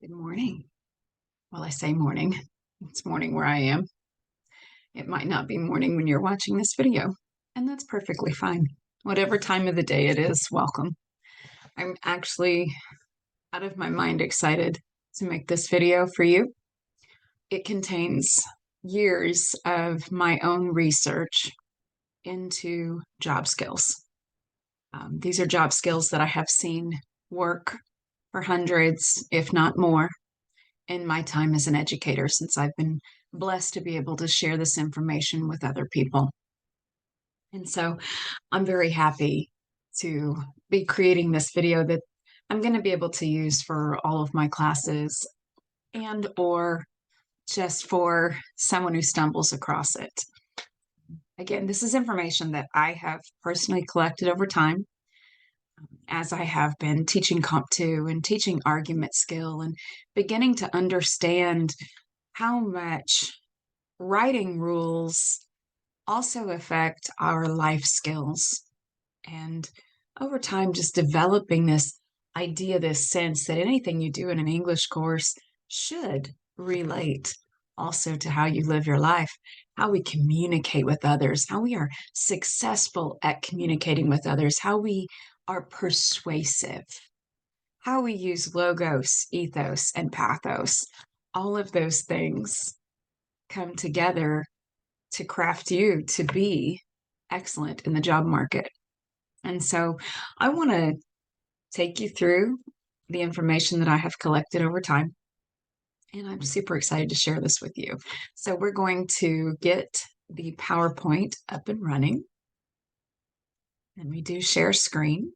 Good morning. Well, I say morning. It's morning where I am. It might not be morning when you're watching this video, and that's perfectly fine. Whatever time of the day it is, welcome. I'm actually out of my mind excited to make this video for you. It contains years of my own research into job skills. These are job skills that I have seen work for hundreds, if not more, in my time as an educator, since I've been blessed to be able to share this information with other people. And so I'm very happy to be creating this video that I'm going to be able to use for all of my classes and or just for someone who stumbles across it. Again, this is information that I have personally collected over time as I have been teaching Comp 2 and teaching argument skill and beginning to understand how much writing rules also affect our life skills. And over time, just developing this idea, this sense that anything you do in an English course should relate also to how you live your life, how we communicate with others, how we are successful at communicating with others, how we are persuasive, how we use logos, ethos, and pathos. All of those things come together to craft you to be excellent in the job market. And so I want to take you through the information that I have collected over time. And I'm super excited to share this with you. So we're going to get the PowerPoint up and running. And we do share screen.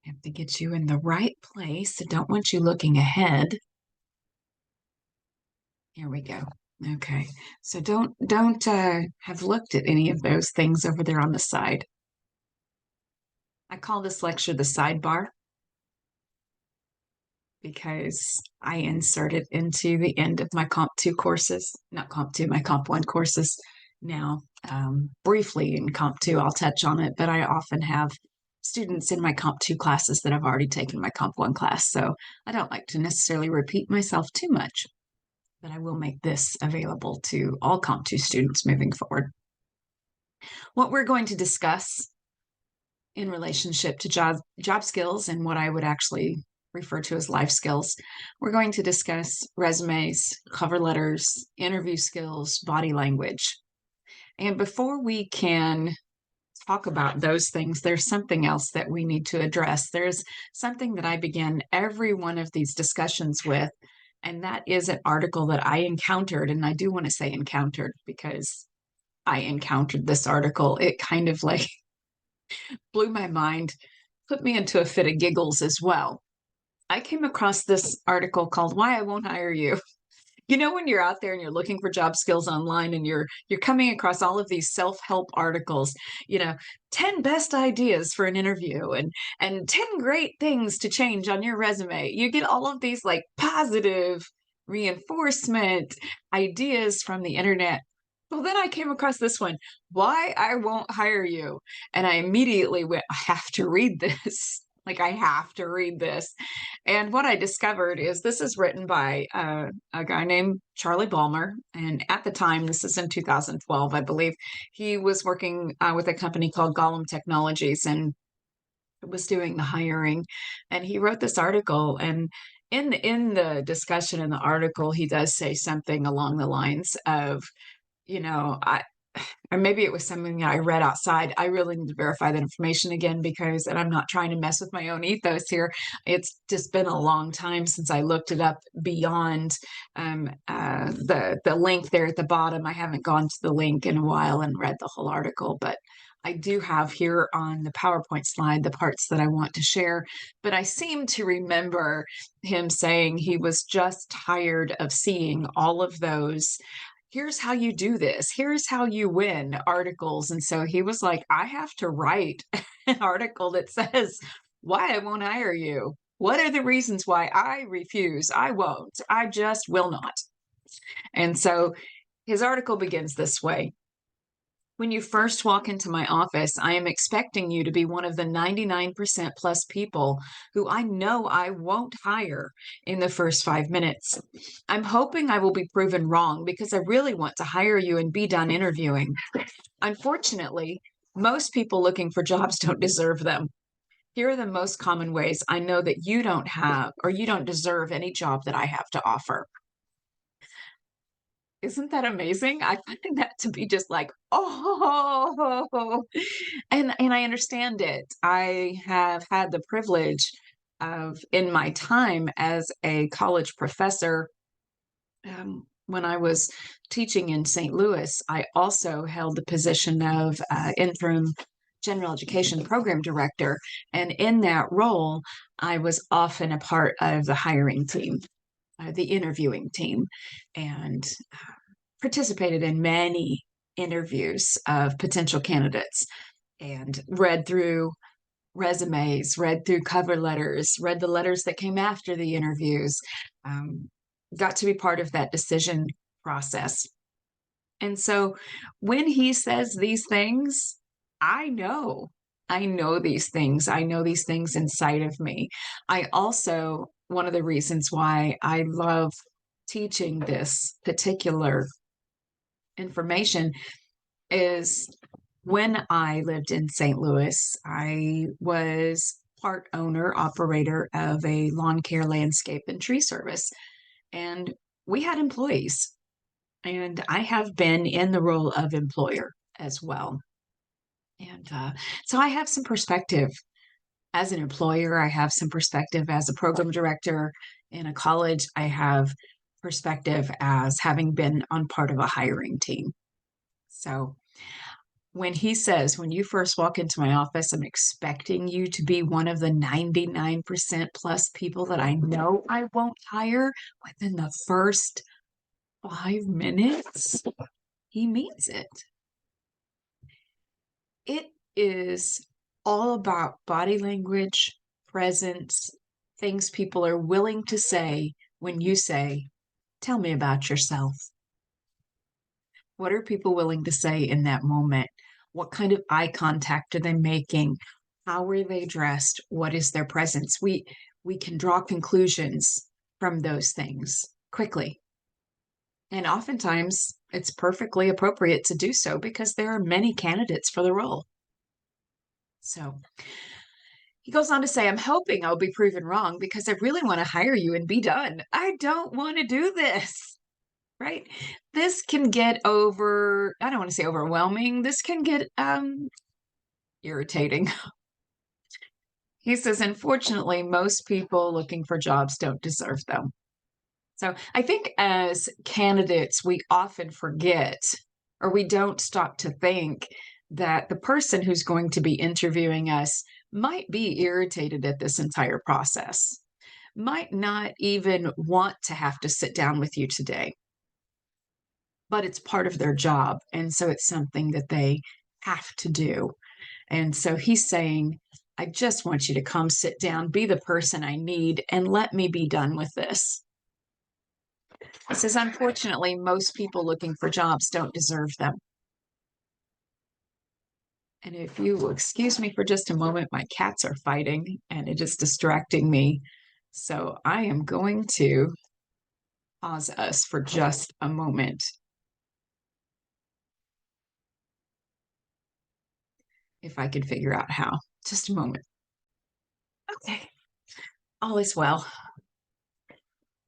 I have to get you in the right place. I don't want you looking ahead. Here we go. Okay, so don't have looked at any of those things over there on the side. I call this lecture the sidebar because I insert it into the end of my Comp 2 courses, not Comp 2, my Comp 1 courses now. Briefly in Comp 2, I'll touch on it, but I often have students in my Comp 2 classes that have already taken my Comp 1 class, so I don't like to necessarily repeat myself too much, but I will make this available to all Comp 2 students moving forward. What we're going to discuss in relationship to job skills and what I would actually refer to as life skills. We're going to discuss resumes, cover letters, interview skills, body language. And before we can talk about those things, there's something else that we need to address. There's something that I begin every one of these discussions with, and that is an article that I encountered. And I do want to say encountered because I encountered this article. It kind of like blew my mind, put me into a fit of giggles as well. I came across this article called Why I Won't Hire You. You know, when you're out there and you're looking for job skills online and you're coming across all of these self-help articles, 10 best ideas for an interview and 10 great things to change on your resume. You get all of these like positive reinforcement ideas from the internet. Well, then I came across this one, Why I Won't Hire You. And I immediately went, I have to read this. Like, I have to read this. And what I discovered is this is written by a guy named Charlie Balmer. And at the time, this is in 2012, I believe, he was working with a company called Gollum Technologies and was doing the hiring. And he wrote this article. And in the discussion in the article, he does say something along the lines of, or maybe it was something that I read outside. I really need to verify that information again and I'm not trying to mess with my own ethos here. It's just been a long time since I looked it up beyond the link there at the bottom. I haven't gone to the link in a while and read the whole article, but I do have here on the PowerPoint slide the parts that I want to share. But I seem to remember him saying he was just tired of seeing all of those here's how you do this, here's how you win articles. And so he was like, I have to write an article that says why I won't hire you. What are the reasons why I refuse? I won't. I just will not. And so his article begins this way. When you first walk into my office, I am expecting you to be one of the 99% plus people who I know I won't hire in the first 5 minutes. I'm hoping I will be proven wrong because I really want to hire you and be done interviewing. Unfortunately, most people looking for jobs don't deserve them. Here are the most common ways I know that you don't have or you don't deserve any job that I have to offer. Isn't that amazing? I find that to be just like, oh, and I understand it. I have had the privilege of, in my time as a college professor, when I was teaching in St. Louis, I also held the position of interim general education program director. And in that role, I was often a part of the hiring team, the interviewing team, and participated in many interviews of potential candidates and read through resumes, read through cover letters, read the letters that came after the interviews, um, got to be part of that decision process. And so when he says these things, I know. I know these things. I know these things inside of me. I also, one of the reasons why I love teaching this particular information is when I lived in St. Louis, I was part owner operator of a lawn care, landscape, and tree service. And we had employees, and I have been in the role of employer as well. And so I have some perspective as an employer. I have some perspective as a program director in a college. I have perspective as having been on part of a hiring team. So when he says, when you first walk into my office, I'm expecting you to be one of the 99% plus people that I know I won't hire within the first 5 minutes, he means it. It is all about body language, presence, things people are willing to say when you say, tell me about yourself. What are people willing to say in that moment? What kind of eye contact are they making? How are they dressed? What is their presence? We can draw conclusions from those things quickly. And oftentimes it's perfectly appropriate to do so because there are many candidates for the role. So he goes on to say, I'm hoping I'll be proven wrong because I really want to hire you and be done. I don't want to do this. Right? This can get I don't want to say overwhelming. This can get irritating. He says, unfortunately, most people looking for jobs don't deserve them. So I think as candidates, we often forget or we don't stop to think that the person who's going to be interviewing us might be irritated at this entire process, might not even want to have to sit down with you today, but it's part of their job. And so it's something that they have to do. And so he's saying, I just want you to come sit down, be the person I need, and let me be done with this. He says, unfortunately, most people looking for jobs don't deserve them. And if you will excuse me for just a moment, my cats are fighting and it is distracting me. So I am going to pause us for just a moment. If I could figure out how. Just a moment. Okay. All is well.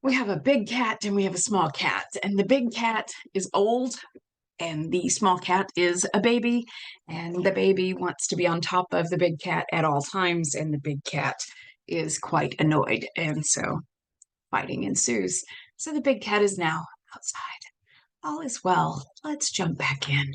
We have a big cat and we have a small cat, and the big cat is old and the small cat is a baby, and the baby wants to be on top of the big cat at all times, and the big cat is quite annoyed, and so fighting ensues. So the big cat is now outside. All is well. Let's jump back in.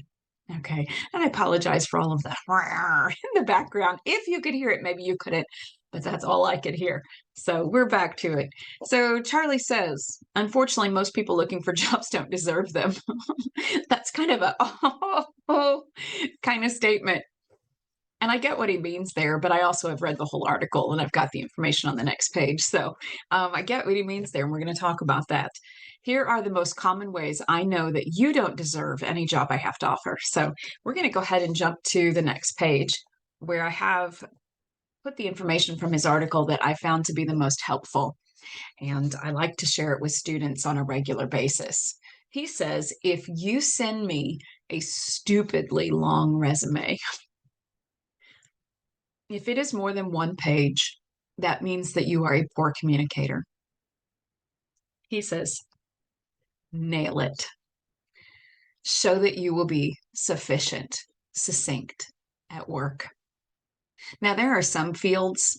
Okay. And I apologize for all of the in the background. If you could hear it, maybe you couldn't, but that's all I could hear. So we're back to it. So Charlie says, unfortunately, most people looking for jobs don't deserve them. That's kind of a kind of statement. And I get what he means there, but I also have read the whole article and I've got the information on the next page. So I get what he means there, and we're going to talk about that. Here are the most common ways I know that you don't deserve any job I have to offer. So we're going to go ahead and jump to the next page where I have put the information from his article that I found to be the most helpful. And I like to share it with students on a regular basis. He says, if you send me a stupidly long resume, if it is more than one page, that means that you are a poor communicator. He says, nail it. Show that you will be sufficient, succinct at work. Now, there are some fields,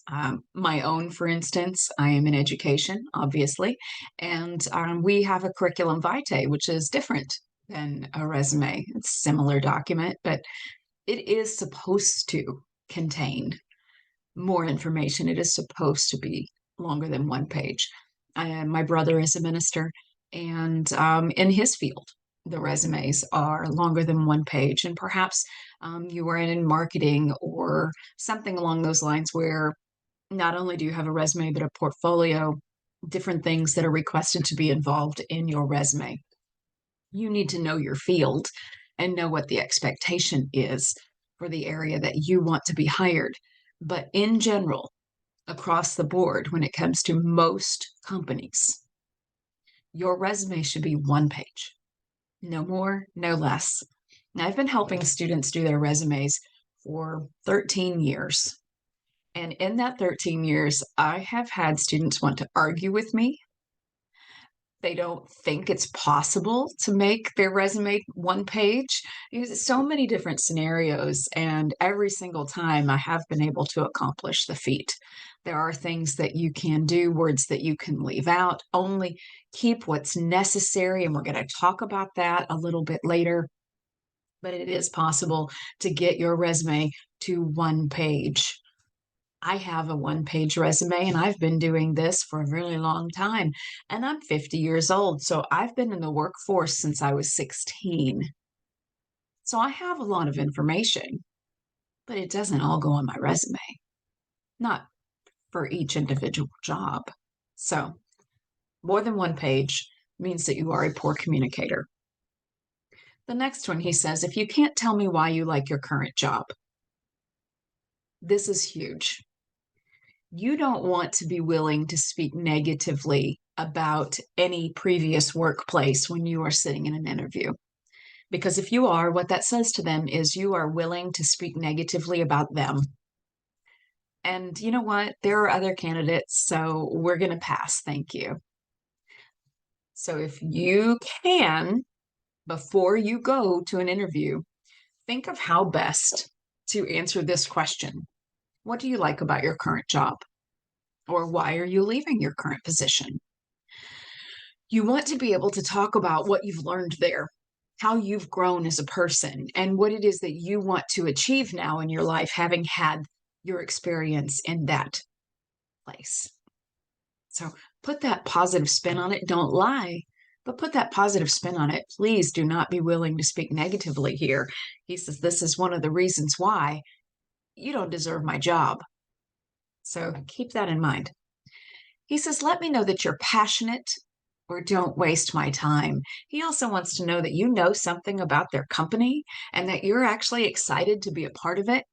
my own, for instance, I am in education, obviously, and we have a curriculum vitae, which is different than a resume. It's a similar document, but it is supposed to contain more information. It is supposed to be longer than one page. My brother is a minister, and in his field, the resumes are longer than one page. And perhaps you are in marketing or something along those lines where not only do you have a resume, but a portfolio, different things that are requested to be involved in your resume. You need to know your field and know what the expectation is for the area that you want to be hired. But in general, across the board, when it comes to most companies, your resume should be one page, no more, no less. Now, I've been helping students do their resumes for 13 years. And in that 13 years, I have had students want to argue with me. They don't think it's possible to make their resume one page. There's so many different scenarios, and every single time I have been able to accomplish the feat. There are things that you can do, words that you can leave out, only keep what's necessary, and we're going to talk about that a little bit later. But it is possible to get your resume to one page. I have a one-page resume, and I've been doing this for a really long time. And I'm 50 years old, so I've been in the workforce since I was 16. So I have a lot of information, but it doesn't all go on my resume, not for each individual job. So more than one page means that you are a poor communicator. The next one, he says, if you can't tell me why you like your current job, this is huge. You don't want to be willing to speak negatively about any previous workplace when you are sitting in an interview. Because if you are, what that says to them is you are willing to speak negatively about them. And you know what? There are other candidates, so we're going to pass. Thank you. So if you can, before you go to an interview, think of how best to answer this question. What do you like about your current job? Or why are you leaving your current position? You want to be able to talk about what you've learned there, how you've grown as a person, and what it is that you want to achieve now in your life, having had your experience in that place. So put that positive spin on it. Don't lie, but put that positive spin on it. Please do not be willing to speak negatively here. He says, this is one of the reasons why you don't deserve my job. So keep that in mind. He says, let me know that you're passionate or don't waste my time. He also wants to know that you know something about their company and that you're actually excited to be a part of it.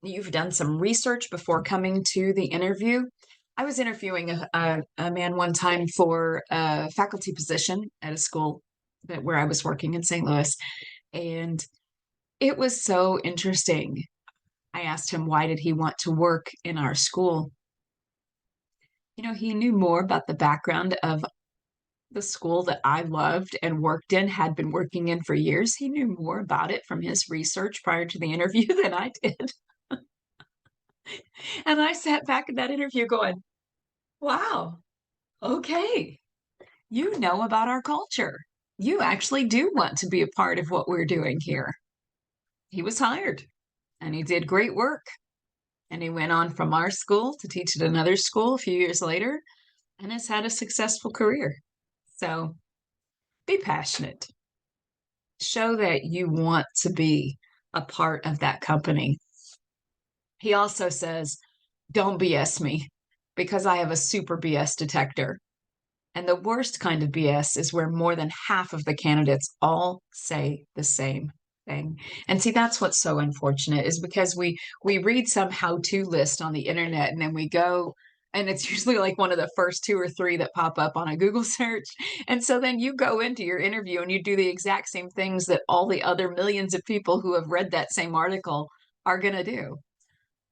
You've done some research before coming to the interview. I was interviewing a man one time for a faculty position at a school where I was working in St. Louis, and it was so interesting. I asked him, why did he want to work in our school? You know, he knew more about the background of the school that I loved and worked in, had been working in for years. He knew more about it from his research prior to the interview than I did. And I sat back in that interview going, wow, okay, you know about our culture. You actually do want to be a part of what we're doing here. He was hired and he did great work. And he went on from our school to teach at another school a few years later and has had a successful career. So be passionate. Show that you want to be a part of that company. He also says, don't BS me because I have a super BS detector. And the worst kind of BS is where more than half of the candidates all say the same thing. And see, that's what's so unfortunate is because we read some how-to list on the internet and then we go and it's usually like one of the first two or three that pop up on a Google search. And so then you go into your interview and you do the exact same things that all the other millions of people who have read that same article are going to do.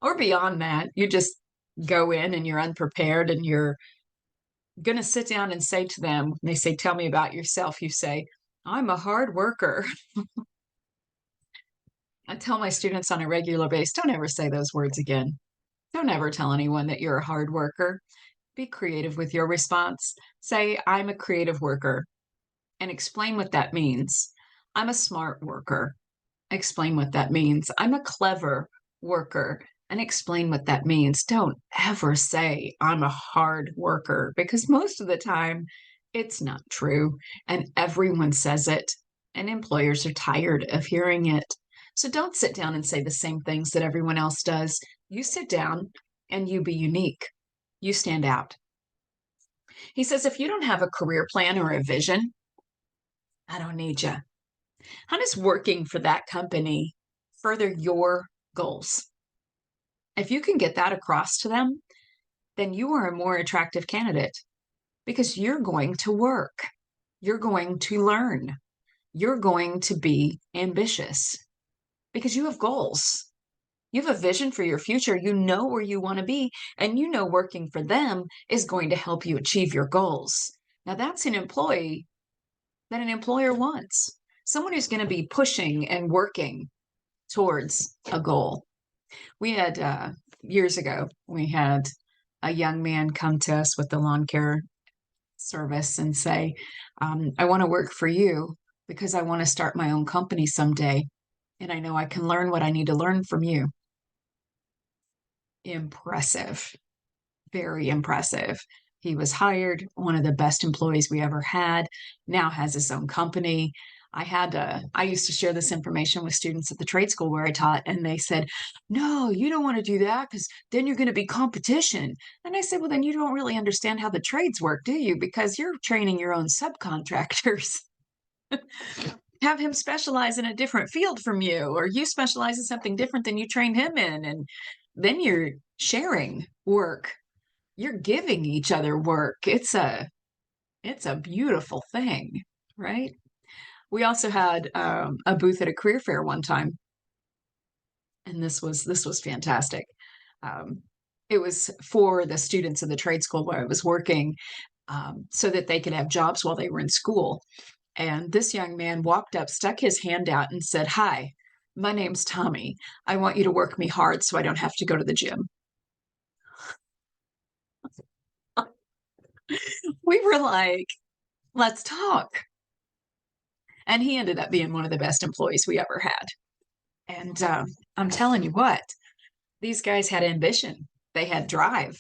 Or beyond that, you just go in and you're unprepared and you're going to sit down and say to them, when they say, tell me about yourself, you say, I'm a hard worker. I tell my students on a regular basis, don't ever say those words again. Don't ever tell anyone that you're a hard worker. Be creative with your response. Say, I'm a creative worker, and explain what that means. I'm a smart worker. Explain what that means. I'm a clever worker, and explain what that means. Don't ever say, I'm a hard worker, because most of the time it's not true, and everyone says it, and employers are tired of hearing it. So don't sit down and say the same things that everyone else does. You sit down and you be unique. You stand out. He says, if you don't have a career plan or a vision, I don't need you. How does working for that company further your goals? If you can get that across to them, then you are a more attractive candidate because you're going to work. You're going to learn. You're going to be ambitious because you have goals. You have a vision for your future. You know where you want to be, and you know working for them is going to help you achieve your goals. Now, that's an employee that an employer wants. Someone who's going to be pushing and working towards a goal. We had years ago, we had a young man come to us with the lawn care service and say, I want to work for you because I want to start my own company someday. And I know I can learn what I need to learn from you. Impressive, very impressive. He was hired, one of the best employees we ever had, now has his own company. I used to share this information with students at the trade school where I taught, and they said, no, you don't want to do that because then you're going to be competition. And I said, well, then you don't really understand how the trades work, do you? Because you're training your own subcontractors. Have him specialize in a different field from you, or you specialize in something different than you trained him in. And then you're sharing work. You're giving each other work. It's a beautiful thing, right? We also had a booth at a career fair one time, and this was fantastic. Um, it was for the students of the trade school where I was working, so that they could have jobs while they were in school. And this young man walked up, stuck his hand out, and said, "Hi, my name's Tommy. I want you to work me hard so I don't have to go to the gym." We were like, "Let's talk." And he ended up being one of the best employees we ever had. And I'm telling you what, these guys had ambition. They had drive.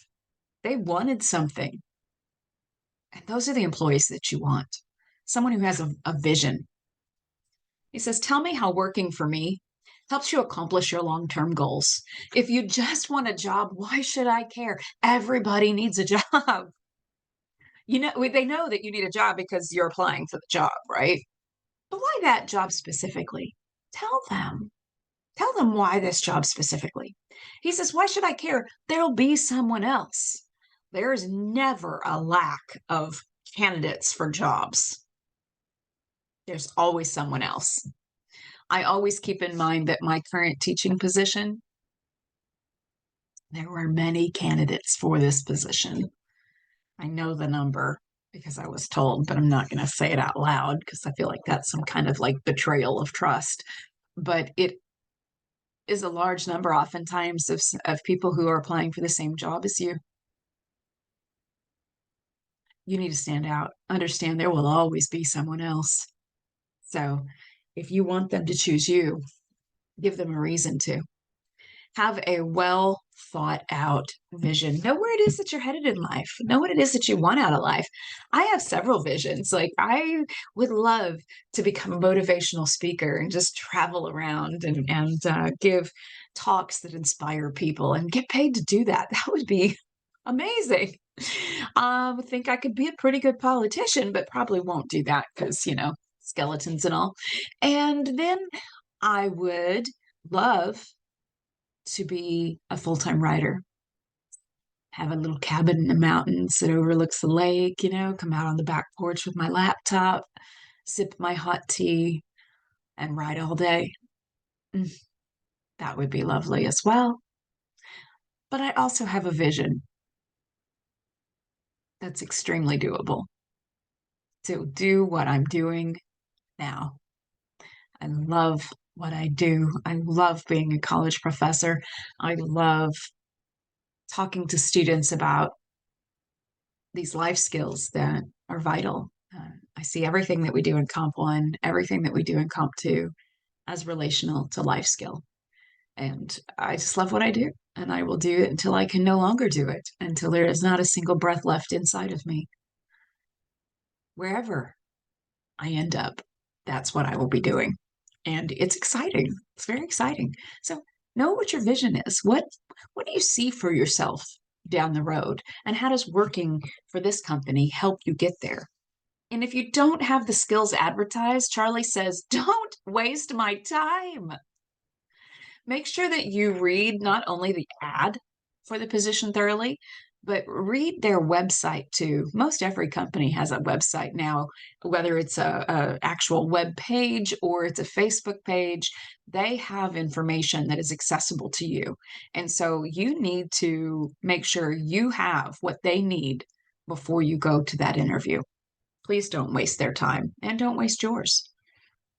They wanted something. And those are the employees that you want. Someone who has a vision. He says, tell me how working for me helps you accomplish your long-term goals. If you just want a job, why should I care? Everybody needs a job. You know, they know that you need a job because you're applying for the job, right? But why that job specifically? Tell them. Tell them why this job specifically. He says, why should I care? There'll be someone else. There's never a lack of candidates for jobs. There's always someone else. I always keep in mind that my current teaching position, there were many candidates for this position. I know the number because I was told, but I'm not going to say it out loud because I feel like that's some kind of like betrayal of trust. But it is a large number oftentimes of people who are applying for the same job as you. You need to stand out. Understand there will always be someone else. So if you want them to choose you, give them a reason to. Have a well thought out vision. Know where it is that you're headed in life. Know what it is that you want out of life. I have several visions. Like I would love to become a motivational speaker and just travel around and give talks that inspire people and get paid to do that. That would be amazing. Think I could be a pretty good politician, but probably won't do that because, skeletons and all. And then I would love to be a full-time writer, have a little cabin in the mountains that overlooks the lake, come out on the back porch with my laptop, sip my hot tea, and write all day. Mm, that would be lovely as well. But I also have a vision that's extremely doable to do what I'm doing now. I love what I do. I love being a college professor. I love talking to students about these life skills that are vital. I see everything that we do in Comp 1, everything that we do in Comp 2 as relational to life skill. And I just love what I do. And I will do it until I can no longer do it, until there is not a single breath left inside of me. Wherever I end up, that's what I will be doing. And it's exciting. It's very exciting. So know what your vision is. What do you see for yourself down the road? And how does working for this company help you get there? And if you don't have the skills advertised, Charlie says, don't waste my time. Make sure that you read not only the ad for the position thoroughly, but read their website too. Most every company has a website now, whether it's a actual web page or it's a Facebook page. They have information that is accessible to you. And so you need to make sure you have what they need before you go to that interview. Please don't waste their time and don't waste yours.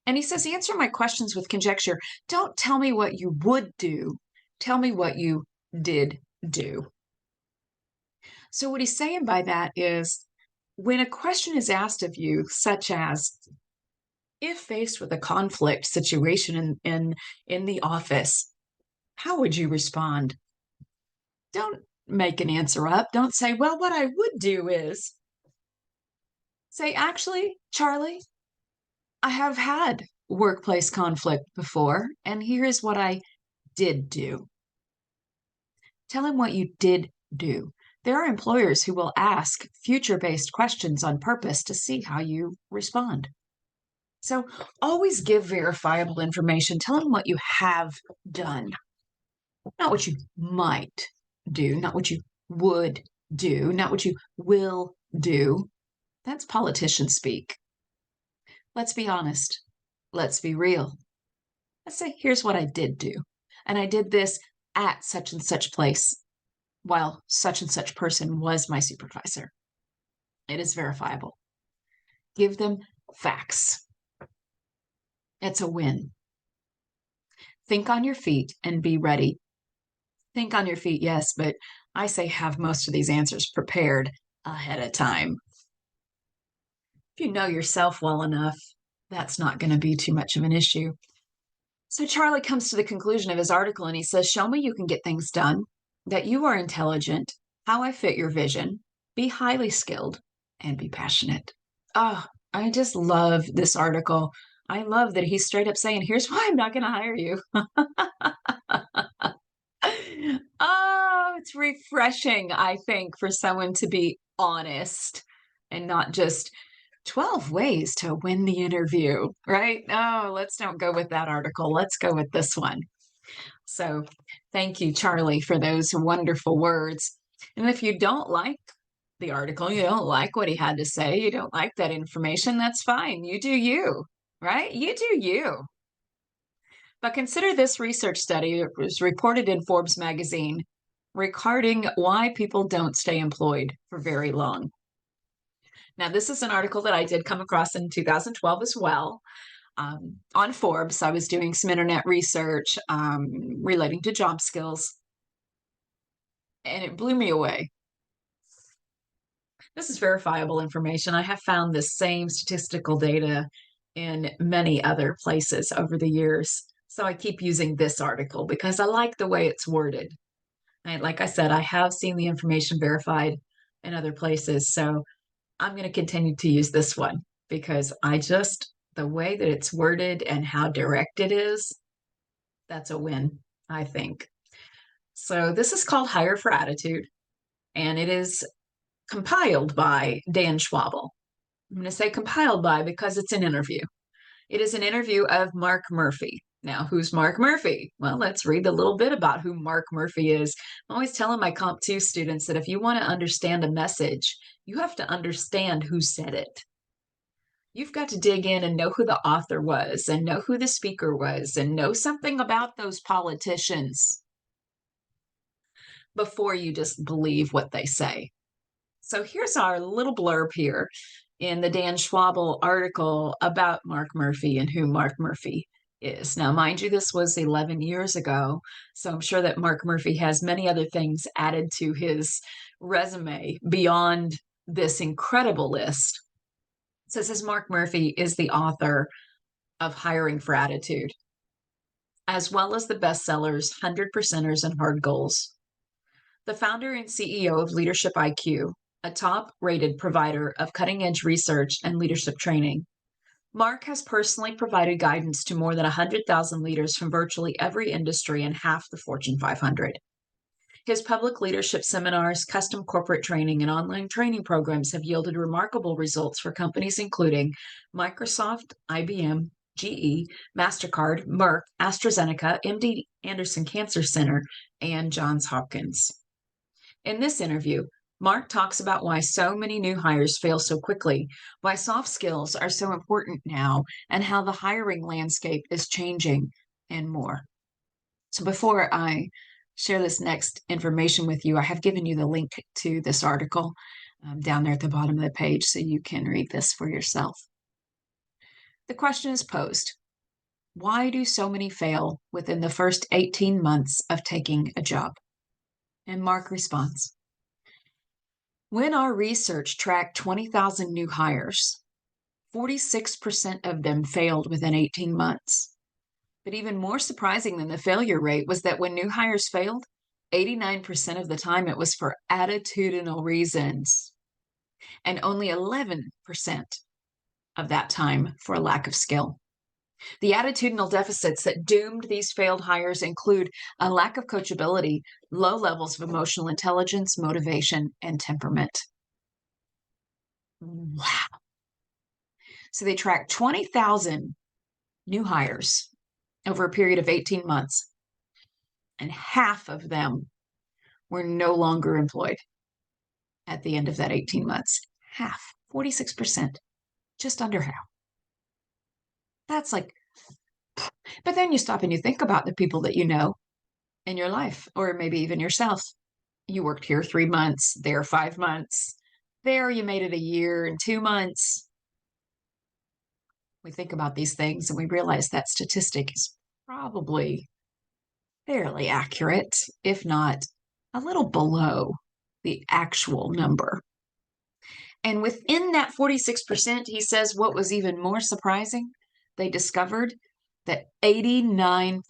And he says, answer my questions with conjecture. Don't tell me what you would do. Tell me what you did do. So, what he's saying by that is when a question is asked of you, such as, if faced with a conflict situation in the office, how would you respond? Don't make an answer up. Don't say, well, what I would do is say, actually, Charlie, I have had workplace conflict before, and here's what I did do. Tell him what you did do. There are employers who will ask future-based questions on purpose to see how you respond. So always give verifiable information. Tell them what you have done, not what you might do, not what you would do, not what you will do. That's politician speak. Let's be honest. Let's be real. Let's say, here's what I did do. And I did this at such and such place while such and such person was my supervisor. It is verifiable. Give them facts. It's a win. Think on your feet and be ready. Think on your feet, yes, but I say have most of these answers prepared ahead of time. If you know yourself well enough, that's not going to be too much of an issue. So Charlie comes to the conclusion of his article and he says, show me you can get things done, that you are intelligent, how I fit your vision, be highly skilled, and be passionate. Oh, I just love this article. I love that he's straight up saying, here's why I'm not going to hire you. Oh, it's refreshing, I think, for someone to be honest and not just 12 ways to win the interview, right? Oh, let's don't go with that article. Let's go with this one. So thank you, Charlie, for those wonderful words. And if you don't like the article, you don't like what he had to say, you don't like that information, that's fine. You do you, right? You do you. But consider this research study. It was reported in Forbes magazine regarding why people don't stay employed for very long. Now, this is an article that I did come across in 2012 as well. On Forbes, I was doing some internet research relating to job skills, and it blew me away. This is verifiable information. I have found this same statistical data in many other places over the years. So I keep using this article because I like the way it's worded. And like I said, I have seen the information verified in other places. So I'm going to continue to use this one because the way that it's worded and how direct it is, that's a win, I think. So this is called Hire for Attitude, and it is compiled by Dan Schwabel. I'm going to say compiled by because it's an interview. It is an interview of Mark Murphy. Now, who's Mark Murphy? Well, let's read a little bit about who Mark Murphy is. I'm always telling my Comp 2 students that if you want to understand a message, you have to understand who said it. You've got to dig in and know who the author was and know who the speaker was and know something about those politicians before you just believe what they say. So here's our little blurb here in the Dan Schwabel article about Mark Murphy and who Mark Murphy is. Now, mind you, this was 11 years ago, so I'm sure that Mark Murphy has many other things added to his resume beyond this incredible list. So it says Mark Murphy is the author of Hiring for Attitude, as well as the bestsellers 100%ers and Hard Goals. The founder and CEO of Leadership IQ, a top-rated provider of cutting-edge research and leadership training. Mark has personally provided guidance to more than 100,000 leaders from virtually every industry and half the Fortune 500. His public leadership seminars, custom corporate training, and online training programs have yielded remarkable results for companies including Microsoft, IBM, GE, MasterCard, Merck, AstraZeneca, MD Anderson Cancer Center, and Johns Hopkins. In this interview, Mark talks about why so many new hires fail so quickly, why soft skills are so important now, and how the hiring landscape is changing, and more. So before I share this next information with you, I have given you the link to this article down there at the bottom of the page so you can read this for yourself. The question is posed: why do so many fail within the first 18 months of taking a job? And Mark responds: when our research tracked 20,000 new hires, 46% of them failed within 18 months. But even more surprising than the failure rate was that when new hires failed, 89% of the time it was for attitudinal reasons, and only 11% of that time for a lack of skill. The attitudinal deficits that doomed these failed hires include a lack of coachability, low levels of emotional intelligence, motivation, and temperament. Wow. So they tracked 20,000 new hires over a period of 18 months, and half of them were no longer employed at the end of that 18 months. Half, 46%, just under half. That's like, but then you stop and you think about the people that you know in your life, or maybe even yourself. You worked here 3 months, there 5 months, there you made it a year and 2 months. We think about these things and we realize that statistic is probably fairly accurate, if not a little below the actual number. And within that 46%, he says what was even more surprising, they discovered that 89%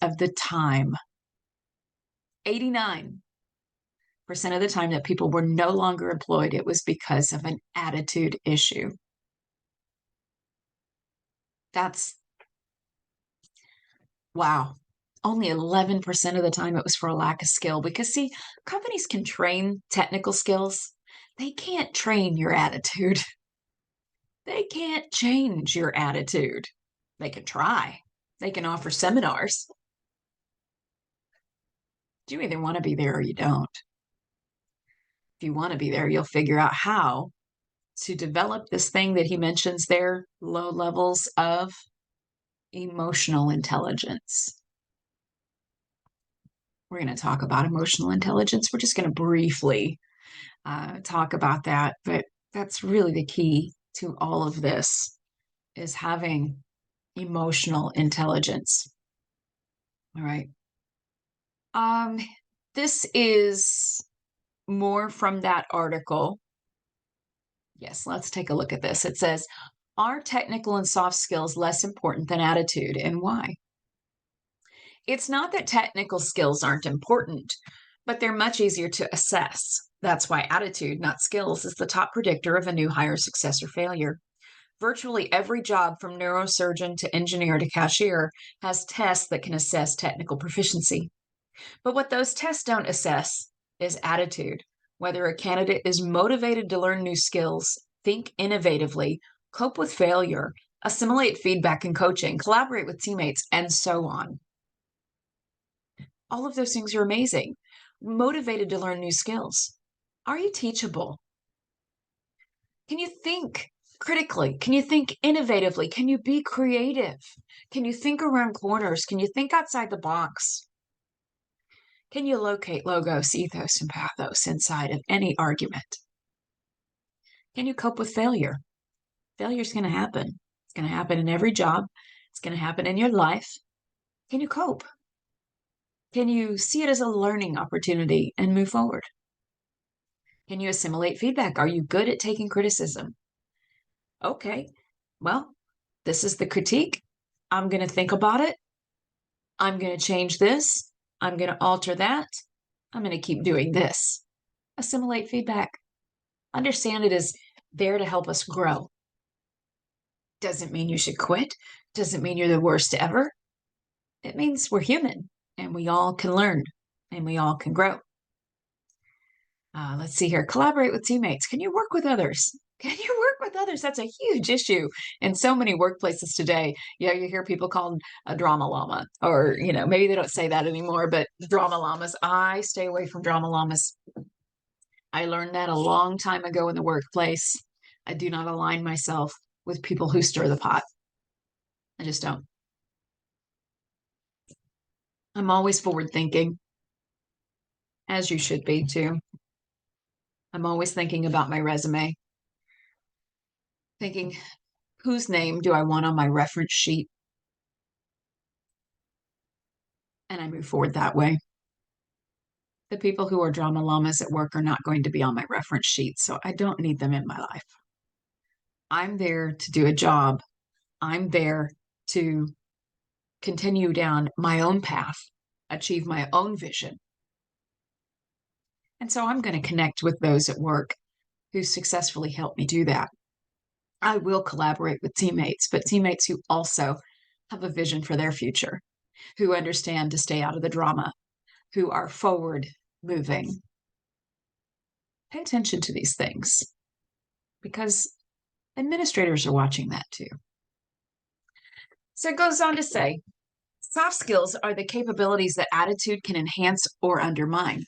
of the time, 89% of the time that people were no longer employed, it was because of an attitude issue. That's, wow. Only 11% of the time it was for a lack of skill. Because, see, companies can train technical skills. They can't train your attitude. They can't change your attitude. They can try. They can offer seminars. You either want to be there or you don't. If you want to be there, you'll figure out how to develop this thing that he mentions there, low levels of emotional intelligence. We're going to talk about emotional intelligence. We're just going to briefly talk about that, but that's really the key to all of this, is having emotional intelligence. All right. This is more from that article. Yes, let's take a look at this. It says, are technical and soft skills less important than attitude, and why? It's not that technical skills aren't important, but they're much easier to assess. That's why attitude, not skills, is the top predictor of a new hire's success or failure. Virtually every job from neurosurgeon to engineer to cashier has tests that can assess technical proficiency. But what those tests don't assess is attitude. Whether a candidate is motivated to learn new skills, think innovatively, cope with failure, assimilate feedback and coaching, collaborate with teammates, and so on. All of those things are amazing. Motivated to learn new skills. Are you teachable? Can you think critically? Can you think innovatively? Can you be creative? Can you think around corners? Can you think outside the box? Can you locate logos, ethos, and pathos inside of any argument? Can you cope with failure? Failure's going to happen. It's going to happen in every job. It's going to happen in your life. Can you cope? Can you see it as a learning opportunity and move forward? Can you assimilate feedback? Are you good at taking criticism? Okay, well, this is the critique. I'm going to think about it. I'm going to change this. I'm going to alter that. I'm going to keep doing this. Assimilate feedback. Understand it is there to help us grow. Doesn't mean you should quit. Doesn't mean you're the worst ever. It means we're human and we all can learn and we all can grow. Let's see here. Collaborate with teammates. Can you work with others? Can you work with others? That's a huge issue in so many workplaces today. You hear people called a drama llama, or, maybe they don't say that anymore, but drama llamas. I stay away from drama llamas. I learned that a long time ago in the workplace. I do not align myself with people who stir the pot. I just don't. I'm always forward thinking, as you should be too. I'm always thinking about my resume, thinking, whose name do I want on my reference sheet? And I move forward that way. The people who are drama llamas at work are not going to be on my reference sheet, so I don't need them in my life. I'm there to do a job. I'm there to continue down my own path, achieve my own vision. And so I'm going to connect with those at work who successfully help me do that. I will collaborate with teammates, but teammates who also have a vision for their future, who understand to stay out of the drama, who are forward moving. Pay attention to these things because administrators are watching that too. So it goes on to say, soft skills are the capabilities that attitude can enhance or undermine.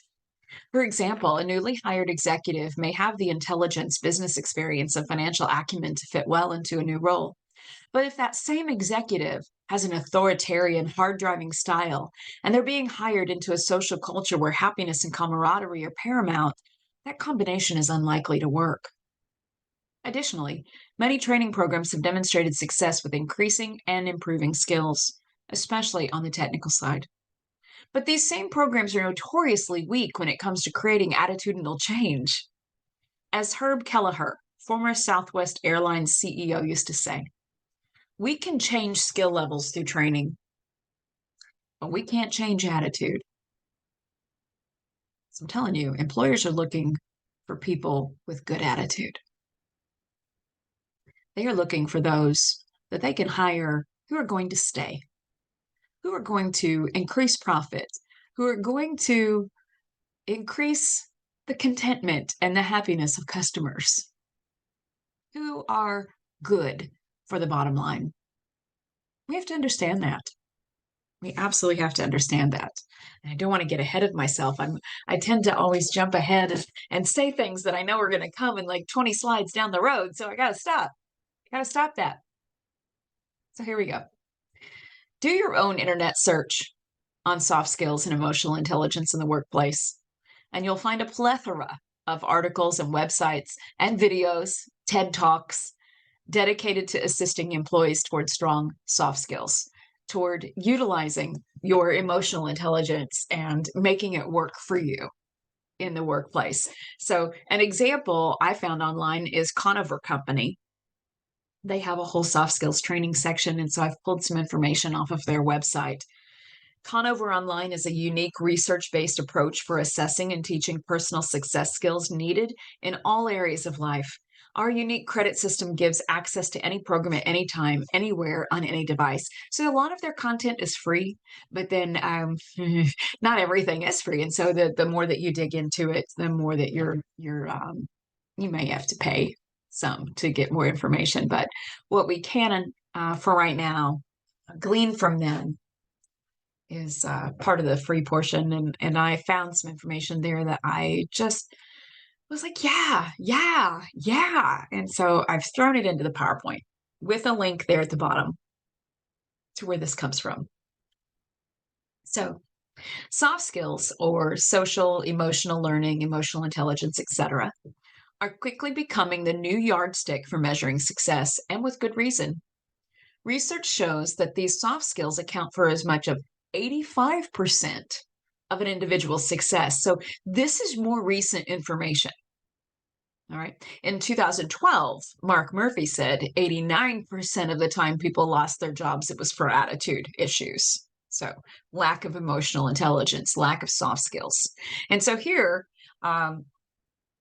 For example, a newly hired executive may have the intelligence, business experience, and financial acumen to fit well into a new role. But if that same executive has an authoritarian, hard-driving style, and they're being hired into a social culture where happiness and camaraderie are paramount, that combination is unlikely to work. Additionally, many training programs have demonstrated success with increasing and improving skills, especially on the technical side. But these same programs are notoriously weak when it comes to creating attitudinal change. As Herb Kelleher, former Southwest Airlines CEO, used to say, we can change skill levels through training, but we can't change attitude. So I'm telling you, employers are looking for people with good attitude. They are looking for those that they can hire who are going to stay, who are going to increase profit, who are going to increase the contentment and the happiness of customers, who are good for the bottom line. We have to understand that. We absolutely have to understand that. And I don't want to get ahead of myself. I tend to always jump ahead and say things that I know are going to come in like 20 slides down the road. So I got to stop. I got to stop that. So here we go. Do your own internet search on soft skills and emotional intelligence in the workplace, and you'll find a plethora of articles and websites and videos, TED Talks, dedicated to assisting employees toward strong soft skills, toward utilizing your emotional intelligence and making it work for you in the workplace. So an example I found online is Conover Company. They have a whole soft skills training section, and so I've pulled some information off of their website. Conover Online is a unique research-based approach for assessing and teaching personal success skills needed in all areas of life, Our unique credit system gives access to any program at any time, anywhere, on any device. So a lot of their content is free, but then not everything is free. And so the more that you dig into it, the more that you may have to pay some to get more information. But what we can, for right now, glean from them is part of the free portion. And I found some information there that I just was like, yeah, yeah, yeah. And so I've thrown it into the PowerPoint with a link there at the bottom to where this comes from. So soft skills, or social, emotional learning, emotional intelligence, etc., are quickly becoming the new yardstick for measuring success, and with good reason. Research shows that these soft skills account for as much of 85% of an individual's success. So this is more recent information. All right. In 2012, Mark Murphy said 89% of the time people lost their jobs, it was for attitude issues. So lack of emotional intelligence, lack of soft skills. And so here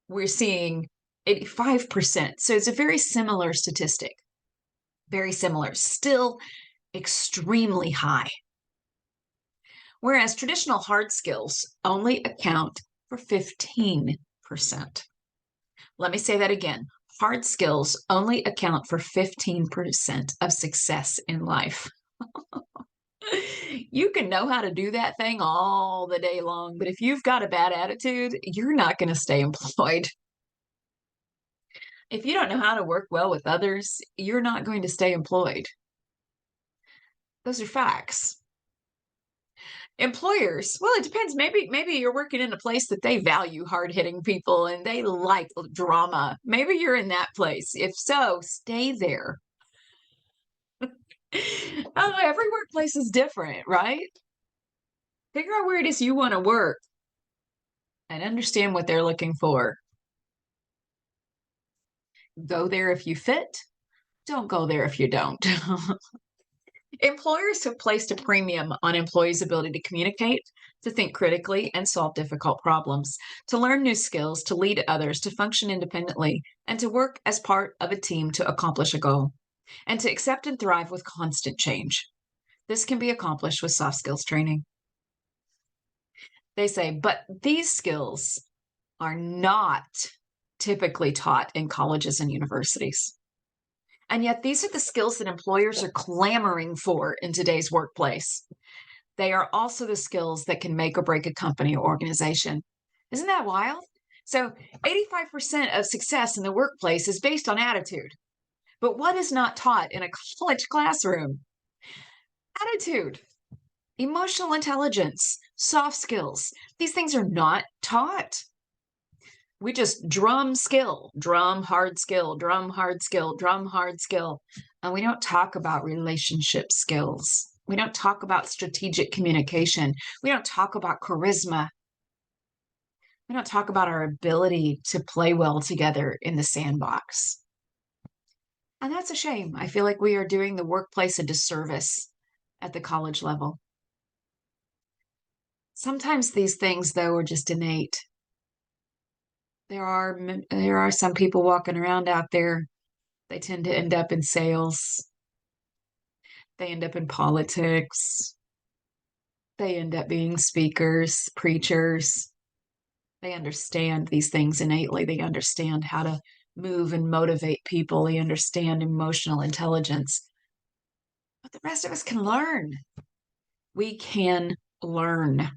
we're seeing 85%. So it's a very similar statistic, very similar, still extremely high. Whereas traditional hard skills only account for 15%. Let me say that again. Hard skills only account for 15% of success in life. You can know how to do that thing all the day long, but if you've got a bad attitude, you're not going to stay employed. If you don't know how to work well with others, you're not going to stay employed. Those are facts. Employers, well, it depends. Maybe you're working in a place that they value hard-hitting people and they like drama. Maybe you're in that place. If so, stay there. Every workplace is different, right? Figure out where it is you want to work and understand what they're looking for. Go there if you fit. Don't go there if you don't. Employers have placed a premium on employees' ability to communicate, to think critically, and solve difficult problems, to learn new skills, to lead others, to function independently, and to work as part of a team to accomplish a goal, and to accept and thrive with constant change. This can be accomplished with soft skills training. They say, but these skills are not typically taught in colleges and universities. And yet these are the skills that employers are clamoring for in today's workplace. They are also the skills that can make or break a company or organization. Isn't that wild? So 85% of success in the workplace is based on attitude. But what is not taught in a college classroom? Attitude, emotional intelligence, soft skills. These things are not taught. We just drum skill, drum hard skill, drum hard skill, drum hard skill. And we don't talk about relationship skills. We don't talk about strategic communication. We don't talk about charisma. We don't talk about our ability to play well together in the sandbox. And that's a shame. I feel like we are doing the workplace a disservice at the college level. Sometimes these things, though, are just innate. There are some people walking around out there. They tend to end up in sales. They end up in politics. They end up being speakers, preachers. They understand these things innately. They understand how to move and motivate people. They understand emotional intelligence. But the rest of us can learn. We can learn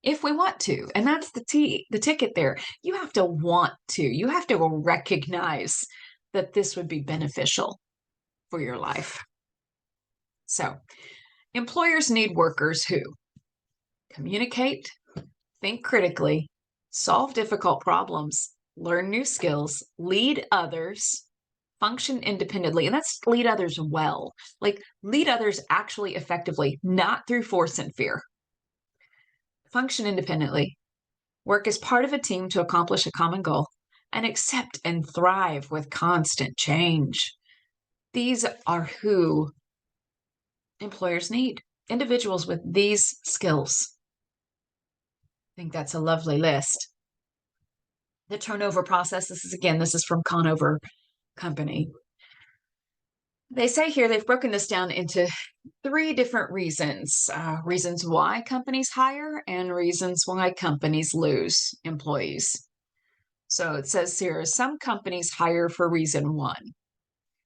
if we want to. And that's the ticket there. You have to want to. You have to recognize that this would be beneficial for your life. So, employers need workers who communicate, think critically, solve difficult problems, learn new skills, lead others, function independently. And that's lead others well. Like lead others actually effectively, not through force and fear. Function independently, work as part of a team to accomplish a common goal, and accept and thrive with constant change. These are who employers need, individuals with these skills. I think that's a lovely list. The turnover process, this is from Conover Company. They say here they've broken this down into three different reasons: reasons why companies hire and reasons why companies lose employees. So it says here some companies hire for reason one,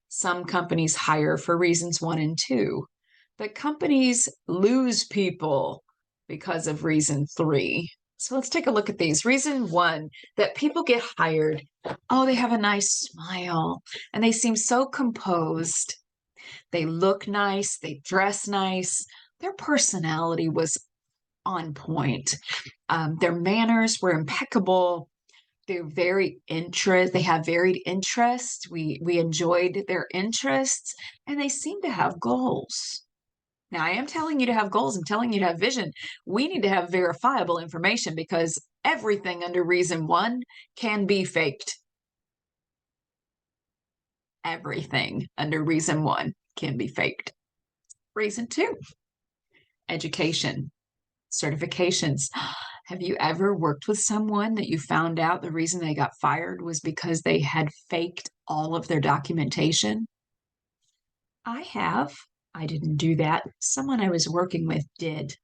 some companies hire for reasons one and two, but companies lose people because of reason three. So let's take a look at these. Reason one, that people get hired. Oh, they have a nice smile and they seem so composed. They look nice, they dress nice, their personality was on point. Their manners were impeccable. They have varied interests. We enjoyed their interests, and they seem to have goals. Now, I am telling you to have goals. I'm telling you to have vision. We need to have verifiable information because everything under reason one can be faked. Everything under reason one can be faked. Reason two, education, certifications. Have you ever worked with someone that you found out the reason they got fired was because they had faked all of their documentation? I have. I didn't do that. Someone I was working with did.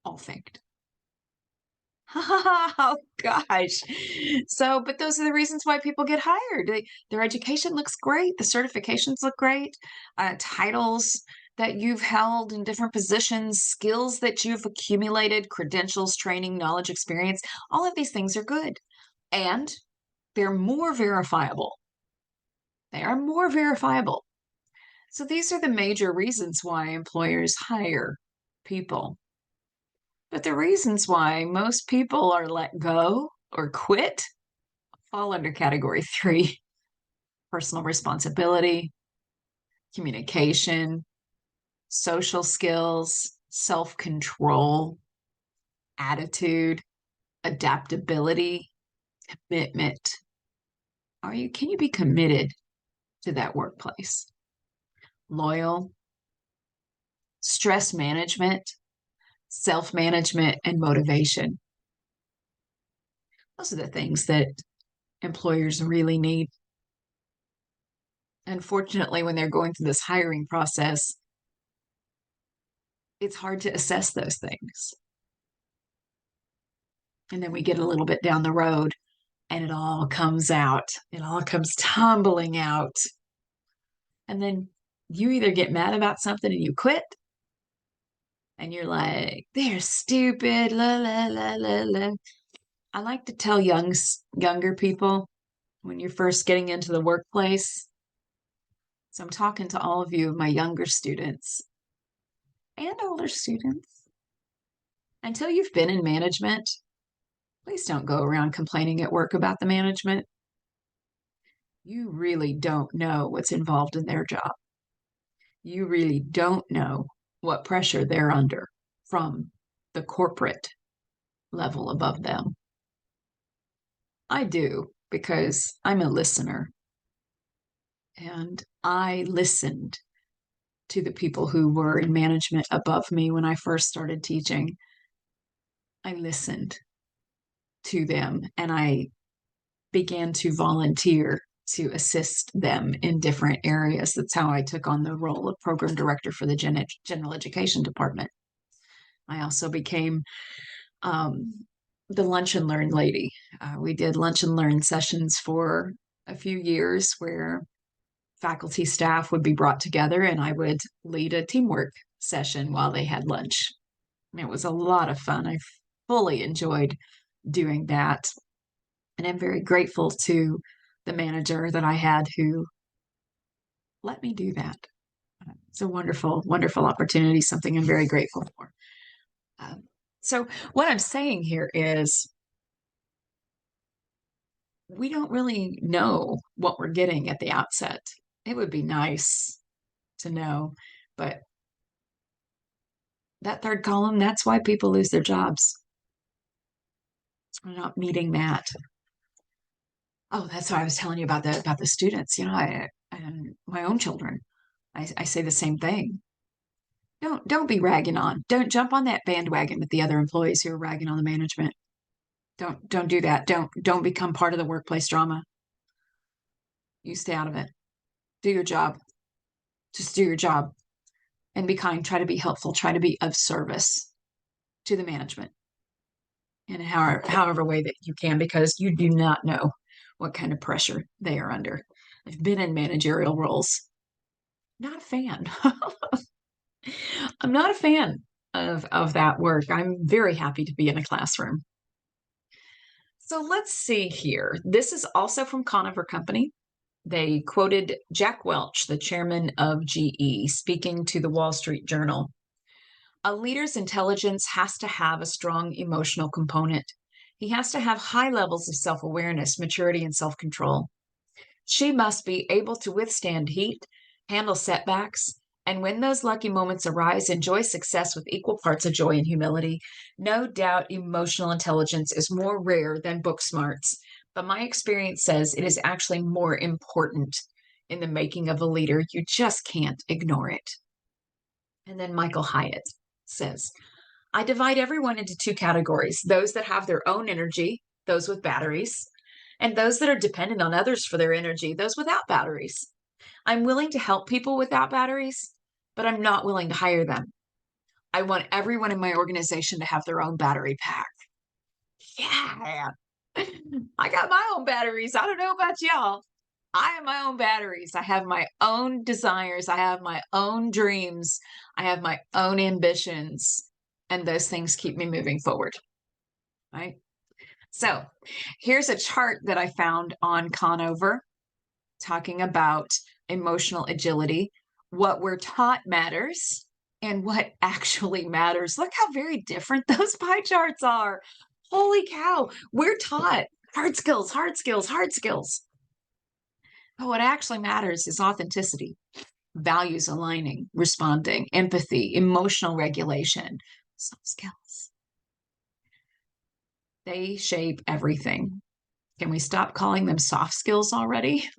All faked. Oh gosh. So, but those are the reasons why people get hired. Their education looks great, the certifications look great, titles that you've held in different positions, skills that you've accumulated, credentials, training, knowledge, experience, all of these things are good. And they're more verifiable. They are more verifiable. So these are the major reasons why employers hire people. But the reasons why most people are let go or quit fall under category three: personal responsibility, communication, social skills, self control, attitude, adaptability, commitment. Can you be committed to that workplace? Loyal, stress management, self management, and motivation. Those are the things that employers really need. Unfortunately, when they're going through this hiring process, it's hard to assess those things. And then we get a little bit down the road and it all comes out. It all comes tumbling out. And then you either get mad about something and you quit, and you're like, they're stupid, la, la, la, la, la. I like to tell younger people when you're first getting into the workplace. So I'm talking to all of you, my younger students and older students. Until you've been in management, please don't go around complaining at work about the management. You really don't know what's involved in their job. You really don't know what pressure they're under from the corporate level above them. I do, because I'm a listener. And I listened to the people who were in management above me when I first started teaching. I listened to them and I began to volunteer to assist them in different areas. That's how I took on the role of program director for the general education department. I also became the lunch and learn lady. We did lunch and learn sessions for a few years where faculty staff would be brought together and I would lead a teamwork session while they had lunch. And it was a lot of fun. I fully enjoyed doing that. And I'm very grateful to the manager that I had who let me do that. It's a wonderful, wonderful opportunity, something I'm very grateful for. So what I'm saying here is we don't really know what we're getting at the outset. It would be nice to know, but that third column, that's why people lose their jobs. We're not meeting that. Oh, that's why I was telling you about the students. You know, my own children. I say the same thing. Don't be ragging on. Don't jump on that bandwagon with the other employees who are ragging on the management. Don't do that. Don't become part of the workplace drama. You stay out of it. Do your job. Just do your job and be kind. Try to be helpful. Try to be of service to the management in however way that you can, because you do not know what kind of pressure they are under. I've been in managerial roles. Not a fan. I'm not a fan of that work. I'm very happy to be in a classroom. So let's see here. This is also from Conover Company. They quoted Jack Welch, the chairman of GE, speaking to the Wall Street Journal. A leader's intelligence has to have a strong emotional component. He has to have high levels of self-awareness, maturity, and self-control. She must be able to withstand heat, handle setbacks, and when those lucky moments arise, enjoy success with equal parts of joy and humility. No doubt emotional intelligence is more rare than book smarts, but my experience says it is actually more important in the making of a leader. You just can't ignore it. And then Michael Hyatt says, I divide everyone into two categories: those that have their own energy, those with batteries, and those that are dependent on others for their energy, those without batteries. I'm willing to help people without batteries, but I'm not willing to hire them. I want everyone in my organization to have their own battery pack. Yeah, I got my own batteries. I don't know about y'all. I have my own batteries. I have my own desires. I have my own dreams. I have my own ambitions. And those things keep me moving forward. Right? So here's a chart that I found on Conover talking about emotional agility. What we're taught matters and what actually matters. Look how very different those pie charts are. Holy cow. We're taught hard skills, hard skills, hard skills. But what actually matters is authenticity, values aligning, responding, empathy, emotional regulation, soft skills. They shape everything. Can we stop calling them soft skills already?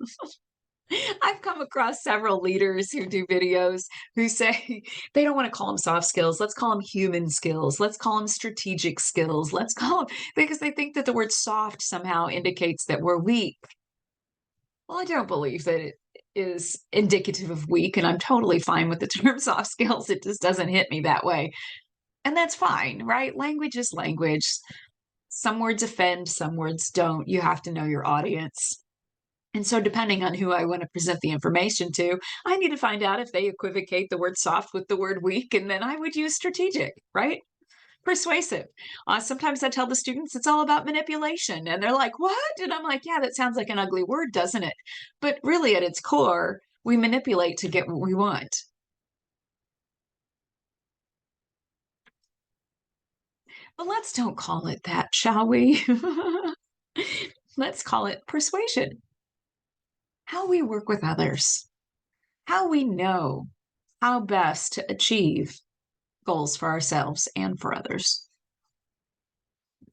I've come across several leaders who do videos who say they don't want to call them soft skills. Let's call them human skills. Let's call them strategic skills. Let's call them, because they think that the word soft somehow indicates that we're weak. Well, I don't believe that it is indicative of weak, and I'm totally fine with the term soft skills. It just doesn't hit me that way. And that's fine, right? Language is language. Some words offend, some words don't. You have to know your audience. And so, depending on who I want to present the information to, I need to find out if they equivocate the word soft with the word weak, and then I would use strategic, right? Persuasive. Sometimes I tell the students it's all about manipulation, and they're like, what? And I'm like, yeah, that sounds like an ugly word, doesn't it? But really, at its core, we manipulate to get what we want. But let's don't call it that, shall we? Let's call it persuasion. How we work with others, how we know how best to achieve goals for ourselves and for others.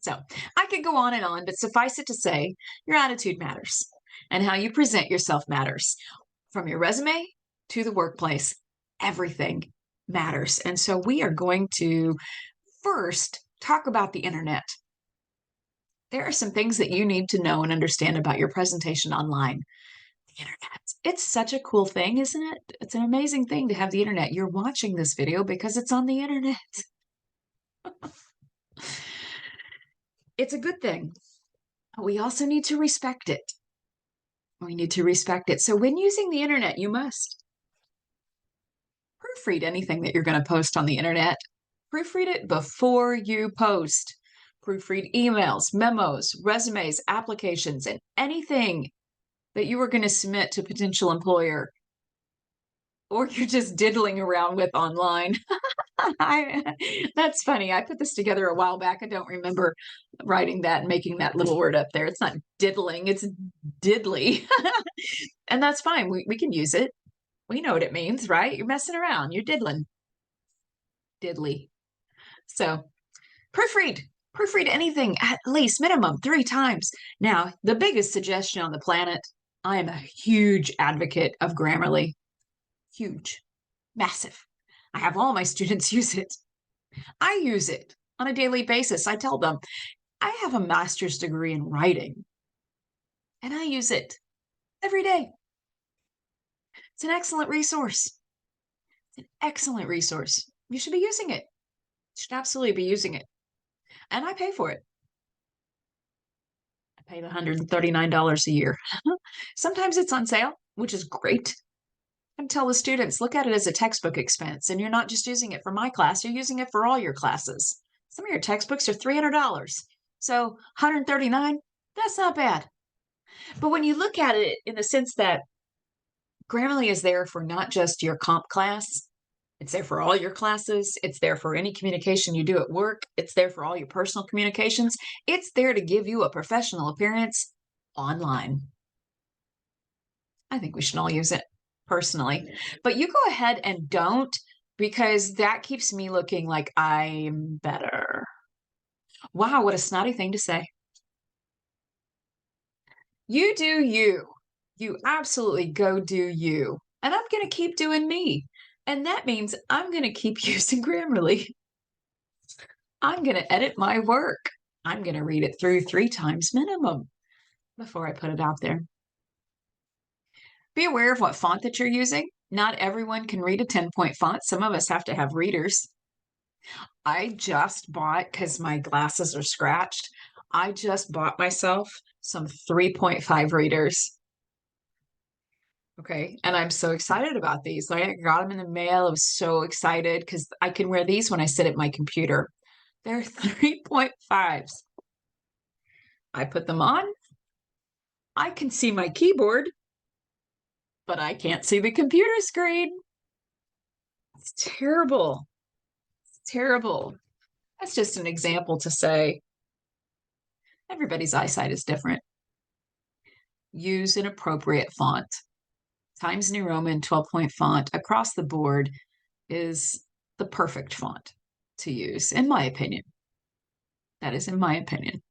So I could go on and on, but suffice it to say, your attitude matters and how you present yourself matters. From your resume to the workplace, everything matters. And so we are going to first talk about the internet. There are some things that you need to know and understand about your presentation online. The internet. It's such a cool thing, isn't it? It's an amazing thing to have the internet. You're watching this video because it's on the internet. It's a good thing. We also need to respect it. We need to respect it. So when using the internet, you must proofread anything that you're going to post on the internet. Proofread it before you post. Proofread emails, memos, resumes, applications, and anything that you are going to submit to a potential employer, or you're just diddling around with online. That's funny. I put this together a while back. I don't remember writing that and making that little word up there. It's not diddling, it's diddly. And that's fine. We can use it. We know what it means, right? You're messing around. You're diddling. Diddly. So proofread. Proofread anything at least minimum 3 times. Now, the biggest suggestion on the planet, I am a huge advocate of Grammarly. Huge. Massive. I have all my students use it. I use it on a daily basis. I tell them, I have a master's degree in writing, and I use it every day. It's an excellent resource. It's an excellent resource. You should be using it. You should absolutely be using it. And I pay for it. I pay $139 a year. Sometimes it's on sale, which is great. And tell the students, look at it as a textbook expense, and you're not just using it for my class, you're using it for all your classes. Some of your textbooks are $300. So 139, that's not bad. But when you look at it in the sense that Grammarly is there for not just your comp class, it's there for all your classes. It's there for any communication you do at work. It's there for all your personal communications. It's there to give you a professional appearance online. I think we should all use it personally. But you go ahead and don't, because that keeps me looking like I'm better. Wow, what a snotty thing to say. You do you. You absolutely go do you. And I'm going to keep doing me. And that means I'm going to keep using Grammarly. I'm going to edit my work. I'm going to read it through 3 times minimum before I put it out there. Be aware of what font that you're using. Not everyone can read a 10-point font. Some of us have to have readers. I just bought, because my glasses are scratched, I just bought myself some 3.5 readers. Okay, and I'm so excited about these. I got them in the mail. I was so excited because I can wear these when I sit at my computer. They're 3.5s. I put them on. I can see my keyboard, but I can't see the computer screen. It's terrible. It's terrible. That's just an example to say everybody's eyesight is different. Use an appropriate font. Times New Roman 12-point font across the board is the perfect font to use, in my opinion. That is in my opinion.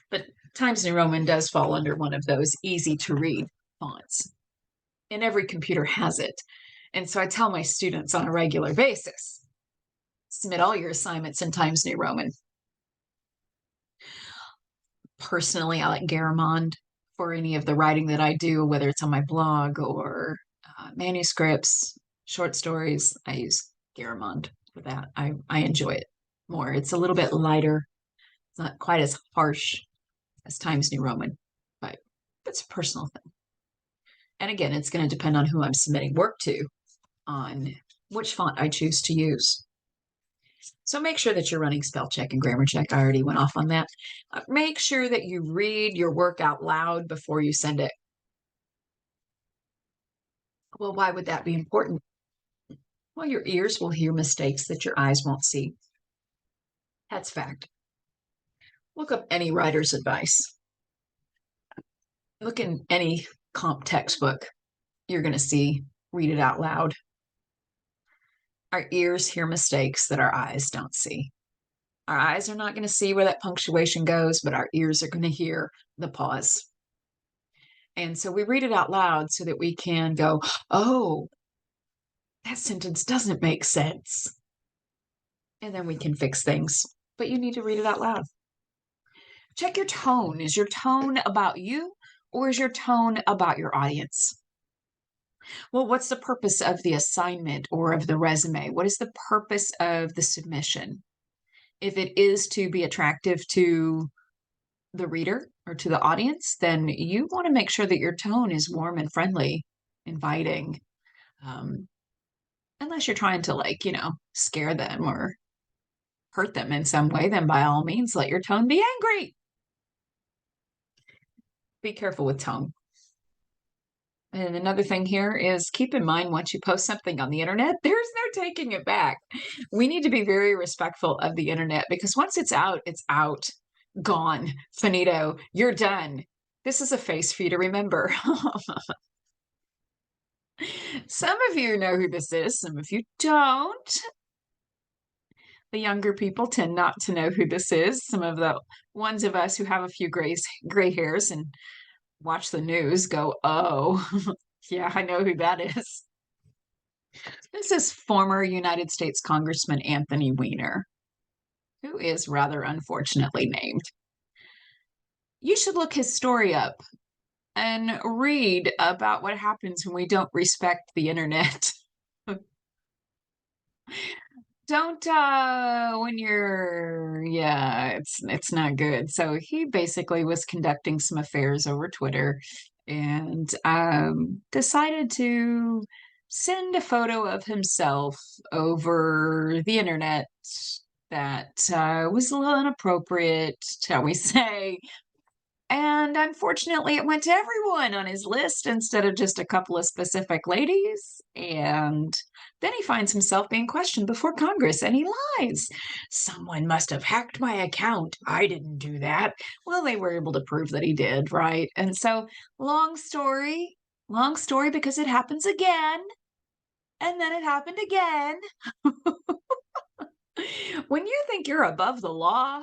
But Times New Roman does fall under one of those easy to read fonts. And every computer has it. And so I tell my students on a regular basis, submit all your assignments in Times New Roman. Personally, I like Garamond for any of the writing that I do, whether it's on my blog or manuscripts, short stories. I use Garamond for that. I enjoy it more. It's a little bit lighter. It's not quite as harsh as Times New Roman, but it's a personal thing. And again, it's going to depend on who I'm submitting work to on which font I choose to use. So make sure that you're running spell check and grammar check. I already went off on that. Make sure that you read your work out loud before you send it. Well, why would that be important? Well, your ears will hear mistakes that your eyes won't see. That's fact. Look up any writer's advice. Look in any comp textbook. You're going to see read it out loud. Our ears hear mistakes that our eyes don't see. Our eyes are not going to see where that punctuation goes, but our ears are going to hear the pause. And so we read it out loud so that we can go, oh, that sentence doesn't make sense. And then we can fix things. But you need to read it out loud. Check your tone. Is your tone about you, or is your tone about your audience? Well, what's the purpose of the assignment or of the resume? What is the purpose of the submission? If it is to be attractive to the reader or to the audience, then you want to make sure that your tone is warm and friendly, inviting. Unless you're trying to, like, scare them or hurt them in some way, then by all means, let your tone be angry. Be careful with tone. And another thing here is keep in mind, once you post something on the internet, there's no taking it back. We need to be very respectful of the internet, because once it's out, gone, finito, you're done. This is a face for you to remember. Some of you know who this is, some of you don't. The younger people tend not to know who this is. Some of the ones of us who have a few gray hairs and watch the news go, oh, yeah, I know who that is. This is former United States Congressman Anthony Weiner, who is rather unfortunately named. You should look his story up and read about what happens when we don't respect the internet. Don't when you're yeah, it's not good. So he basically was conducting some affairs over Twitter and decided to send a photo of himself over the internet that was a little inappropriate, shall we say. And unfortunately, it went to everyone on his list instead of just a couple of specific ladies. And then he finds himself being questioned before Congress and he lies. Someone must have hacked my account. I didn't do that. Well, they were able to prove that he did, right? And so, long story because it happens again. And then it happened again. When you think you're above the law,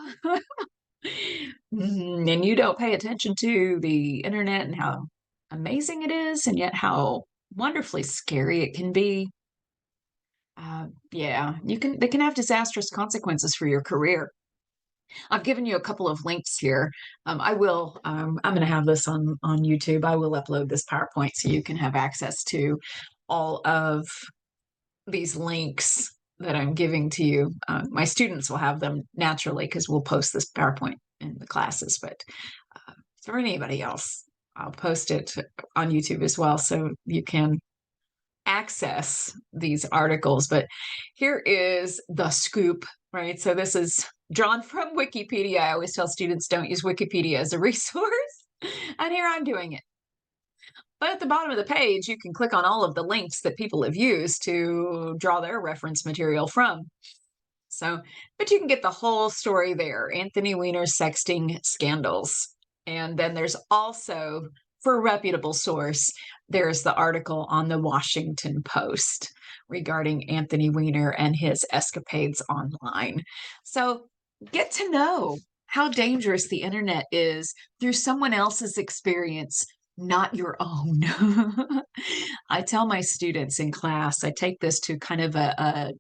and you don't pay attention to the internet and how amazing it is, and yet how wonderfully scary it can be. Yeah, they can have disastrous consequences for your career. I've given you a couple of links here. I'm going to have this on YouTube. I will upload this PowerPoint so you can have access to all of these links that I'm giving to you. My students will have them naturally because we'll post this PowerPoint in the classes, but for anybody else, I'll post it on YouTube as well so you can access these articles. But here is the scoop, right? So this is drawn from Wikipedia. I always tell students don't use Wikipedia as a resource, and here I'm doing it. But at the bottom of the page, you can click on all of the links that people have used to draw their reference material from. So, but you can get the whole story there. Anthony Weiner's sexting scandals. And then there's also, for a reputable source, there's the article on the Washington Post regarding Anthony Weiner and his escapades online. So get to know how dangerous the internet is through someone else's experience, not your own. I tell my students in class, I take this to kind of a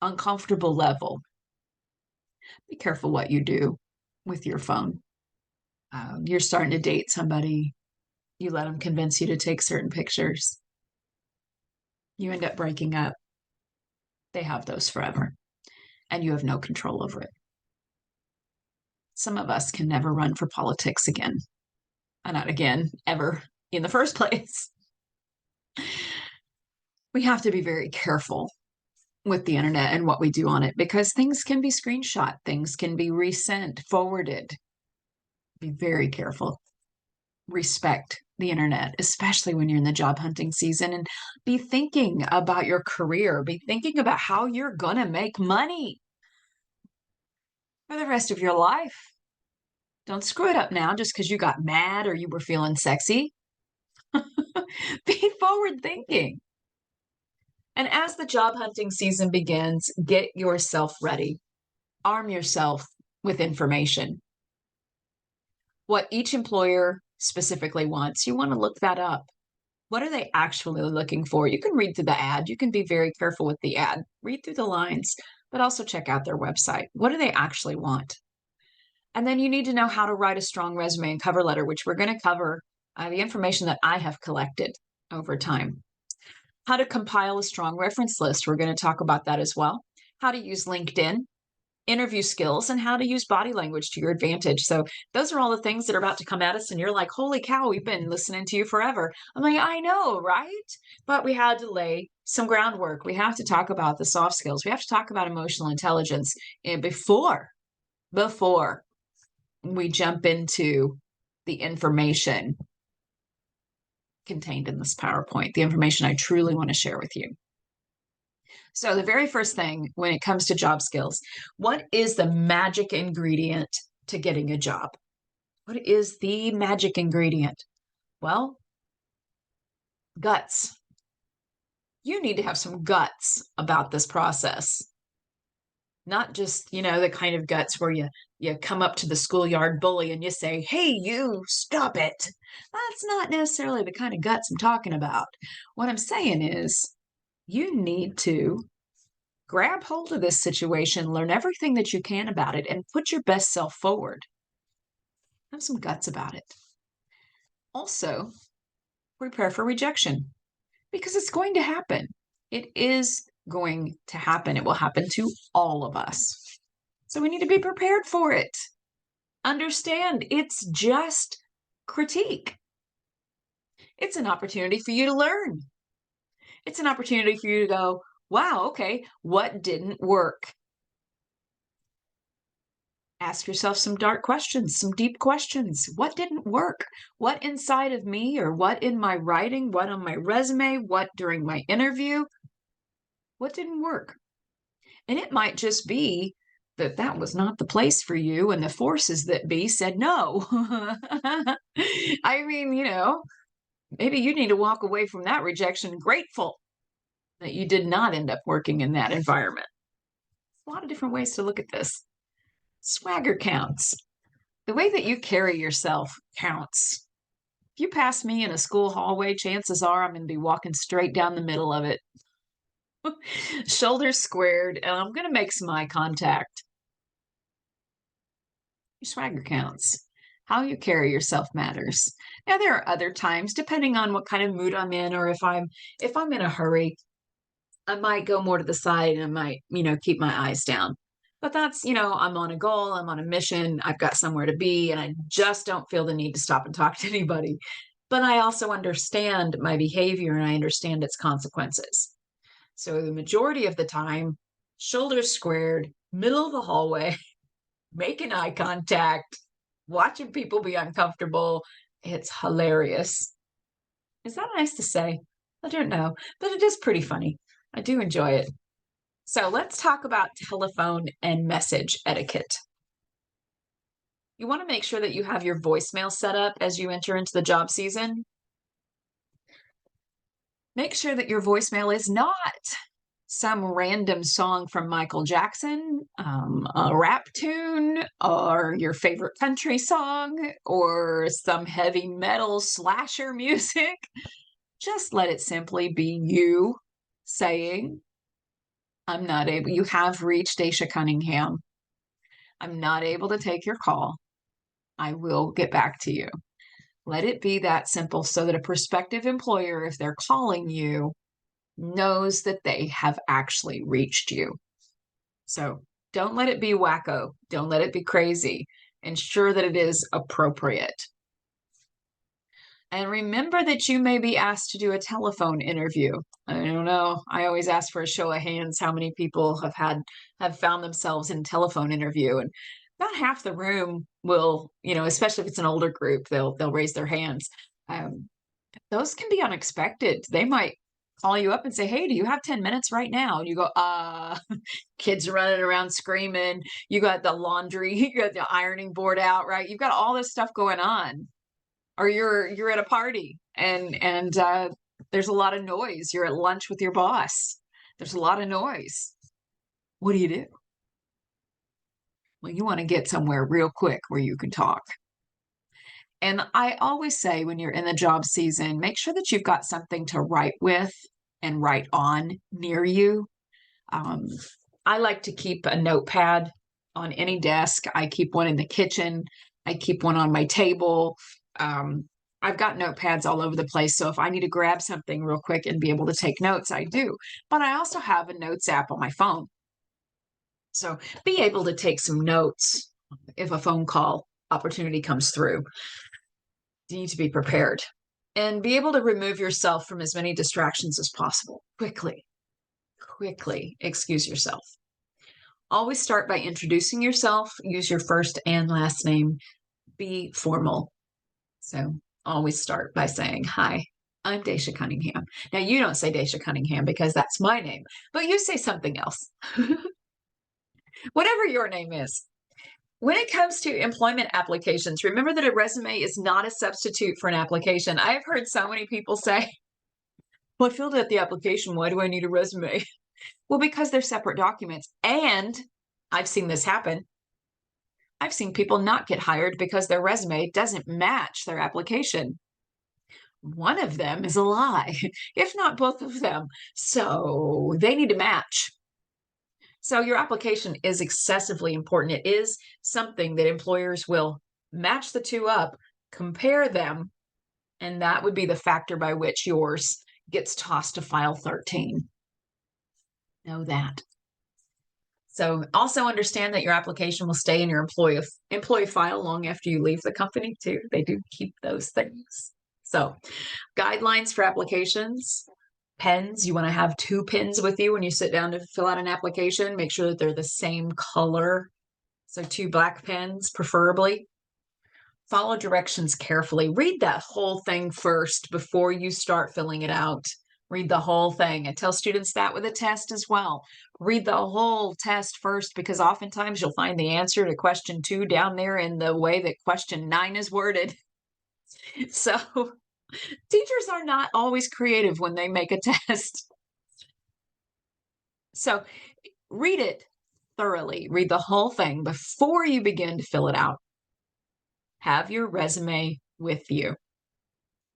uncomfortable level. Be careful what you do with your phone. You're starting to date somebody, you let them convince you to take certain pictures. You end up breaking up. They have those forever, and you have no control over it. Some of us can never run for politics again. Not again, ever in the first place. We have to be very careful with the internet and what we do on it because things can be screenshot, things can be resent, forwarded. Be very careful. Respect the internet, especially when you're in the job hunting season, and be thinking about your career, be thinking about how you're going to make money for the rest of your life. Don't screw it up now just because you got mad or you were feeling sexy. Be forward thinking. And as the job hunting season begins, get yourself ready. Arm yourself with information. What each employer specifically wants, you want to look that up. What are they actually looking for? You can read through the ad. You can be very careful with the ad. Read through the lines, but also check out their website. What do they actually want? And then you need to know how to write a strong resume and cover letter, which we're going to cover the information that I have collected over time. How to compile a strong reference list. We're going to talk about that as well. How to use LinkedIn, interview skills, and how to use body language to your advantage. So those are all the things that are about to come at us. And you're like, holy cow, we've been listening to you forever. I'm like, I know, right? But we had to lay some groundwork. We have to talk about the soft skills. We have to talk about emotional intelligence before we jump into the information contained in this PowerPoint, the information I truly want to share with you. So the very first thing when it comes to job skills, what is the magic ingredient to getting a job? What is the magic ingredient? Well, guts. You need to have some guts about this process. Not just, the kind of guts where you come up to the schoolyard bully and you say, hey, you, stop it. That's not necessarily the kind of guts I'm talking about. What I'm saying is You need to grab hold of this situation, learn everything that you can about it, and put your best self forward. Have some guts about it. Also, prepare for rejection because it's going to happen. It is going to happen. It will happen to all of us. So we need to be prepared for it. Understand it's just critique. It's an opportunity for you to learn. It's an opportunity for you to go, wow, okay, what didn't work? Ask yourself some dark questions, some deep questions. What didn't work? What inside of me, or what in my writing, what on my resume, what during my interview, what didn't work? And it might just be that that was not the place for you, and the forces that be said no. I mean, maybe you need to walk away from that rejection grateful that you did not end up working in that environment. A lot of different ways to look at this. Swagger counts. The way that you carry yourself counts. If you pass me in a school hallway, chances are I'm going to be walking straight down the middle of it, shoulders squared, and I'm going to make some eye contact. Your swagger counts. How you carry yourself matters. Now, there are other times, depending on what kind of mood I'm in, or if I'm in a hurry, I might go more to the side and I might, keep my eyes down. But that's, I'm on a goal, I'm on a mission, I've got somewhere to be, and I just don't feel the need to stop and talk to anybody. But I also understand my behavior and I understand its consequences. So the majority of the time, shoulders squared, middle of the hallway, making eye contact, watching people be uncomfortable. It's hilarious. Is that nice to say? I don't know, but it is pretty funny. I do enjoy it. So let's talk about telephone and message etiquette. You want to make sure that you have your voicemail set up as you enter into the job season. Make sure that your voicemail is not some random song from Michael Jackson, a rap tune, or your favorite country song, or some heavy metal slasher music. Just let it simply be you saying, I'm not able, you have reached Daisha Cunningham. I'm not able to take your call. I will get back to you. Let it be that simple so that a prospective employer, if they're calling you, knows that they have actually reached you. So don't let it be wacko. Don't let it be crazy. Ensure that it is appropriate. And remember that you may be asked to do a telephone interview. I don't know. I always ask for a show of hands how many people have found themselves in a telephone interview. And about half the room will, especially if it's an older group, they'll raise their hands. Those can be unexpected. They might call you up and say, hey, do you have 10 minutes right now? And you go, kids running around screaming. You got the laundry, you got the ironing board out, right? You've got all this stuff going on. Or you're at a party and there's a lot of noise. You're at lunch with your boss. There's a lot of noise. What do you do? Well, you want to get somewhere real quick where you can talk. And I always say when you're in the job season, make sure that you've got something to write with and write on near you. Um, I like to keep a notepad on any desk. I keep one in the kitchen. I keep one on my table. I've got notepads all over the place. So if I need to grab something real quick and be able to take notes, I do. But I also have a notes app on my phone. So be able to take some notes if a phone call opportunity comes through. You need to be prepared and be able to remove yourself from as many distractions as possible. Quickly excuse yourself. Always start by introducing yourself. Use your first and last name. Be formal. So always start by saying, hi, I'm Daisha Cunningham. Now, you don't say Daisha Cunningham because that's my name, but you say something else. Whatever your name is. When it comes to employment applications, remember that a resume is not a substitute for an application. I have heard so many people say, well, I filled out the application. Why do I need a resume? Well, because they're separate documents. And I've seen this happen. I've seen people not get hired because their resume doesn't match their application. one of them is a lie, if not both of them. So they need to match. So your application is excessively important. It is something that employers will match the two up, compare them, and that would be the factor by which yours gets tossed to file 13. Know that. So also understand that your application will stay in your employee file long after you leave the company too. They do keep those things. So guidelines for applications. Pens, you want to have 2 pens with you when you sit down to fill out an application. Make sure that they're the same color. So 2 black pens, preferably. Follow directions carefully. Read that whole thing first before you start filling it out. Read the whole thing. I tell students that with a test as well. Read the whole test first, because oftentimes you'll find the answer to question 2 down there in the way that question 9 is worded. So teachers are not always creative when they make a test. So read it thoroughly. Read the whole thing before you begin to fill it out. Have your resume with you.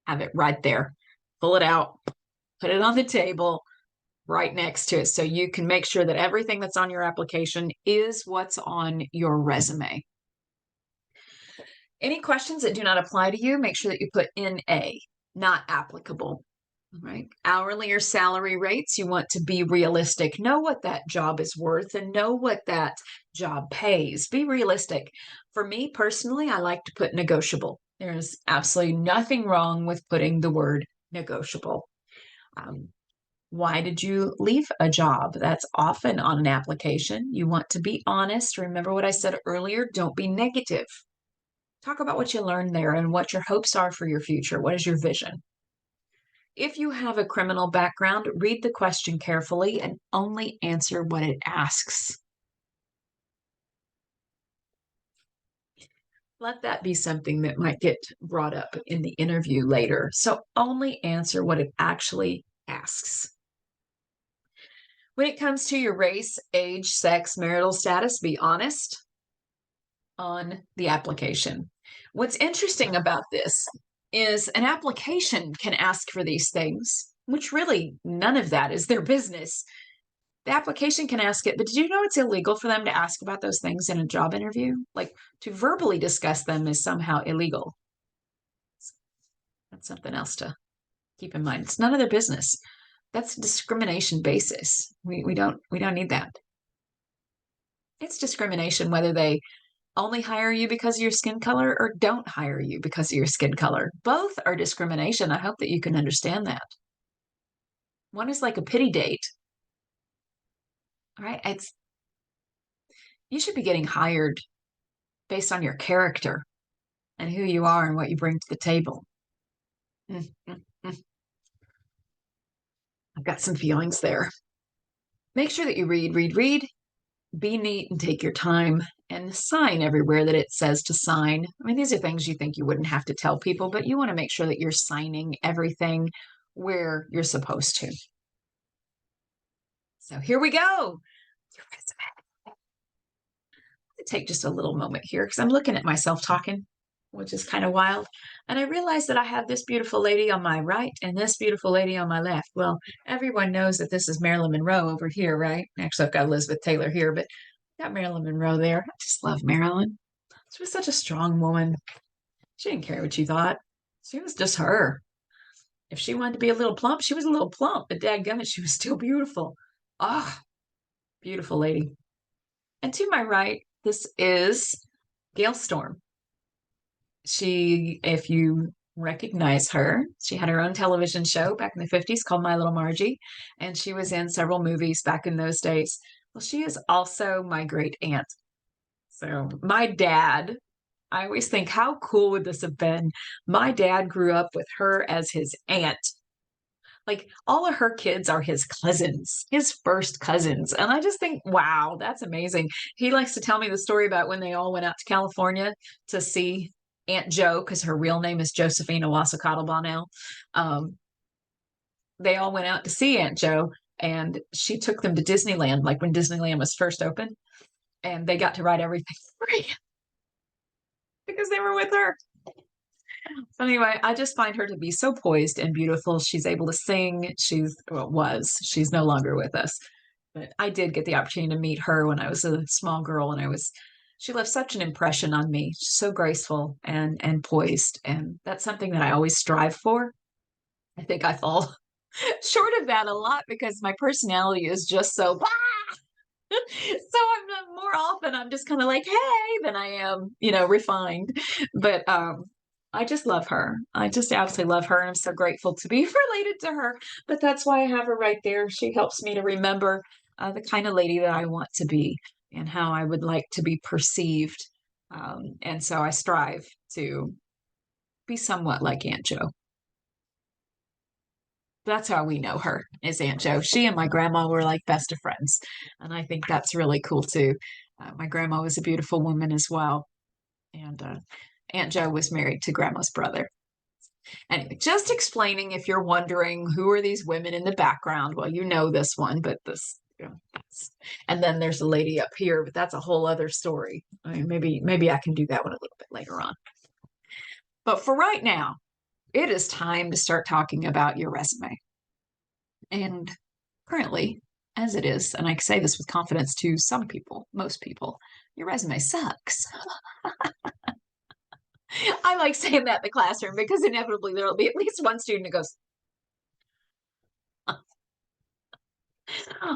Have it right there. Pull it out. Put it on the table right next to it so you can make sure that everything that's on your application is what's on your resume. Any questions that do not apply to you, make sure that you put NA, not applicable. All right. Hourly or salary rates, you want to be realistic. Know what that job is worth and know what that job pays. Be realistic. For me personally, I like to put negotiable. There's absolutely nothing wrong with putting the word negotiable. Why did you leave a job? That's often on an application. You want to be honest. Remember what I said earlier, don't be negative. Talk about what you learned there and what your hopes are for your future. What is your vision? If you have a criminal background, read the question carefully and only answer what it asks. Let that be something that might get brought up in the interview later. So only answer what it actually asks. When it comes to your race, age, sex, marital status, be honest on the application. What's interesting about this is an application can ask for these things, which really none of that is their business. The application can ask it, but did you know it's illegal for them to ask about those things in a job interview? Like, to verbally discuss them is somehow illegal. That's something else to keep in mind. It's none of their business. That's discrimination basis. We don't need that. It's discrimination whether they only hire you because of your skin color or don't hire you because of your skin color. Both are discrimination. I hope that you can understand that. One is like a pity date. All right? You should be getting hired based on your character and who you are and what you bring to the table. I've got some feelings there. Make sure that you read. Be neat and take your time and sign everywhere that it says to sign. I mean, these are things you think you wouldn't have to tell people, but you want to make sure that you're signing everything where you're supposed to. So here we go. Your resume. Take just a little moment here because I'm looking at myself talking, which is kind of wild. And I realized that I have this beautiful lady on my right and this beautiful lady on my left. Well, everyone knows that this is Marilyn Monroe over here, right? Actually, I've got Elizabeth Taylor here, but I've got Marilyn Monroe there. I just love Marilyn. She was such a strong woman. She didn't care what you thought. She was just her. If she wanted to be a little plump, she was a little plump, but dadgummit, she was still beautiful. Ah, beautiful lady. And to my right, this is Gail Storm. She, if you recognize her, she had her own television show back in the 50s called My Little Margie, and she was in several movies back in those days. Well, she is also my great aunt. So my dad, I always think, how cool would this have been? My dad grew up with her as his aunt. Like, all of her kids are his cousins, his first cousins. And I just think, wow, that's amazing. He likes to tell me the story about when they all went out to California to see Aunt Jo, because her real name is Josephina Wasacatl Bonnell. They all went out to see Aunt Jo, and she took them to Disneyland, like when Disneyland was first opened, and they got to ride everything free because they were with her. So anyway, I just find her to be so poised and beautiful. She's able to sing. She's no longer with us. But I did get the opportunity to meet her when I was a small girl, and she left such an impression on me. She's so graceful and poised, and that's something that I always strive for. I think I fall short of that a lot because my personality is just so so I'm not, more often I'm just kind of like, hey, than I am, refined. But I just love her. I just absolutely love her. And I'm so grateful to be related to her. But that's why I have her right there. She helps me to remember the kind of lady that I want to be and how I would like to be perceived. And so I strive to be somewhat like Aunt Jo. That's how we know her is Aunt Jo. She and my grandma were like best of friends. And I think that's really cool too. My grandma was a beautiful woman as well. And Aunt Jo was married to grandma's brother. Anyway, just explaining if you're wondering who are these women in the background. Well, you know this one, but and then there's a lady up here, but that's a whole other story. I mean, maybe I can do that one a little bit later on. But for right now, it is time to start talking about your resume. And currently, as it is, and I say this with confidence to some people, most people, your resume sucks. I like saying that in the classroom because inevitably there will be at least one student who goes,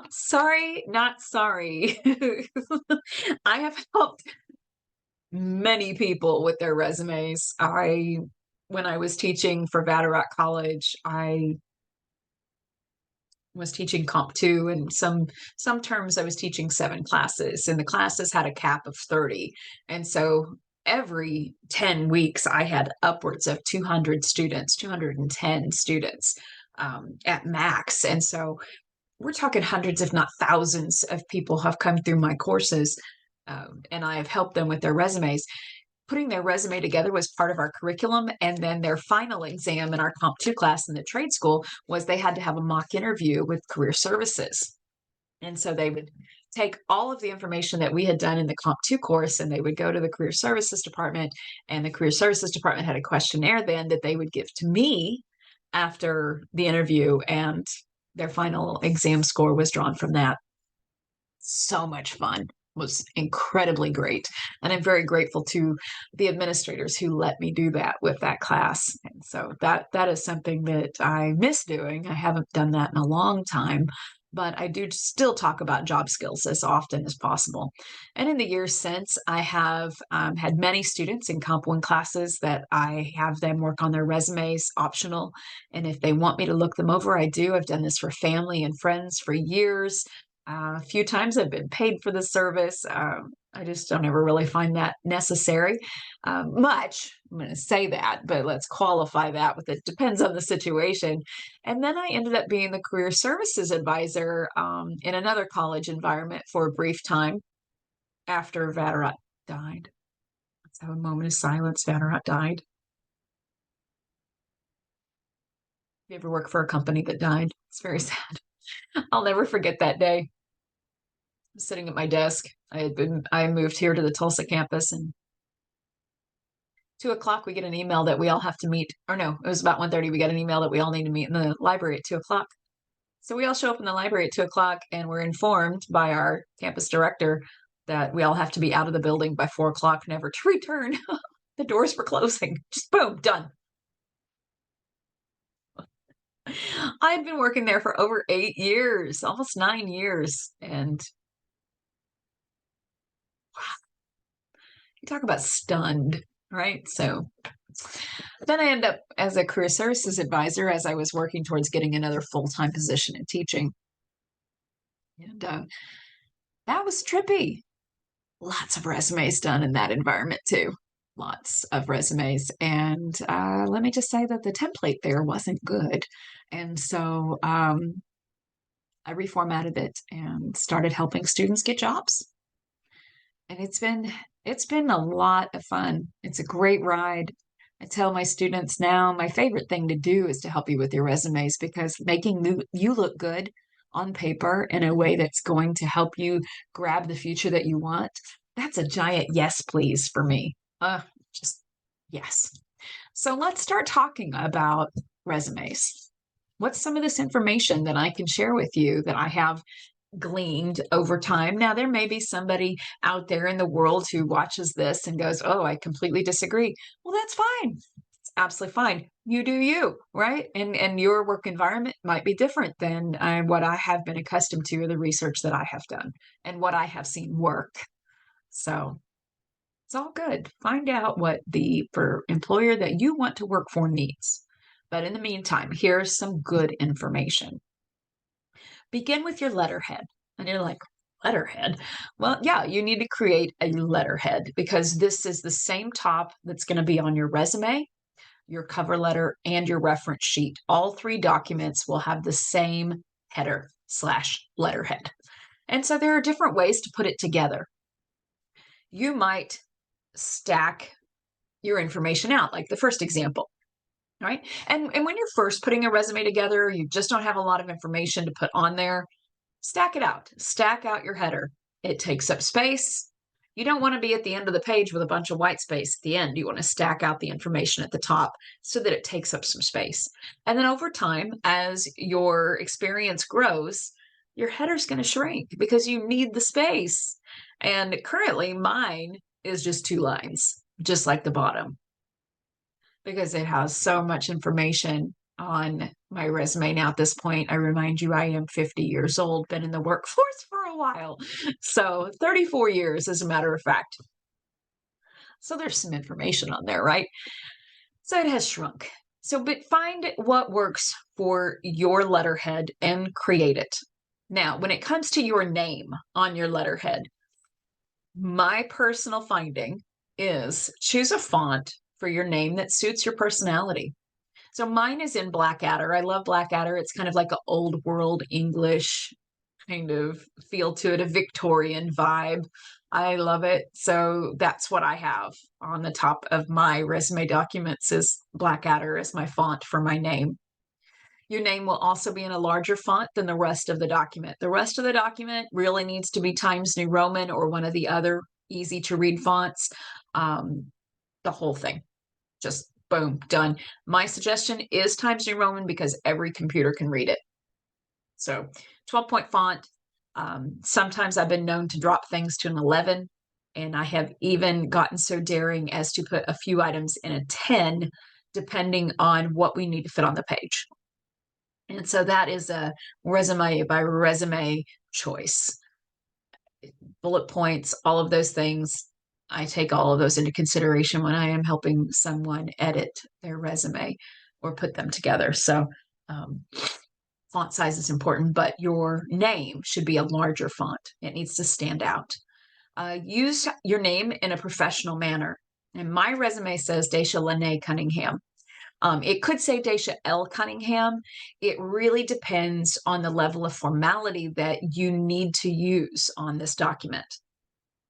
sorry, not sorry. I have helped many people with their resumes. When I was teaching for Vatterott College, I was teaching Comp 2 and some terms I was teaching 7 classes and the classes had a cap of 30. And so every 10 weeks I had upwards of 200 students, 210 students at max. And so we're talking hundreds, if not thousands of people have come through my courses and I have helped them with their resumes. Putting their resume together was part of our curriculum. And then their final exam in our Comp 2 class in the trade school was they had to have a mock interview with career services. And so they would take all of the information that we had done in the Comp 2 course and they would go to the career services department. And the career services department had a questionnaire then that they would give to me after the interview. And their final exam score was drawn from that. So much fun. Was incredibly great. And I'm very grateful to the administrators who let me do that with that class. And so that is something that I miss doing. I haven't done that in a long time, but I do still talk about job skills as often as possible. And in the years since, I have had many students in Comp 1 classes that I have them work on their resumes, optional. And if they want me to look them over, I do. I've done this for family and friends for years. A few times I've been paid for the service. I just don't ever really find that necessary much. I'm going to say that, but let's qualify that with it depends on the situation. And then I ended up being the career services advisor in another college environment for a brief time after Vatterott died. Let's have a moment of silence. Vatterott died. You ever work for a company that died? It's very sad. I'll never forget that day. Sitting at my desk. I moved here to the Tulsa campus and 2 o'clock we get an email that we all have to meet. Or no, it was about 1:30. We got an email that we all need to meet in the library at 2 o'clock. So we all show up in the library at 2 o'clock and we're informed by our campus director that we all have to be out of the building by 4 o'clock, never to return. The doors were closing. Just boom, done. I had been working there for over 8 years, almost 9 years. And you talk about stunned, right? So then I ended up as a career services advisor as I was working towards getting another full-time position in teaching. And that was trippy. Lots of resumes done in that environment too. Lots of resumes. And let me just say that the template there wasn't good. And so I reformatted it and started helping students get jobs. And it's been a lot of fun. It's a great ride. I tell my students now my favorite thing to do is to help you with your resumes because making you look good on paper in a way that's going to help you grab the future that you want, that's a giant yes, please for me. Just yes. So let's start talking about resumes. What's some of this information that I can share with you that I have gleaned over time? Now, there may be somebody out there in the world who watches this and goes, "Oh, I completely disagree." Well, that's fine. It's absolutely fine. You do you, right? And your work environment might be different than what I have been accustomed to, or the research that I have done and what I have seen work. So it's all good. Find out what the for employer that you want to work for needs. But in the meantime, here's some good information. Begin with your letterhead. And you're like, letterhead? Well, yeah, you need to create a letterhead because this is the same top that's going to be on your resume, your cover letter, and your reference sheet. All three documents will have the same header slash letterhead. And so there are different ways to put it together. You might stack your information out, like the first example, right? And when you're first putting a resume together, you just don't have a lot of information to put on there. Stack it out. Stack out your header. It takes up space. You don't want to be at the end of the page with a bunch of white space at the end. You want to stack out the information at the top so that it takes up some space. And then over time, as your experience grows, your header's going to shrink because you need the space. And currently, mine is just 2 lines, just like the bottom, because it has so much information on my resume now. At this point, I remind you, I am 50 years old, been in the workforce for a while. So 34 years, as a matter of fact. So there's some information on there, right? So it has shrunk. So, but find what works for your letterhead and create it. Now, when it comes to your name on your letterhead, my personal finding is choose a font for your name that suits your personality. So mine is in Blackadder. I love Blackadder. It's kind of like an old world English kind of feel to it, a Victorian vibe. I love it. So that's what I have on the top of my resume documents is Blackadder as my font for my name. Your name will also be in a larger font than the rest of the document. The rest of the document really needs to be Times New Roman or one of the other easy to read fonts. The whole thing. Just boom, done. My suggestion is Times New Roman because every computer can read it. So 12-point font. Sometimes I've been known to drop things to an 11, and I have even gotten so daring as to put a few items in a 10, depending on what we need to fit on the page. And so that is a resume by resume choice. Bullet points, all of those things. I take all of those into consideration when I am helping someone edit their resume or put them together. So font size is important, but your name should be a larger font. It needs to stand out. Use your name in a professional manner. And my resume says Dacia Lene Cunningham. It could say Dacia L. Cunningham. It really depends on the level of formality that you need to use on this document.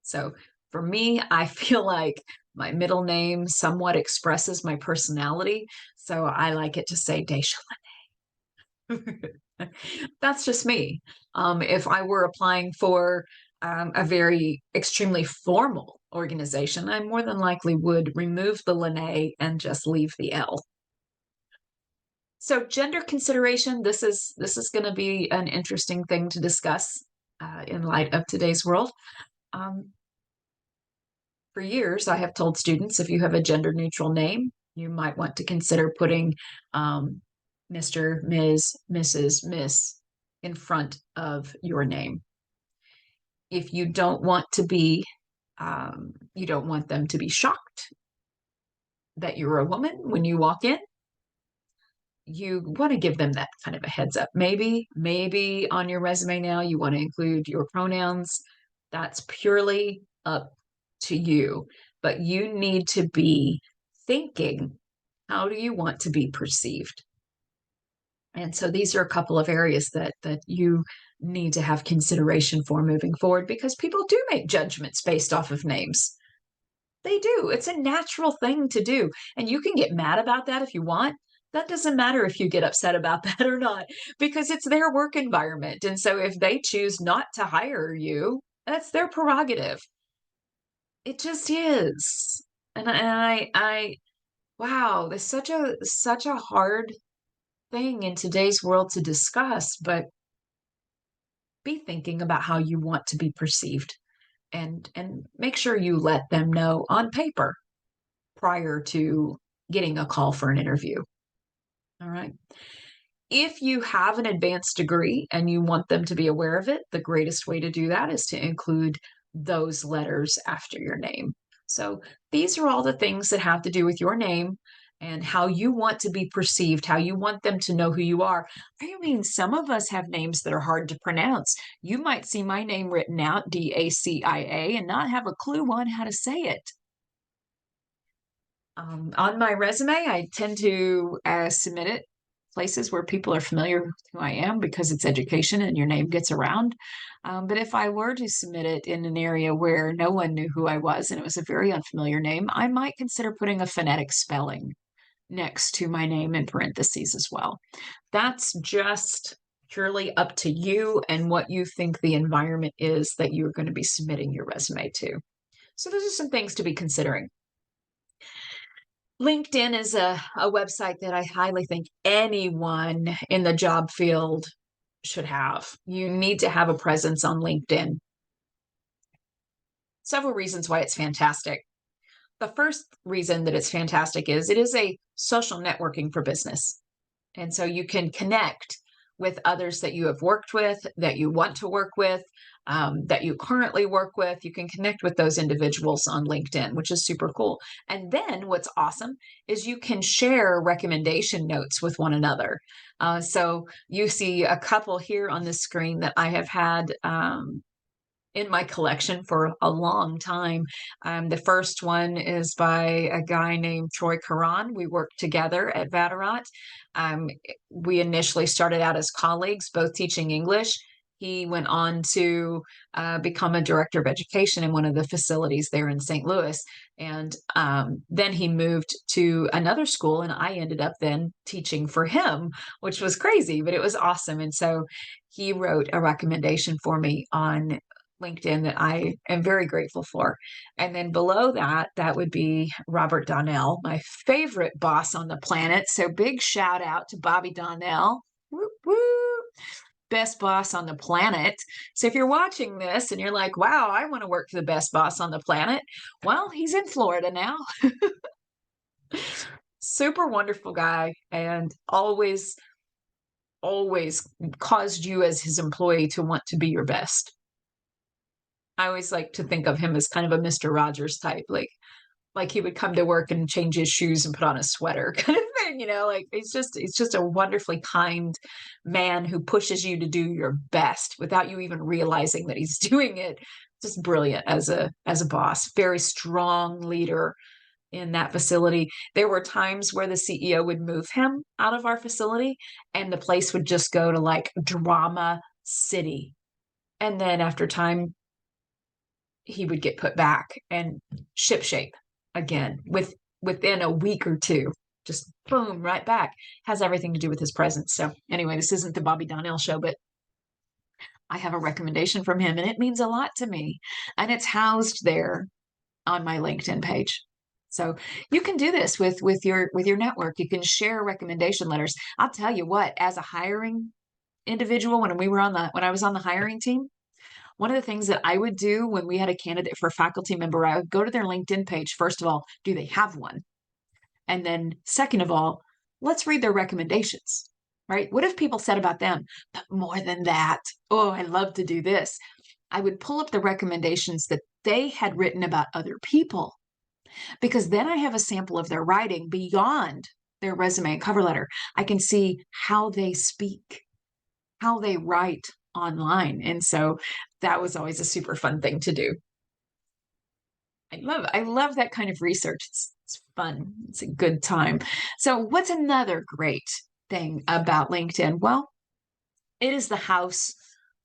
So for me, I feel like my middle name somewhat expresses my personality. So I like it to say Dacia Lene. That's just me. If I were applying for a very extremely formal organization, I more than likely would remove the Lene and just leave the L. So gender consideration, this is going to be an interesting thing to discuss in light of today's world. For years, I have told students if you have a gender neutral name, you might want to consider putting Mr., Ms., Mrs., Miss in front of your name. If you don't want to be, you don't want them to be shocked that you're a woman when you walk in, you want to give them that kind of a heads up. Maybe on your resume now you want to include your pronouns. That's purely up to you, but you need to be thinking, how do you want to be perceived? And so these are a couple of areas that you need to have consideration for moving forward, because people do make judgments based off of names. They do. It's a natural thing to do. And you can get mad about that if you want. That doesn't matter if you get upset about that or not, because it's their work environment. And so if they choose not to hire you, that's their prerogative. It just is. And I Wow, that's such a hard thing in today's world to discuss, but be thinking about how you want to be perceived and make sure you let them know on paper prior to getting a call for an interview. All right. If you have an advanced degree and you want them to be aware of it, the greatest way to do that is to include those letters after your name. So these are all the things that have to do with your name and how you want to be perceived, how you want them to know who you are. I mean, some of us have names that are hard to pronounce. You might see my name written out, Dacia, and not have a clue on how to say it. On my resume, I tend to submit it places where people are familiar with who I am because it's education and your name gets around. But if I were to submit it in an area where no one knew who I was and it was a very unfamiliar name, I might consider putting a phonetic spelling next to my name in parentheses as well. That's just purely up to you and what you think the environment is that you're going to be submitting your resume to. So those are some things to be considering. LinkedIn is a website that I highly think anyone in the job field should have. You need to have a presence on LinkedIn. Several reasons why it's fantastic. The first reason that it's fantastic is it is a social networking for business. And so you can connect with others that you have worked with, that you want to work with, that you currently work with. You can connect with those individuals on LinkedIn, which is super cool. And then what's awesome is you can share recommendation notes with one another. So you see a couple here on the screen that I have had in my collection for a long time. The first one is by a guy named Troy Karan. We worked together at Vatterott. Um, we initially started out as colleagues, both teaching English. He went on to become a director of education in one of the facilities there in St. Louis. And then he moved to another school, and I ended up then teaching for him, which was crazy, but it was awesome. And so he wrote a recommendation for me on LinkedIn that I am very grateful for. And then below that, that would be Robert Donnell, my favorite boss on the planet. So big shout out to Bobby Donnell. Woo, woo. Best boss on the planet. So if you're watching this and you're like, wow, I want to work for the best boss on the planet, well, he's in Florida now. Super wonderful guy and always caused you as his employee to want to be your best. I always like to think of him as kind of a Mr. Rogers type, like he would come to work and change his shoes and put on a sweater kind of thing, like he's just a wonderfully kind man who pushes you to do your best without you even realizing that he's doing it. Just brilliant as a boss, very strong leader in that facility. There were times where the CEO would move him out of our facility and the place would just go to like drama city. And then after time, he would get put back and shipshape again within a week or two. Just boom, right back. Has everything to do with his presence. So anyway, this isn't the Bobby Donnell show, but I have a recommendation from him and it means a lot to me. And it's housed there on my LinkedIn page. So you can do this with your network. You can share recommendation letters. I'll tell you what, as a hiring individual, when I was on the hiring team, one of the things that I would do when we had a candidate for a faculty member, I would go to their LinkedIn page. First of all, do they have one? And then second of all, let's read their recommendations, right? What have people said about them? But more than that, oh, I love to do this. I would pull up the recommendations that they had written about other people because then I have a sample of their writing beyond their resume and cover letter. I can see how they speak, how they write online. And so that was always a super fun thing to do. I love that kind of research. It's fun. It's a good time. So what's another great thing about LinkedIn? Well, it is the house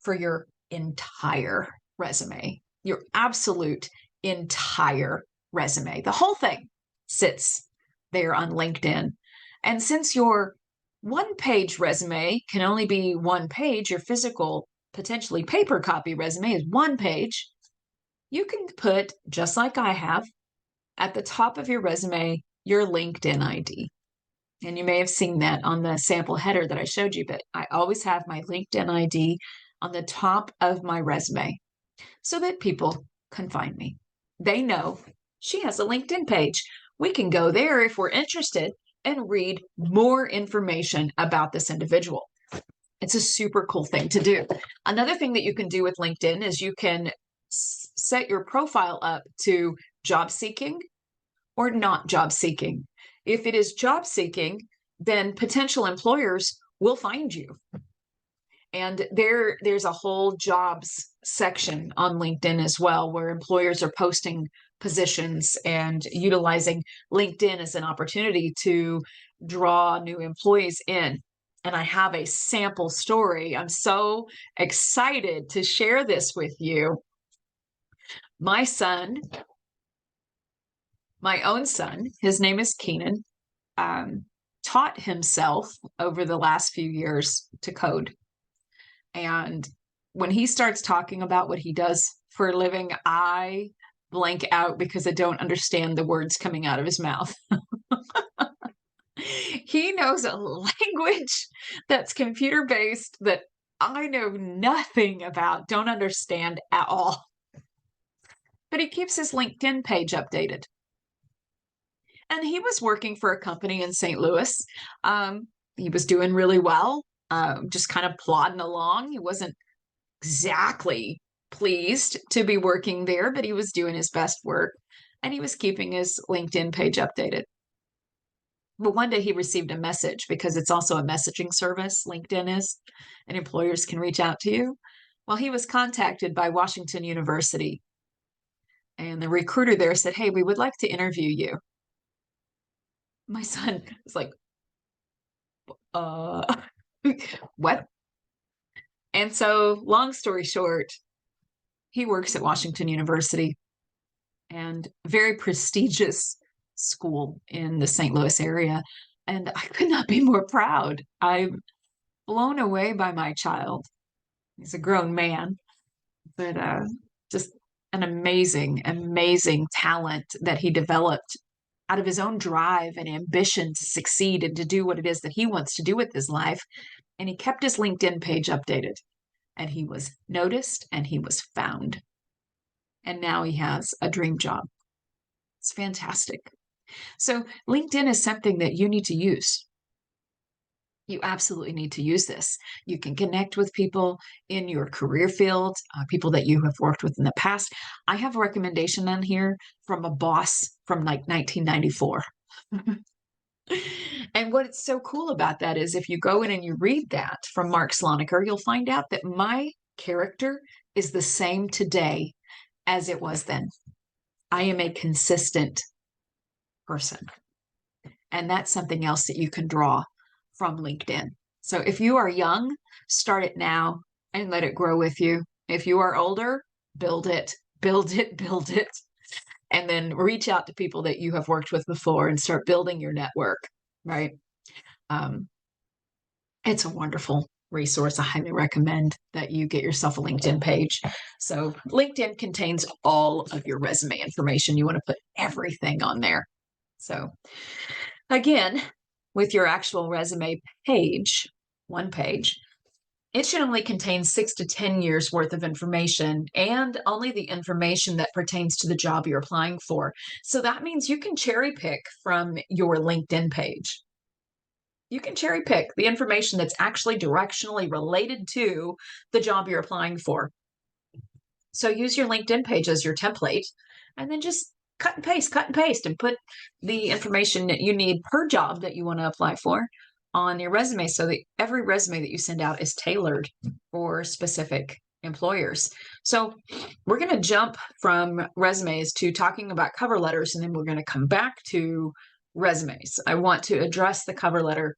for your entire resume, your absolute entire resume. The whole thing sits there on LinkedIn. And since your one-page resume can only be one page, your physical, potentially paper copy resume is one page, you can put, just like I have, at the top of your resume, your LinkedIn ID. And you may have seen that on the sample header that I showed you, but I always have my LinkedIn ID on the top of my resume so that people can find me. They know she has a LinkedIn page. We can go there if we're interested and read more information about this individual. It's a super cool thing to do. Another thing that you can do with LinkedIn is you can set your profile up to job seeking or not job seeking. If it is job seeking, then potential employers will find you. And there's a whole jobs section on LinkedIn as well, where employers are posting positions and utilizing LinkedIn as an opportunity to draw new employees in. And I have a sample story. I'm so excited to share this with you. My son, my own son, his name is Keenan, taught himself over the last few years to code. And when he starts talking about what he does for a living, I blank out because I don't understand the words coming out of his mouth. He knows a language that's computer based that I know nothing about, don't understand at all. But he keeps his LinkedIn page updated. And he was working for a company in St. Louis. He was doing really well, just kind of plodding along. He wasn't exactly pleased to be working there, but he was doing his best work and he was keeping his LinkedIn page updated. But one day he received a message, because it's also a messaging service, LinkedIn is, and employers can reach out to you. Well, he was contacted by Washington University, and the recruiter there said, "Hey, we would like to interview you." My son was like, what? And so, long story short, he works at Washington University, and very prestigious school in the St. Louis area. And I could not be more proud. I'm blown away by my child. He's a grown man, but just an amazing, amazing talent that he developed out of his own drive and ambition to succeed and to do what it is that he wants to do with his life. And he kept his LinkedIn page updated, and he was noticed and he was found. And now he has a dream job. It's fantastic. So LinkedIn is something that you need to use. You absolutely need to use this. You can connect with people in your career field, people that you have worked with in the past. I have a recommendation on here from a boss from like 1994. And what's so cool about that is if you go in and you read that from Mark Sloniker, you'll find out that my character is the same today as it was then. I am a consistent person. And that's something else that you can draw from LinkedIn. So if you are young, start it now and let it grow with you. If you are older, build it, build it, build it, and then reach out to people that you have worked with before and start building your network, right? It's a wonderful resource. I highly recommend that you get yourself a LinkedIn page. So LinkedIn contains all of your resume information. You want to put everything on there. So again, with your actual resume page, one page, it should only contain 6 to 10 years worth of information, and only the information that pertains to the job you're applying for. So that means you can cherry pick from your LinkedIn page. You can cherry pick the information that's actually directionally related to the job you're applying for. So use your LinkedIn page as your template, and then just cut and paste, and put the information that you need per job that you want to apply for on your resume, so that every resume that you send out is tailored for specific employers. So we're going to jump from resumes to talking about cover letters, and then we're going to come back to resumes. I want to address the cover letter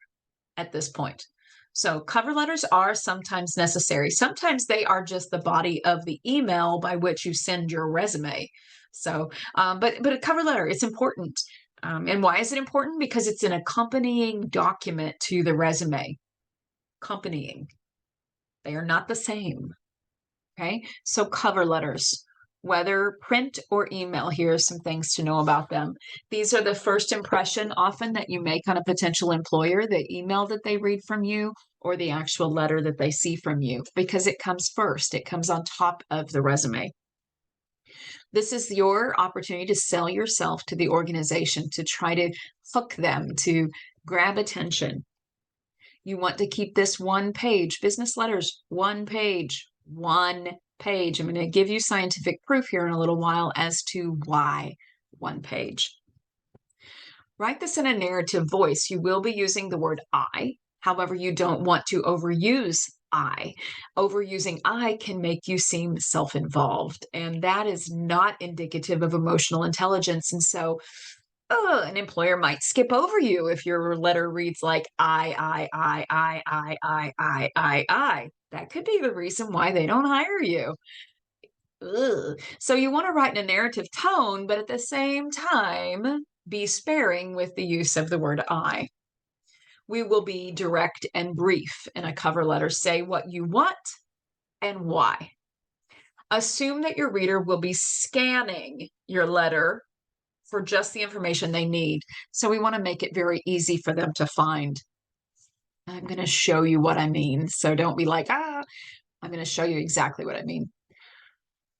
at this point. So cover letters are sometimes necessary. Sometimes they are just the body of the email by which you send your resume. So, but a cover letter, it's important. And why is it important? Because it's an accompanying document to the resume. Accompanying. They are not the same. Okay. So cover letters whether print or email. Here are some things to know about them. These are the first impression often that you make on a potential employer, the email that they read from you or the actual letter that they see from you, because it comes first. It comes on top of the resume. This is your opportunity to sell yourself to the organization, to try to hook them, to grab attention. You want to keep this one page, business letters, one page, one page. I'm going to give you scientific proof here in a little while as to why one page. Write this in a narrative voice. You will be using the word I. However, you don't want to overuse I. Overusing I can make you seem self-involved, and that is not indicative of emotional intelligence. And so an employer might skip over you if your letter reads like I. That could be the reason why they don't hire you. Ugh. So you want to write in a narrative tone, but at the same time, be sparing with the use of the word I. We will be direct and brief in a cover letter. Say what you want and why. Assume that your reader will be scanning your letter for just the information they need. So we want to make it very easy for them to find. I'm going to show you what I mean. So don't be like, I'm going to show you exactly what I mean.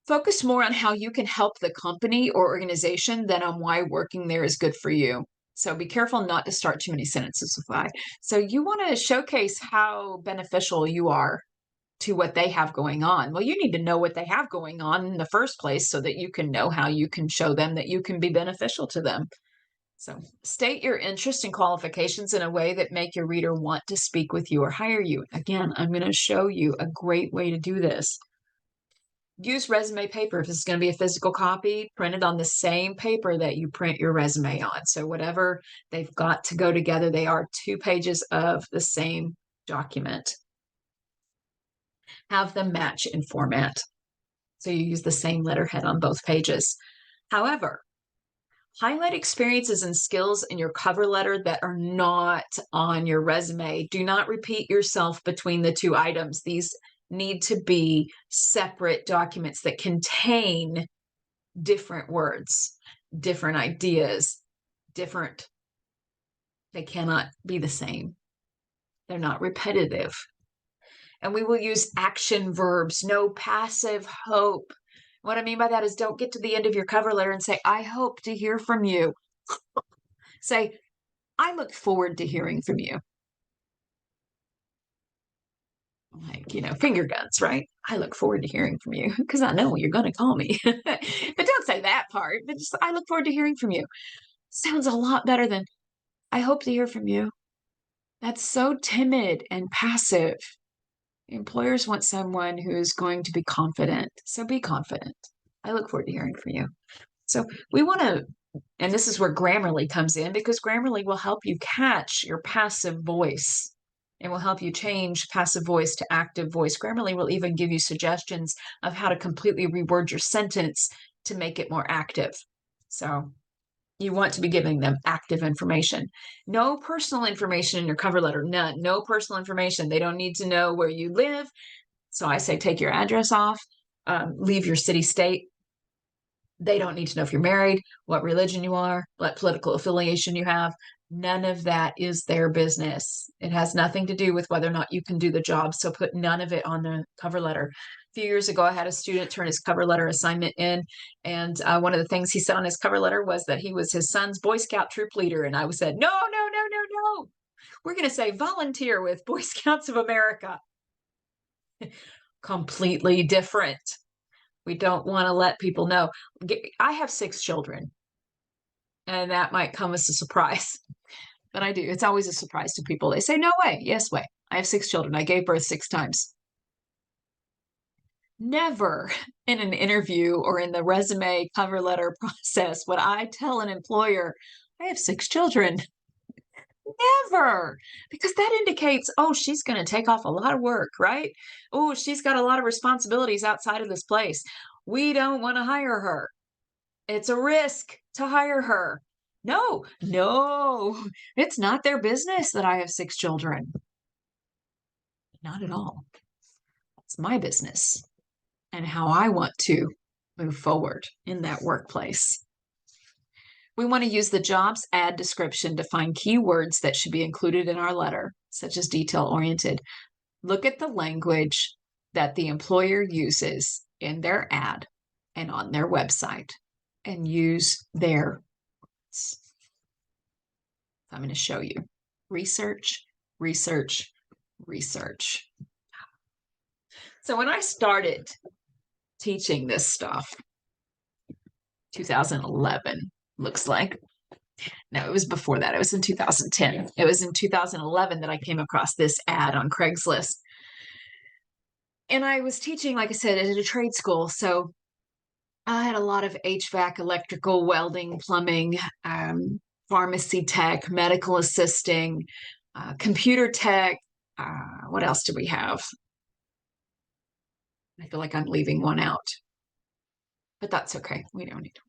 Focus more on how you can help the company or organization than on why working there is good for you. So be careful not to start too many sentences with why. So you want to showcase how beneficial you are to what they have going on. Well, you need to know what they have going on in the first place so that you can know how you can show them that you can be beneficial to them. So state your interest and qualifications in a way that make your reader want to speak with you or hire you. Again, I'm going to show you a great way to do this. Use resume paper. If this is going to be a physical copy, print it on the same paper that you print your resume on. So whatever they've got to go together, they are 2 pages of the same document. Have them match in format. So you use the same letterhead on both pages. However, highlight experiences and skills in your cover letter that are not on your resume. Do not repeat yourself between the 2 items. These need to be separate documents that contain different words, different ideas, different. They cannot be the same. They're not repetitive. And we will use action verbs, no passive hope. What I mean by that is don't get to the end of your cover letter and say, I hope to hear from you. Say, I look forward to hearing from you. Like, finger guns, right? I look forward to hearing from you because I know you're going to call me. But don't say that part, but just, I look forward to hearing from you. Sounds a lot better than, I hope to hear from you. That's so timid and passive. Employers want someone who is going to be confident. So be confident. I look forward to hearing from you. So we want to, and this is where Grammarly comes in, because Grammarly will help you catch your passive voice and will help you change passive voice to active voice. Grammarly will even give you suggestions of how to completely reword your sentence to make it more active. So you want to be giving them active information. No personal information in your cover letter, none. No personal information. They don't need to know where you live. So I say take your address off, leave your city, state. They don't need to know if you're married, what religion you are, what political affiliation you have. None of that is their business. It has nothing to do with whether or not you can do the job. So put none of it on the cover letter. A few years ago, I had a student turn his cover letter assignment in, and one of the things he said on his cover letter was that he was his son's Boy Scout troop leader. And I said, no. We're going to say volunteer with Boy Scouts of America. Completely different. We don't want to let people know. I have 6 children, and that might come as a surprise, but I do. It's always a surprise to people. They say, no way. Yes way. I have 6 children. I gave birth 6 times. Never in an interview or in the resume cover letter process would I tell an employer, I have 6 children. Never, because that indicates, oh, she's going to take off a lot of work, right? Oh, she's got a lot of responsibilities outside of this place. We don't want to hire her. It's a risk to hire her. No, it's not their business that I have 6 children. Not at all. It's my business and how I want to move forward in that workplace. We want to use the jobs ad description to find keywords that should be included in our letter, such as detail-oriented. Look at the language that the employer uses in their ad and on their website and use their words. I'm going to show you. Research, research, research. So when I started teaching this stuff, 2011, looks like. No, it was before that. It was in 2010. It was in 2011 that I came across this ad on Craigslist. And I was teaching, like I said, at a trade school. So I had a lot of HVAC, electrical, welding, plumbing, pharmacy tech, medical assisting, computer tech. What else do we have? I feel like I'm leaving one out, but that's okay. We don't need to.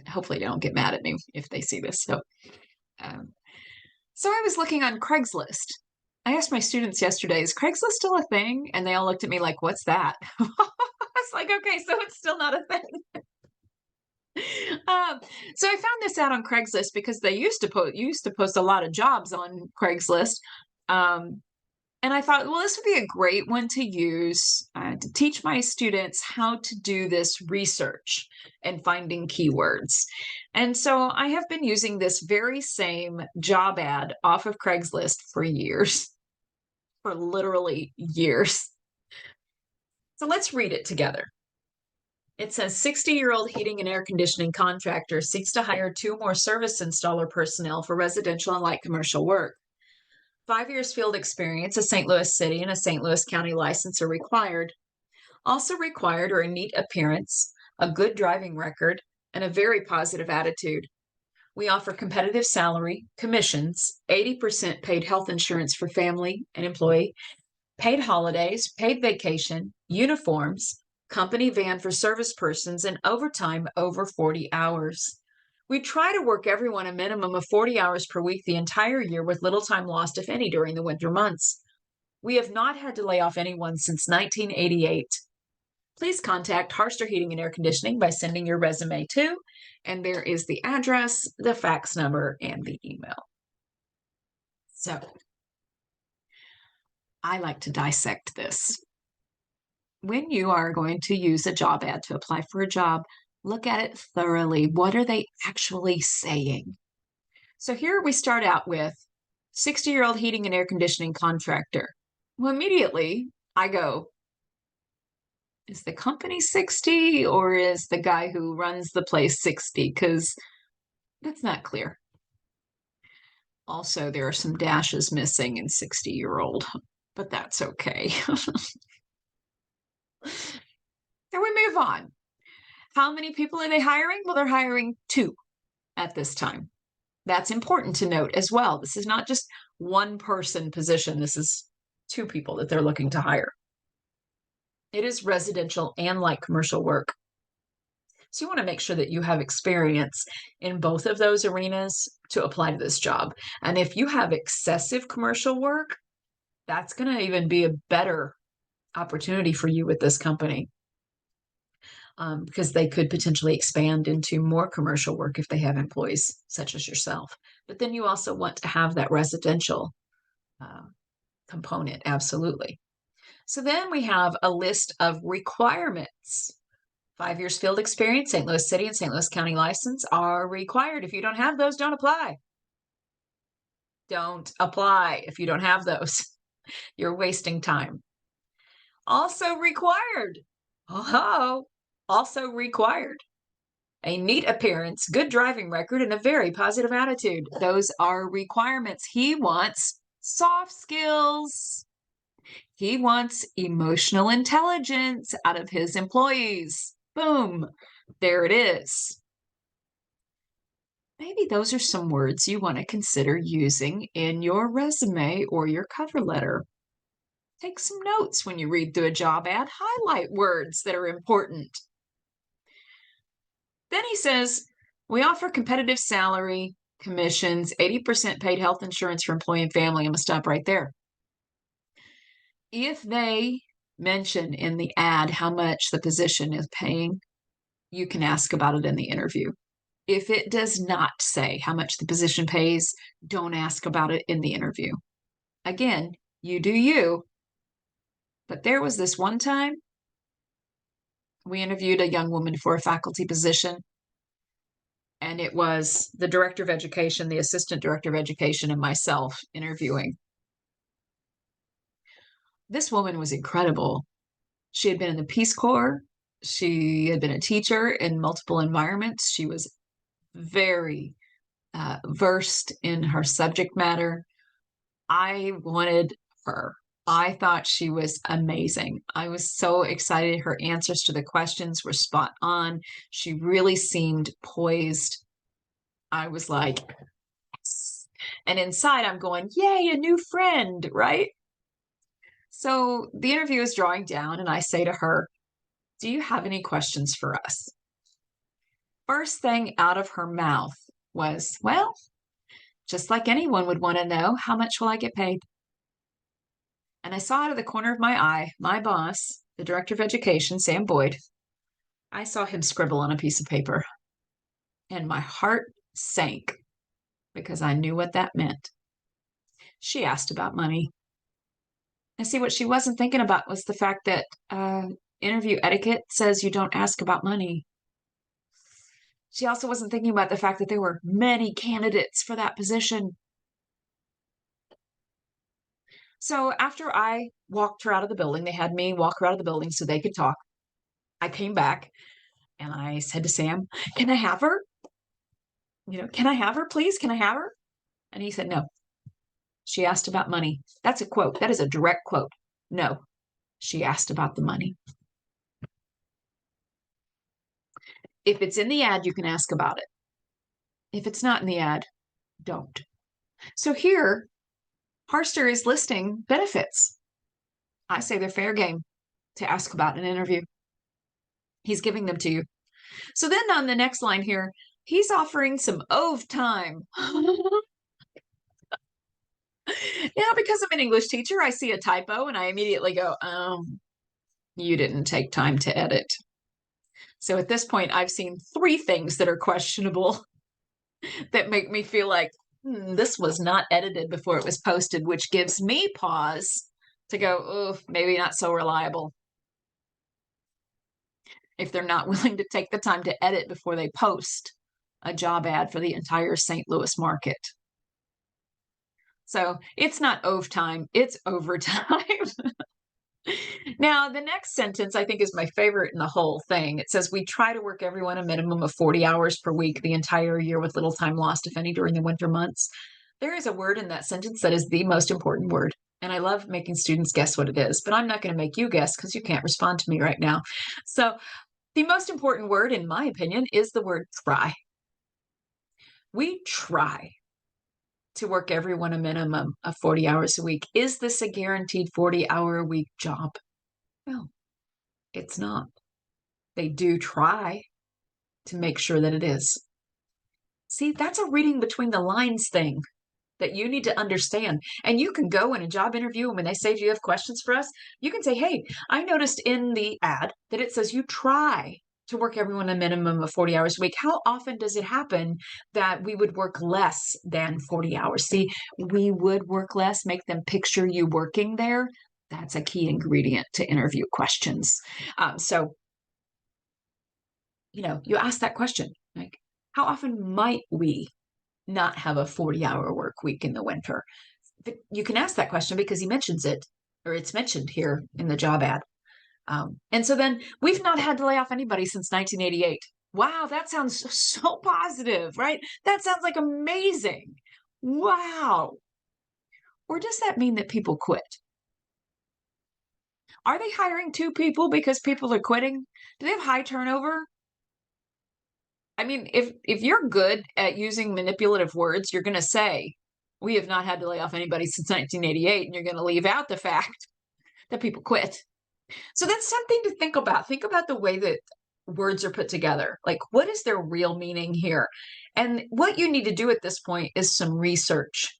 Hopefully they don't get mad at me if they see this. So I was looking on Craigslist. I asked my students yesterday, is Craigslist still a thing? And they all looked at me like, what's that? I was like, okay, so it's still not a thing. So I found this out on Craigslist because they used to post a lot of jobs on Craigslist. And I thought, well, this would be a great one to use to teach my students how to do this research and finding keywords. And so I have been using this very same job ad off of Craigslist for years, for literally years. So let's read it together. It says 60-year-old heating and air conditioning contractor seeks to hire 2 more service installer personnel for residential and light commercial work. 5 years field experience, a St. Louis City and a St. Louis County license are required. Also required are a neat appearance, a good driving record, and a very positive attitude. We offer competitive salary, commissions, 80% paid health insurance for family and employee, paid holidays, paid vacation, uniforms, company van for service persons, and overtime over 40 hours. We try to work everyone a minimum of 40 hours per week the entire year with little time lost, if any, during the winter months. We have not had to lay off anyone since 1988. Please contact Harster Heating and Air Conditioning by sending your resume to, and there is the address, the fax number, and the email. So I like to dissect this. When you are going to use a job ad to apply for a job, look at it thoroughly. What are they actually saying? So here we start out with 60-year-old heating and air conditioning contractor. Well, immediately I go, is the company 60 or is the guy who runs the place 60? Because that's not clear. Also, there are some dashes missing in 60-year-old, but that's okay. Then we move on. How many people are they hiring? Well, they're hiring 2 at this time. That's important to note as well. This is not just one person position. This is 2 people that they're looking to hire. It is residential and light commercial work. So you want to make sure that you have experience in both of those arenas to apply to this job. And if you have excessive commercial work, that's going to even be a better opportunity for you with this company. Because they could potentially expand into more commercial work if they have employees such as yourself. But then you also want to have that residential component, absolutely. So then we have a list of requirements. 5 years field experience, St. Louis City and St. Louis County license are required. If you don't have those, don't apply. Don't apply if you don't have those. You're wasting time. Also required. Also required. A neat appearance, good driving record, and a very positive attitude. Those are requirements. He wants soft skills. He wants emotional intelligence out of his employees. Boom. There it is. Maybe those are some words you want to consider using in your resume or your cover letter. Take some notes when you read through a job ad. Highlight words that are important. Then he says, we offer competitive salary, commissions, 80% paid health insurance for employee and family. I'm going to stop right there. If they mention in the ad how much the position is paying, you can ask about it in the interview. If it does not say how much the position pays, don't ask about it in the interview. Again, you do you. But there was this one time we interviewed a young woman for a faculty position, and it was the director of education, the assistant director of education, and myself interviewing. This woman was incredible. She had been in the Peace Corps. She had been a teacher in multiple environments. She was very versed in her subject matter. I wanted her. I thought she was amazing. I was so excited. Her answers to the questions were spot on. She really seemed poised. I was like, yes. And inside, I'm going, yay, a new friend, right? So the interview is drawing down, and I say to her, do you have any questions for us? First thing out of her mouth was, well, just like anyone would want to know, how much will I get paid? And I saw out of the corner of my eye, my boss, the director of education, Sam Boyd, I saw him scribble on a piece of paper. And my heart sank because I knew what that meant. She asked about money. And see, what she wasn't thinking about was the fact that interview etiquette says you don't ask about money. She also wasn't thinking about the fact that there were many candidates for that position. So after I walked her out of the building, they had me walk her out of the building so they could talk. I came back and I said to Sam, can I have her? Can I have her, please? Can I have her? And he said, no. She asked about money. That's a quote. That is a direct quote. No, she asked about the money. If it's in the ad, you can ask about it. If it's not in the ad, don't. So here, Harster is listing benefits. I say they're fair game to ask about in an interview. He's giving them to you. So then on the next line here, he's offering some overtime. Now, because I'm an English teacher, I see a typo and I immediately go, you didn't take time to edit. So at this point, I've seen 3 things that are questionable that make me feel like this was not edited before it was posted, which gives me pause to go, oh, maybe not so reliable. If they're not willing to take the time to edit before they post a job ad for the entire St. Louis market. So it's not overtime, it's overtime. Now, the next sentence I think is my favorite in the whole thing. It says, we try to work everyone a minimum of 40 hours per week the entire year with little time lost, if any, during the winter months. There is a word in that sentence that is the most important word. And I love making students guess what it is, but I'm not going to make you guess because you can't respond to me right now. So the most important word, in my opinion, is the word try. We try to work everyone a minimum of 40 hours a week. Is this a guaranteed 40-hour-a-week job? No, it's not. They do try to make sure that it is. See, that's a reading between the lines thing that you need to understand. And you can go in a job interview, and when they say, do you have questions for us? You can say, hey, I noticed in the ad that it says you try to work everyone a minimum of 40 hours a week. How often does it happen that we would work less than 40 hours? See, we would work less, make them picture you working there. That's a key ingredient to interview questions. So, you ask that question, like, how often might we not have a 40-hour work week in the winter? You can ask that question because he mentions it, or it's mentioned here in the job ad. And so then we've not had to lay off anybody since 1988. Wow, that sounds so positive, right? That sounds like amazing. Wow. Or does that mean that people quit? Are they hiring 2 people because people are quitting? Do they have high turnover? I mean, if you're good at using manipulative words, you're going to say, we have not had to lay off anybody since 1988, and you're going to leave out the fact that people quit. So that's something to think about. Think about the way that words are put together. Like, what is their real meaning here? And what you need to do at this point is some research.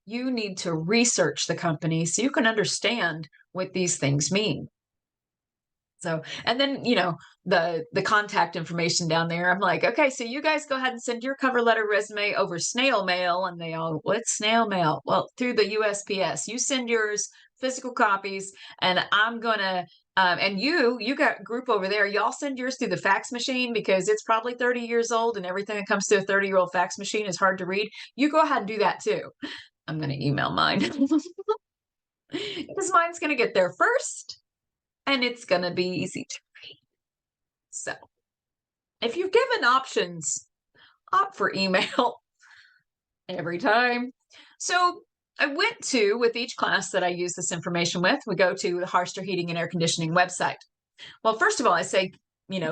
You need to research the company so you can understand what these things mean. So, and then, the contact information down there, I'm like, okay, so you guys go ahead and send your cover letter resume over snail mail. And they all, what's snail mail? Well, through the USPS. You send yours, physical copies, and I'm gonna and you got group over there, y'all send yours through the fax machine because it's probably 30 years old and everything that comes to a 30-year-old fax machine is hard to read. You go ahead and do that too. I'm gonna email mine because mine's gonna get there first and it's gonna be easy to read. So if you're given options, opt for email every time. So I went to, with each class that I use this information with, we go to the Harster Heating and Air Conditioning website. Well, first of all, I say,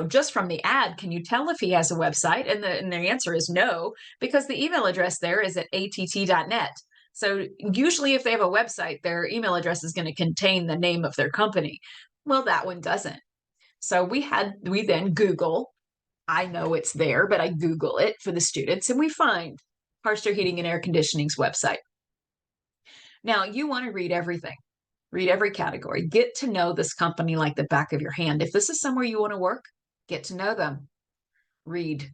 just from the ad, can you tell if he has a website? And the answer is no, because the email address there is at att.net. So usually if they have a website, their email address is going to contain the name of their company. Well, that one doesn't. So we then Google. I know it's there, but I Google it for the students and we find Harster Heating and Air Conditioning's website. Now, you want to read everything, read every category, get to know this company like the back of your hand. If this is somewhere you want to work, get to know them, read.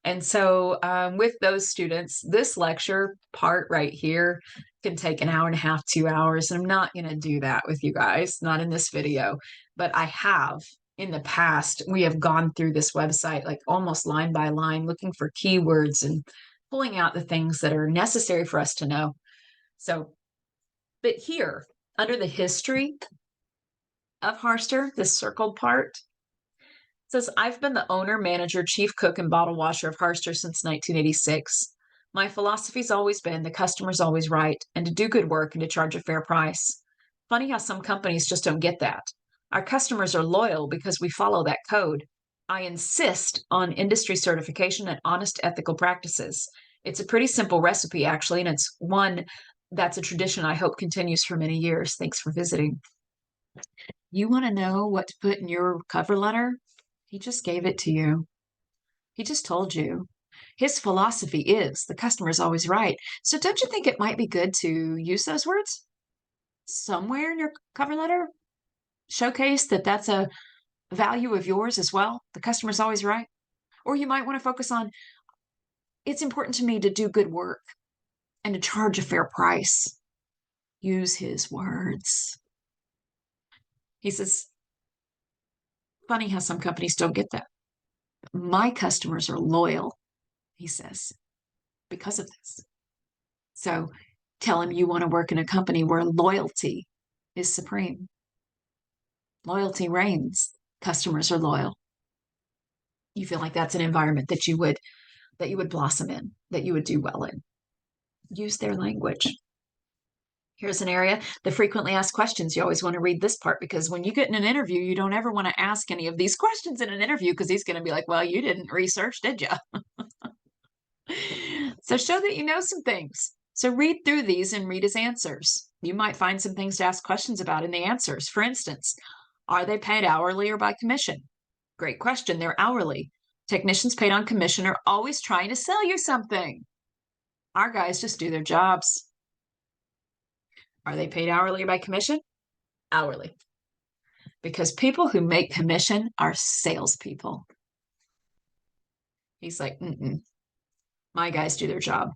And so with those students, this lecture part right here can take an hour and a half, 2 hours. And I'm not going to do that with you guys, not in this video, but I have in the past. We have gone through this website like almost line by line, looking for keywords and pulling out the things that are necessary for us to know. So, but here, under the history of Harster, this circled part, says, I've been the owner, manager, chief cook, and bottle washer of Harster since 1986. My philosophy's always been the customer's always right, and to do good work and to charge a fair price. Funny how some companies just don't get that. Our customers are loyal because we follow that code. I insist on industry certification and honest ethical practices. It's a pretty simple recipe, actually, and it's one that's a tradition I hope continues for many years. Thanks for visiting. You want to know what to put in your cover letter? He just gave it to you. He just told you. His philosophy is the customer is always right. So don't you think it might be good to use those words somewhere in your cover letter? Showcase that that's a value of yours as well. The customer's always right. Or you might want to focus on, it's important to me to do good work and to charge a fair price. Use his words. He says, funny how some companies don't get that. My customers are loyal, he says, because of this. So tell him you want to work in a company where loyalty is supreme. Loyalty reigns. Customers are loyal. You feel like that's an environment that you would blossom in, that you would do well in. Use their language. Here's an area, the frequently asked questions. You always want to read this part because when you get in an interview, you don't ever want to ask any of these questions in an interview because he's going to be like, well, you didn't research, did you? So show that you know some things. So read through these and read his answers. You might find some things to ask questions about in the answers. For instance, are they paid hourly or by commission? Great question. They're hourly. Technicians paid on commission are always trying to sell you something. Our guys just do their jobs. Are they paid hourly or by commission? Hourly. Because people who make commission are salespeople. He's like, my guys do their job.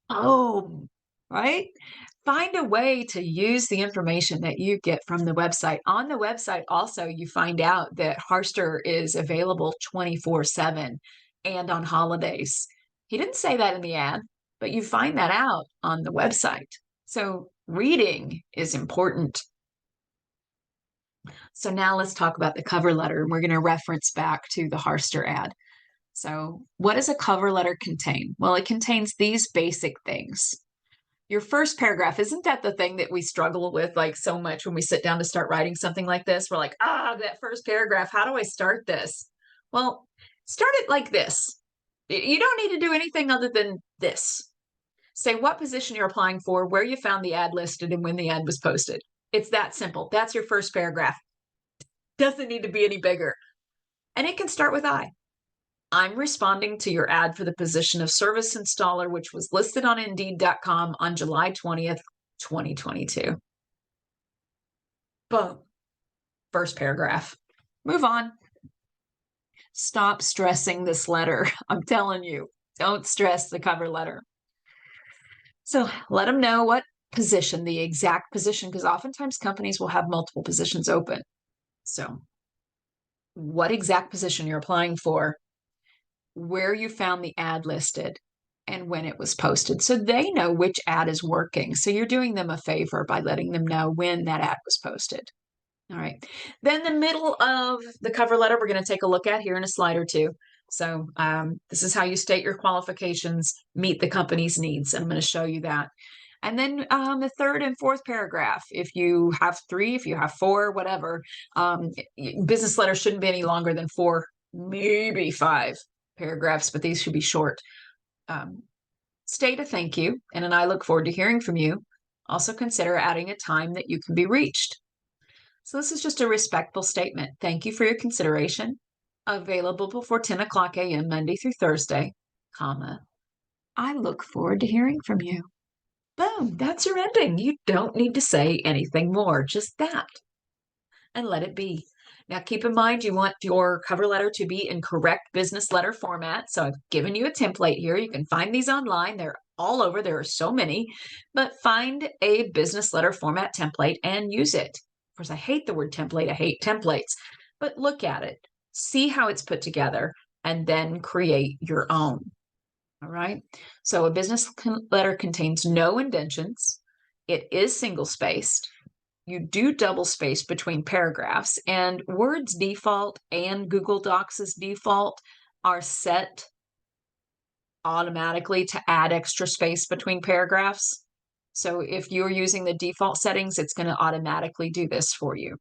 Oh, right? Find a way to use the information that you get from the website. On the website, also, you find out that Harster is available 24/7 and on holidays. He didn't say that in the ad, but you find that out on the website. So reading is important. So now let's talk about the cover letter, and we're going to reference back to the Harster ad. So what does a cover letter contain? Well, it contains these basic things. Your first paragraph, isn't that the thing that we struggle with like so much when we sit down to start writing something like this? We're like, that first paragraph, how do I start this? Well, start it like this. You don't need to do anything other than this. Say what position you're applying for, where you found the ad listed, and when the ad was posted. It's that simple. That's your first paragraph. Doesn't need to be any bigger. And it can start with I. I'm responding to your ad for the position of service installer, which was listed on Indeed.com on July 20th, 2022. Boom. First paragraph. Move on. Stop stressing this letter. I'm telling you, don't stress the cover letter. So let them know what position, the exact position, because oftentimes companies will have multiple positions open. So what exact position you're applying for, where you found the ad listed, and when it was posted. So they know which ad is working. So you're doing them a favor by letting them know when that ad was posted. All right. Then the middle of the cover letter, we're going to take a look at here in a slide or two. So this is how you state your qualifications, meet the company's needs. I'm going to show you that. And then the third and fourth paragraph, if you have three, if you have four, whatever, business letters shouldn't be any longer than 4, maybe 5 paragraphs, but these should be short. State a thank you, and I look forward to hearing from you. Also consider adding a time that you can be reached. So this is just a respectful statement. Thank you for your consideration. Available before 10 o'clock a.m. Monday through Thursday, comma. I look forward to hearing from you. Boom, that's your ending. You don't need to say anything more, just that. And let it be. Now, keep in mind, you want your cover letter to be in correct business letter format. So I've given you a template here. You can find these online. They're all over. There are so many. But find a business letter format template and use it. Of course, I hate the word template. I hate templates. But look at it. See how it's put together, and then create your own. All right. So a business letter contains no indentions. It is single spaced. You do double space between paragraphs, and Word's default and Google Docs' default are set automatically to add extra space between paragraphs. So if you're using the default settings, it's going to automatically do this for you.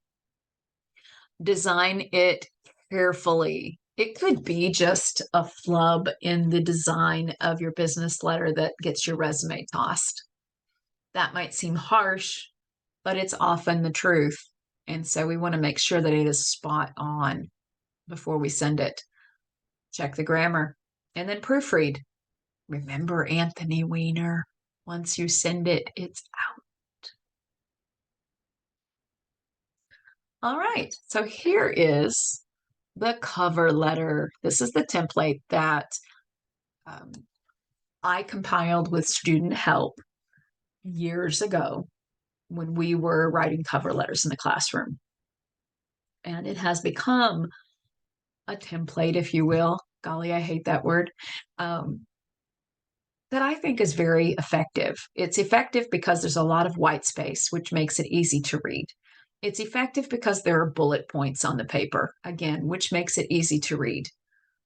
Design it carefully. It could be just a flub in the design of your business letter that gets your resume tossed. That might seem harsh, but it's often the truth. And so we want to make sure that it is spot on before we send it. Check the grammar and then proofread. Remember Anthony Weiner, once you send it, it's out. All right, so here is the cover letter. This is the template that I compiled with student help years ago when we were writing cover letters in the classroom. And it has become a template, if you will. Golly, I hate that word. That I think is very effective. It's effective because there's a lot of white space, which makes it easy to read. It's effective because there are bullet points on the paper, again, which makes it easy to read.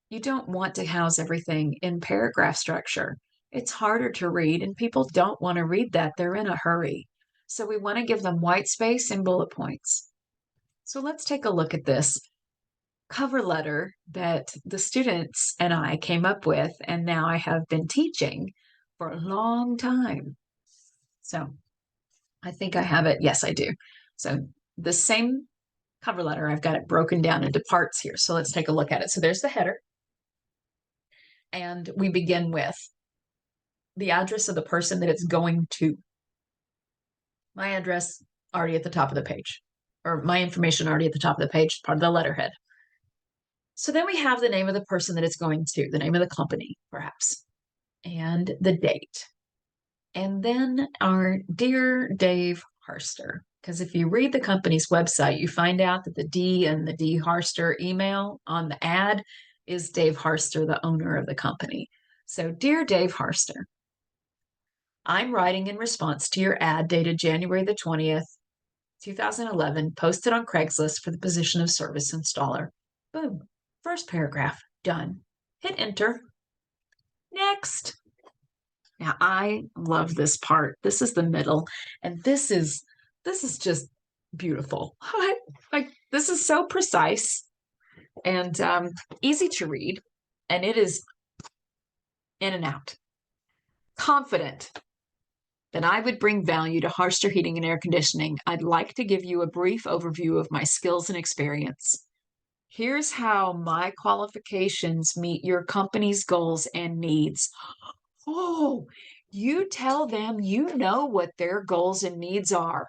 You don't want to house everything in paragraph structure. It's harder to read, and people don't want to read that. They're in a hurry. So we want to give them white space and bullet points. So let's take a look at this cover letter that the students and I came up with, and now I have been teaching for a long time. So I think I have it. Yes, I do. So the same cover letter, I've got it broken down into parts here. So let's take a look at it. So there's the header. And we begin with the address of the person that it's going to. My address already at the top of the page, or my information already at the top of the page, part of the letterhead. So then we have the name of the person that it's going to, the name of the company, perhaps, and the date. And then our dear Dave Harster, because if you read the company's website, you find out that the D and the D Harster email on the ad is Dave Harster, the owner of the company. So, dear Dave Harster, I'm writing in response to your ad dated January the 20th, 2011, posted on Craigslist for the position of service installer. Boom. First paragraph, done. Hit enter. Next. Now I love this part. This is the middle, and this is just beautiful. Like this is so precise and easy to read, and it is in and out. Confident that I would bring value to Harster Heating and Air Conditioning, I'd like to give you a brief overview of my skills and experience. Here's how my qualifications meet your company's goals and needs. Oh, you tell them you know what their goals and needs are.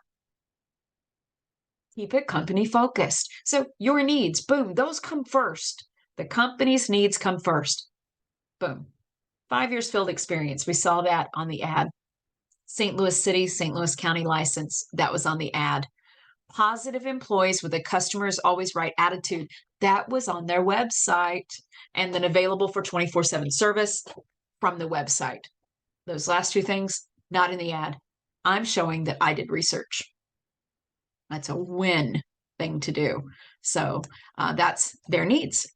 Keep it company focused. So your needs, boom, those come first. The company's needs come first. Boom. 5 years field experience. We saw that on the ad. St. Louis City, St. Louis County license. That was on the ad. Positive employees with a customer's always right attitude. That was on their website. And then available for 24/7 service from the website. Those last two things, not in the ad. I'm showing that I did research. That's a win thing to do. So that's their needs.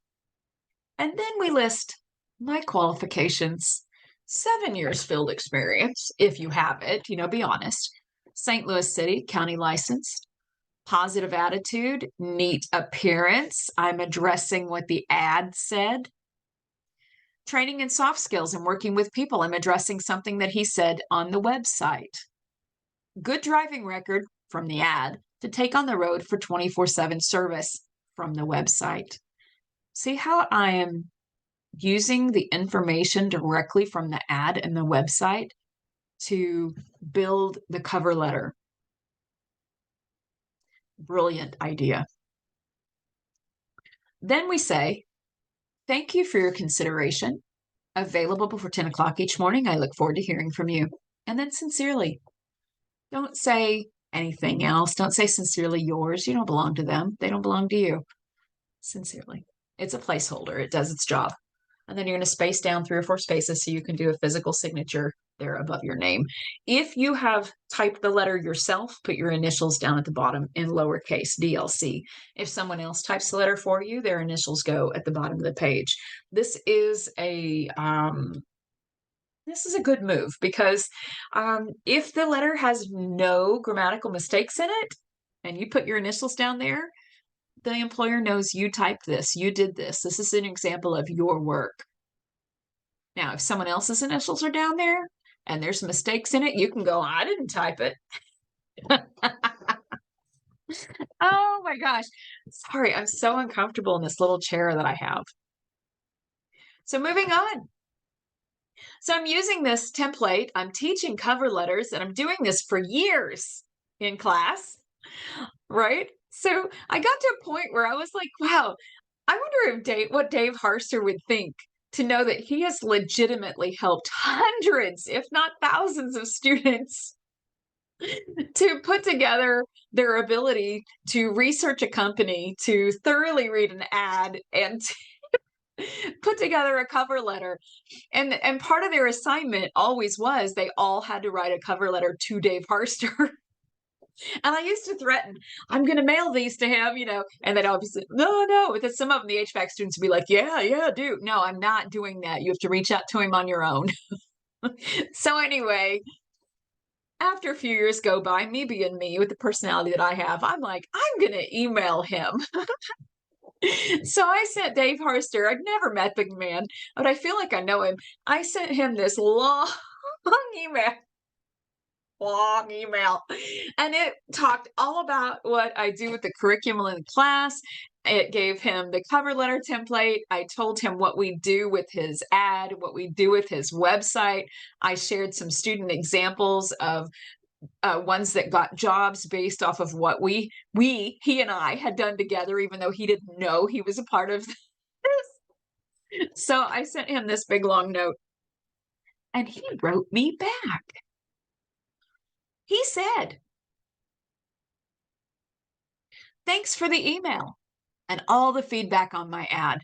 And then we list my qualifications, 7 years field experience, if you have it, be honest. St. Louis City, county licensed, positive attitude, neat appearance. I'm addressing what the ad said. Training in soft skills and working with people. I'm addressing something that he said on the website. Good driving record from the ad to take on the road for 24/7 service from the website. See how I am using the information directly from the ad and the website to build the cover letter. Brilliant idea. Then we say, thank you for your consideration. Available before 10 o'clock each morning. I look forward to hearing from you. And then sincerely. Don't say anything else. Don't say sincerely yours. You don't belong to them. They don't belong to you. Sincerely. It's a placeholder. It does its job. And then you're going to space down 3 or 4 spaces so you can do a physical signature there above your name. If you have typed the letter yourself, put your initials down at the bottom in lowercase DLC. If someone else types the letter for you, their initials go at the bottom of the page. This is a good move because if the letter has no grammatical mistakes in it and you put your initials down there, the employer knows you typed this, you did this. This is an example of your work. Now, if someone else's initials are down there and there's mistakes in it, you can go, I didn't type it. Oh my gosh. Sorry, I'm so uncomfortable in this little chair that I have. So moving on. So I'm using this template. I'm teaching cover letters and I'm doing this for years in class, right? So I got to a point where I was like, wow, I wonder if what Dave Harster would think to know that he has legitimately helped hundreds, if not thousands of students to put together their ability to research a company, to thoroughly read an ad, and put together a cover letter. And part of their assignment always was they all had to write a cover letter to Dave Harster. And I used to threaten, I'm going to mail these to him, and then obviously, no. But then some of them, the HVAC students would be like, yeah, do. No, I'm not doing that. You have to reach out to him on your own. So anyway, after a few years go by, me being me with the personality that I have, I'm like, I'm going to email him. So I sent Dave Harster, I'd never met the man, but I feel like I know him. I sent him this long email. Long email. And it talked all about what I do with the curriculum in class. It gave him the cover letter template. I told him what we do with his ad, what we do with his website. I shared some student examples of ones that got jobs based off of what he and I had done together, even though he didn't know he was a part of this. So I sent him this big long note and he wrote me back. He said, thanks for the email and all the feedback on my ad.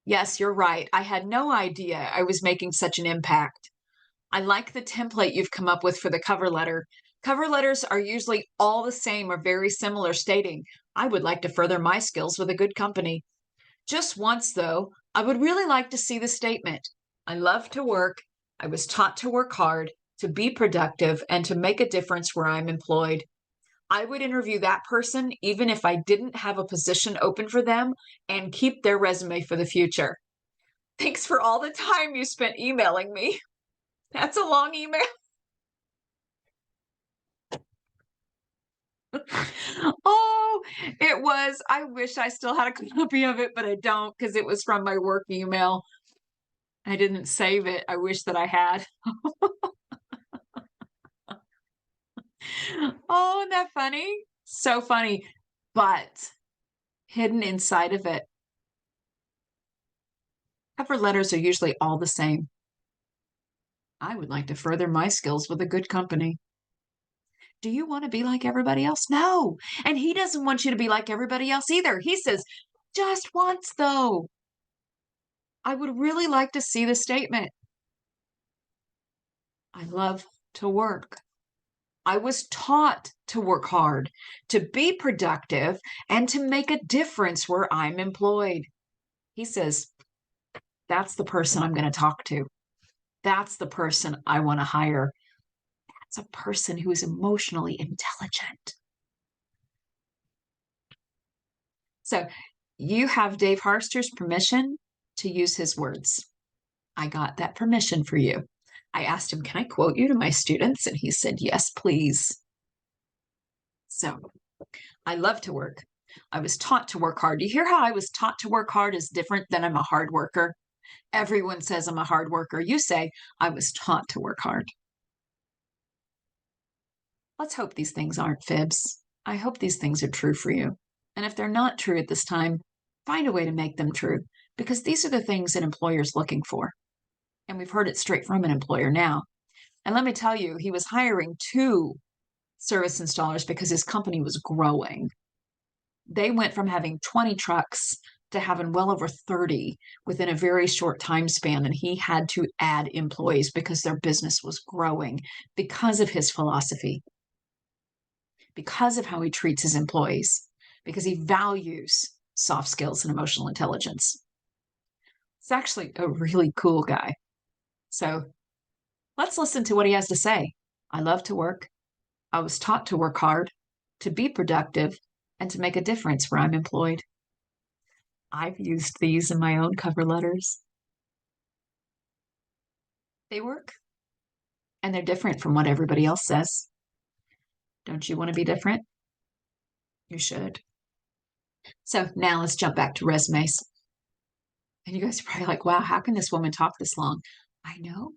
Yes, you're right. I had no idea I was making such an impact. I like the template you've come up with for the cover letter. Cover letters are usually all the same or very similar, stating, I would like to further my skills with a good company. Just once, though, I would really like to see the statement. I love to work. I was taught to work hard, to be productive, and to make a difference where I'm employed. I would interview that person even if I didn't have a position open for them and keep their resume for the future. Thanks for all the time you spent emailing me. That's a long email. Oh, it was. I wish I still had a copy of it, but I don't because it was from my work email. I didn't save it. I wish that I had. Oh, isn't that funny? So funny. But hidden inside of it, cover letters are usually all the same. I would like to further my skills with a good company. Do you want to be like everybody else? No. And he doesn't want you to be like everybody else either. He says, just once though. I would really like to see the statement. I love to work. I was taught to work hard, to be productive, and to make a difference where I'm employed. He says, that's the person I'm going to talk to. That's the person I want to hire. That's a person who is emotionally intelligent. So you have Dave Harster's permission to use his words. I got that permission for you. I asked him, can I quote you to my students? And he said, yes, please. So I love to work. I was taught to work hard. You hear how I was taught to work hard is different than I'm a hard worker? Everyone says I'm a hard worker. You say I was taught to work hard. Let's hope these things aren't fibs. I hope these things are true for you. And if they're not true at this time, find a way to make them true, because these are the things an employer's looking for. And we've heard it straight from an employer now. And let me tell you, he was hiring 2 service installers because his company was growing. They went from having 20 trucks to having well over 30 within a very short time span. And he had to add employees because their business was growing because of his philosophy, because of how he treats his employees, because he values soft skills and emotional intelligence. It's actually a really cool guy. So let's listen to what he has to say. I love to work. I was taught to work hard, to be productive, and to make a difference where I'm employed. I've used these in my own cover letters. They work, and they're different from what everybody else says. Don't you want to be different? You should. So now let's jump back to resumes. And you guys are probably like, wow, how can this woman talk this long? I know.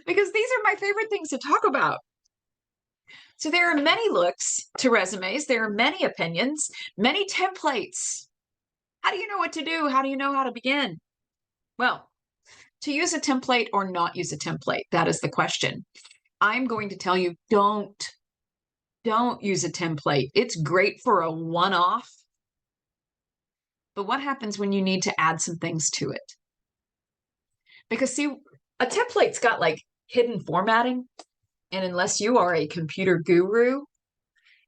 Because these are my favorite things to talk about. So there are many looks to resumes. There are many opinions, many templates. How do you know what to do? How do you know how to begin? Well, to use a template or not use a template, that is the question. I'm going to tell you, don't use a template. It's great for a one-off. But what happens when you need to add some things to it? Because see, a template's got like hidden formatting. And unless you are a computer guru,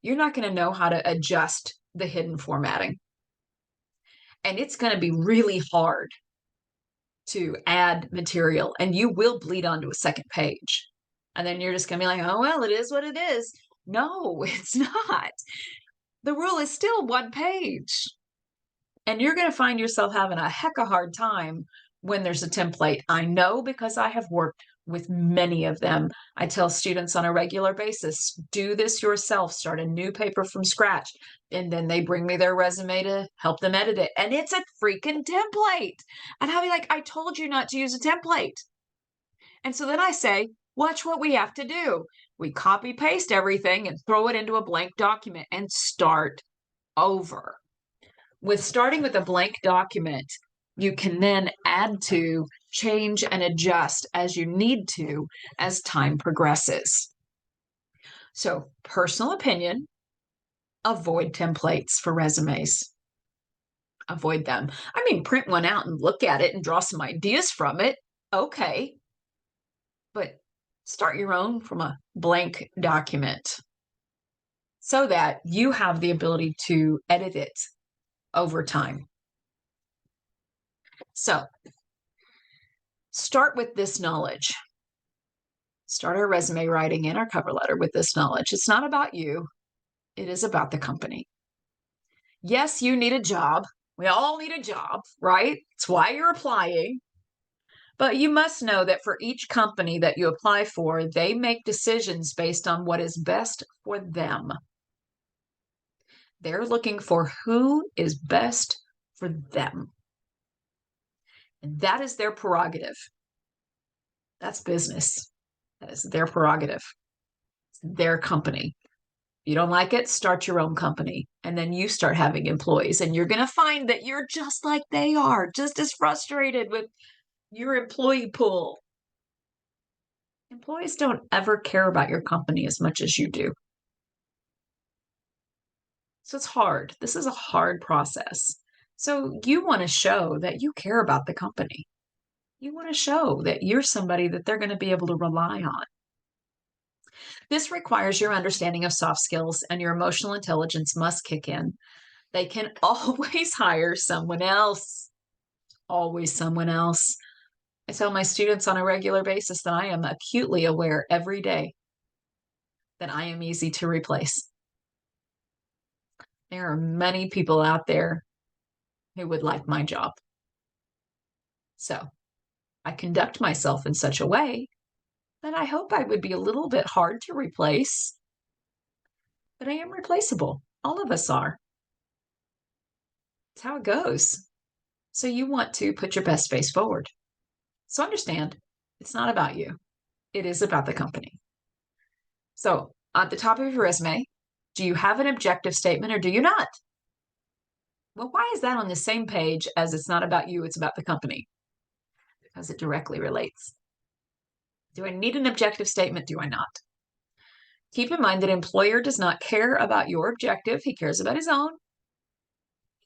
you're not going to know how to adjust the hidden formatting. And it's going to be really hard to add material, and you will bleed onto a second page. And then you're just going to be like, oh, well, it is what it is. No, it's not. The rule is still one page. And you're going to find yourself having a heck of a hard time when there's a template. I know because I have worked with many of them. I tell students on a regular basis, do this yourself, start a new paper from scratch. And then they bring me their resume to help them edit it. And it's a freaking template. And I'll be like, I told you not to use a template. And so then I say, watch what we have to do. We copy paste everything and throw it into a blank document and start over. With starting with a blank document, you can then add to, change, and adjust as you need to as time progresses. So, personal opinion, avoid templates for resumes. Avoid them. I mean, print one out and look at it and draw some ideas from it. Okay. But start your own from a blank document so that you have the ability to edit it over time. So, start with this knowledge. Start our resume writing and our cover letter with this knowledge. It's not about you. It is about the company. Yes, you need a job. We all need a job, right? It's why you're applying. But you must know that for each company that you apply for, they make decisions based on what is best for them. They're looking for who is best for them. And that is their prerogative. That's business. That is their prerogative. It's their company. If you don't like it, start your own company. And then you start having employees. And you're going to find that you're just like they are, just as frustrated with your employee pool. Employees don't ever care about your company as much as you do. So it's hard. This is a hard process. So you want to show that you care about the company. You want to show that you're somebody that they're going to be able to rely on. This requires your understanding of soft skills, and your emotional intelligence must kick in. They can always hire someone else. Always someone else. I tell my students on a regular basis that I am acutely aware every day that I am easy to replace. There are many people out there who would like my job. So I conduct myself in such a way that I hope I would be a little bit hard to replace, but I am replaceable. All of us are. That's how it goes. So you want to put your best face forward. So understand, it's not about you. It is about the company. So at the top of your resume, do you have an objective statement or do you not? Well, why is that on the same page as it's not about you, it's about the company? Because it directly relates. Do I need an objective statement? Do I not? Keep in mind that employer does not care about your objective. He cares about his own.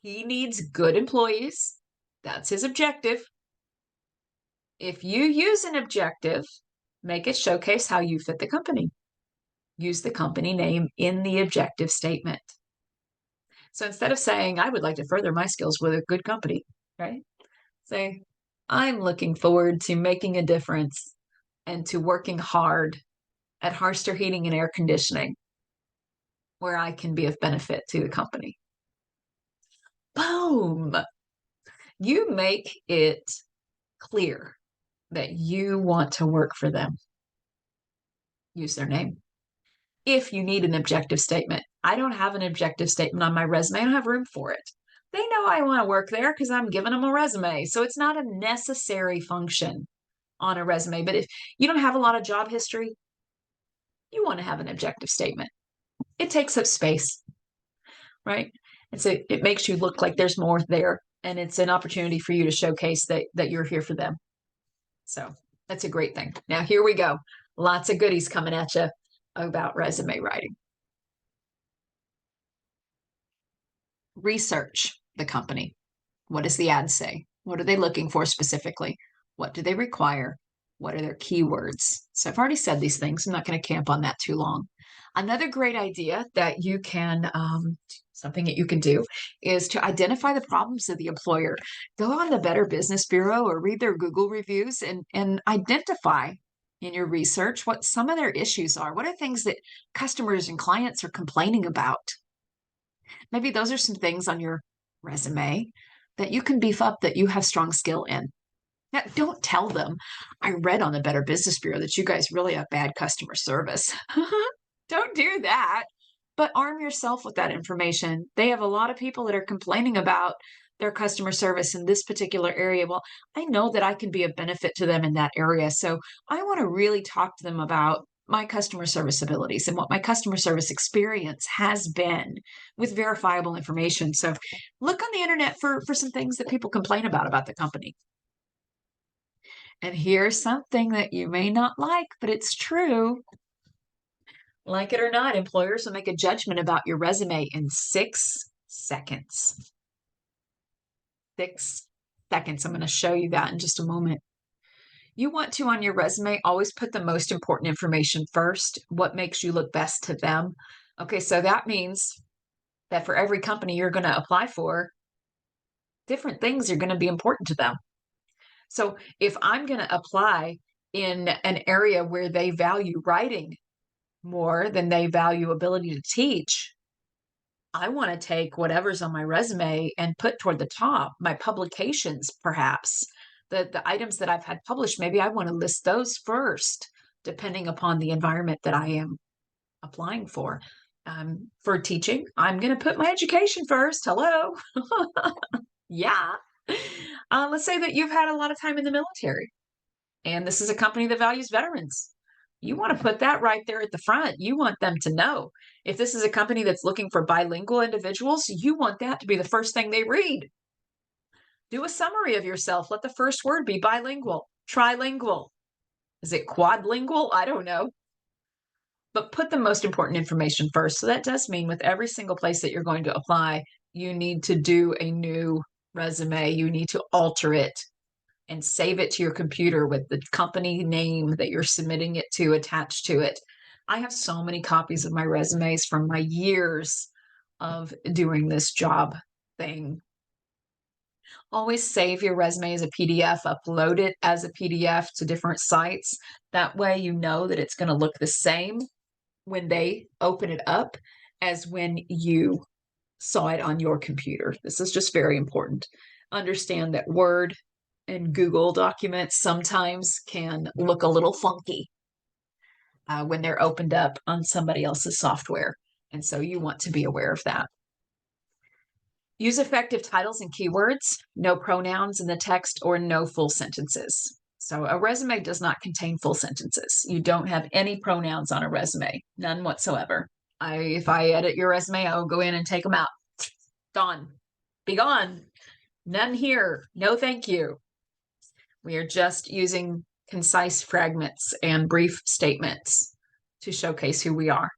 He needs good employees. That's his objective. If you use an objective, make it showcase how you fit the company. Use the company name in the objective statement. So instead of saying, I would like to further my skills with a good company, right? Say, I'm looking forward to making a difference and to working hard at Harster Heating and Air Conditioning, where I can be of benefit to the company. Boom! You make it clear that you want to work for them. Use their name. If you need an objective statement, I don't have an objective statement on my resume. I don't have room for it. They know I want to work there because I'm giving them a resume. So it's not a necessary function on a resume. But if you don't have a lot of job history, you want to have an objective statement. It takes up space, right? And so it makes you look like there's more there. And it's an opportunity for you to showcase that you're here for them. So that's a great thing. Now, here we go. Lots of goodies coming at you about resume writing. Research the company. What does the ad say? What are they looking for specifically? What do they require? What are their keywords? So I've already said these things. I'm not going to camp on that too long. Another great idea that you can, something that you can do is to identify the problems of the employer. Go on the Better Business Bureau or read their Google reviews and identify in your research what some of their issues are. What are things that customers and clients are complaining about? Maybe those are some things on your resume that you can beef up that you have strong skill in. Now, don't tell them, I read on the Better Business Bureau that you guys really have bad customer service. Don't do that, but arm yourself with that information. They have a lot of people that are complaining about their customer service in this particular area. Well, I know that I can be a benefit to them in that area. So I want to really talk to them about my customer service abilities and what my customer service experience has been with verifiable information. So look on the internet for some things that people complain about the company. And here's something that you may not like, but it's true. Like it or not, employers will make a judgment about your resume in 6 seconds. 6 seconds. I'm going to show you that in just a moment. You want to, on your resume, always put the most important information first. What makes you look best to them? Okay, so that means that for every company you're going to apply for, different things are going to be important to them. So if I'm going to apply in an area where they value writing more than they value ability to teach, I want to take whatever's on my resume and put toward the top, my publications perhaps, The items that I've had published, maybe I want to list those first, depending upon the environment that I am applying for. For teaching, I'm going to put my education first. Hello. Yeah. Let's say that you've had a lot of time in the military and this is a company that values veterans. You want to put that right there at the front. You want them to know. If this is a company that's looking for bilingual individuals, you want that to be the first thing they read. Do a summary of yourself. Let the first word be bilingual, trilingual. Is it quadlingual? I don't know. But put the most important information first. So that does mean with every single place that you're going to apply, you need to do a new resume. You need to alter it and save it to your computer with the company name that you're submitting it to attached to it. I have so many copies of my resumes from my years of doing this job thing. Always save your resume as a PDF, upload it as a PDF to different sites. That way you know that it's going to look the same when they open it up as when you saw it on your computer. This is just very important. Understand that Word and Google documents sometimes can look a little funky when they're opened up on somebody else's software. And so you want to be aware of that. Use effective titles and keywords, no pronouns in the text, or no full sentences. So a resume does not contain full sentences. You don't have any pronouns on a resume, none whatsoever. If I edit your resume, I will go in and take them out. Gone. Be gone. None here. No, thank you. We are just using concise fragments and brief statements to showcase who we are.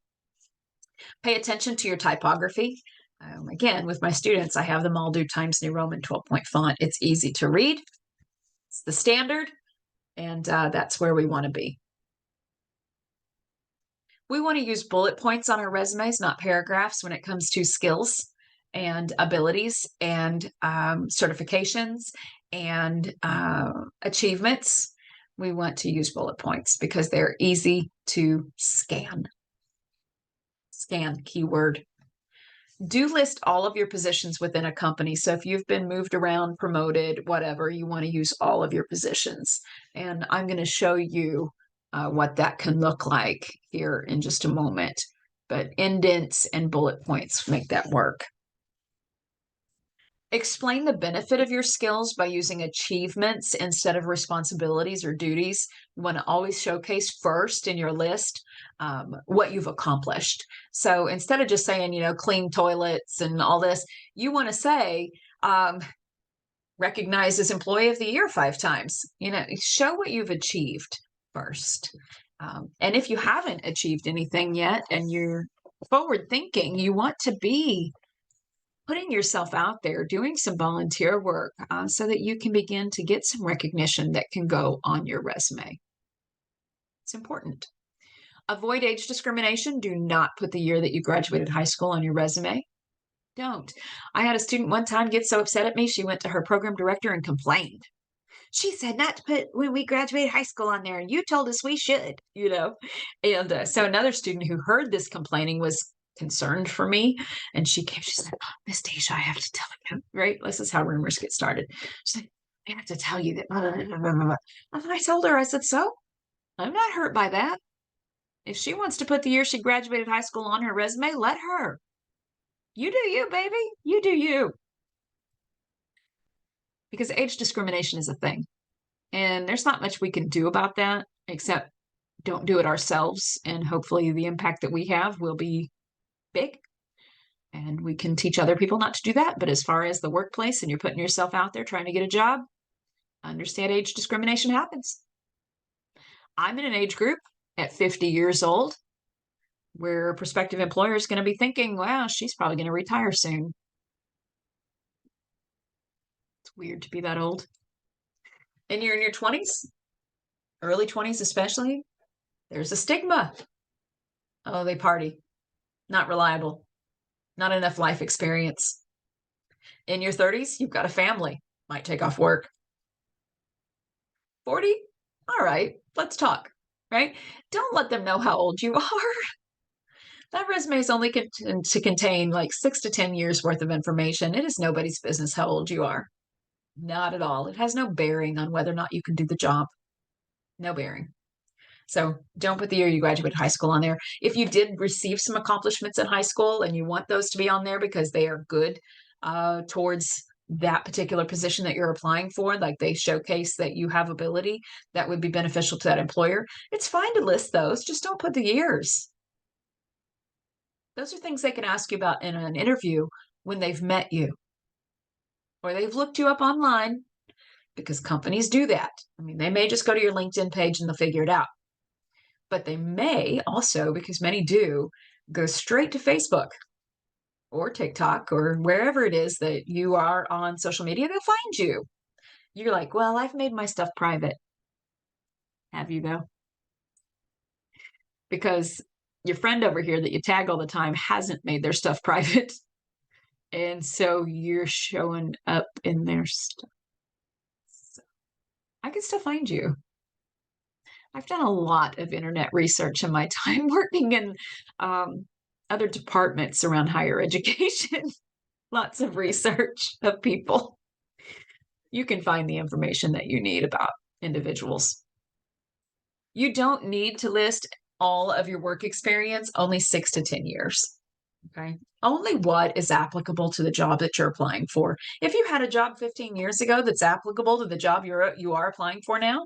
Pay attention to your typography. Again, with my students, I have them all do Times New Roman 12-point font. It's easy to read. It's the standard, and that's where we want to be. We want to use bullet points on our resumes, not paragraphs, when it comes to skills and abilities and certifications and achievements. We want to use bullet points because they're easy to scan. Scan, keyword. Do list all of your positions within a company. So if you've been moved around, promoted, whatever, you want to use all of your positions. And I'm going to show you what that can look like here in just a moment. But indents and bullet points make that work. Explain the benefit of your skills by using achievements instead of responsibilities or duties. You want to always showcase first in your list what you've accomplished. So instead of just saying, clean toilets and all this, you want to say, recognized as Employee of the Year 5 times. Show what you've achieved first. And if you haven't achieved anything yet and you're forward thinking, you want to be putting yourself out there, doing some volunteer work so that you can begin to get some recognition that can go on your resume. It's important. Avoid age discrimination. Do not put the year that you graduated high school on your resume. Don't. I had a student one time get so upset at me, she went to her program director and complained. She said not to put when we graduated high school on there, and you told us we should, And so another student who heard this complaining was concerned for me, and she came. She said, "Miss Deja, I have to tell you." Right? This is how rumors get started. She's like, "I have to tell you that." And I told her, I said, "So, I'm not hurt by that. If she wants to put the year she graduated high school on her resume, let her. You do you, baby. You do you." Because age discrimination is a thing. And there's not much we can do about that, except don't do it ourselves. And hopefully the impact that we have will be big. And we can teach other people not to do that. But as far as the workplace and you're putting yourself out there trying to get a job, understand age discrimination happens. I'm in an age group at 50 years old where a prospective employer is going to be thinking, wow, she's probably going to retire soon. It's weird to be that old. And you're in your 20s, early 20s especially, there's a stigma. Oh, they party. Not reliable. Not enough life experience. In your 30s, you've got a family. Might take off work. 40? All right, let's talk, right? Don't let them know how old you are. That resume is only to contain like 6 to 10 years worth of information. It is nobody's business how old you are. Not at all. It has no bearing on whether or not you can do the job. No bearing. So don't put the year you graduated high school on there. If you did receive some accomplishments in high school and you want those to be on there because they are good towards that particular position that you're applying for, like they showcase that you have ability that would be beneficial to that employer, it's fine to list those. Just don't put the years. Those are things they can ask you about in an interview when they've met you or they've looked you up online because companies do that. I mean, they may just go to your LinkedIn page and they'll figure it out. But they may also, because many do, go straight to Facebook or TikTok or wherever it is that you are on social media. They'll find you. You're like, well, I've made my stuff private. Have you, though? Because your friend over here that you tag all the time hasn't made their stuff private. And so you're showing up in their stuff. So I can still find you. I've done a lot of internet research in my time working in other departments around higher education. Lots of research of people. You can find the information that you need about individuals. You don't need to list all of your work experience, only 6 to 10 years. Okay. Only what is applicable to the job that you're applying for. If you had a job 15 years ago that's applicable to the job you are applying for now,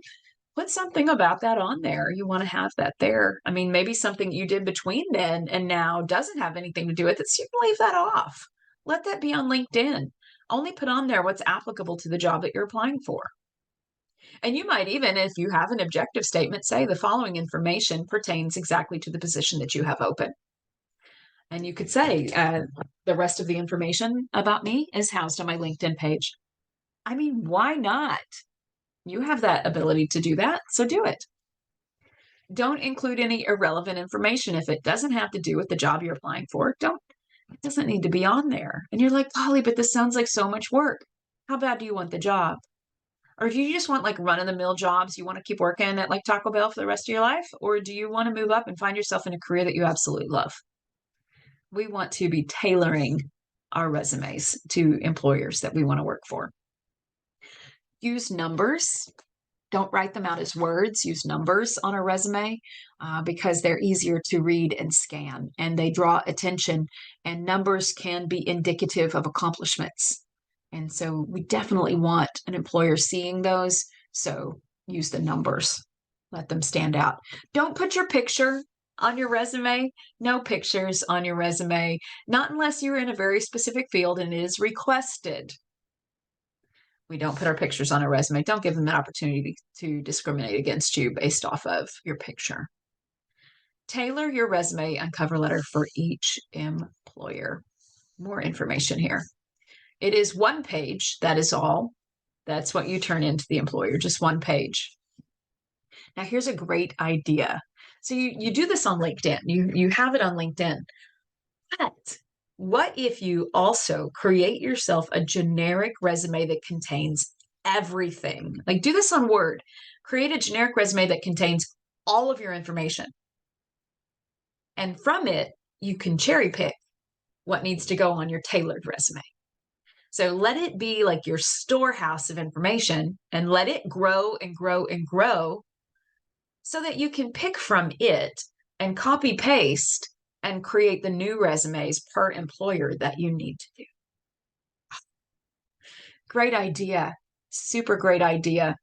put something about that on there. You want to have that there. I mean, maybe something you did between then and now doesn't have anything to do with it. So you can leave that off. Let that be on LinkedIn. Only put on there what's applicable to the job that you're applying for. And you might even, if you have an objective statement, say the following information pertains exactly to the position that you have open. And you could say, the rest of the information about me is housed on my LinkedIn page. I mean, why not? You have that ability to do that, so do it. Don't include any irrelevant information if it doesn't have to do with the job you're applying for. It doesn't need to be on there. And you're like, Polly, but this sounds like so much work. How bad do you want the job? Or if you just want like run of the mill jobs, you want to keep working at like Taco Bell for the rest of your life? Or do you want to move up and find yourself in a career that you absolutely love? We want to be tailoring our resumes to employers that we want to work for. Use numbers. Don't write them out as words. Use numbers on a resume because they're easier to read and scan and they draw attention, and numbers can be indicative of accomplishments. And so we definitely want an employer seeing those. So use the numbers, let them stand out. Don't put your picture on your resume. No pictures on your resume, not unless you're in a very specific field and it is requested. We don't put our pictures on a resume. Don't give them an opportunity to discriminate against you based off of your picture. Tailor your resume and cover letter for each employer. More information here. It is one page. That is all. That's what you turn into the employer, just one page. Now, here's a great idea. So you do this on LinkedIn. You have it on LinkedIn. But what if you also create yourself a generic resume that contains everything? Like do this on Word. Create a generic resume that contains all of your information. And from it, you can cherry pick what needs to go on your tailored resume. So let it be like your storehouse of information and let it grow and grow and grow so that you can pick from it and copy paste and create the new resumes per employer that you need to do. Great idea. Super great idea.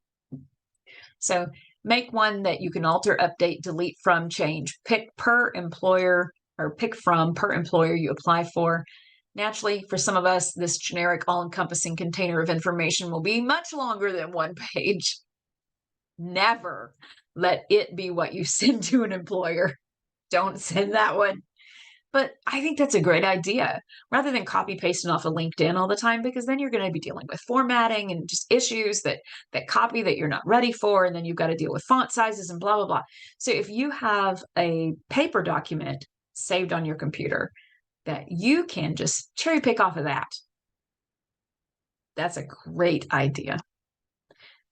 So make one that you can alter, update, delete from, change. Pick per employer or pick from per employer you apply for. Naturally, for some of us, this generic all-encompassing container of information will be much longer than one page. Never let it be what you send to an employer. Don't send that one. But I think that's a great idea rather than copy pasting off of LinkedIn all the time, because then you're going to be dealing with formatting and just issues that copy that you're not ready for. And then you've got to deal with font sizes and blah, blah, blah. So if you have a paper document saved on your computer that you can just cherry pick off of that, that's a great idea.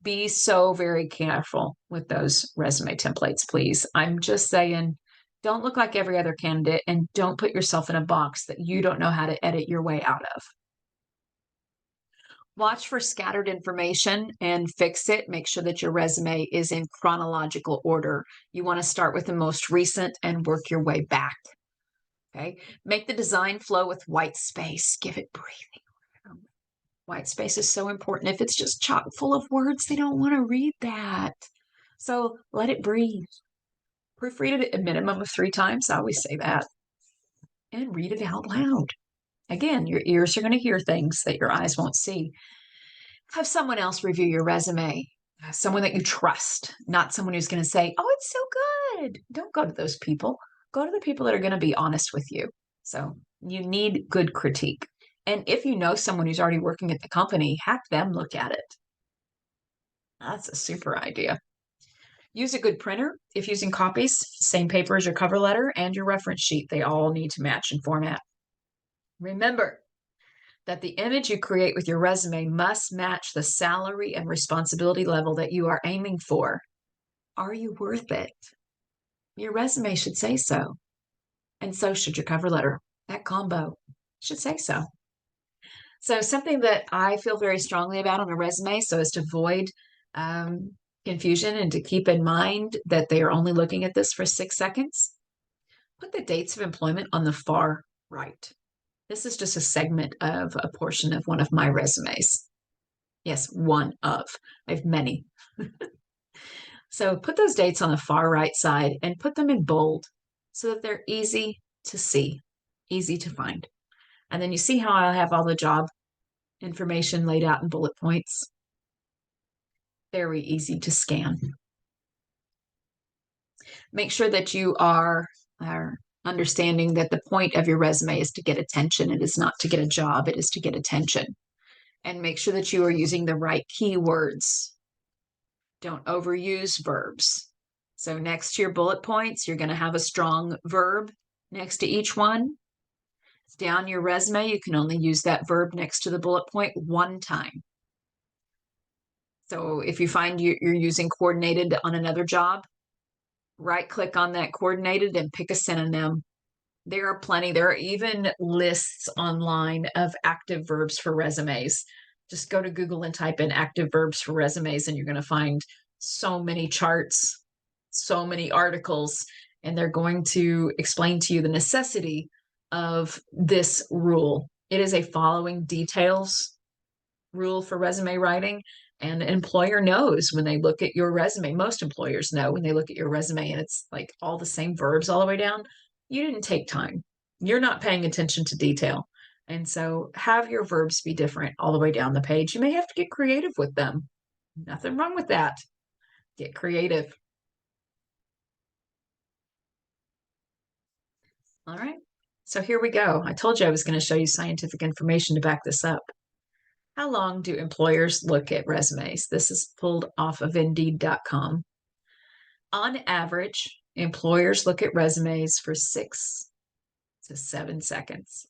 Be so very careful with those resume templates, please. I'm just saying, don't look like every other candidate and don't put yourself in a box that you don't know how to edit your way out of. Watch for scattered information and fix it. Make sure that your resume is in chronological order. You want to start with the most recent and work your way back. Okay. Make the design flow with white space. Give it breathing. White space is so important. If it's just chock full of words, they don't want to read that. So let it breathe. Proofread it a minimum of 3 times. I always say that. And read it out loud. Again, your ears are going to hear things that your eyes won't see. Have someone else review your resume, someone that you trust, not someone who's going to say, oh, it's so good. Don't go to those people. Go to the people that are going to be honest with you. So you need good critique. And if you know someone who's already working at the company, have them look at it. That's a super idea. Use a good printer. If using copies, same paper as your cover letter and your reference sheet. They all need to match in format. Remember that the image you create with your resume must match the salary and responsibility level that you are aiming for. Are you worth it? Your resume should say so. And so should your cover letter. That combo should say so. So something that I feel very strongly about on a resume, so as to avoid confusion and to keep in mind that they are only looking at this for 6 seconds, put the dates of employment on the far right. This is just a segment of a portion of one of my resumes. Yes, one of. I have many. So put those dates on the far right side and put them in bold so that they're easy to see, easy to find. And then you see how I have all the job information laid out in bullet points. Very easy to scan. Make sure that you are understanding that the point of your resume is to get attention. It is not to get a job, it is to get attention. And make sure that you are using the right keywords. Don't overuse verbs. So next to your bullet points, you're going to have a strong verb next to each one. Down your resume, you can only use that verb next to the bullet point 1 time. So if you find you're using coordinated on another job, right-click on that coordinated and pick a synonym. There are plenty. There are even lists online of active verbs for resumes. Just go to Google and type in active verbs for resumes, and you're going to find so many charts, so many articles, and they're going to explain to you the necessity of this rule. It is a following details rule for resume writing, and an employer knows when they look at your resume. Most employers know when they look at your resume and it's like all the same verbs all the way down. You didn't take time. You're not paying attention to detail. And so have your verbs be different all the way down the page. You may have to get creative with them. Nothing wrong with that. Get creative. All right. So here we go. I told you I was going to show you scientific information to back this up. How long do employers look at resumes? This is pulled off of Indeed.com. On average, employers look at resumes for 6 to 7 seconds.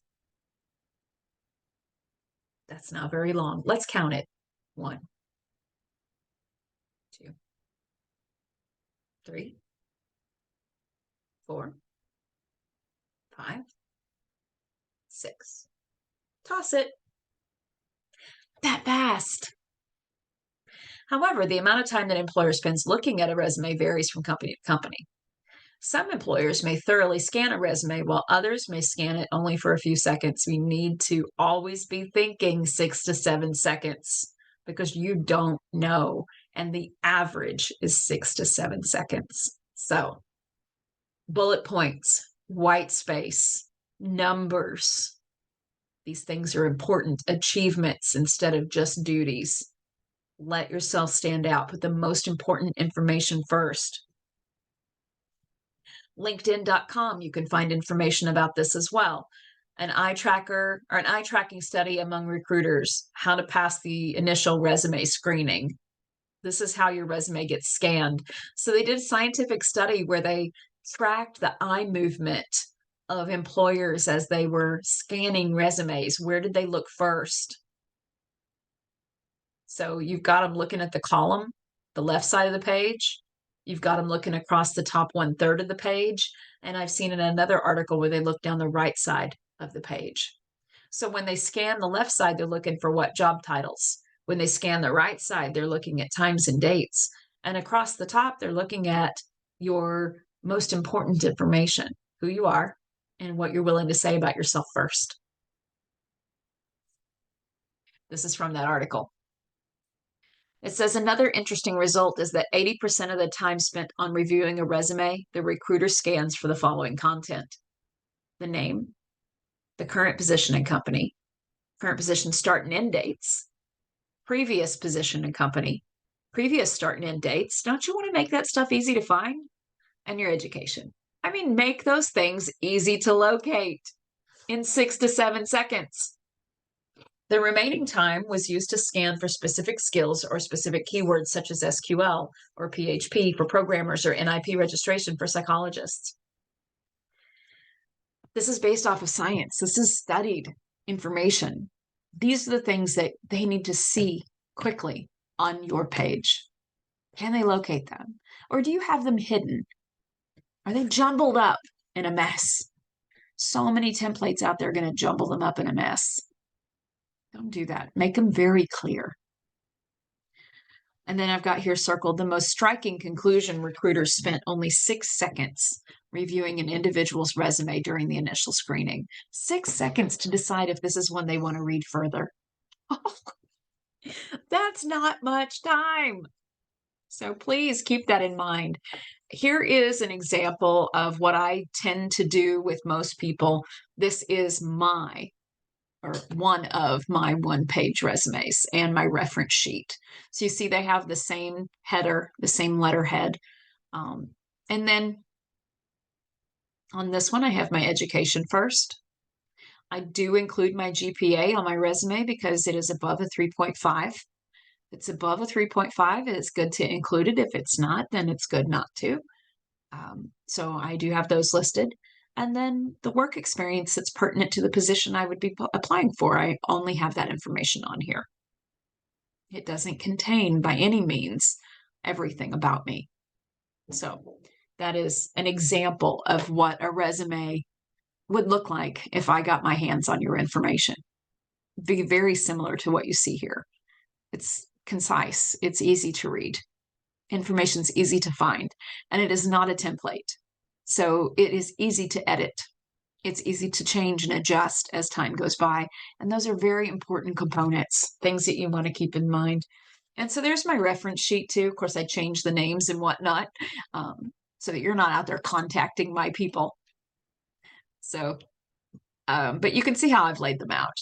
That's not very long. Let's count it. 1, 2, 3, 4, 5, 6. Toss it. That fast. However, the amount of time that an employer spends looking at a resume varies from company to company. Some employers may thoroughly scan a resume, while others may scan it only for a few seconds. We need to always be thinking 6 to 7 seconds because you don't know. And the average is 6 to 7 seconds. So, bullet points, white space, numbers. These things are important. Achievements instead of just duties. Let yourself stand out. Put the most important information first. LinkedIn.com, you can find information about this as well. An eye tracker or an eye tracking study among recruiters, how to pass the initial resume screening. This is how your resume gets scanned. So they did a scientific study where they tracked the eye movement of employers as they were scanning resumes. Where did they look first? So you've got them looking at the column, the left side of the page. You've got them looking across the top 1/3 of the page. And I've seen in another article where they look down the right side of the page. So when they scan the left side, they're looking for what job titles. When they scan the right side, they're looking at times and dates. And across the top, they're looking at your most important information, who you are, and what you're willing to say about yourself first. This is from that article. It says another interesting result is that 80% of the time spent on reviewing a resume, the recruiter scans for the following content: the name, the current position and company, current position start and end dates, previous position and company, previous start and end dates. Don't you want to make that stuff easy to find? And your education. I mean, make those things easy to locate in 6 to 7 seconds. The remaining time was used to scan for specific skills or specific keywords such as SQL or PHP for programmers or NIP registration for psychologists. This is based off of science. This is studied information. These are the things that they need to see quickly on your page. Can they locate them? Or do you have them hidden? Are they jumbled up in a mess? So many templates out there are going to jumble them up in a mess. Don't do that. Make them very clear. And then I've got here circled the most striking conclusion: recruiters spent only 6 seconds reviewing an individual's resume during the initial screening. 6 seconds to decide if this is one they want to read further. Oh, that's not much time. So please keep that in mind. Here is an example of what I tend to do with most people. This is one of my one-page resumes and my reference sheet. So you see they have the same header, the same letterhead. And then on this one, I have my education first. I do include my GPA on my resume because it is above a 3.5. If it's above a 3.5, it's good to include it. If it's not, then it's good not to. So I do have those listed. And then the work experience that's pertinent to the position I would be applying for, I only have that information on here. It doesn't contain by any means everything about me. So that is an example of what a resume would look like if I got my hands on your information. Be very similar to what you see here. It's concise, it's easy to read, information's easy to find, and it is not a template. So it is easy to edit. It's easy to change and adjust as time goes by. And those are very important components, things that you want to keep in mind. And so there's my reference sheet too. Of course, I changed the names and whatnot so that you're not out there contacting my people. So, but you can see how I've laid them out.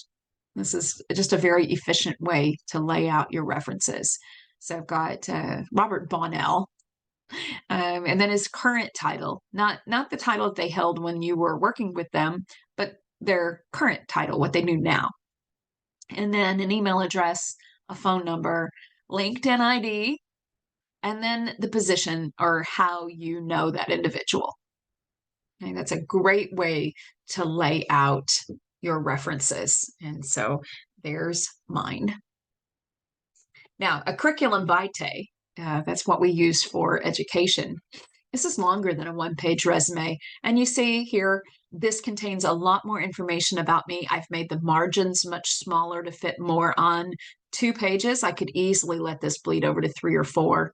This is just a very efficient way to lay out your references. So I've got Robert Bonnell, and then his current title, not the title that they held when you were working with them, but their current title, what they do now. And then an email address, a phone number, LinkedIn ID, and then the position or how you know that individual. Okay, that's a great way to lay out your references. And so there's mine. Now, a curriculum vitae, that's what we use for education. This is longer than a one-page resume. And you see here, this contains a lot more information about me. I've made the margins much smaller to fit more on 2 pages. I could easily let this bleed over to 3 or 4.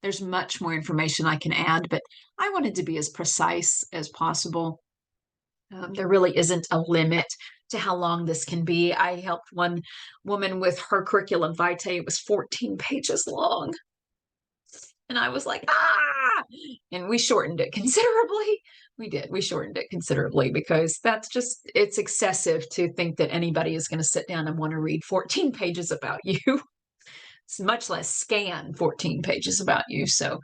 There's much more information I can add, but I wanted to be as precise as possible. There really isn't a limit to how long this can be. I helped one woman with her curriculum vitae. It was 14 pages long. And I was like, ah! And we shortened it considerably. We did. We shortened it considerably because it's excessive to think that anybody is going to sit down and want to read 14 pages about you. It's much less scan 14 pages about you. So,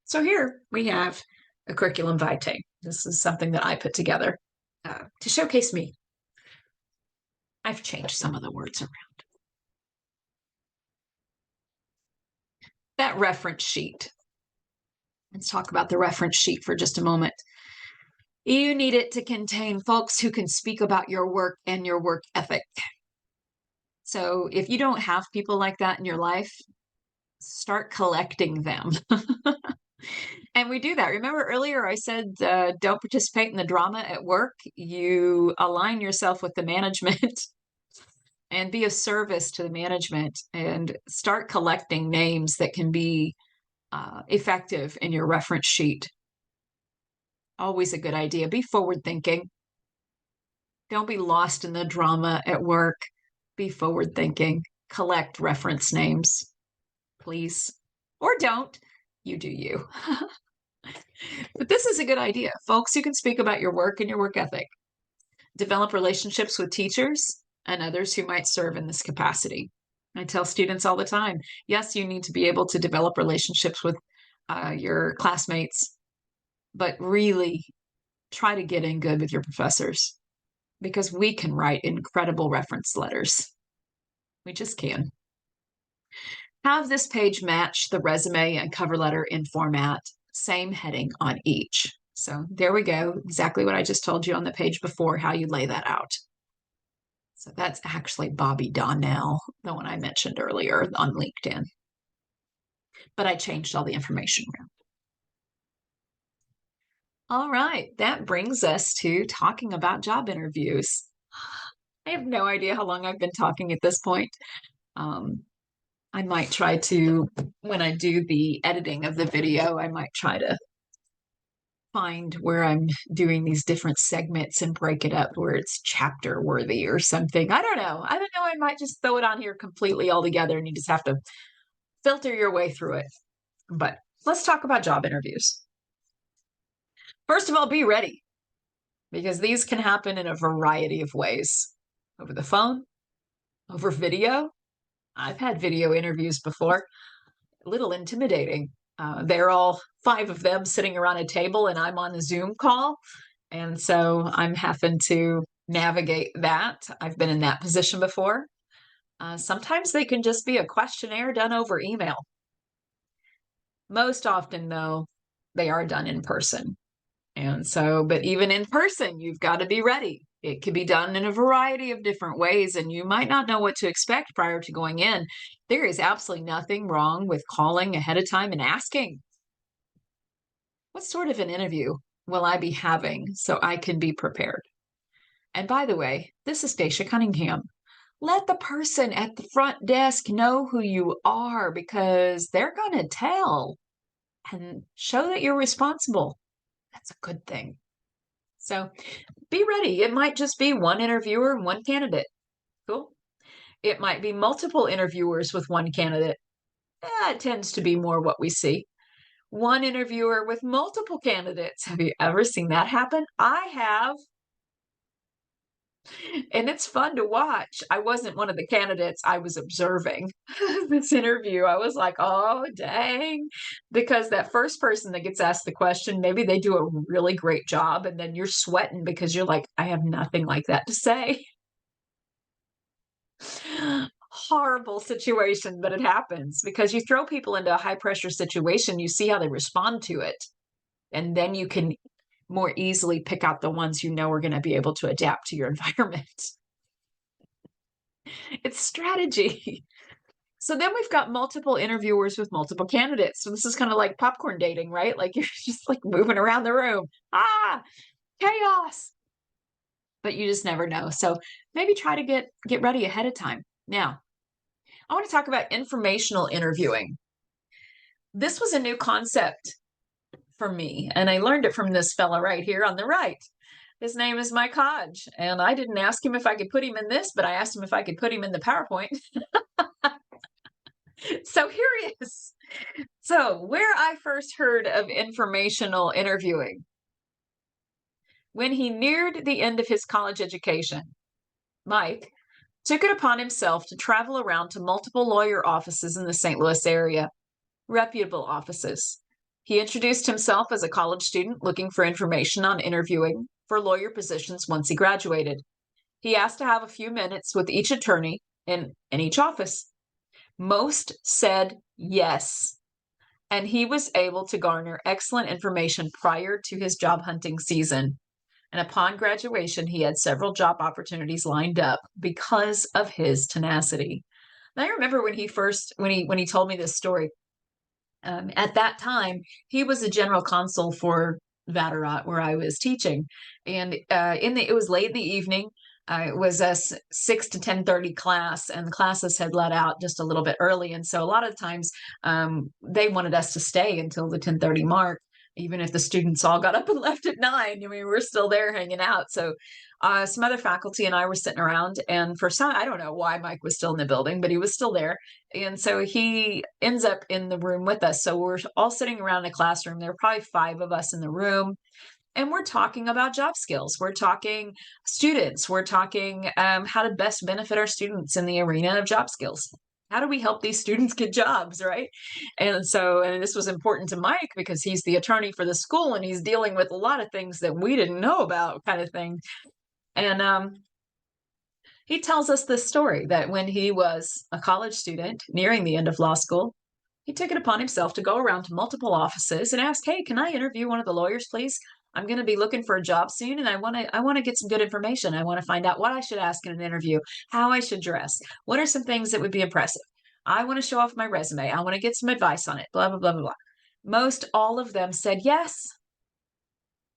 so here we have a curriculum vitae. This is something that I put together to showcase me. I've changed some of the words around. That reference sheet. Let's talk about the reference sheet for just a moment. You need it to contain folks who can speak about your work and your work ethic. So if you don't have people like that in your life, start collecting them. And we do that. Remember earlier I said don't participate in the drama at work. You align yourself with the management and be of service to the management and start collecting names that can be effective in your reference sheet. Always a good idea. Be forward thinking. Don't be lost in the drama at work. Be forward thinking. Collect reference names, please. Or don't. You do you. But this is a good idea. Folks, you can speak about your work and your work ethic. Develop relationships with teachers and others who might serve in this capacity. I tell students all the time, yes, you need to be able to develop relationships with your classmates, but really try to get in good with your professors because we can write incredible reference letters. We just can. Have this page match the resume and cover letter in format, same heading on each. So there we go, exactly what I just told you on the page before, how you lay that out. So that's actually Bobby Donnell, the one I mentioned earlier on LinkedIn. But I changed all the information around. All right, that brings us to talking about job interviews. I have no idea how long I've been talking at this point. I might try to, when I do the editing of the video, I might try to find where I'm doing these different segments and break it up where it's chapter worthy or something. I don't know. I might just throw it on here completely all together and you just have to filter your way through it. But let's talk about job interviews. First of all, be ready because these can happen in a variety of ways. Over the phone, over video. I've had video interviews before, a little intimidating. They're all 5 of them sitting around a table and I'm on a Zoom call. And so I'm having to navigate that. I've been in that position before. Sometimes they can just be a questionnaire done over email. Most often, though, they are done in person. And so, but even in person, you've got to be ready. It can be done in a variety of different ways, and you might not know what to expect prior to going in. There is absolutely nothing wrong with calling ahead of time and asking, what sort of an interview will I be having so I can be prepared? And by the way, this is Stacia Cunningham. Let the person at the front desk know who you are because they're going to tell and show that you're responsible. That's a good thing. So be ready. It might just be one interviewer and one candidate. Cool. It might be multiple interviewers with one candidate. It tends to be more what we see. One interviewer with multiple candidates. Have you ever seen that happen? I have. And it's fun to watch. I wasn't one of the candidates. I was observing this interview. I was like, oh, dang. Because that first person that gets asked the question, maybe they do a really great job. And then you're sweating because you're like, I have nothing like that to say. Horrible situation, but it happens because you throw people into a high pressure situation. You see how they respond to it. And then you can more easily pick out the ones you know are going to be able to adapt to your environment. It's strategy. So then we've got multiple interviewers with multiple candidates. So this is kind of like popcorn dating, right? Like you're just like moving around the room. Chaos. But you just never know. So maybe try to get ready ahead of time. Now, I want to talk about informational interviewing. This was a new concept for me, and I learned it from this fella right here on the right. His name is Mike Hodge, and I didn't ask him if I could put him in this, but I asked him if I could put him in the PowerPoint. So here he is. So where I first heard of informational interviewing, when he neared the end of his college education, Mike took it upon himself to travel around to multiple lawyer offices in the St. Louis area, reputable offices. He introduced himself as a college student looking for information on interviewing for lawyer positions once he graduated. He asked to have a few minutes with each attorney in each office. Most said yes, and he was able to garner excellent information prior to his job hunting season. And upon graduation, he had several job opportunities lined up because of his tenacity. And I remember when he told me this story, At that time, he was a general consul for Vatterott, where I was teaching, and it was late in the evening. It was a 6 to 10:30 class, and the classes had let out just a little bit early, and so a lot of times they wanted us to stay until the 10:30 mark, even if the students all got up and left at 9. I mean, we're still there hanging out. So some other faculty and I were sitting around, and for some, I don't know why Mike was still in the building, but he was still there. And so he ends up in the room with us. So we're all sitting around a classroom. There are probably 5 of us in the room. And we're talking about job skills. We're talking students. We're talking how to best benefit our students in the arena of job skills. How do we help these students get jobs, right? And so, and this was important to Mike because he's the attorney for the school and he's dealing with a lot of things that we didn't know about, kind of thing. And he tells us this story that when he was a college student nearing the end of law school, he took it upon himself to go around to multiple offices and ask, "Hey, can I interview one of the lawyers, please? I'm going to be looking for a job soon, and I want to get some good information. I want to find out what I should ask in an interview, how I should dress, what are some things that would be impressive. I want to show off my resume. I want to get some advice on it, blah, blah, blah, blah, blah." Most all of them said yes.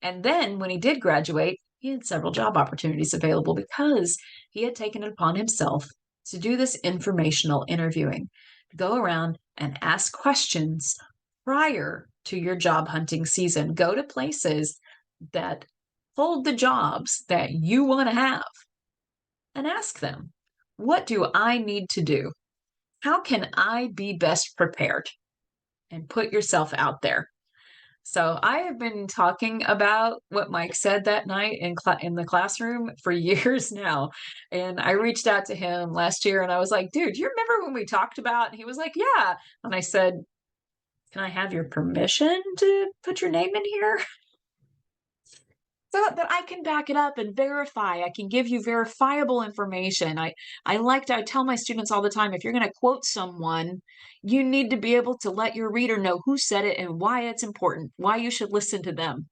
And then when he did graduate, he had several job opportunities available because he had taken it upon himself to do this informational interviewing, go around and ask questions prior to your job hunting season. Go to places that hold the jobs that you want to have and ask them, what do I need to do? How can I be best prepared? And put yourself out there. So I have been talking about what Mike said that night in the classroom for years now. And I reached out to him last year and I was like, "Dude, do you remember when we talked about?" And he was like, "Yeah." And I said, "Can I have your permission to put your name in here?" So that I can back it up and verify. I can give you verifiable information. I tell my students all the time, if you're going to quote someone, you need to be able to let your reader know who said it and why it's important, why you should listen to them.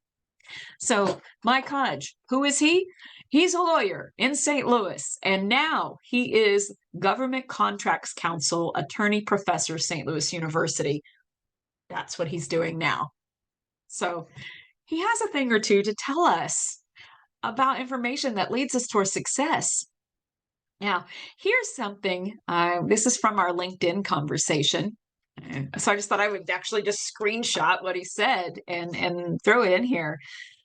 So Mike Hodge, who is he? He's a lawyer in St. Louis, and now he is Government Contracts Counsel, attorney professor, St. Louis University. That's what he's doing now. So he has a thing or two to tell us about information that leads us towards success. Now, here's something. This is from our LinkedIn conversation. So I just thought I would actually just screenshot what he said and throw it in here.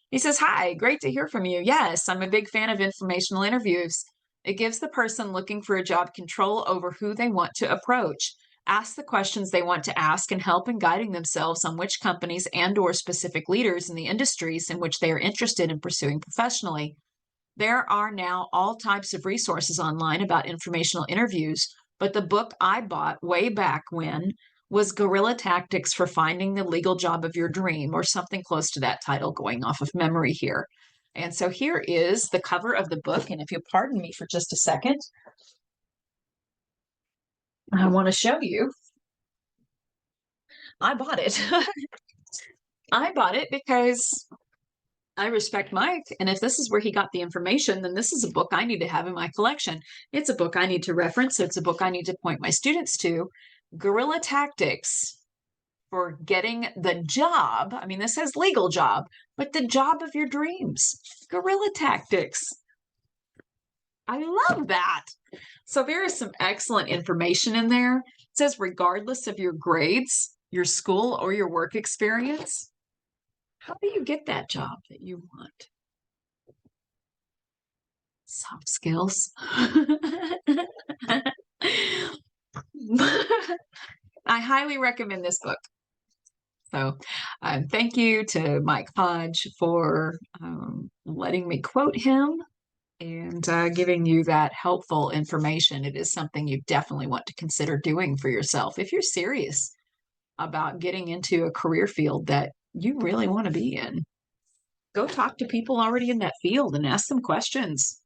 He says, "Hi, great to hear from you. Yes, I'm a big fan of informational interviews. It gives the person looking for a job control over who they want to approach, ask the questions they want to ask, and help in guiding themselves on which companies and/or specific leaders in the industries in which they are interested in pursuing professionally. There are now all types of resources online about informational interviews, but the book I bought way back when was Guerrilla Tactics for Finding the Legal Job of Your Dream, or something close to that title, going off of memory here." And so here is the cover of the book. And if you'll pardon me for just a second, I want to show you. I bought it. I bought it because I respect Mike. And if this is where he got the information, then this is a book I need to have in my collection. It's a book I need to reference. It's a book I need to point my students to. Guerrilla Tactics for Getting the Job. I mean, this says legal job, but the job of your dreams. Guerrilla Tactics. I love that. So there is some excellent information in there. It says, regardless of your grades, your school, or your work experience, how do you get that job that you want? Soft skills. I highly recommend this book. So thank you to Mike Hodge for letting me quote him and giving you that helpful information. It is something you definitely want to consider doing for yourself if you're serious about getting into a career field that you really want to be in. Go talk to people already in that field and ask them questions.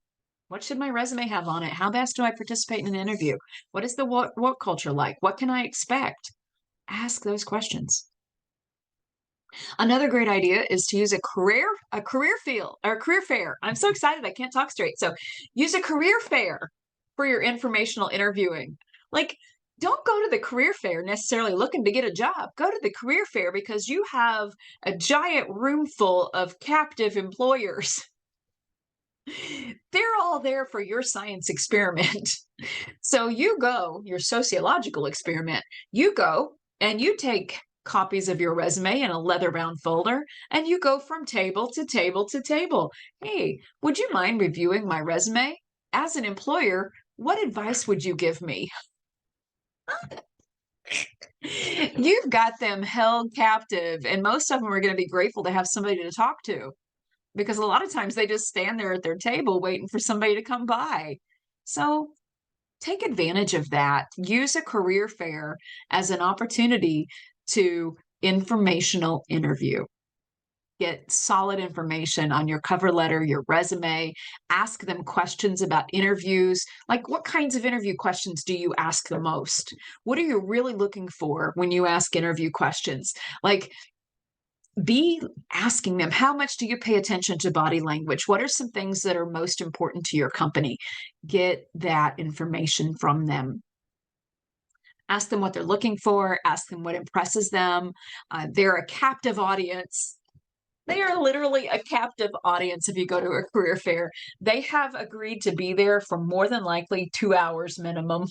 What should my resume have on it? How best do I participate in an interview? What is the work culture like? What can I expect? Ask those questions. Another great idea is to use a career fair. I'm so excited I can't talk straight. So use a career fair for your informational interviewing. Like, don't go to the career fair necessarily looking to get a job. Go to the career fair because you have a giant room full of captive employers. They're all there for your science experiment. So you go, your sociological experiment, you go and you take copies of your resume in a leather bound folder and you go from table to table to table. Hey, would you mind reviewing my resume? As an employer, what advice would you give me? You've got them held captive, and most of them are going to be grateful to have somebody to talk to because a lot of times they just stand there at their table waiting for somebody to come by. So take advantage of that. Use a career fair as an opportunity to informational interview. Get solid information on your cover letter, your resume. Ask them questions about interviews. Like, what kinds of interview questions do you ask the most? What are you really looking for when you ask interview questions? Like, be asking them, how much do you pay attention to body language? What are some things that are most important to your company? Get that information from them. Ask them what they're looking for. Ask them what impresses them. They're a captive audience. They are literally a captive audience if you go to a career fair. They have agreed to be there for more than likely 2 hours minimum.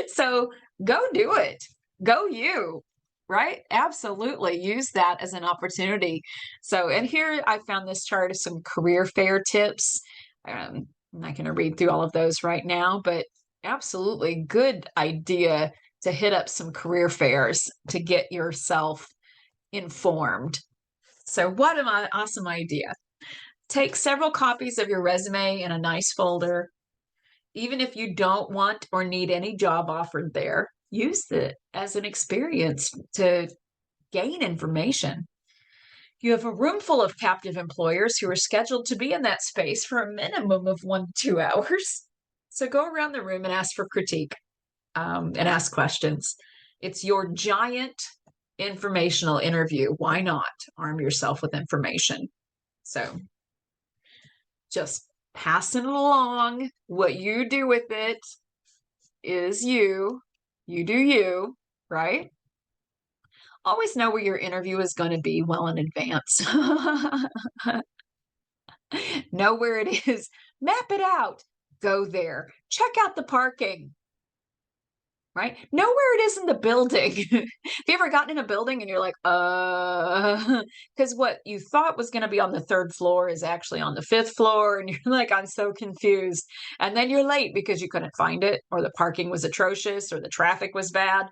So go do it. Go you, right? Absolutely. Use that as an opportunity. So, and here I found this chart of some career fair tips. I'm not going to read through all of those right now, but absolutely good idea to hit up some career fairs to get yourself informed. So what an awesome idea. Take several copies of your resume in a nice folder. Even if you don't want or need any job offered there, use it as an experience to gain information. You have a room full of captive employers who are scheduled to be in that space for a minimum of 1 to 2 hours. So go around the room and ask for critique and ask questions. It's your giant informational interview. Why not arm yourself with information? So just passing it along. What you do with it is you. You do you, right? Always know where your interview is going to be well in advance. Know where it is. Map it out. Go there. Check out the parking. Right? Know where it is in the building. Have you ever gotten in a building and you're like, because what you thought was going to be on the 3rd floor is actually on the 5th floor. And you're like, I'm so confused. And then you're late because you couldn't find it, or the parking was atrocious, or the traffic was bad.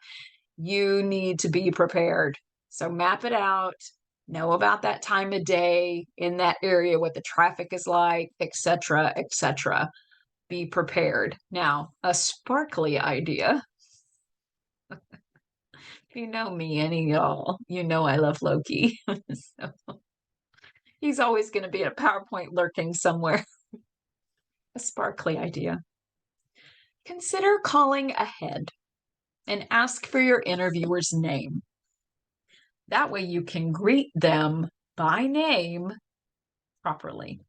You need to be prepared. So map it out. Know about that time of day in that area, what the traffic is like, etc., etc. Be prepared. Now, a sparkly idea. You know me, any y'all, you know I love Loki. So he's always going to be in a PowerPoint lurking somewhere. A sparkly idea. Consider calling ahead and ask for your interviewer's name. That way you can greet them by name properly.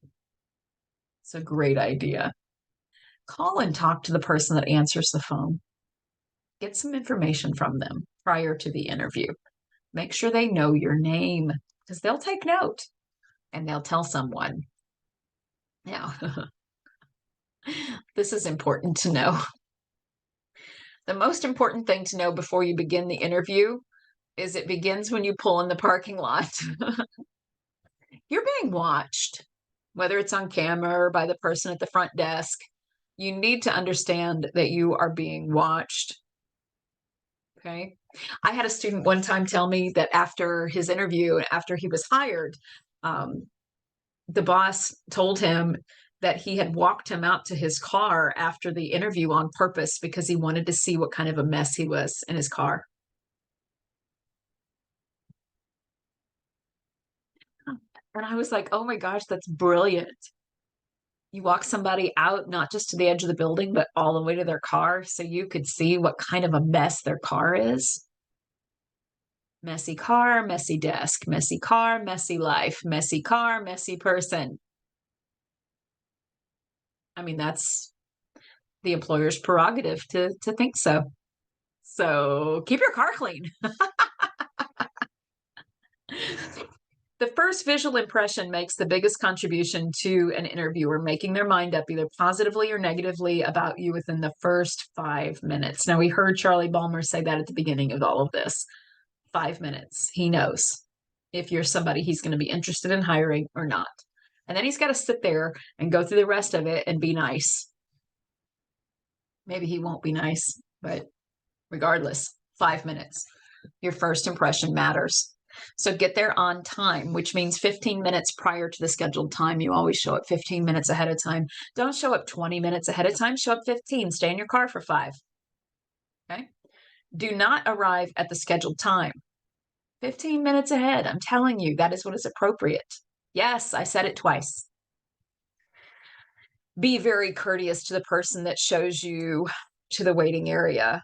It's a great idea. Call and talk to the person that answers the phone. Get some information from them prior to the interview. Make sure they know your name because they'll take note and they'll tell someone. Now, this is important to know. The most important thing to know before you begin the interview is it begins when you pull in the parking lot. You're being watched, whether it's on camera or by the person at the front desk. You need to understand that you are being watched. Okay. I had a student one time tell me that after his interview, after he was hired, the boss told him that he had walked him out to his car after the interview on purpose because he wanted to see what kind of a mess he was in his car. And I was like, oh my gosh, that's brilliant. You walk somebody out, not just to the edge of the building, but all the way to their car so you could see what kind of a mess their car is. Messy car, messy desk, messy car, messy life, messy car, messy person. I mean, that's the employer's prerogative to think so. So keep your car clean. The first visual impression makes the biggest contribution to an interviewer making their mind up either positively or negatively about you within the first 5 minutes. Now, we heard Charlie Balmer say that at the beginning of all of this. 5 minutes. He knows if you're somebody he's going to be interested in hiring or not. And then he's got to sit there and go through the rest of it and be nice. Maybe he won't be nice, but regardless, 5 minutes. Your first impression matters. So get there on time, which means 15 minutes prior to the scheduled time. You always show up 15 minutes ahead of time. Don't show up 20 minutes ahead of time. Show up 15. Stay in your car for 5. Okay? Do not arrive at the scheduled time. 15 minutes ahead. I'm telling you, that is what is appropriate. Yes, I said it twice. Be very courteous to the person that shows you to the waiting area.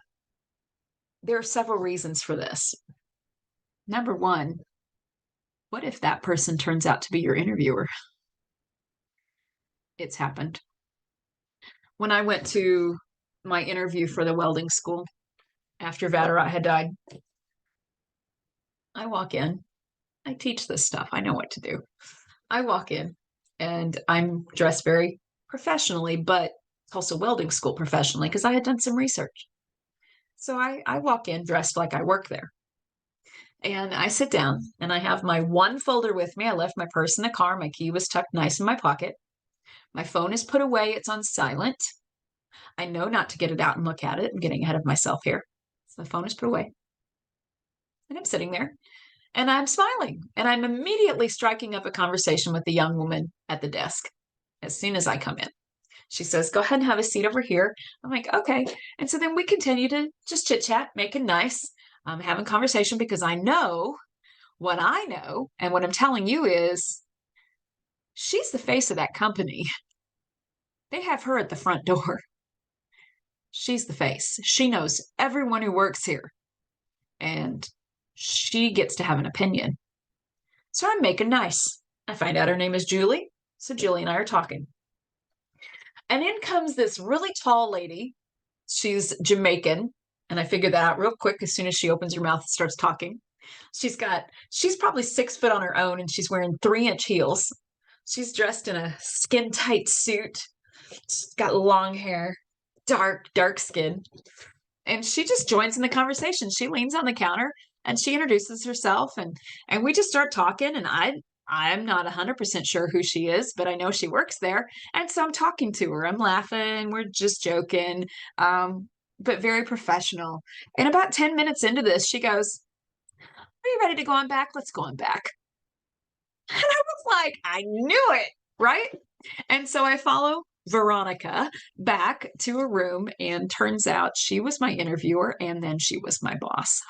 There are several reasons for this. Number one, what if that person turns out to be your interviewer? It's happened. When I went to my interview for the welding school after Vatterott had died, I walk in. I teach this stuff. I know what to do. I walk in and I'm dressed very professionally, but also welding school professionally because I had done some research. So I walk in dressed like I work there. And I sit down and I have my one folder with me. I left my purse in the car. My key was tucked nice in my pocket. My phone is put away. It's on silent. I know not to get it out and look at it. I'm getting ahead of myself here. So the phone is put away. And I'm sitting there and I'm smiling. And I'm immediately striking up a conversation with the young woman at the desk as soon as I come in. She says, go ahead and have a seat over here. I'm like, okay. And so then we continue to just chit chat, make it nice, having conversation because I know what I know. And what I'm telling you is she's the face of that company. They have her at the front door. She's the face. She knows everyone who works here. And she gets to have an opinion. So I'm making nice. I find out her name is Julie. So Julie and I are talking. And in comes this really tall lady. She's Jamaican. And I figured that out real quick as soon as she opens her mouth and starts talking. She's probably 6 foot on her own and she's wearing 3-inch heels. She's dressed in a skin tight suit. She's got long hair, dark skin. And she just joins in the conversation. She leans on the counter and she introduces herself and we just start talking and I'm not 100% sure who she is, but I know she works there. And so I'm talking to her. I'm laughing. We're just joking, but very professional. And about 10 minutes into this, she goes, are you ready to go on back? Let's go on back. And I was like, I knew it, right? And so I follow Veronica back to a room, and turns out she was my interviewer, and then she was my boss.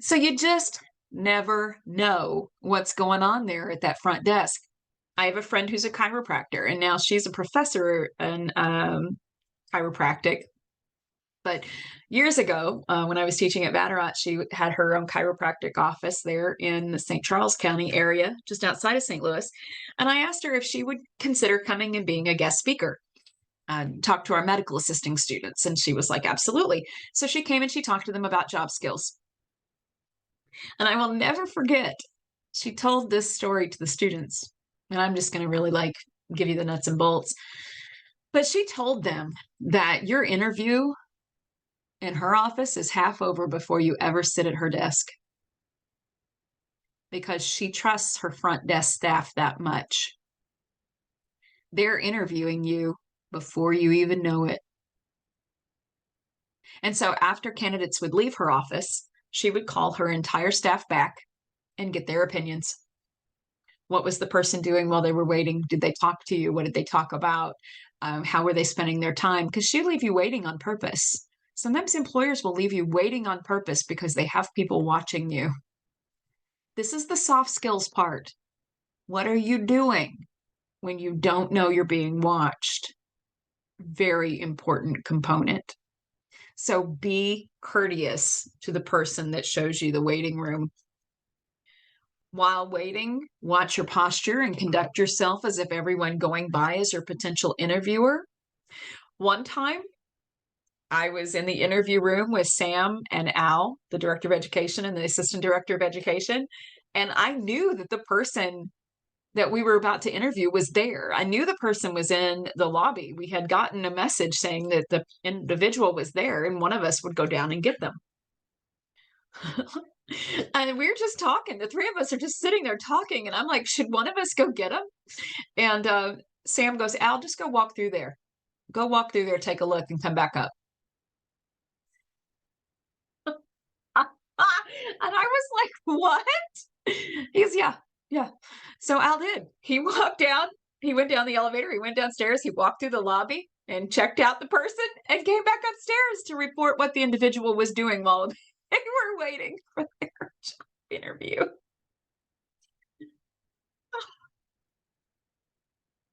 So you just never know what's going on there at that front desk. I have a friend who's a chiropractor, and now she's a professor in chiropractic. But years ago, when I was teaching at Vatterott, she had her own chiropractic office there in the St. Charles County area, just outside of St. Louis. And I asked her if she would consider coming and being a guest speaker, talk to our medical assisting students. And she was like, absolutely. So she came and she talked to them about job skills. And I will never forget, she told this story to the students. And I'm just going to really give you the nuts and bolts. But she told them that your interview in her office is half over before you ever sit at her desk, because she trusts her front desk staff that much. They're interviewing you before you even know it. And so after candidates would leave her office, she would call her entire staff back and get their opinions. What was the person doing while they were waiting? Did they talk to you? What did they talk about? How were they spending their time? Because she'd leave you waiting on purpose. Sometimes employers will leave you waiting on purpose because they have people watching you. This is the soft skills part. What are you doing when you don't know you're being watched? Very important component. So be courteous to the person that shows you the waiting room. While waiting, watch your posture and conduct yourself as if everyone going by is your potential interviewer. One time, I was in the interview room with Sam and Al, the director of education and the assistant director of education, and I knew that the person that we were about to interview was there. I knew the person was in the lobby. We had gotten a message saying that the individual was there and one of us would go down and get them. And we were just talking. The three of us are just sitting there talking. And I'm like, should one of us go get them? And Sam goes, Al, just go walk through there. Go walk through there, take a look, and come back up. And I was like, what? He's, yeah. So Al did. He walked down. He went down the elevator. He went downstairs. He walked through the lobby and checked out the person and came back upstairs to report what the individual was doing while they were waiting for their interview.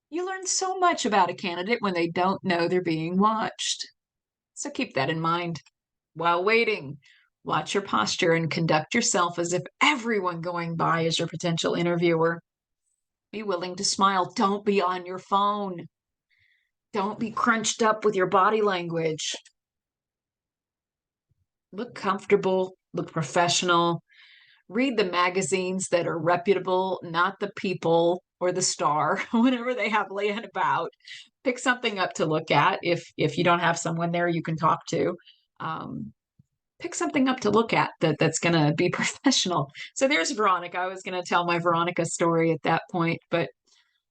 You learn so much about a candidate when they don't know they're being watched. So keep that in mind. While waiting, watch your posture and conduct yourself as if everyone going by is your potential interviewer. Be willing to smile. Don't be on your phone. Don't be crunched up with your body language. Look comfortable, look professional. Read the magazines that are reputable, not the People or the Star, whatever they have laying about. Pick something up to look at if you don't have someone there you can talk to. Pick something up to look at that's going to be professional. So there's Veronica. I was going to tell my Veronica story at that point, but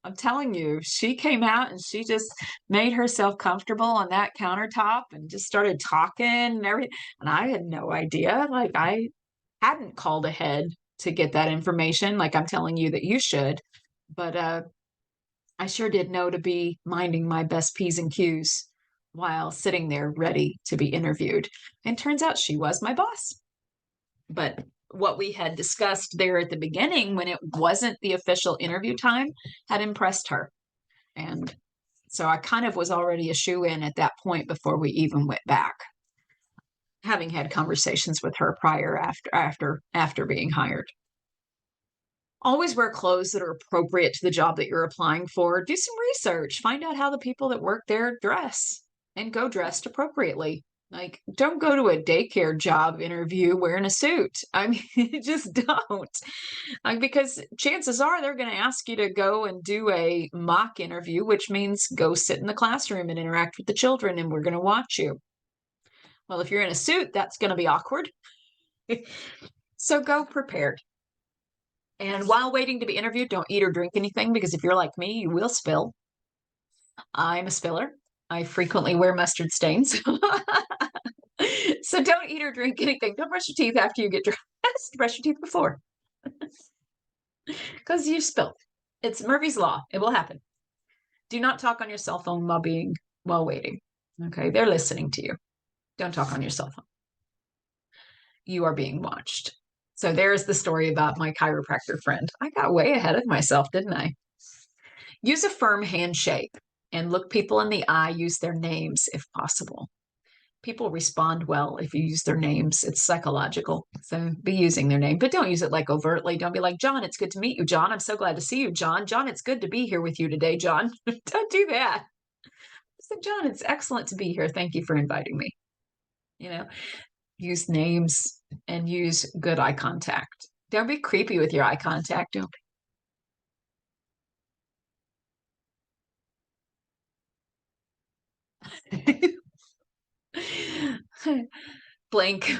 I'm telling you, she came out and she just made herself comfortable on that countertop and just started talking and everything. And I had no idea. Like, I hadn't called ahead to get that information, like I'm telling you that you should. But I sure did know to be minding my best P's and Q's while sitting there ready to be interviewed. And turns out she was my boss. But what we had discussed there at the beginning, when it wasn't the official interview time, had impressed her. And so I kind of was already a shoe-in at that point before we even went back, having had conversations with her prior after being hired. Always wear clothes that are appropriate to the job that you're applying for. Do some research. Find out how the people that work there dress and go dressed appropriately. Like, don't go to a daycare job interview wearing a suit. I mean, just don't. Like, because chances are they're going to ask you to go and do a mock interview, which means go sit in the classroom and interact with the children, and we're going to watch you. Well, if you're in a suit, that's going to be awkward. So go prepared. And while waiting to be interviewed, don't eat or drink anything, because if you're like me, you will spill. I'm a spiller. I frequently wear mustard stains. So don't eat or drink anything. Don't brush your teeth after you get dressed. Brush your teeth before. Because you spilled. It's Murphy's Law. It will happen. Do not talk on your cell phone while waiting. Okay, they're listening to you. Don't talk on your cell phone. You are being watched. So there's the story about my chiropractor friend. I got way ahead of myself, didn't I? Use a firm handshake and look people in the eye. Use their names if possible. People respond well if you use their names. It's psychological. So be using their name, but don't use it like overtly. Don't be like, John, it's good to meet you, John. I'm so glad to see you, John. John, it's good to be here with you today, John. Don't do that. So, John, it's excellent to be here. Thank you for inviting me. Use names and use good eye contact. Don't be creepy with your eye contact. Don't be. Blink,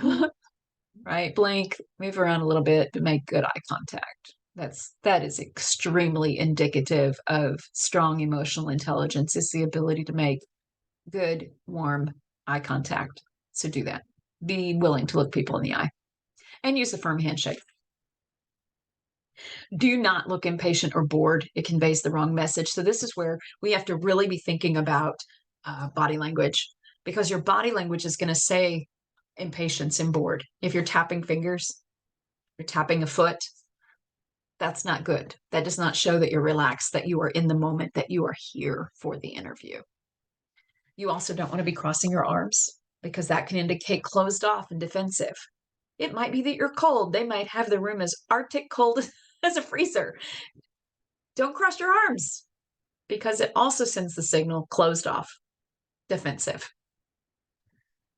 right? Blink, move around a little bit, but make good eye contact. That is extremely indicative of strong emotional intelligence, is the ability to make good, warm eye contact. So do that. Be willing to look people in the eye and use a firm handshake. Do not look impatient or bored. It conveys the wrong message. So this is where we have to really be thinking about body language, because your body language is going to say impatience and bored. If you're tapping fingers, you're tapping a foot, that's not good. That does not show that you're relaxed, that you are in the moment, that you are here for the interview. You also don't want to be crossing your arms, because that can indicate closed off and defensive. It might be that you're cold. They might have the room as Arctic cold as a freezer. Don't cross your arms because it also sends the signal closed off, defensive.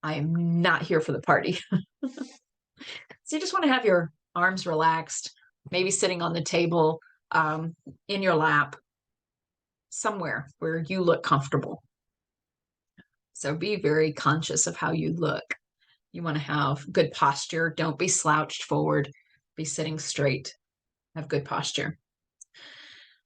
I am not here for the party. So you just want to have your arms relaxed, maybe sitting on the table, in your lap, somewhere where you look comfortable. So be very conscious of how you look. You want to have good posture. Don't be slouched forward. Be sitting straight. Have good posture.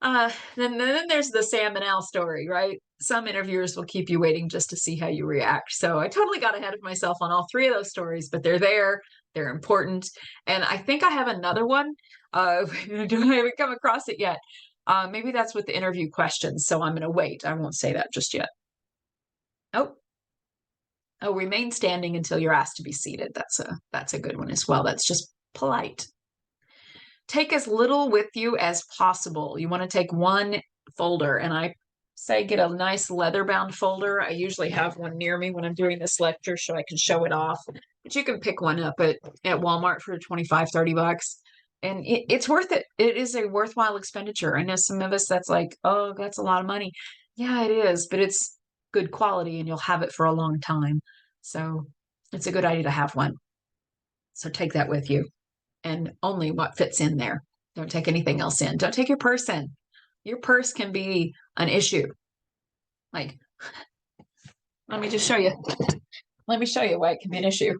Then there's the Sam and Al story, right? Some interviewers will keep you waiting just to see how you react. So I totally got ahead of myself on all three of those stories, but they're there. They're important. And I think I have another one. I haven't come across it yet. Maybe that's with the interview questions. So I'm going to wait. I won't say that just yet. Oh, remain standing until you're asked to be seated. That's a good one as well. That's just polite. Take as little with you as possible. You want to take one folder, and I say get a nice leather-bound folder. I usually have one near me when I'm doing this lecture so I can show it off. But you can pick one up at Walmart for 25, 30 bucks. And it's worth it. It is a worthwhile expenditure. I know some of us, that's like, oh, that's a lot of money. Yeah, it is, but it's good quality and you'll have it for a long time. So it's a good idea to have one. So take that with you. And only what fits in there. Don't take anything else in. Don't take your purse in. Your purse can be an issue. Like, let me just show you. Let me show you why it can be an issue.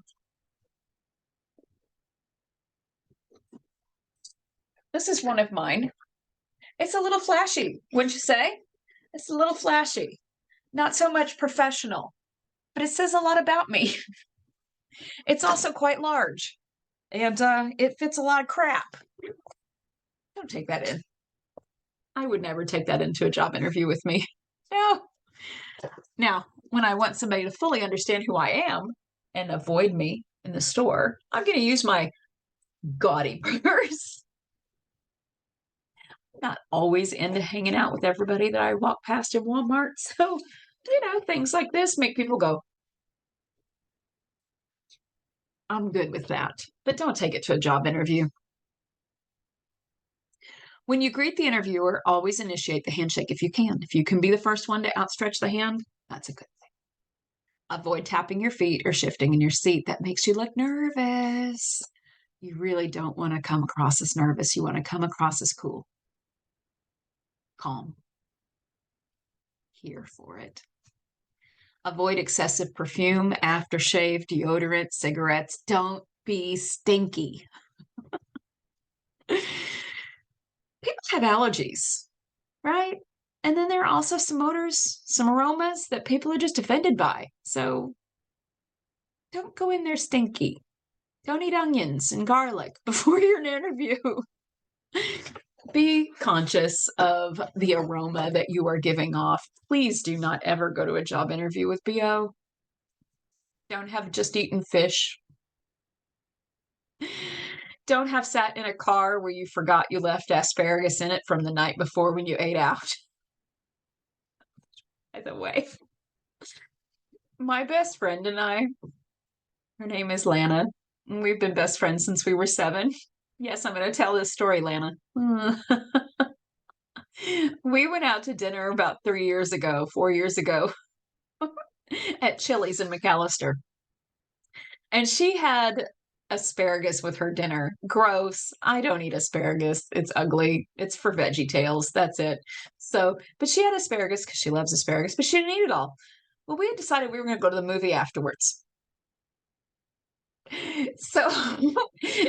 This is one of mine. It's a little flashy, wouldn't you say? It's a little flashy. Not so much professional, but it says a lot about me. It's also quite large. And it fits a lot of crap. Don't take that in. I would never take that into a job interview with me. No. Now, when I want somebody to fully understand who I am and avoid me in the store, I'm going to use my gaudy purse. Not always into hanging out with everybody that I walk past in Walmart. So, things like this make people go, I'm good with that. But don't take it to a job interview. When you greet the interviewer, always initiate the handshake if you can. If you can be the first one to outstretch the hand, that's a good thing. Avoid tapping your feet or shifting in your seat. That makes you look nervous. You really don't want to come across as nervous. You want to come across as cool, calm. Here for it. Avoid excessive perfume, aftershave, deodorant, cigarettes. Don't be stinky. People have allergies, right? And then there are also some odors, some aromas that people are just offended by. So don't go in there stinky. Don't eat onions and garlic before your interview. Be conscious of the aroma that you are giving off. Please do not ever go to a job interview with BO. Don't have just eaten fish. Don't have sat in a car where you forgot you left asparagus in it from the night before when you ate out. By the way, my best friend and I, her name is Lana, and we've been best friends since we were 7. Yes, I'm going to tell this story, Lana. We went out to dinner about 4 years ago, at Chili's in McAllister. And she had asparagus with her dinner. Gross. I don't eat asparagus. It's ugly. It's for Veggie Tales. That's it. So, but she had asparagus because she loves asparagus, but she didn't eat it all. Well, we had decided we were going to go to the movie afterwards. So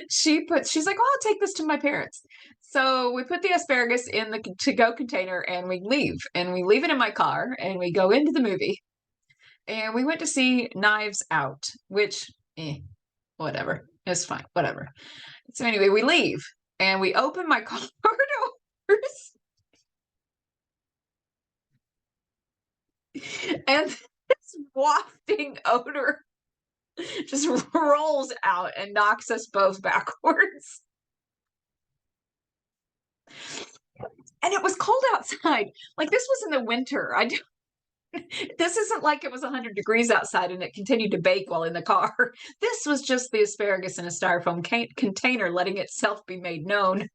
she's like, oh, I'll take this to my parents. So we put the asparagus in the to-go container and we leave. And we leave it in my car and we go into the movie. And we went to see Knives Out, which, whatever. It's fine. Whatever. So anyway, we leave and we open my car doors. And this wafting odor just rolls out and knocks us both backwards. And it was cold outside. Like, this was in the winter. This isn't like it was 100 degrees outside and it continued to bake while in the car. This was just the asparagus in a styrofoam container letting itself be made known.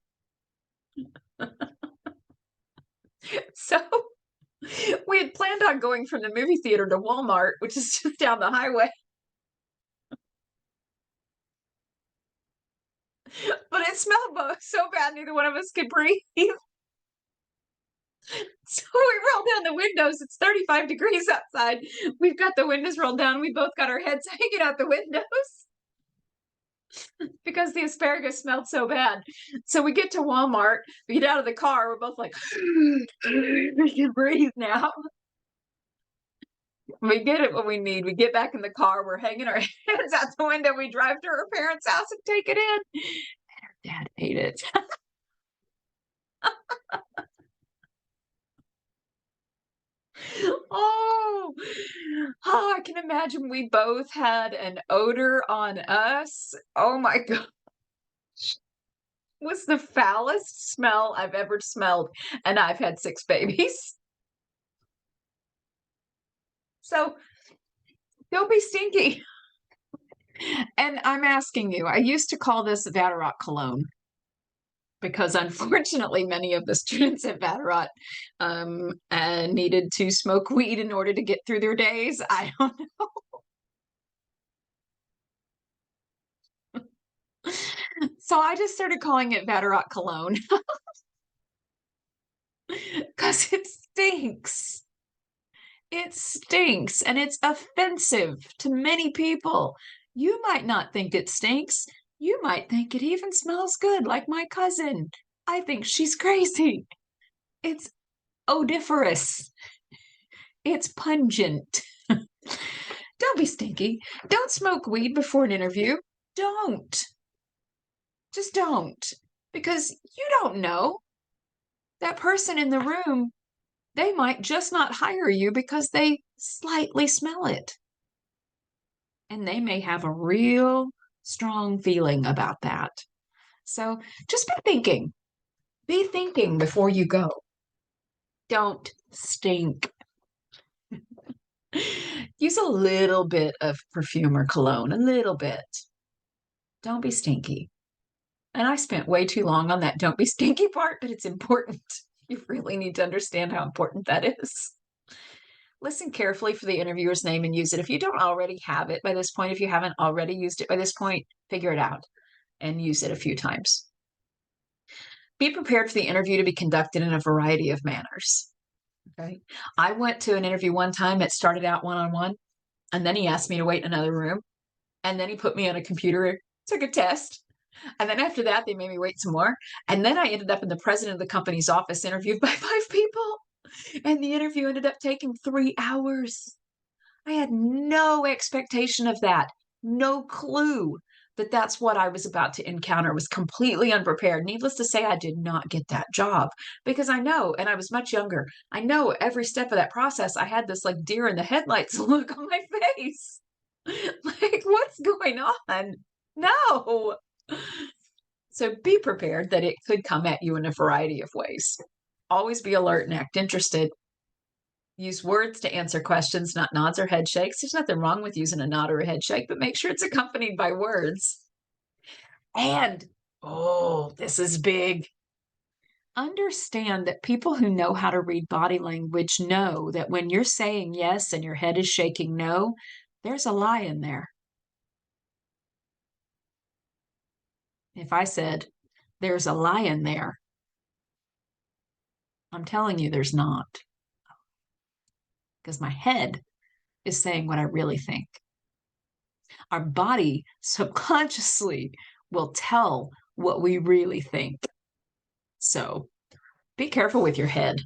So we had planned on going from the movie theater to Walmart, which is just down the highway, but it smelled so bad neither one of us could breathe. So we rolled down the windows. It's 35 degrees outside. We've got the windows rolled down. We both got our heads hanging out the windows because the asparagus smelled so bad. So we get to Walmart, we get out of the car, we're both like, we can breathe now. We get it what we need. We get back in the car, we're hanging our heads out the window. We drive to her parents' house and take it in. And her dad ate it. Oh, oh, I can imagine we both had an odor on us. Oh my God. Was the foulest smell I've ever smelled, and I've had 6 babies. So don't be stinky. And I'm asking you, I used to call this Vatterott cologne because unfortunately many of the students at Vatterott needed to smoke weed in order to get through their days. I don't know. So I just started calling it Vatterott cologne because it stinks. It stinks and it's offensive to many people. You might not think it stinks. You might think it even smells good, like my cousin. I think she's crazy. It's odoriferous. It's pungent. Don't be stinky. Don't smoke weed before an interview. Don't. Just don't. Because you don't know. That person in the room, they might just not hire you because they slightly smell it. And they may have a real strong feeling about that. So just be thinking. Be thinking before you go. Don't stink. Use a little bit of perfume or cologne, a little bit. Don't be stinky. And I spent way too long on that don't be stinky part, but it's important. You really need to understand how important that is. Listen carefully for the interviewer's name and use it. If you don't already have it by this point, if you haven't already used it by this point, figure it out and use it a few times. Be prepared for the interview to be conducted in a variety of manners. Okay. I went to an interview one time. It started out one-on-one, and then he asked me to wait in another room, and then he put me on a computer, took a test, and then after that, they made me wait some more, and then I ended up in the president of the company's office, interviewed by 5 people, and the interview ended up taking 3 hours. I had no expectation of that, no clue that that's what I was about to encounter. Was completely unprepared. Needless to say, I did not get that job because I know, and I was much younger. I know every step of that process, I had this like deer in the headlights look on my face. Like, what's going on? No. So be prepared that it could come at you in a variety of ways. Always be alert and act interested. Use words to answer questions, not nods or head shakes. There's nothing wrong with using a nod or a head shake, but make sure it's accompanied by words. And, oh, this is big. Understand that people who know how to read body language know that when you're saying yes and your head is shaking no, there's a lie in there. If I said, there's a lie in there, I'm telling you there's not. Because my head is saying what I really think. Our body subconsciously will tell what we really think. So be careful with your head.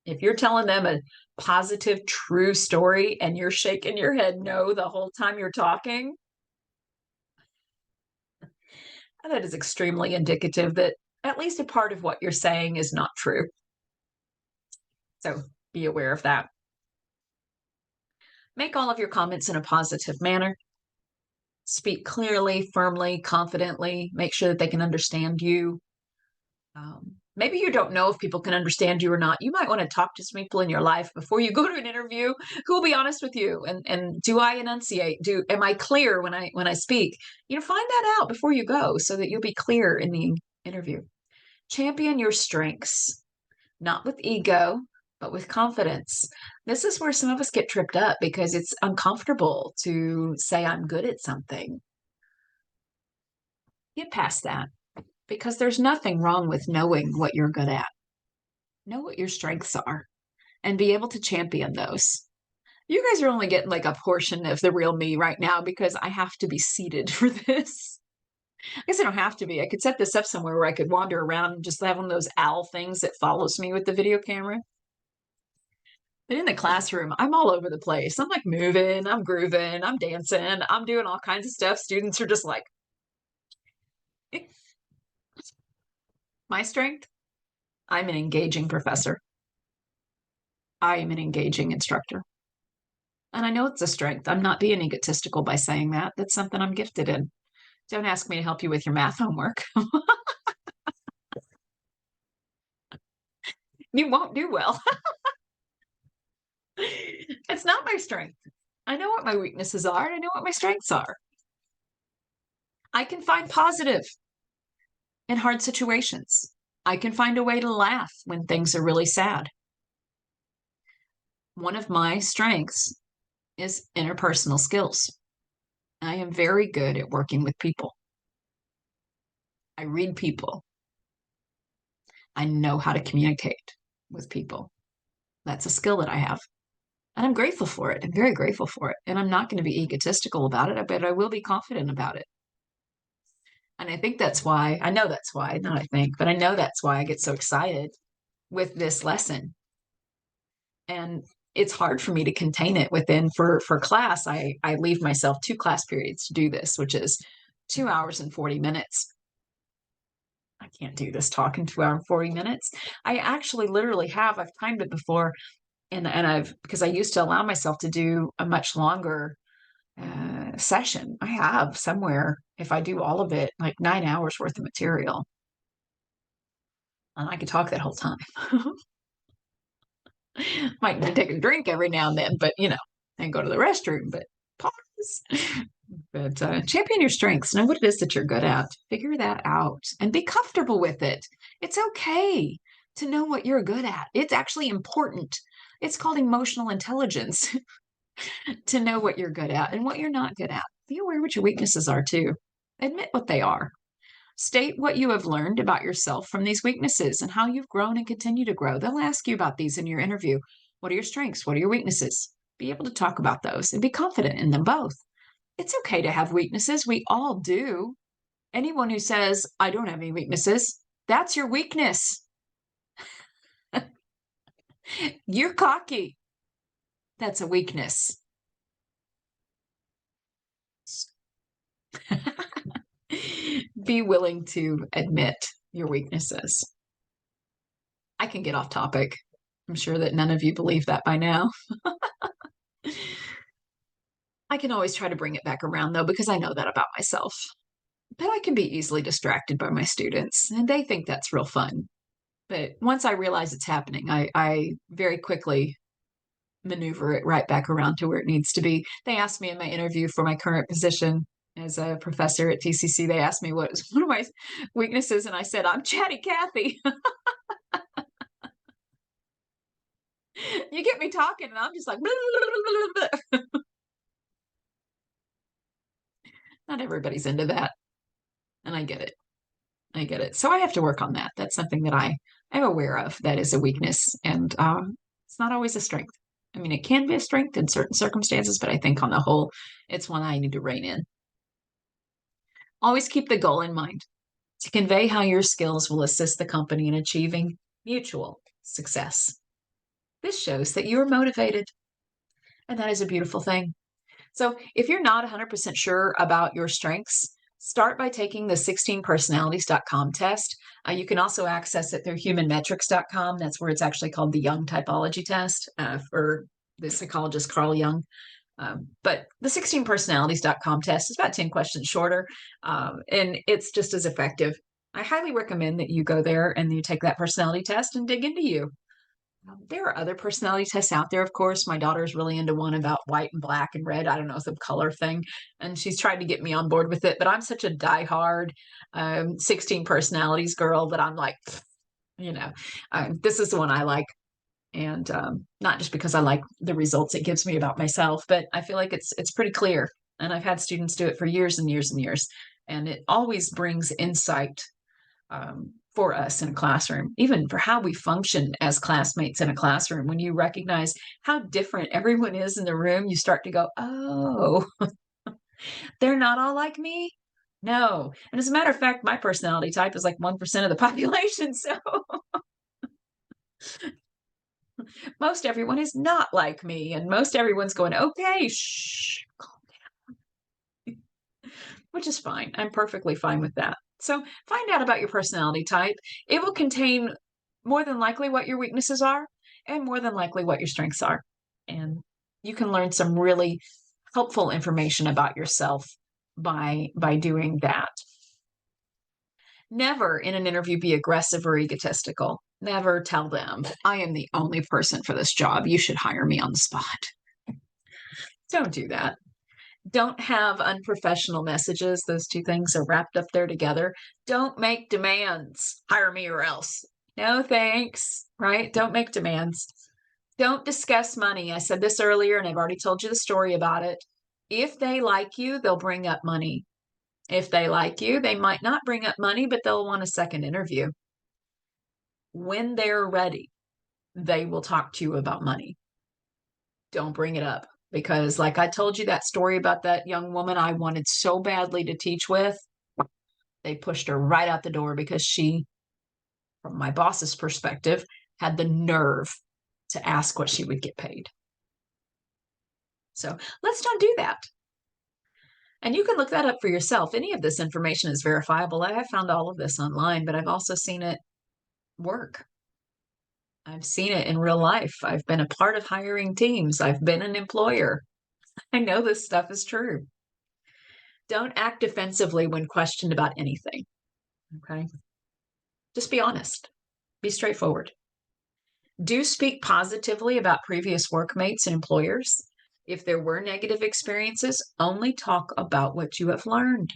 If you're telling them a positive, true story and you're shaking your head no the whole time you're talking, that is extremely indicative that at least a part of what you're saying is not true. So be aware of that. Make all of your comments in a positive manner. Speak clearly, firmly, confidently. Make sure that they can understand you. Maybe you don't know if people can understand you or not. You might want to talk to some people in your life before you go to an interview who will be honest with you. And do I enunciate? Am I clear when I speak? Find that out before you go so that you'll be clear in the interview. Champion your strengths, not with ego, but with confidence. This is where some of us get tripped up because it's uncomfortable to say I'm good at something. Get past that because there's nothing wrong with knowing what you're good at. Know what your strengths are and be able to champion those. You guys are only getting like a portion of the real me right now because I have to be seated for this. I guess I don't have to be. I could set this up somewhere where I could wander around and just have one of those owl things that follows me with the video camera. But in the classroom, I'm all over the place. I'm like moving, I'm grooving, I'm dancing, I'm doing all kinds of stuff. Students are just like, my strength, I'm an engaging professor. I am an engaging instructor. And I know it's a strength. I'm not being egotistical by saying that. That's something I'm gifted in. Don't ask me to help you with your math homework. You won't do well. It's not my strength. I know what my weaknesses are, and I know what my strengths are. I can find positive in hard situations. I can find a way to laugh when things are really sad. One of my strengths is interpersonal skills. I am very good at working with people. I read people. I know how to communicate with people. That's a skill that I have. And I'm grateful for it. I'm very grateful for it. And I'm not going to be egotistical about it, but I will be confident about it. And I think that's why, I know that's why, not I think, but I know that's why I get so excited with this lesson. And it's hard for me to contain it within for class. I leave myself 2 class periods to do this, which is 2 hours and 40 minutes. I can't do this talk in 2 hours and 40 minutes. I actually literally I've timed it before and I've, because I used to allow myself to do a much longer session. I have somewhere, if I do all of it, like 9 hours worth of material. And I could talk that whole time. Might need to take a drink every now and then, but and go to the restroom, but pause. But champion your strengths. Know what it is that you're good at. Figure that out and be comfortable with it. It's okay to know what you're good at. It's actually important. It's called emotional intelligence to know what you're good at and what you're not good at. Be aware what your weaknesses are too. Admit what they are. State what you have learned about yourself from these weaknesses and how you've grown and continue to grow. They'll ask you about these in your interview. What are your strengths? What are your weaknesses? Be able to talk about those and be confident in them both. It's okay to have weaknesses. We all do. Anyone who says, I don't have any weaknesses, that's your weakness. You're cocky. That's a weakness. Be willing to admit your weaknesses. I can get off topic. I'm sure that none of you believe that by now. I can always try to bring it back around, though, because I know that about myself. But I can be easily distracted by my students, and they think that's real fun. But once I realize it's happening, I very quickly maneuver it right back around to where it needs to be. They asked me in my interview for my current position as a professor at TCC, they asked me what was one of my weaknesses, and I said, I'm chatty Cathy. You get me talking, and I'm just like, blah, blah, blah, blah. Not everybody's into that, and I get it. I get it. So I have to work on that. That's something that I'm aware of that is a weakness, and it's not always a strength. I mean, it can be a strength in certain circumstances, but I think on the whole, it's one I need to rein in. Always keep the goal in mind to convey how your skills will assist the company in achieving mutual success. This shows that you're motivated, and that is a beautiful thing. So if you're not 100% sure about your strengths, start by taking the 16personalities.com test. You can also access it through humanmetrics.com. That's where it's actually called the Jung Typology Test for the psychologist Carl Jung. But the 16personalities.com test is about 10 questions shorter, and it's just as effective. I highly recommend that you go there and you take that personality test and dig into you. There are other personality tests out there, of course. My daughter's really into one about white and black and red. I don't know, some color thing. And she's tried to get me on board with it. But I'm such a diehard 16 personalities girl that I'm like, you know, this is the one I like. And not just because I like the results it gives me about myself, but I feel like it's pretty clear. And I've had students do it for years and years and years. And it always brings insight for us in a classroom, even for how we function as classmates in a classroom. When you recognize how different everyone is in the room, you start to go, oh, they're not all like me. No. And as a matter of fact, my personality type is like 1% of the population. So most everyone is not like me. And most everyone's going, okay, shh, which is fine. I'm perfectly fine with that. So find out about your personality type. It will contain more than likely what your weaknesses are and more than likely what your strengths are. And you can learn some really helpful information about yourself by doing that. Never in an interview be aggressive or egotistical. Never tell them, I am the only person for this job. You should hire me on the spot. Don't do that. Don't have unprofessional messages. Those two things are wrapped up there together. Don't make demands. Hire me or else. No thanks, right? Don't make demands. Don't discuss money. I said this earlier, and I've already told you the story about it. If they like you, they'll bring up money. If they like you, they might not bring up money, but they'll want a second interview. When they're ready, they will talk to you about money. Don't bring it up. Because, like I told you, that story about that young woman I wanted so badly to teach with, they pushed her right out the door because she, from my boss's perspective, had the nerve to ask what she would get paid. So let's not do that. And you can look that up for yourself. Any of this information is verifiable. I have found all of this online, but I've also seen it work. I've seen it in real life. I've been a part of hiring teams. I've been an employer. I know this stuff is true. Don't act defensively when questioned about anything. Okay. Just be honest. Be straightforward. Do speak positively about previous workmates and employers. If there were negative experiences, only talk about what you have learned.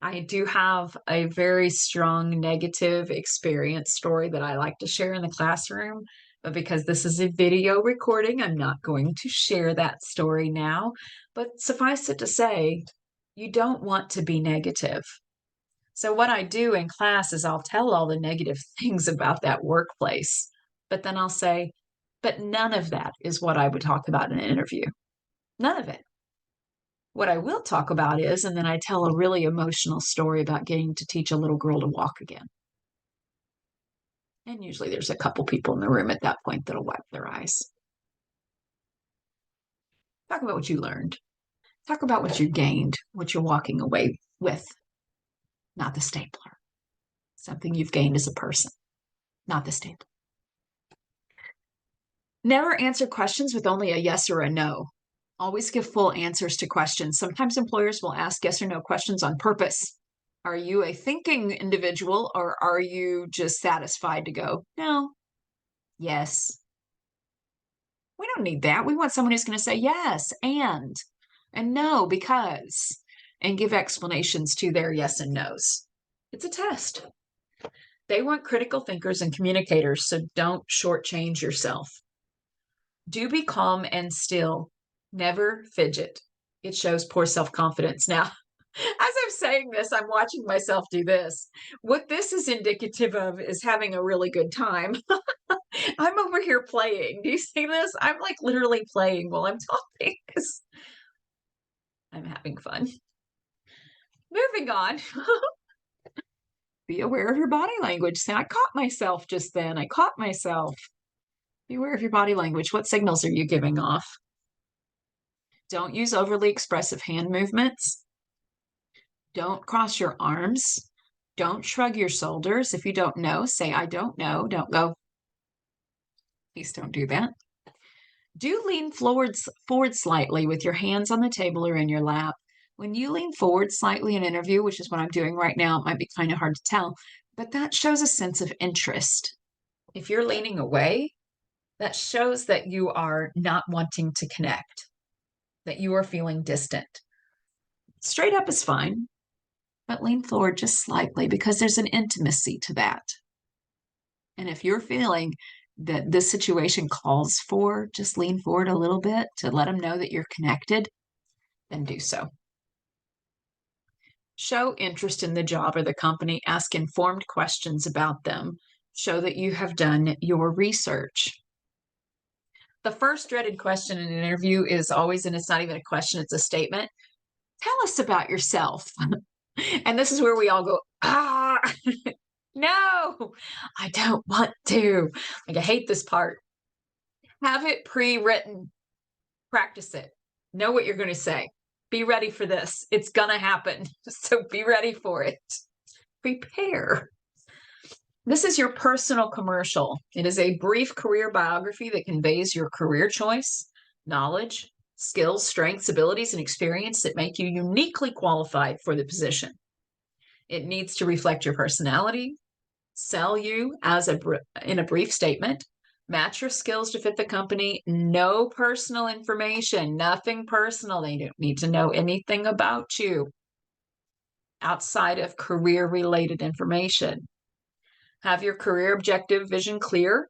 I do have a very strong negative experience story that I like to share in the classroom, but because this is a video recording, I'm not going to share that story now. But suffice it to say, you don't want to be negative. So what I do in class is I'll tell all the negative things about that workplace, but then I'll say, but none of that is what I would talk about in an interview. None of it. What I will talk about is, and then I tell a really emotional story about getting to teach a little girl to walk again. And usually there's a couple people in the room at that point that'll wipe their eyes. Talk about what you learned. Talk about what you gained, what you're walking away with, not the stapler. Something you've gained as a person, not the stapler. Never answer questions with only a yes or a no. Always give full answers to questions. Sometimes employers will ask yes or no questions on purpose. Are you a thinking individual or are you just satisfied to go, no, yes? We don't need that. We want someone who's going to say yes and no because, and give explanations to their yes and no's. It's a test. They want critical thinkers and communicators, so don't shortchange yourself. Do be calm and still. Never fidget. It shows poor self-confidence. Now, as I'm saying this, I'm watching myself do this. What this is indicative of is having a really good time. I'm over here playing. Do you see this? I'm like literally playing while I'm talking because I'm having fun. Moving on. Be aware of your body language. See, I caught myself just then. I caught myself. Be aware of your body language. What signals are you giving off? Don't use overly expressive hand movements. Don't cross your arms. Don't shrug your shoulders. If you don't know, say, I don't know. Don't go, please don't do that. Do lean forward slightly with your hands on the table or in your lap. When you lean forward slightly in an interview, which is what I'm doing right now, it might be kind of hard to tell, but that shows a sense of interest. If you're leaning away, That shows that you are not wanting to connect, that you are feeling distant. Straight up is fine, but lean forward just slightly because there's an intimacy to that. And if you're feeling that this situation calls for just lean forward a little bit to let them know that you're connected, then do so. Show interest in the job or the company. Ask informed questions about them. Show that you have done your research. The first dreaded question in an interview is always, and it's not even a question, it's a statement. Tell us about yourself. And this is where we all go, no, I don't want to. Like, I hate this part. Have it pre-written. Practice it. Know what you're going to say. Be ready for this. It's going to happen. So be ready for it. Prepare. This is your personal commercial. It is a brief career biography that conveys your career choice, knowledge, skills, strengths, abilities, and experience that make you uniquely qualified for the position. It needs to reflect your personality, sell you in a brief statement, match your skills to fit the company, no personal information, nothing personal. They don't need to know anything about you outside of career-related information. Have your career objective vision clear.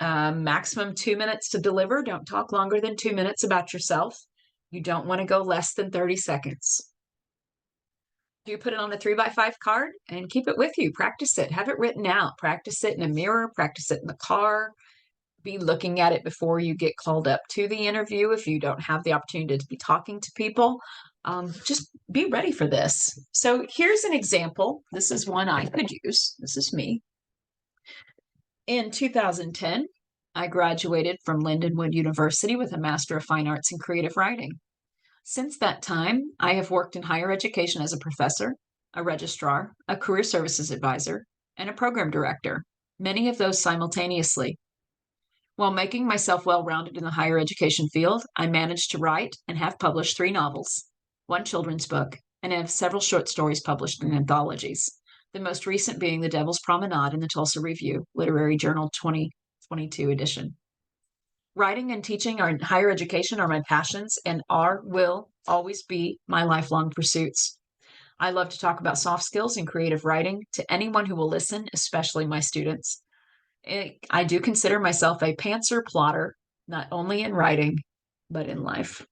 Maximum 2 minutes to deliver. Don't talk longer than 2 minutes about yourself. You don't want to go less than 30 seconds. You put it on a 3x5 card and keep it with you. Practice it. Have it written out. Practice it in a mirror. Practice it in the car. Be looking at it before you get called up to the interview if you don't have the opportunity to be talking to people. Just be ready for this. So here's an example. This is one I could use. This is me. In 2010, I graduated from Lindenwood University with a Master of Fine Arts in Creative Writing. Since that time, I have worked in higher education as a professor, a registrar, a career services advisor, and a program director, many of those simultaneously. While making myself well-rounded in the higher education field, I managed to write and have published 3 novels, 1 children's book, and have several short stories published in anthologies, the most recent being The Devil's Promenade in the Tulsa Review, Literary Journal 2022 edition. Writing and teaching in higher education are my passions and will always be my lifelong pursuits. I love to talk about soft skills and creative writing to anyone who will listen, especially my students. I do consider myself a pantser plotter, not only in writing, but in life.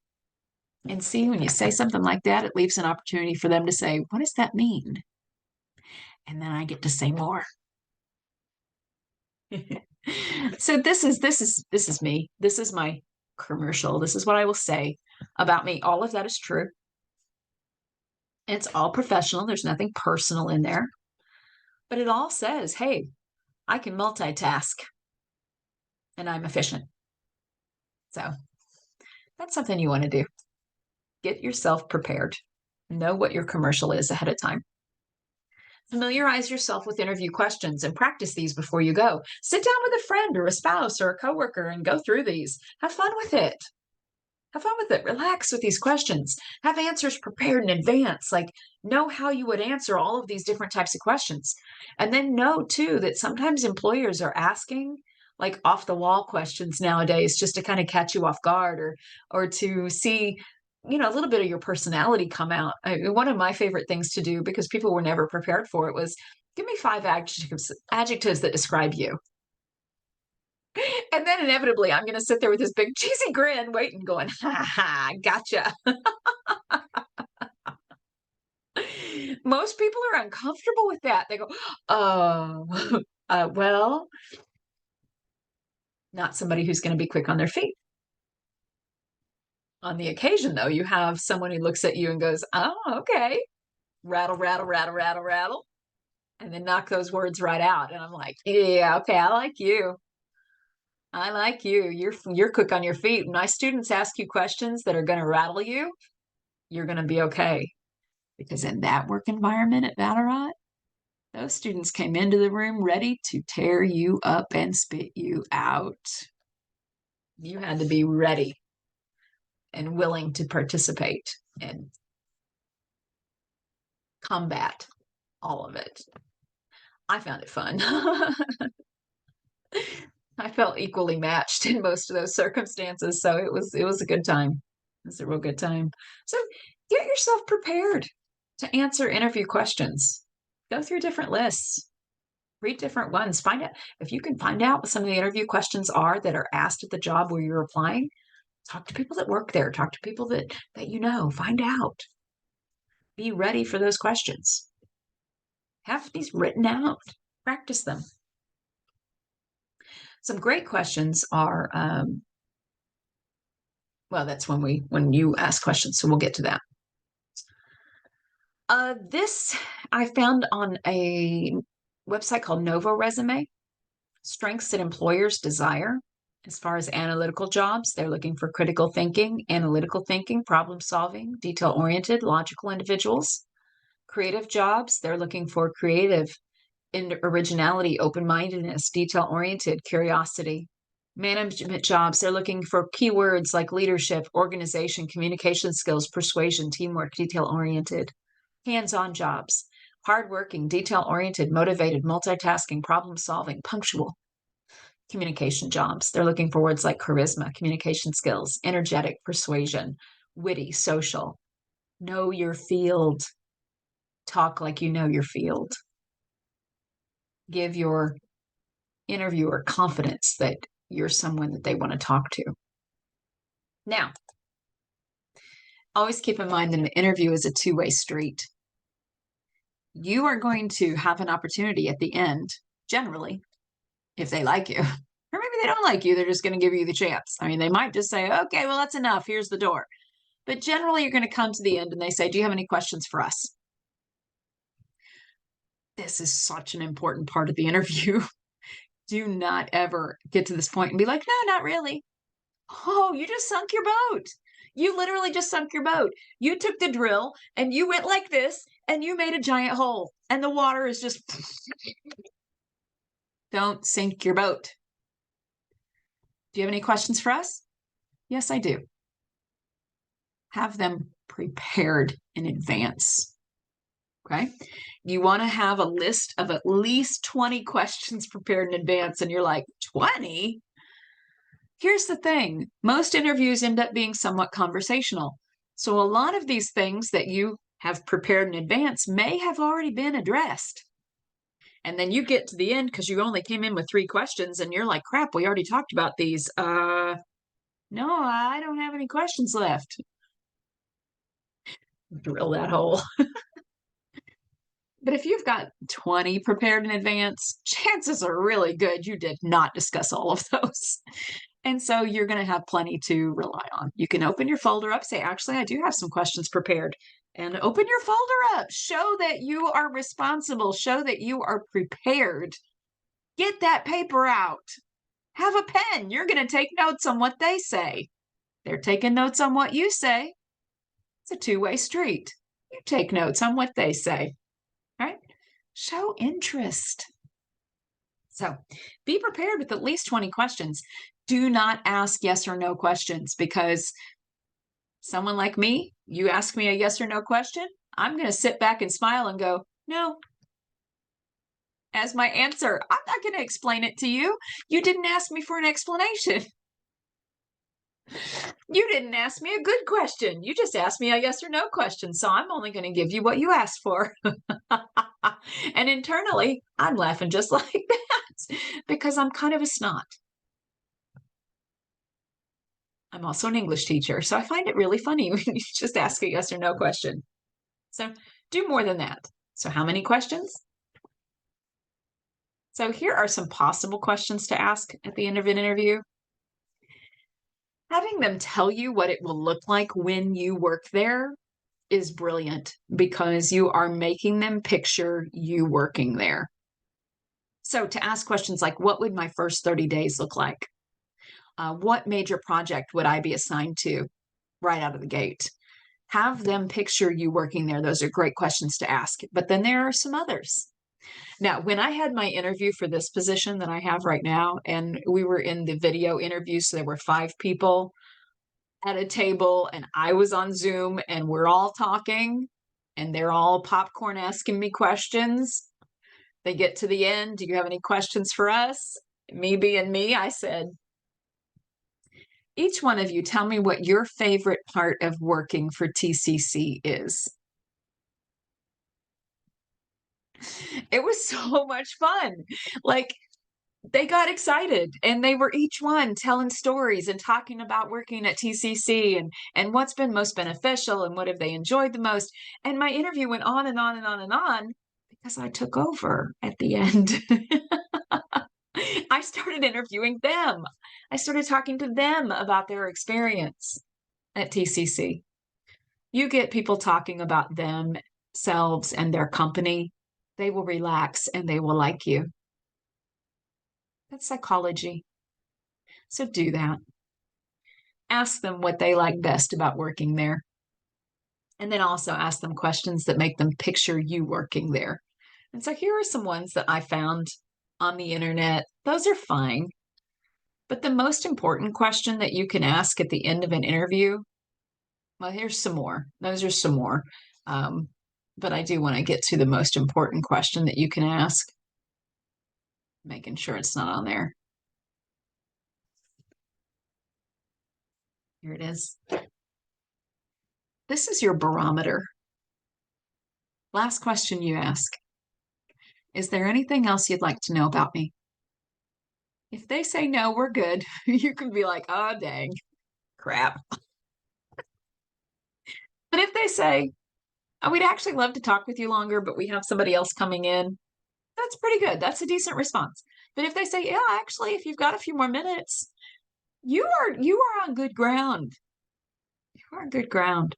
And see, when you say something like that, it leaves an opportunity for them to say, what does that mean? And then I get to say more. So this is me. This is my commercial. This is what I will say about me. All of that is true. It's all professional. There's nothing personal in there. But it all says, hey, I can multitask and I'm efficient. So that's something you want to do. Get yourself prepared. Know what your commercial is ahead of time. Familiarize yourself with interview questions and practice these before you go. Sit down with a friend or a spouse or a coworker and go through these. Have fun with it. Have fun with it. Relax with these questions. Have answers prepared in advance. Like, know how you would answer all of these different types of questions. And then know, too, that sometimes employers are asking like off the wall questions nowadays just to kind of catch you off guard or to see a little bit of your personality come out. One of my favorite things to do, because people were never prepared for it, was give me 5 adjectives that describe you. And then inevitably, I'm going to sit there with this big cheesy grin, waiting, going, ha ha, gotcha. Most people are uncomfortable with that. They go, oh, well, not somebody who's going to be quick on their feet. On the occasion, though, you have someone who looks at you and goes, oh, okay. Rattle, rattle, rattle, rattle, rattle. And then knock those words right out. And I'm like, yeah, okay, I like you. I like you. You're quick on your feet. When my students ask you questions that are going to rattle you, you're going to be okay. Because in that work environment at Ballarat, those students came into the room ready to tear you up and spit you out. You had to be ready and willing to participate and combat all of it. I found it fun. I felt equally matched in most of those circumstances, so it was a good time. It was a real good time. So get yourself prepared to answer interview questions. Go through different lists, read different ones. Find out if you can find out what some of the interview questions are that are asked at the job where you're applying. Talk to people that work there. Talk to people that you know. Find out. Be ready for those questions. Have these written out. Practice them. Some great questions are well, that's when you ask questions, so we'll get to that. This I found on a website called Novo Resume. Strengths that employers desire. As far as analytical jobs, they're looking for critical thinking, analytical thinking, problem solving, detail oriented, logical individuals. Creative jobs, they're looking for creative in originality, open mindedness, detail oriented, curiosity. Management jobs, they're looking for keywords like leadership, organization, communication skills, persuasion, teamwork, detail oriented. Hands on jobs, hardworking, detail oriented, motivated, multitasking, problem solving, punctual. Communication jobs, they're looking for words like charisma, communication skills, energetic, persuasion, witty, social. Know your field. Talk like you know your field. Give your interviewer confidence that you're someone that they want to talk to. Now, always keep in mind that an interview is a two-way street. You are going to have an opportunity at the end, generally, if they like you, or maybe they don't like you, they're just going to give you the chance. I mean, they might just say, okay, well, that's enough. Here's the door. But generally, you're going to come to the end and they say, do you have any questions for us? This is such an important part of the interview. Do not ever get to this point and be like, no, not really. Oh, you just sunk your boat. You literally just sunk your boat. You took the drill and you went like this and you made a giant hole and the water is just. Don't sink your boat. Do you have any questions for us? Yes, I do. Have them prepared in advance. Okay. You want to have a list of at least 20 questions prepared in advance. And you're like, 20? Here's the thing. Most interviews end up being somewhat conversational. So a lot of these things that you have prepared in advance may have already been addressed. And then you get to the end because you only came in with 3 questions and you're like, crap, we already talked about these. No, I don't have any questions left. Drill that hole. But if you've got 20 prepared in advance, chances are really good you did not discuss all of those. And so you're going to have plenty to rely on. You can open your folder up, say, actually, I do have some questions prepared. And open your folder up. Show that you are responsible. Show that you are prepared. Get that paper out. Have a pen. You're going to take notes on what they say. They're taking notes on what you say. It's a two-way street. You take notes on what they say. Right? Show interest. So be prepared with at least 20 questions. Do not ask yes or no questions because someone like me, you ask me a yes or no question, I'm going to sit back and smile and go, no, as my answer. I'm not going to explain it to you. You didn't ask me for an explanation. You didn't ask me a good question. You just asked me a yes or no question. So I'm only going to give you what you asked for. And internally, I'm laughing just like that because I'm kind of a snot. I'm also an English teacher, so I find it really funny when you just ask a yes or no question. So do more than that. So how many questions? So here are some possible questions to ask at the end of an interview. Having them tell you what it will look like when you work there is brilliant because you are making them picture you working there. So to ask questions like, what would my first 30 days look like? What major project would I be assigned to right out of the gate? Have them picture you working there. Those are great questions to ask. But then there are some others. Now, when I had my interview for this position that I have right now, and we were in the video interview, so there were 5 people at a table, and I was on Zoom, and we're all talking, and they're all popcorn asking me questions. They get to the end. Do you have any questions for us? Me being me, I said, each one of you tell me what your favorite part of working for TCC is. It was so much fun. Like, they got excited and they were each one telling stories and talking about working at TCC and what's been most beneficial and what have they enjoyed the most. And my interview went on and on and on and on because I took over at the end. I started interviewing them. I started talking to them about their experience at TCC. You get people talking about themselves and their company, they will relax and they will like you. That's psychology. So do that. Ask them what they like best about working there. And then also ask them questions that make them picture you working there. And so here are some ones that I found on the internet. Those are fine. But the most important question that you can ask at the end of an interview, well, here's some more. Those are some more. But I do want to get to the most important question that you can ask, making sure it's not on there. Here it is. This is your barometer. Last question you ask. Is there anything else you'd like to know about me? If they say no, we're good. You can be like, oh, dang, crap. But if they say, oh, we'd actually love to talk with you longer, but we have somebody else coming in, that's pretty good. That's a decent response. But if they say, yeah, actually, if you've got a few more minutes, you are on good ground. You are on good ground.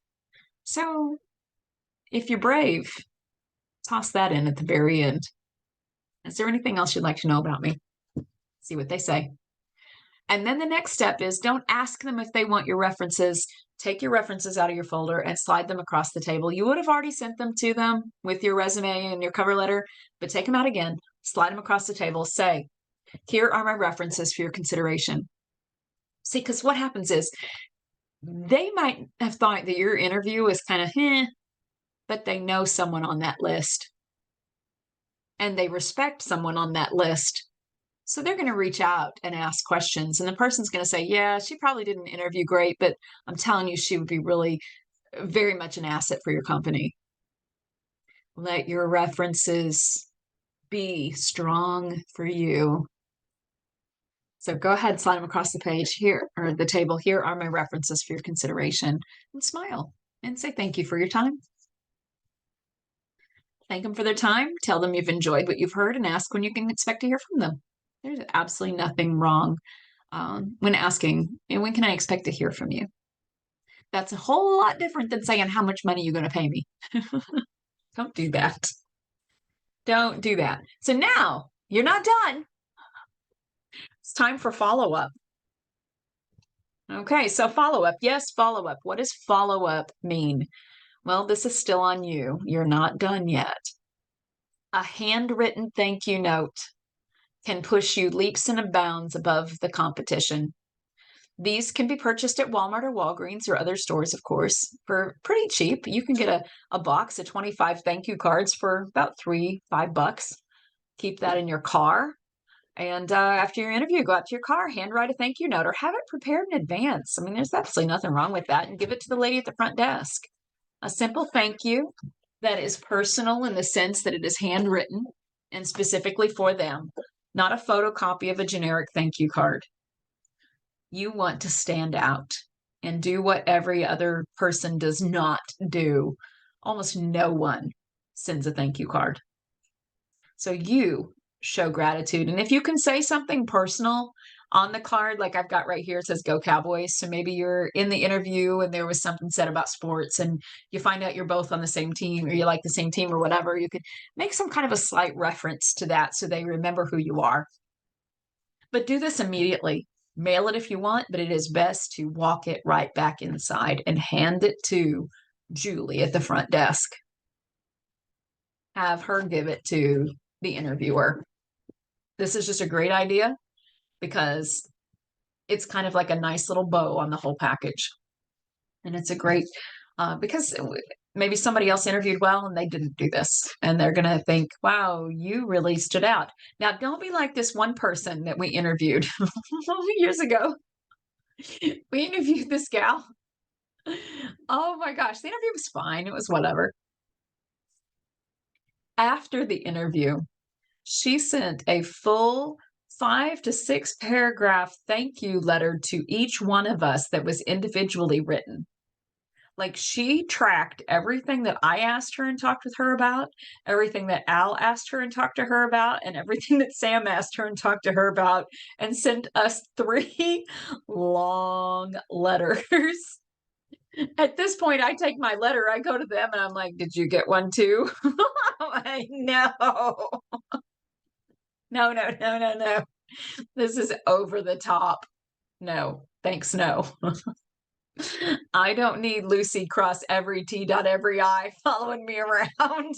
So if you're brave, toss that in at the very end. Is there anything else you'd like to know about me? See what they say. And then the next step is don't ask them if they want your references. Take your references out of your folder and slide them across the table. You would have already sent them to them with your resume and your cover letter, but take them out again, slide them across the table, say, here are my references for your consideration. See, because what happens is they might have thought that your interview is kind of, but they know someone on that list and they respect someone on that list. So they're going to reach out and ask questions. And the person's going to say, yeah, she probably didn't interview great, but I'm telling you, she would be really very much an asset for your company. Let your references be strong for you. So go ahead, slide them across the page here or the table. Here are my references for your consideration, and smile and say thank you for your time. Thank them for their time. Tell them you've enjoyed what you've heard and ask when you can expect to hear from them. There's absolutely nothing wrong when asking, and when can I expect to hear from you? That's a whole lot different than saying, how much money are you going to pay me? Don't do that. Don't do that. So now you're not done. It's time for follow-up. Okay, so follow-up. Yes, follow-up. What does follow-up mean? Well, this is still on you. You're not done yet. A handwritten thank you note can push you leaps and bounds above the competition. These can be purchased at Walmart or Walgreens or other stores, of course, for pretty cheap. You can get a box of 25 thank you cards for about $3-5. Keep that in your car. And after your interview, go out to your car, handwrite a thank you note, or have it prepared in advance. I mean, there's absolutely nothing wrong with that. And give it to the lady at the front desk. A simple thank you that is personal in the sense that it is handwritten and specifically for them, not a photocopy of a generic thank you card. You want to stand out and do what every other person does not do. Almost no one sends a thank you card. So you show gratitude. And if you can say something personal on the card, like I've got right here, it says Go Cowboys. So maybe you're in the interview and there was something said about sports and you find out you're both on the same team or you like the same team or whatever. You could make some kind of a slight reference to that so they remember who you are. But do this immediately. Mail it if you want, but it is best to walk it right back inside and hand it to Julie at the front desk. Have her give it to the interviewer. This is just a great idea because it's kind of like a nice little bow on the whole package. And it's a great, because maybe somebody else interviewed well and they didn't do this. And they're going to think, wow, you really stood out. Now, don't be like this one person that we interviewed years ago. We interviewed this gal. Oh my gosh, the interview was fine. It was whatever. After the interview, she sent a full 5 to 6 paragraph thank you letter to each one of us that was individually written. Like, she tracked everything that I asked her and talked with her about, everything that Al asked her and talked to her about, and everything that Sam asked her and talked to her about, and sent us 3 long letters. At this point, I take my letter, I go to them, and I'm like, did you get one too? I know. No. This is over the top. No, thanks, no. I don't need Lucy cross every T dot every I following me around.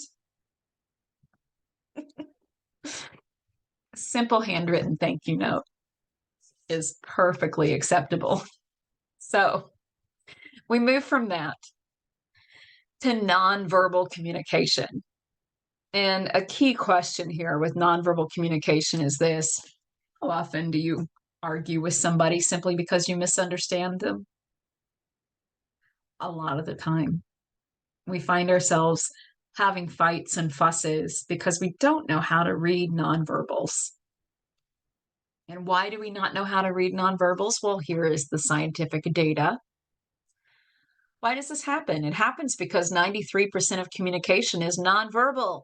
Simple handwritten thank you note is perfectly acceptable. So we move from that to nonverbal communication. And a key question here with nonverbal communication is this: how often do you argue with somebody simply because you misunderstand them? A lot of the time. We find ourselves having fights and fusses because we don't know how to read nonverbals. And why do we not know how to read nonverbals? Well, here is the scientific data. Why does this happen? It happens because 93% of communication is nonverbal.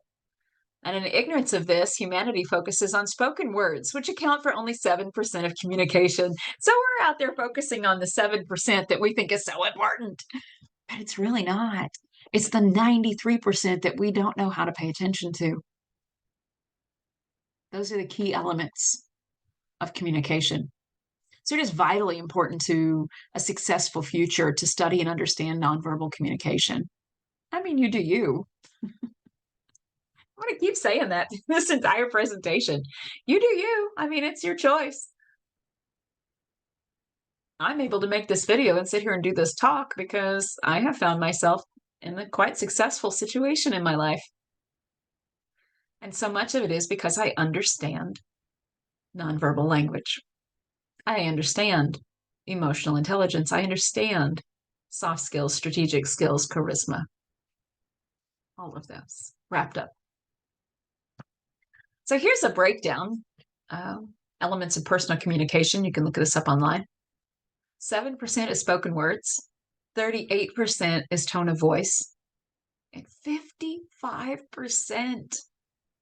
And in ignorance of this, humanity focuses on spoken words, which account for only 7% of communication. So we're out there focusing on the 7% that we think is so important, but it's really not. It's the 93% that we don't know how to pay attention to. Those are the key elements of communication. So it is vitally important to a successful future to study and understand nonverbal communication. I mean, you do you. I'm going to keep saying that this entire presentation. You do you. I mean, it's your choice. I'm able to make this video and sit here and do this talk because I have found myself in a quite successful situation in my life. And so much of it is because I understand nonverbal language. I understand emotional intelligence. I understand soft skills, strategic skills, charisma. All of those wrapped up. So here's a breakdown. Elements of personal communication. You can look this up online. 7% is spoken words. 38% is tone of voice. And 55%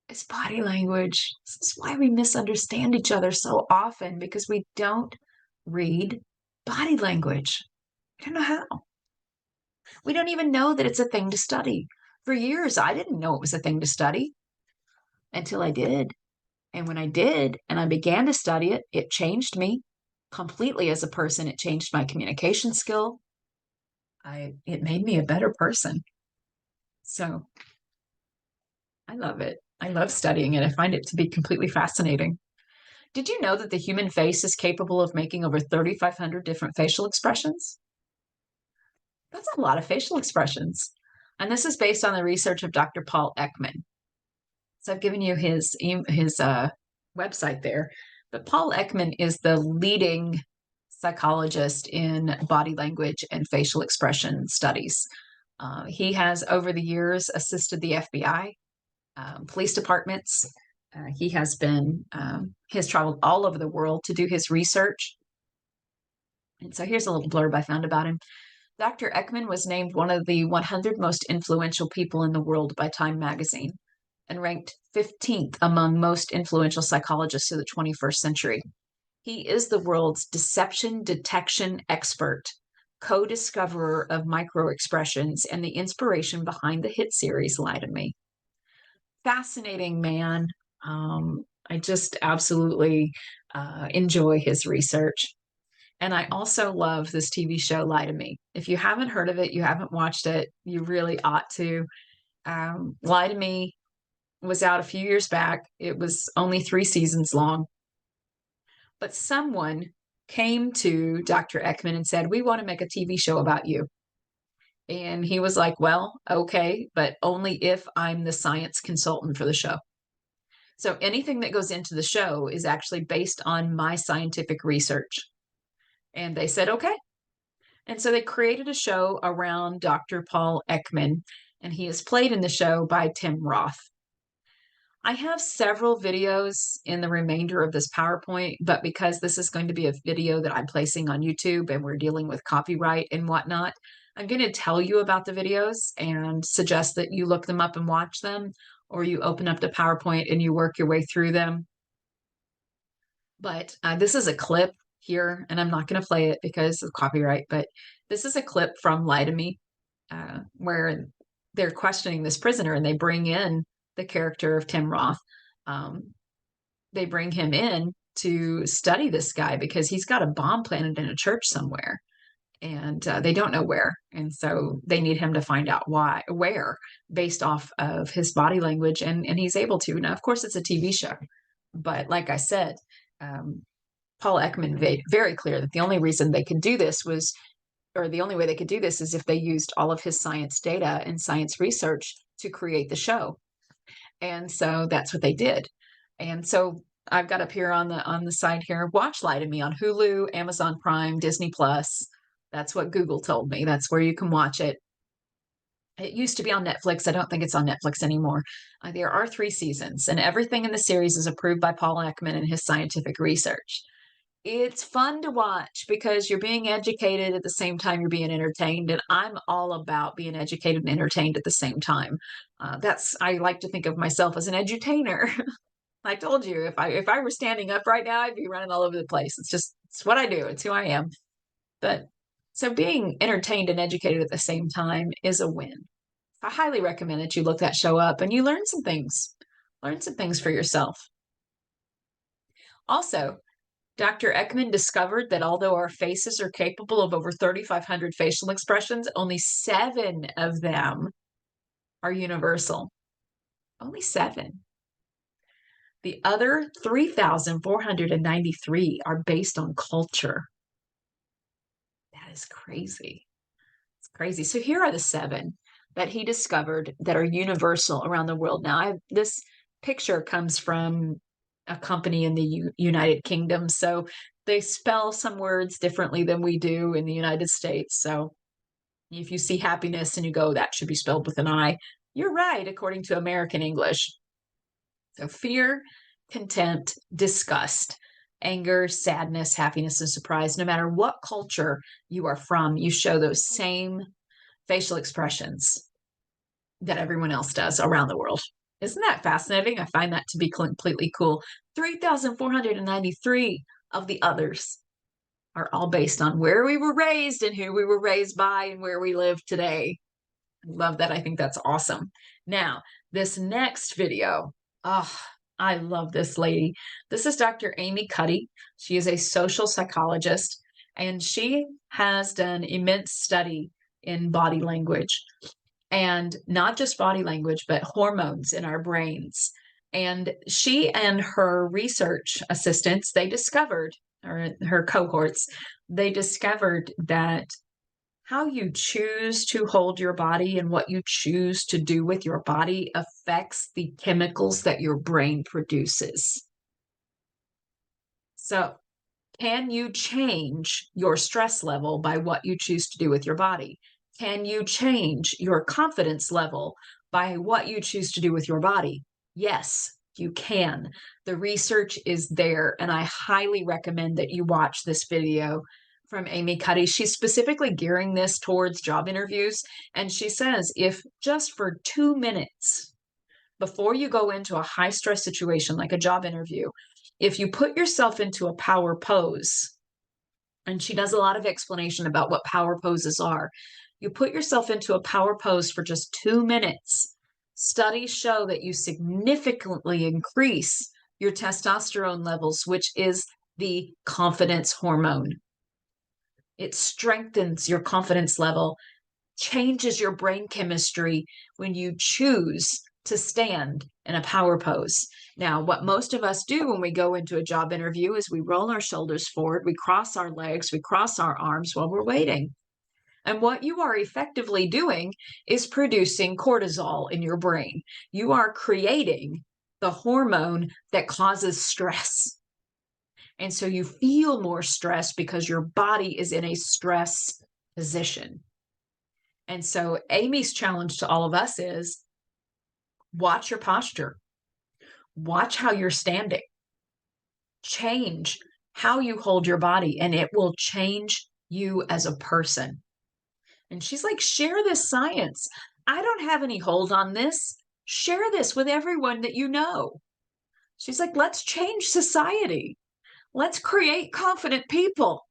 is body language. This is why we misunderstand each other so often, because we don't read body language. We don't know how. We don't even know that it's a thing to study. For years, I didn't know it was a thing to study until I did. And when I did, and I began to study it, it changed me completely as a person. It changed my communication skill. It made me a better person. So I love it. I love studying it. I find it to be completely fascinating. Did you know that the human face is capable of making over 3,500 different facial expressions? That's a lot of facial expressions. And this is based on the research of Dr. Paul Ekman. So I've given you his website there. But Paul Ekman is the leading psychologist in body language and facial expression studies. He has, over the years, assisted the FBI, police departments. He has traveled all over the world to do his research. And so here's a little blurb I found about him. Dr. Ekman was named one of the 100 most influential people in the world by Time magazine and ranked 15th among most influential psychologists of the 21st century. He is the world's deception detection expert, co-discoverer of microexpressions, and the inspiration behind the hit series Lie to Me. Fascinating man. I just absolutely enjoy his research. And I also love this TV show, Lie to Me. If you haven't heard of it, you haven't watched it, you really ought to. Lie to Me was out a few years back. It was only 3 seasons long. But someone came to Dr. Ekman and said, we want to make a TV show about you. And he was like, well, okay, but only if I'm the science consultant for the show. So anything that goes into the show is actually based on my scientific research. And they said, okay. And so they created a show around Dr. Paul Ekman, and he is played in the show by Tim Roth. I have several videos in the remainder of this PowerPoint, but because this is going to be a video that I'm placing on YouTube and we're dealing with copyright and whatnot, I'm going to tell you about the videos and suggest that you look them up and watch them, or you open up the PowerPoint and you work your way through them. But this is a clip here, and I'm not going to play it because of copyright, but this is a clip from Lie to Me, where they're questioning this prisoner and they bring in the character of Tim Roth. They bring him in to study this guy because he's got a bomb planted in a church somewhere, and they don't know where. And so they need him to find out where, based off of his body language, and he's able to. Now, of course, it's a TV show, but like I said, Paul Ekman made very clear that the only reason they could do this was, or the only way they could do this is if they used all of his science data and science research to create the show. And so that's what they did. And so I've got up here on the side here, watch Lie to Me on Hulu, Amazon Prime, Disney Plus. That's what Google told me. That's where you can watch it. It used to be on Netflix. I don't think it's on Netflix anymore. There are 3 seasons, and everything in the series is approved by Paul Ekman and his scientific research. It's fun to watch because you're being educated at the same time you're being entertained, and I'm all about being educated and entertained at the same time. I like to think of myself as an edutainer. I told you, if I were standing up right now, I'd be running all over the place. It's what I do. It's who I am. But so being entertained and educated at the same time is a win. I highly recommend that you look that show up and you learn some things. Learn some things for yourself. Also, Dr. Ekman discovered that although our faces are capable of over 3,500 facial expressions, only 7 of them are universal. Only 7. The other 3,493 are based on culture. That is crazy. It's crazy. So here are the 7 that he discovered that are universal around the world. Now, this picture comes from a company in the United Kingdom, so they spell some words differently than we do in the United States. So if you see happiness and you go, that should be spelled with an I, you're right, according to American English. So fear, contempt, disgust, anger, sadness, happiness, and surprise. No matter what culture you are from, you show those same facial expressions that everyone else does around the world. Isn't that fascinating? I find that to be completely cool. 3,493 of the others are all based on where we were raised and who we were raised by and where we live today. I love that. I think that's awesome. Now, this next video, I love this lady. This is Dr. Amy Cuddy. She is a social psychologist, and she has done immense study in body language. And not just body language, but hormones in our brains. And she and her research assistants, they discovered, or her cohorts, they discovered that how you choose to hold your body and what you choose to do with your body affects the chemicals that your brain produces. So, can you change your stress level by what you choose to do with your body? Can you change your confidence level by what you choose to do with your body? Yes, you can. The research is there, and I highly recommend that you watch this video from Amy Cuddy. She's specifically gearing this towards job interviews, and she says if just for 2 minutes before you go into a high stress situation like a job interview, if you put yourself into a power pose, and she does a lot of explanation about what power poses are, you put yourself into a power pose for just 2 minutes. Studies show that you significantly increase your testosterone levels, which is the confidence hormone. It strengthens your confidence level, changes your brain chemistry when you choose to stand in a power pose. Now, what most of us do when we go into a job interview is we roll our shoulders forward, we cross our legs, we cross our arms while we're waiting. And what you are effectively doing is producing cortisol in your brain. You are creating the hormone that causes stress. And so you feel more stress because your body is in a stress position. And so Amy's challenge to all of us is watch your posture, watch how you're standing, change how you hold your body, and it will change you as a person. And she's like, share this science. I don't have any hold on this. Share this with everyone that you know. She's like, let's change society. Let's create confident people.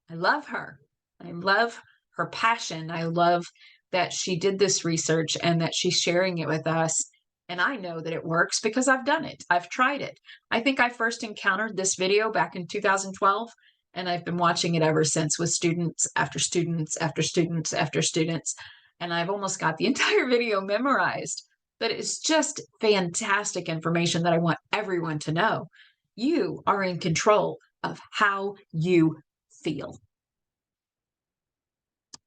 I love her. I love her passion. I love that she did this research and that she's sharing it with us. And I know that it works because I've done it. I've tried it. I think I first encountered this video back in 2012, and I've been watching it ever since with students after students after students after students. And I've almost got the entire video memorized. But it's just fantastic information that I want everyone to know. You are in control of how you feel.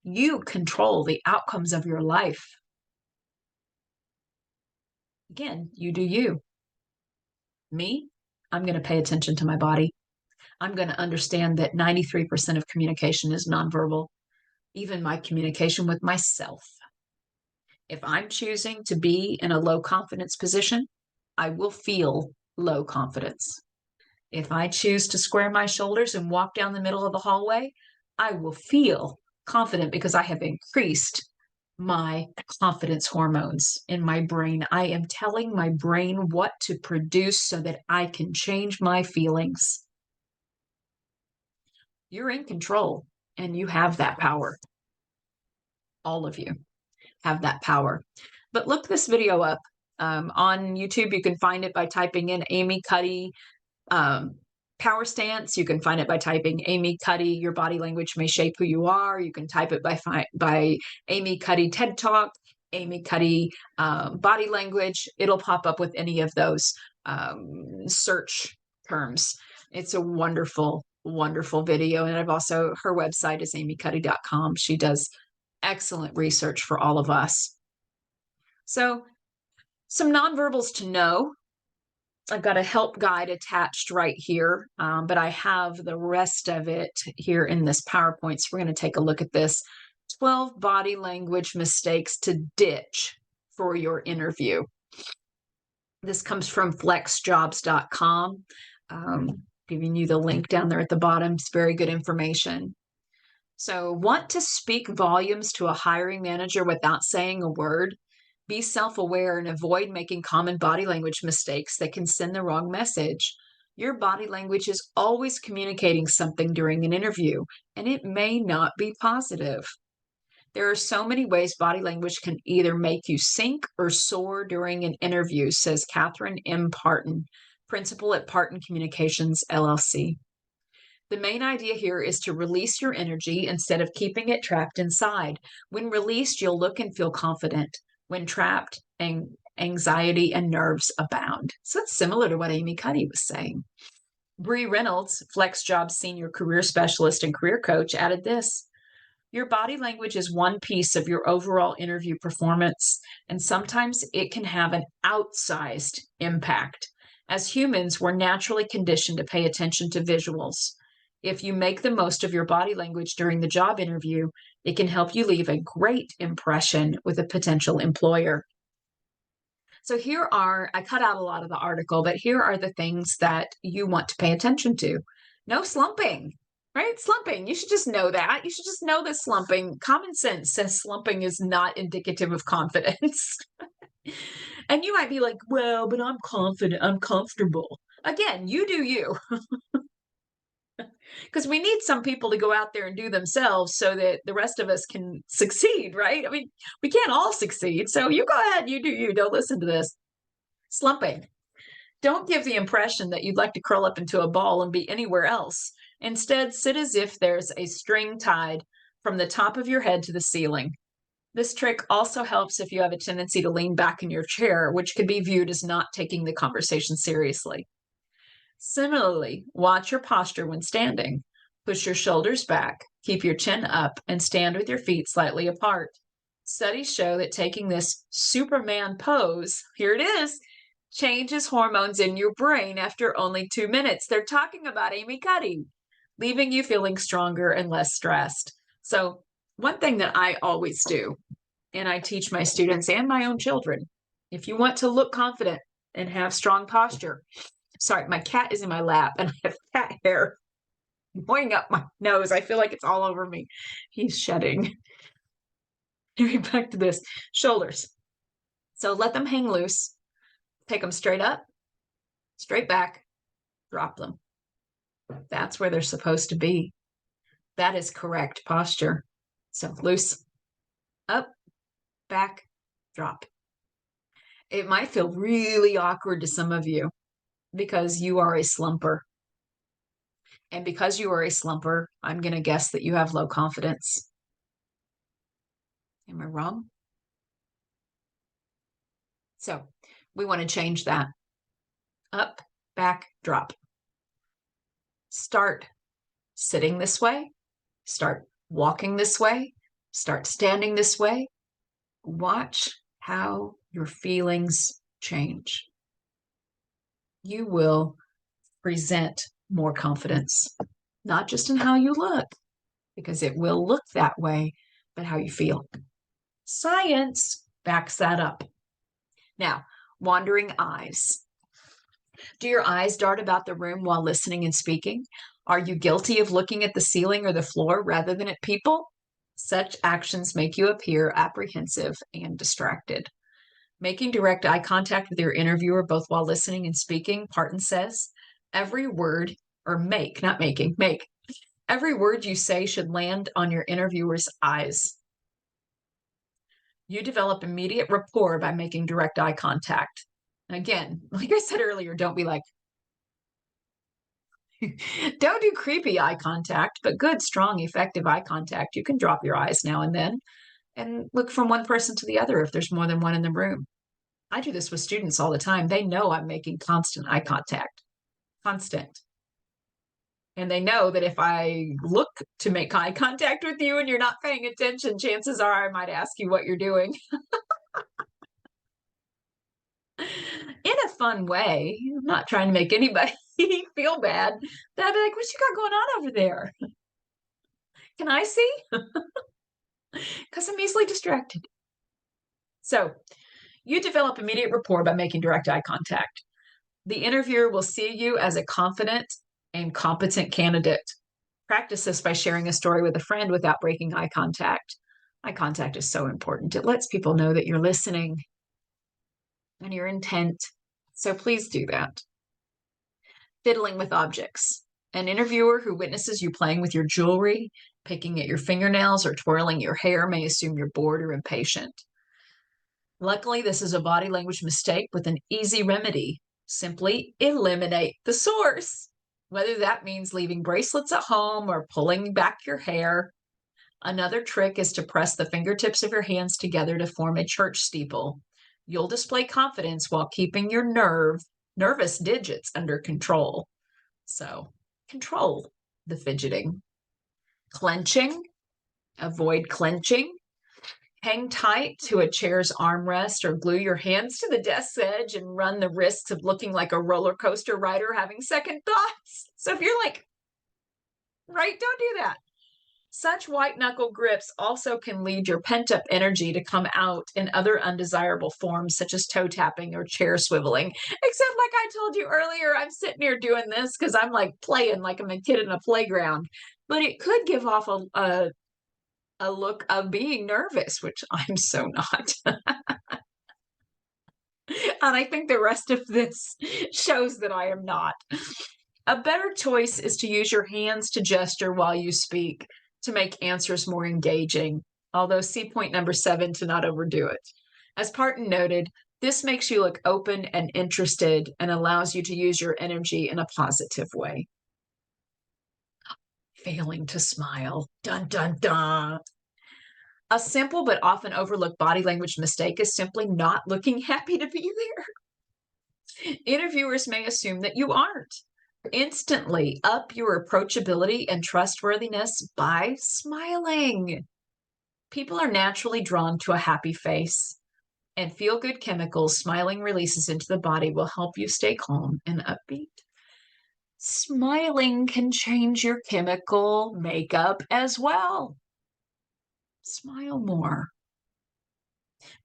You control the outcomes of your life. Again, you do you. Me, I'm going to pay attention to my body. I'm going to understand that 93% of communication is nonverbal, even my communication with myself. If I'm choosing to be in a low confidence position, I will feel low confidence. If I choose to square my shoulders and walk down the middle of the hallway, I will feel confident because I have increased my confidence hormones in my brain. I am telling my brain what to produce so that I can change my feelings. You're in control and you have that power. All of you have that power. But look this video up on YouTube. You can find it by typing in Amy Cuddy power stance. You can find it by typing Amy Cuddy, your body language may shape who you are. You can type it by Amy Cuddy TED Talk, Amy Cuddy body language. It'll pop up with any of those search terms. It's a wonderful, wonderful video. And I've also, her website is amycuddy.com. She does excellent research for all of us. So some nonverbals to know. I've got a help guide attached right here, but I have the rest of it here in this PowerPoint. So we're going to take a look at this. 12 body language mistakes to ditch for your interview. This comes from flexjobs.com. Giving you the link down there at the bottom. It's very good information. So, want to speak volumes to a hiring manager without saying a word? Be self-aware and avoid making common body language mistakes that can send the wrong message. Your body language is always communicating something during an interview, and it may not be positive. There are so many ways body language can either make you sink or soar during an interview, says Catherine M. Parton, principal at Parton Communications, LLC. The main idea here is to release your energy instead of keeping it trapped inside. When released, you'll look and feel confident. When trapped, anxiety and nerves abound. So it's similar to what Amy Cuddy was saying. Bree Reynolds, FlexJobs Senior Career Specialist and Career Coach, added this. Your body language is one piece of your overall interview performance, and sometimes it can have an outsized impact. As humans, we're naturally conditioned to pay attention to visuals. If you make the most of your body language during the job interview, it can help you leave a great impression with a potential employer. So here are, I cut out a lot of the article, but here are the things that you want to pay attention to. No slumping, right? Slumping, you should just know that. You should just know that slumping, common sense says slumping is not indicative of confidence. And you might be like, well, but I'm confident, I'm comfortable. Again, you do you. Because we need some people to go out there and do themselves so that the rest of us can succeed, right? I mean, we can't all succeed. So you go ahead, you do you. Don't listen to this. Slumping. Don't give the impression that you'd like to curl up into a ball and be anywhere else. Instead, sit as if there's a string tied from the top of your head to the ceiling. This trick also helps if you have a tendency to lean back in your chair, which could be viewed as not taking the conversation seriously. Similarly, watch your posture when standing. Push your shoulders back, keep your chin up, and stand with your feet slightly apart. Studies show that taking this Superman pose, here it is, changes hormones in your brain after only 2 minutes. They're talking about Amy Cuddy, leaving you feeling stronger and less stressed. So, one thing that I always do, and I teach my students and my own children, if you want to look confident and have strong posture, sorry, my cat is in my lap and I have cat hair going up my nose. I feel like it's all over me. He's shedding. Back to this. Shoulders. So let them hang loose. Take them straight up, straight back, drop them. That's where they're supposed to be. That is correct posture. So loose, up, back, drop. It might feel really awkward to some of you because you are a slumper. And because you are a slumper, I'm going to guess that you have low confidence. Am I wrong? So we want to change that. Up, back, drop. Start sitting this way. Start walking this way. Start standing this way. Watch how your feelings change. You will present more confidence, not just in how you look, because it will look that way, but how you feel. Science backs that up. Now, wandering eyes. Do your eyes dart about the room while listening and speaking? Are you guilty of looking at the ceiling or the floor rather than at people? Such actions make you appear apprehensive and distracted. Making direct eye contact with your interviewer both while listening and speaking, Parton says, every word, or make, not making, make. Every word you say should land on your interviewer's eyes. You develop immediate rapport by making direct eye contact. Again, like I said earlier, don't be like, don't do creepy eye contact, but good, strong, effective eye contact. You can drop your eyes now and then and look from one person to the other if there's more than one in the room. I do this with students all the time. They know I'm making constant eye contact, constant. And they know that if I look to make eye contact with you and you're not paying attention, chances are I might ask you what you're doing. In a fun way. I'm not trying to make anybody feel bad. But I'd be like, what you got going on over there? Can I see? Because I'm easily distracted. So you develop immediate rapport by making direct eye contact. The interviewer will see you as a confident and competent candidate. Practice this by sharing a story with a friend without breaking eye contact. Eye contact is so important. It lets people know that you're listening and you're intent. So please do that. Fiddling with objects. An interviewer who witnesses you playing with your jewelry, picking at your fingernails, or twirling your hair may assume you're bored or impatient. Luckily, this is a body language mistake with an easy remedy. Simply eliminate the source. Whether that means leaving bracelets at home or pulling back your hair. Another trick is to press the fingertips of your hands together to form a church steeple. You'll display confidence while keeping your nervous digits under control. So, control the fidgeting. Clenching. Avoid clenching. Hang tight to a chair's armrest or glue your hands to the desk edge and run the risks of looking like a roller coaster rider having second thoughts. So if you're like, right, don't do that. Such white knuckle grips also can lead your pent up energy to come out in other undesirable forms, such as toe tapping or chair swiveling. Except, like I told you earlier, I'm sitting here doing this because I'm like playing like I'm a kid in a playground. But it could give off a look of being nervous, which I'm so not. And I think the rest of this shows that I am not. A better choice is to use your hands to gesture while you speak to make answers more engaging, although see point number 7 to not overdo it. As Parton noted, this makes you look open and interested and allows you to use your energy in a positive way. Failing to smile. Dun, dun, dun. A simple but often overlooked body language mistake is simply not looking happy to be there. Interviewers may assume that you aren't. Instantly up your approachability and trustworthiness by smiling. People are naturally drawn to a happy face, and feel good chemicals smiling releases into the body will help you stay calm and upbeat. Smiling can change your chemical makeup as well. Smile more.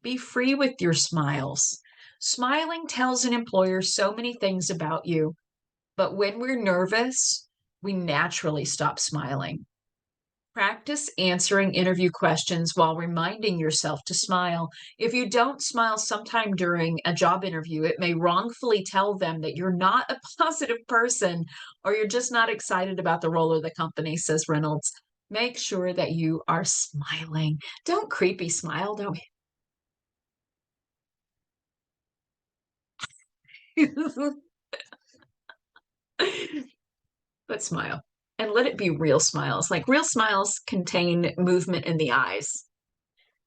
Be free with your smiles. Smiling tells an employer so many things about you, but when we're nervous, we naturally stop smiling. Practice answering interview questions while reminding yourself to smile. If you don't smile sometime during a job interview, it may wrongfully tell them that you're not a positive person or you're just not excited about the role of the company, says Reynolds. Make sure that you are smiling. Don't creepy smile, don't but smile. And let it be real smiles. Like real smiles contain movement in the eyes.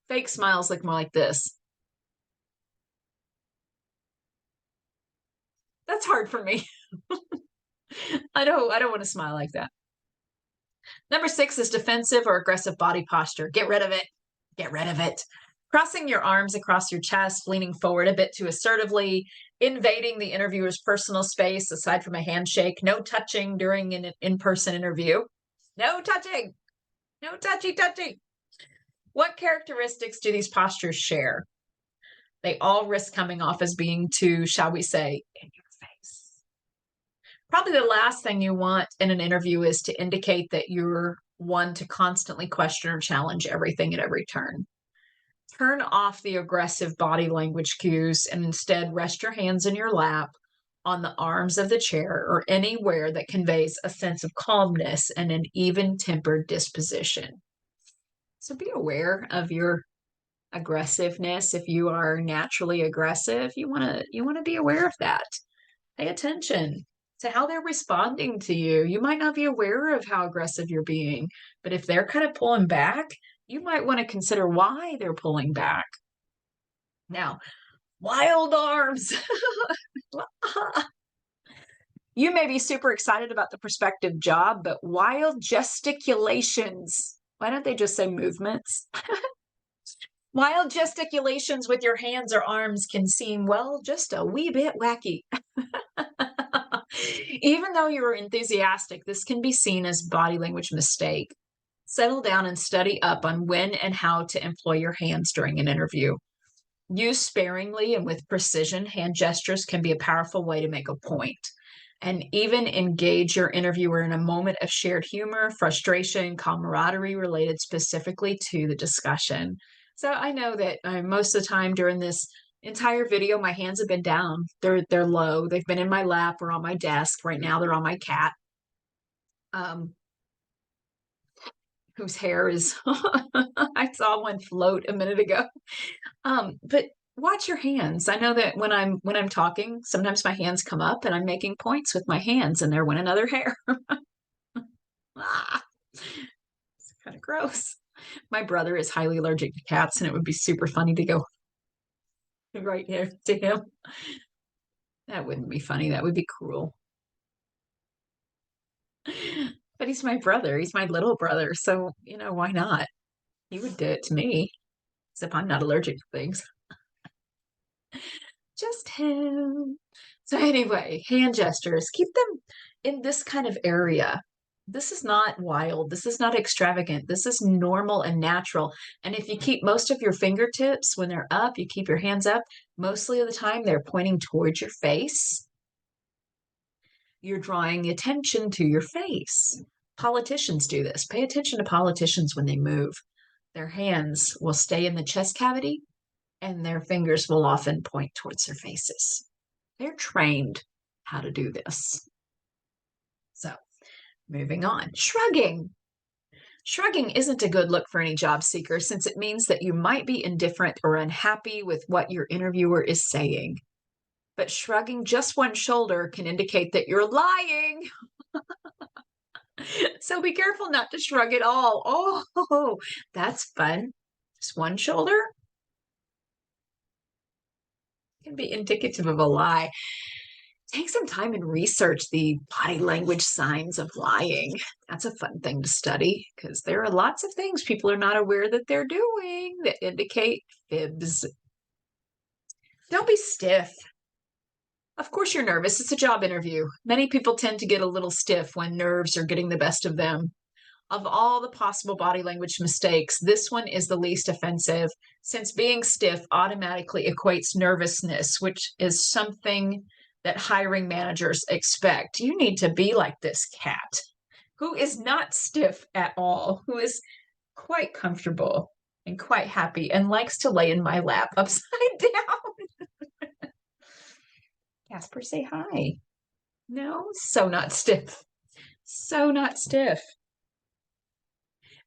Fake smiles look more like this. That's hard for me. I don't want to smile like that. Number 6 is defensive or aggressive body posture. Get rid of it. Get rid of it. Crossing your arms across your chest, leaning forward a bit too assertively, invading the interviewer's personal space aside from a handshake, no touching during an in-person interview. No touching. No touchy. What characteristics do these postures share? They all risk coming off as being too, shall we say, in your face. Probably the last thing you want in an interview is to indicate that you're one to constantly question or challenge everything at every turn. Turn off the aggressive body language cues and instead rest your hands in your lap, on the arms of the chair, or anywhere that conveys a sense of calmness and an even-tempered disposition. So be aware of your aggressiveness. If you are naturally aggressive, you want to be aware of that. Pay attention to how they're responding to you. You might not be aware of how aggressive you're being, but if they're kind of pulling back, you might want to consider why they're pulling back. Now, wild arms. You may be super excited about the prospective job, but wild gesticulations. Why don't they just say movements? Wild gesticulations with your hands or arms can seem, well, just a wee bit wacky. Even though you're enthusiastic, this can be seen as body language mistake. Settle down and study up on when and how to employ your hands during an interview. Use sparingly and with precision. Hand gestures can be a powerful way to make a point. And even engage your interviewer in a moment of shared humor, frustration, camaraderie related specifically to the discussion. So I know that most of the time during this entire video, my hands have been down. They're low. They've been in my lap or on my desk. Right now, they're on my cat, whose hair is. I saw one float a minute ago. But watch your hands. I know that when I'm talking, sometimes my hands come up and I'm making points with my hands, and they're one another hair. It's kind of gross. My brother is highly allergic to cats, and it would be super funny to go right here to him. That wouldn't be funny. That would be cruel. But he's my brother. He's my little brother. So, why not? He would do it to me, except I'm not allergic to things. Just him. So anyway, hand gestures, keep them in this kind of area. This is not wild. This is not extravagant. This is normal and natural. And if you keep most of your fingertips when they're up, you keep your hands up, mostly of the time they're pointing towards your face. You're drawing attention to your face. Politicians do this. Pay attention to politicians when they move. Their hands will stay in the chest cavity and their fingers will often point towards their faces. They're trained how to do this. So, moving on. Shrugging. Shrugging isn't a good look for any job seeker since it means that you might be indifferent or unhappy with what your interviewer is saying. But shrugging just one shoulder can indicate that you're lying. So be careful not to shrug at all. Oh, that's fun. Just one shoulder can be indicative of a lie. Take some time and research the body language signs of lying. That's a fun thing to study because there are lots of things people are not aware that they're doing that indicate fibs. Don't be stiff. Of course, you're nervous. It's a job interview. Many people tend to get a little stiff when nerves are getting the best of them. Of all the possible body language mistakes, this one is the least offensive, since being stiff automatically equates nervousness, which is something that hiring managers expect. You need to be like this cat, who is not stiff at all, who is quite comfortable and quite happy and likes to lay in my lap upside down. Casper, say hi. No, so not stiff. So not stiff.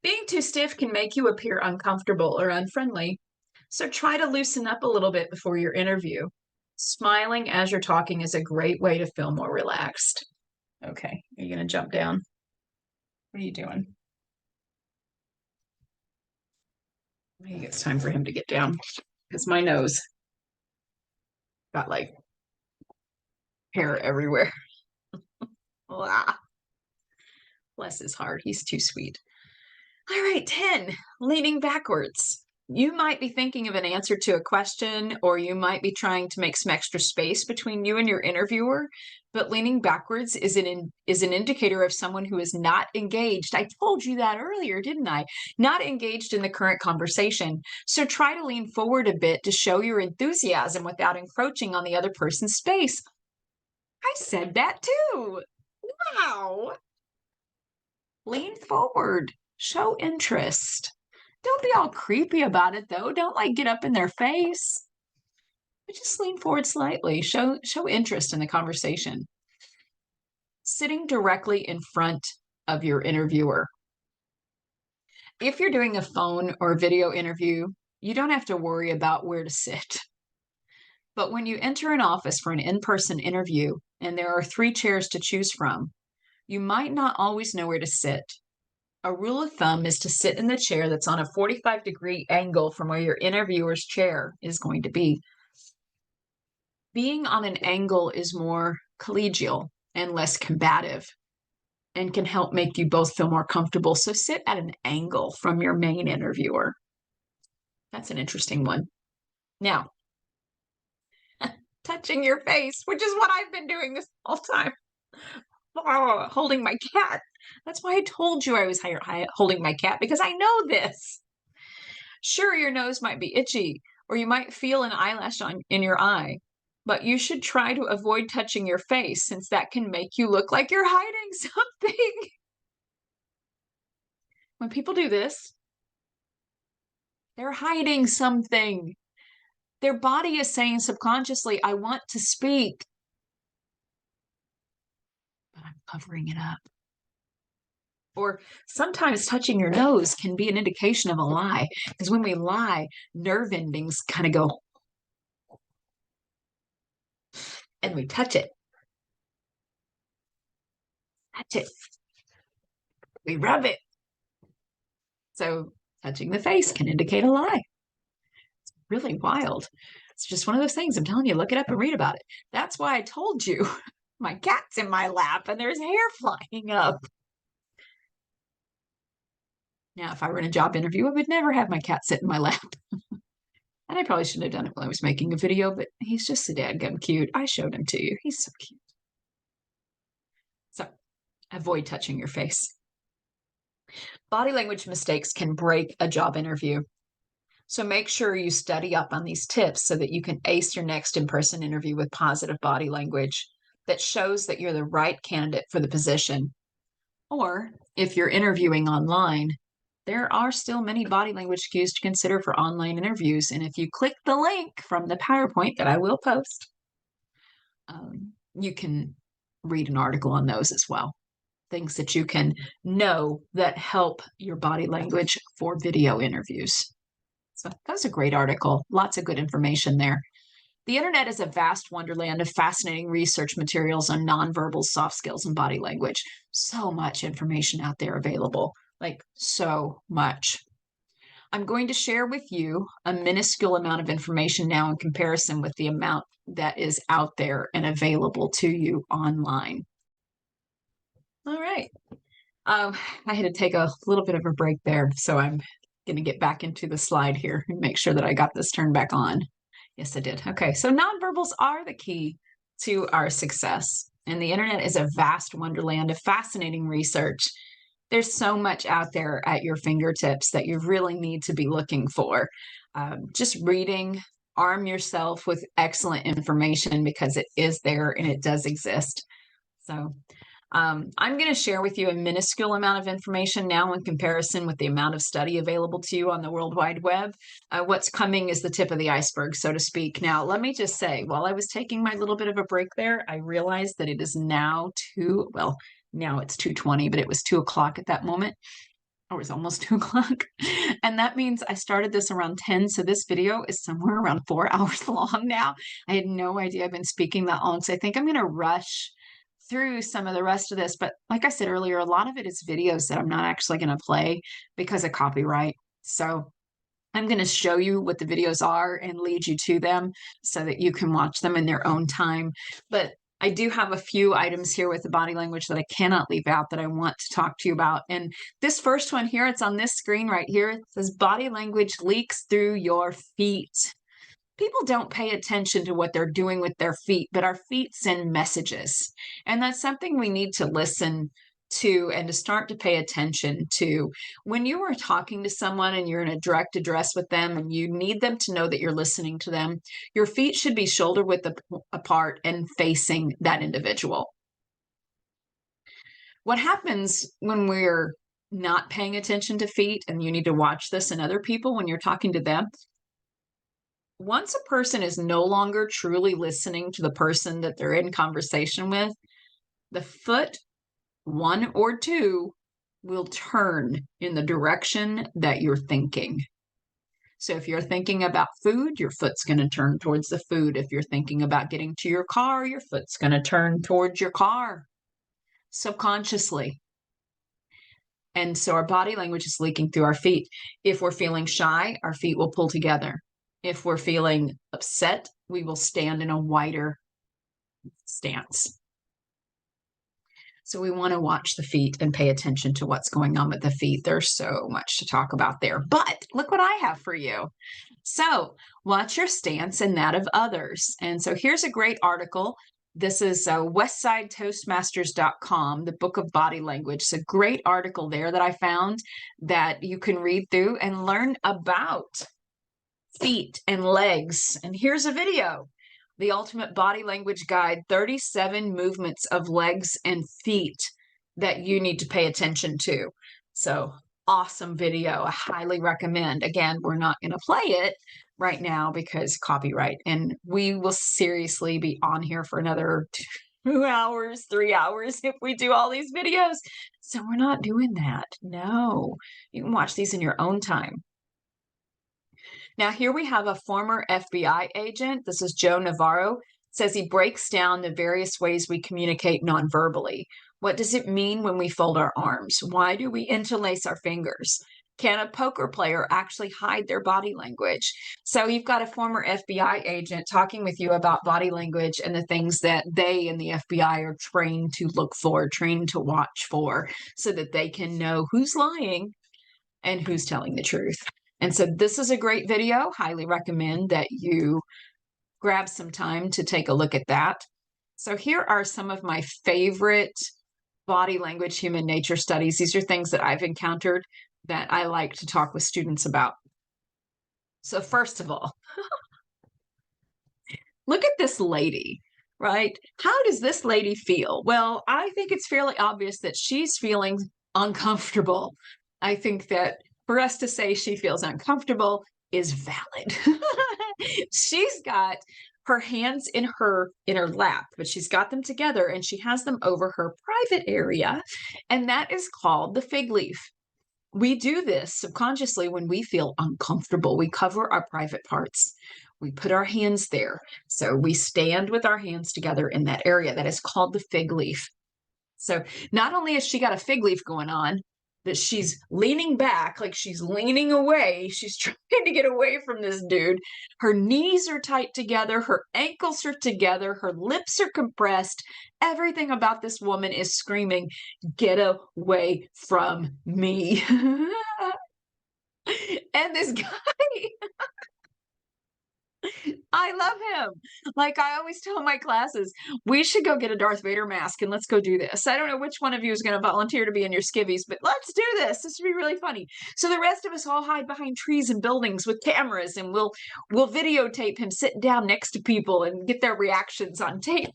Being too stiff can make you appear uncomfortable or unfriendly, so try to loosen up a little bit before your interview. Smiling as you're talking is a great way to feel more relaxed. Okay, are you going to jump down? What are you doing? I think it's time for him to get down because my nose got like hair everywhere. Bless his heart. He's too sweet. All right, 10, leaning backwards. You might be thinking of an answer to a question, or you might be trying to make some extra space between you and your interviewer, but leaning backwards is an indicator of someone who is not engaged. I told you that earlier, didn't I? Not engaged in the current conversation. So try to lean forward a bit to show your enthusiasm without encroaching on the other person's space. I said that too. Wow. Lean forward. Show interest. Don't be all creepy about it, though. Don't like get up in their face. But just lean forward slightly. Show interest in the conversation. Sitting directly in front of your interviewer. If you're doing a phone or video interview, you don't have to worry about where to sit. But when you enter an office for an in-person interview and there are 3 chairs to choose from, you might not always know where to sit. A rule of thumb is to sit in the chair that's on a 45-degree angle from where your interviewer's chair is going to be. Being on an angle is more collegial and less combative and can help make you both feel more comfortable. So sit at an angle from your main interviewer. That's an interesting one. Now, touching your face, which is what I've been doing this whole time. Oh, holding my cat. That's why I told you I was holding my cat, because I know this. Sure, your nose might be itchy, or you might feel an eyelash in your eye, but you should try to avoid touching your face, since that can make you look like you're hiding something. When people do this, they're hiding something. Their body is saying subconsciously, I want to speak, but I'm covering it up. Or sometimes touching your nose can be an indication of a lie, because when we lie, nerve endings kind of go, and we touch it. Touch it. We rub it. So touching the face can indicate a lie. It's really wild. It's just one of those things. I'm telling you, look it up and read about it. That's why I told you my cat's in my lap and there's hair flying up. Now, if I were in a job interview, I would never have my cat sit in my lap. And I probably shouldn't have done it while I was making a video, but he's just so dadgum cute. I showed him to you. He's so cute. So avoid touching your face. Body language mistakes can break a job interview. So make sure you study up on these tips so that you can ace your next in-person interview with positive body language that shows that you're the right candidate for the position. Or if you're interviewing online, there are still many body language cues to consider for online interviews. And if you click the link from the PowerPoint that I will post, you can read an article on those as well. Things that you can know that help your body language for video interviews. So that was a great article. Lots of good information there. The internet is a vast wonderland of fascinating research materials on nonverbal soft skills and body language. So much information out there available, like so much. I'm going to share with you a minuscule amount of information now in comparison with the amount that is out there and available to you online. All right. I had to take a little bit of a break there, so I'm going to get back into the slide here and make sure that I got this turned back on. Yes, I did. Okay, so nonverbals are the key to our success, and the internet is a vast wonderland of fascinating research. There's so much out there at your fingertips that you really need to be looking for. Just reading, arm yourself with excellent information because it is there and it does exist. So I'm going to share with you a minuscule amount of information now in comparison with the amount of study available to you on the World Wide Web. What's coming is the tip of the iceberg, so to speak. Now, let me just say, while I was taking my little bit of a break there, I realized that it is now now it's 2:20, but it was 2 o'clock at that moment. Or it was almost 2 o'clock. And that means I started this around 10. So this video is somewhere around 4 hours long now. I had no idea I've been speaking that long. So I think I'm going to rush through some of the rest of this. But like I said earlier, a lot of it is videos that I'm not actually going to play because of copyright. So I'm going to show you what the videos are and lead you to them so that you can watch them in their own time. But I do have a few items here with the body language that I cannot leave out that I want to talk to you about. And this first one here, it's on this screen right here. It says body language leaks through your feet. People don't pay attention to what they're doing with their feet, but our feet send messages. And that's something we need to listen to and to start to pay attention to. When you are talking to someone and you're in a direct address with them and you need them to know that you're listening to them, your feet should be shoulder width apart and facing that individual. What happens when we're not paying attention to feet, and you need to watch this in other people when you're talking to them, once a person is no longer truly listening to the person that they're in conversation with, the foot, one or two, will turn in the direction that you're thinking. So if you're thinking about food, your foot's going to turn towards the food. If you're thinking about getting to your car, your foot's going to turn towards your car subconsciously. And so our body language is leaking through our feet. If we're feeling shy, our feet will pull together. If we're feeling upset, we will stand in a wider stance. So we want to watch the feet and pay attention to what's going on with the feet. There's so much to talk about there. But look what I have for you. So watch your stance and that of others. And so here's a great article. This is westsidetoastmasters.com, the book of body language. It's a great article there that I found that you can read through and learn about feet and legs. And here's a video. The Ultimate Body Language Guide, 37 movements of legs and feet that you need to pay attention to. So awesome video. I highly recommend. Again, we're not going to play it right now because copyright, and we will seriously be on here for another 2 hours, 3 hours if we do all these videos. So we're not doing that. No, you can watch these in your own time. Now, here we have a former FBI agent. This is Joe Navarro. Says he breaks down the various ways we communicate nonverbally. What does it mean when we fold our arms? Why do we interlace our fingers? Can a poker player actually hide their body language? So you've got a former FBI agent talking with you about body language and the things that they in the FBI are trained to look for, trained to watch for, so that they can know who's lying and who's telling the truth. And so this is a great video. Highly recommend that you grab some time to take a look at that. So here are some of my favorite body language human nature studies. These are things that I've encountered that I like to talk with students about. So first of all, look at this lady, right? How does this lady feel? Well, I think it's fairly obvious that she's feeling uncomfortable. I think that for us to say she feels uncomfortable is valid. She's got her hands in her lap, but she's got them together and she has them over her private area, and that is called the fig leaf. We do this subconsciously when we feel uncomfortable. We cover our private parts. We put our hands there. So we stand with our hands together in that area that is called the fig leaf. So not only has she got a fig leaf going on, that she's leaning back, like she's leaning away. She's trying to get away from this dude. Her knees are tight together, her ankles are together, her lips are compressed. Everything about this woman is screaming, "Get away from me." And this guy, I love him. Like I always tell my classes, we should go get a Darth Vader mask and let's go do this. I don't know which one of you is going to volunteer to be in your skivvies, but let's do this. This would be really funny. So the rest of us all hide behind trees and buildings with cameras, and we'll videotape him sitting down next to people and get their reactions on tape.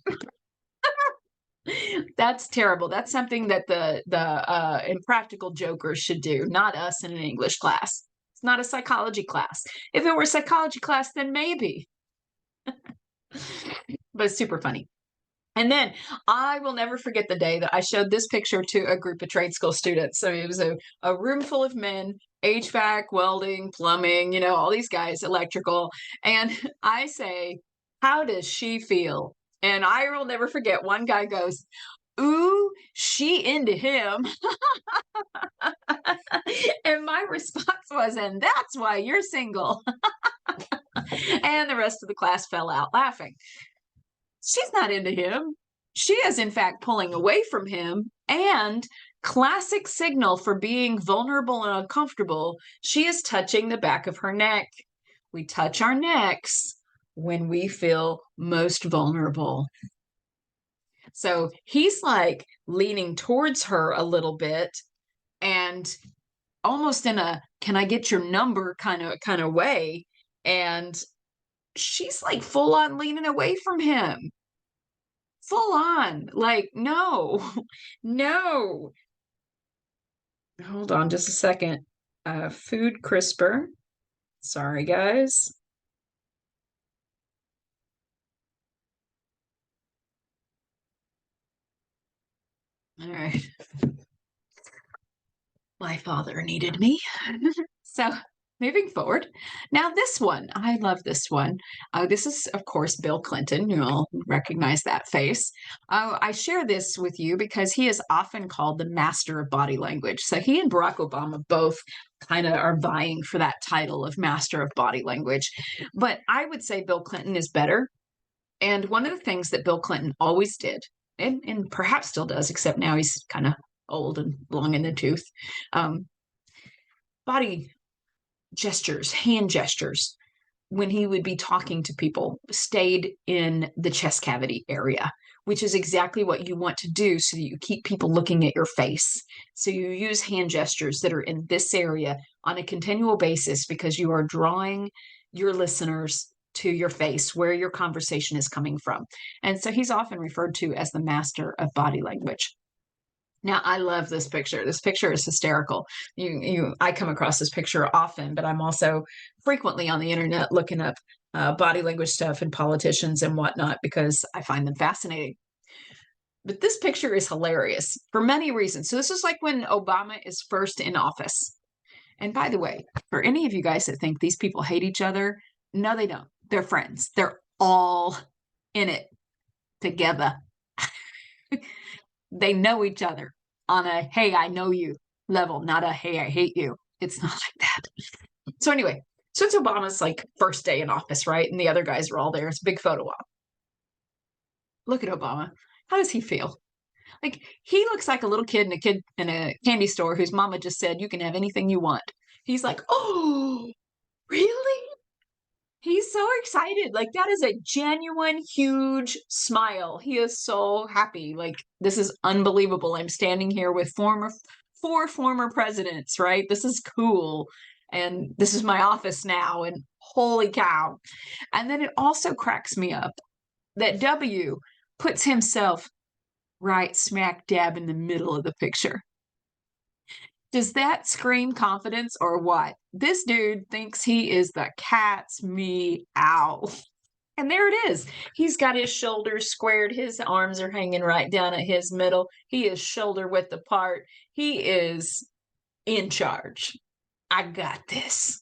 That's terrible. That's something that the impractical jokers should do, not us in an English class. It's not a psychology class. If it were a psychology class, then maybe. But it's super funny. And then I will never forget the day that I showed this picture to a group of trade school students. So it was a room full of men, HVAC, welding, plumbing, all these guys, electrical. And I say, "How does she feel?" And I will never forget, one guy goes, "Ooh, she into him." And my response was, "And that's why you're single." And the rest of the class fell out laughing. She's not into him. She is, in fact, pulling away from him. And classic signal for being vulnerable and uncomfortable, she is touching the back of her neck. We touch our necks when we feel most vulnerable. So he's like leaning towards her a little bit and almost in a "can I get your number" kind of way. And she's like full on leaning away from him. Full on. Like, no. No. Hold on just a second. Food crisper. Sorry, guys. All right. My father needed me. So moving forward. Now, this one, I love this one. This is, of course, Bill Clinton. You'll recognize that face. I share this with you because he is often called the master of body language. So he and Barack Obama both kind of are vying for that title of master of body language. But I would say Bill Clinton is better. And one of the things that Bill Clinton always did, and perhaps still does, except now he's kind of old and long in the tooth, body gestures, hand gestures, when he would be talking to people, stayed in the chest cavity area, which is exactly what you want to do so that you keep people looking at your face. So you use hand gestures that are in this area on a continual basis because you are drawing your listeners to your face, where your conversation is coming from. And so he's often referred to as the master of body language. Now, I love this picture. This picture is hysterical. I come across this picture often, but I'm also frequently on the internet looking up body language stuff and politicians and whatnot because I find them fascinating. But this picture is hilarious for many reasons. So this is like when Obama is first in office. And by the way, for any of you guys that think these people hate each other, no, they don't. They're friends. They're all in it together. They know each other on a "hey, I know you" level, not a "hey, I hate you." It's not like that. So anyway, so it's Obama's like first day in office, right? And the other guys are all there. It's a big photo op. Look at Obama. How does he feel? Like he looks like a little kid in a candy store whose mama just said, "You can have anything you want." He's like, "Oh, really?" He's so excited. Like that is a genuine, huge smile. He is so happy. Like this is unbelievable. I'm standing here with four former presidents, right? This is cool. And this is my office now. And holy cow. And then it also cracks me up that W puts himself right smack dab in the middle of the picture. Does that scream confidence or what? This dude thinks he is the cat's meow. And there it is. He's got his shoulders squared. His arms are hanging right down at his middle. He is shoulder width apart. He is in charge. I got this.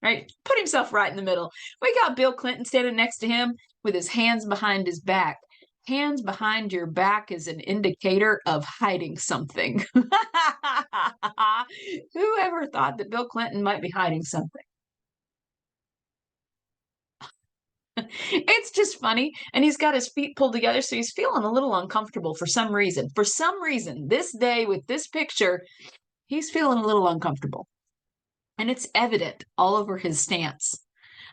Right? Put himself right in the middle. We got Bill Clinton standing next to him with his hands behind his back. Hands behind your back is an indicator of hiding something. Whoever thought that Bill Clinton might be hiding something? It's just funny. And he's got his feet pulled together, so he's feeling a little uncomfortable for some reason. For some reason, this day with this picture, he's feeling a little uncomfortable. And it's evident all over his stance.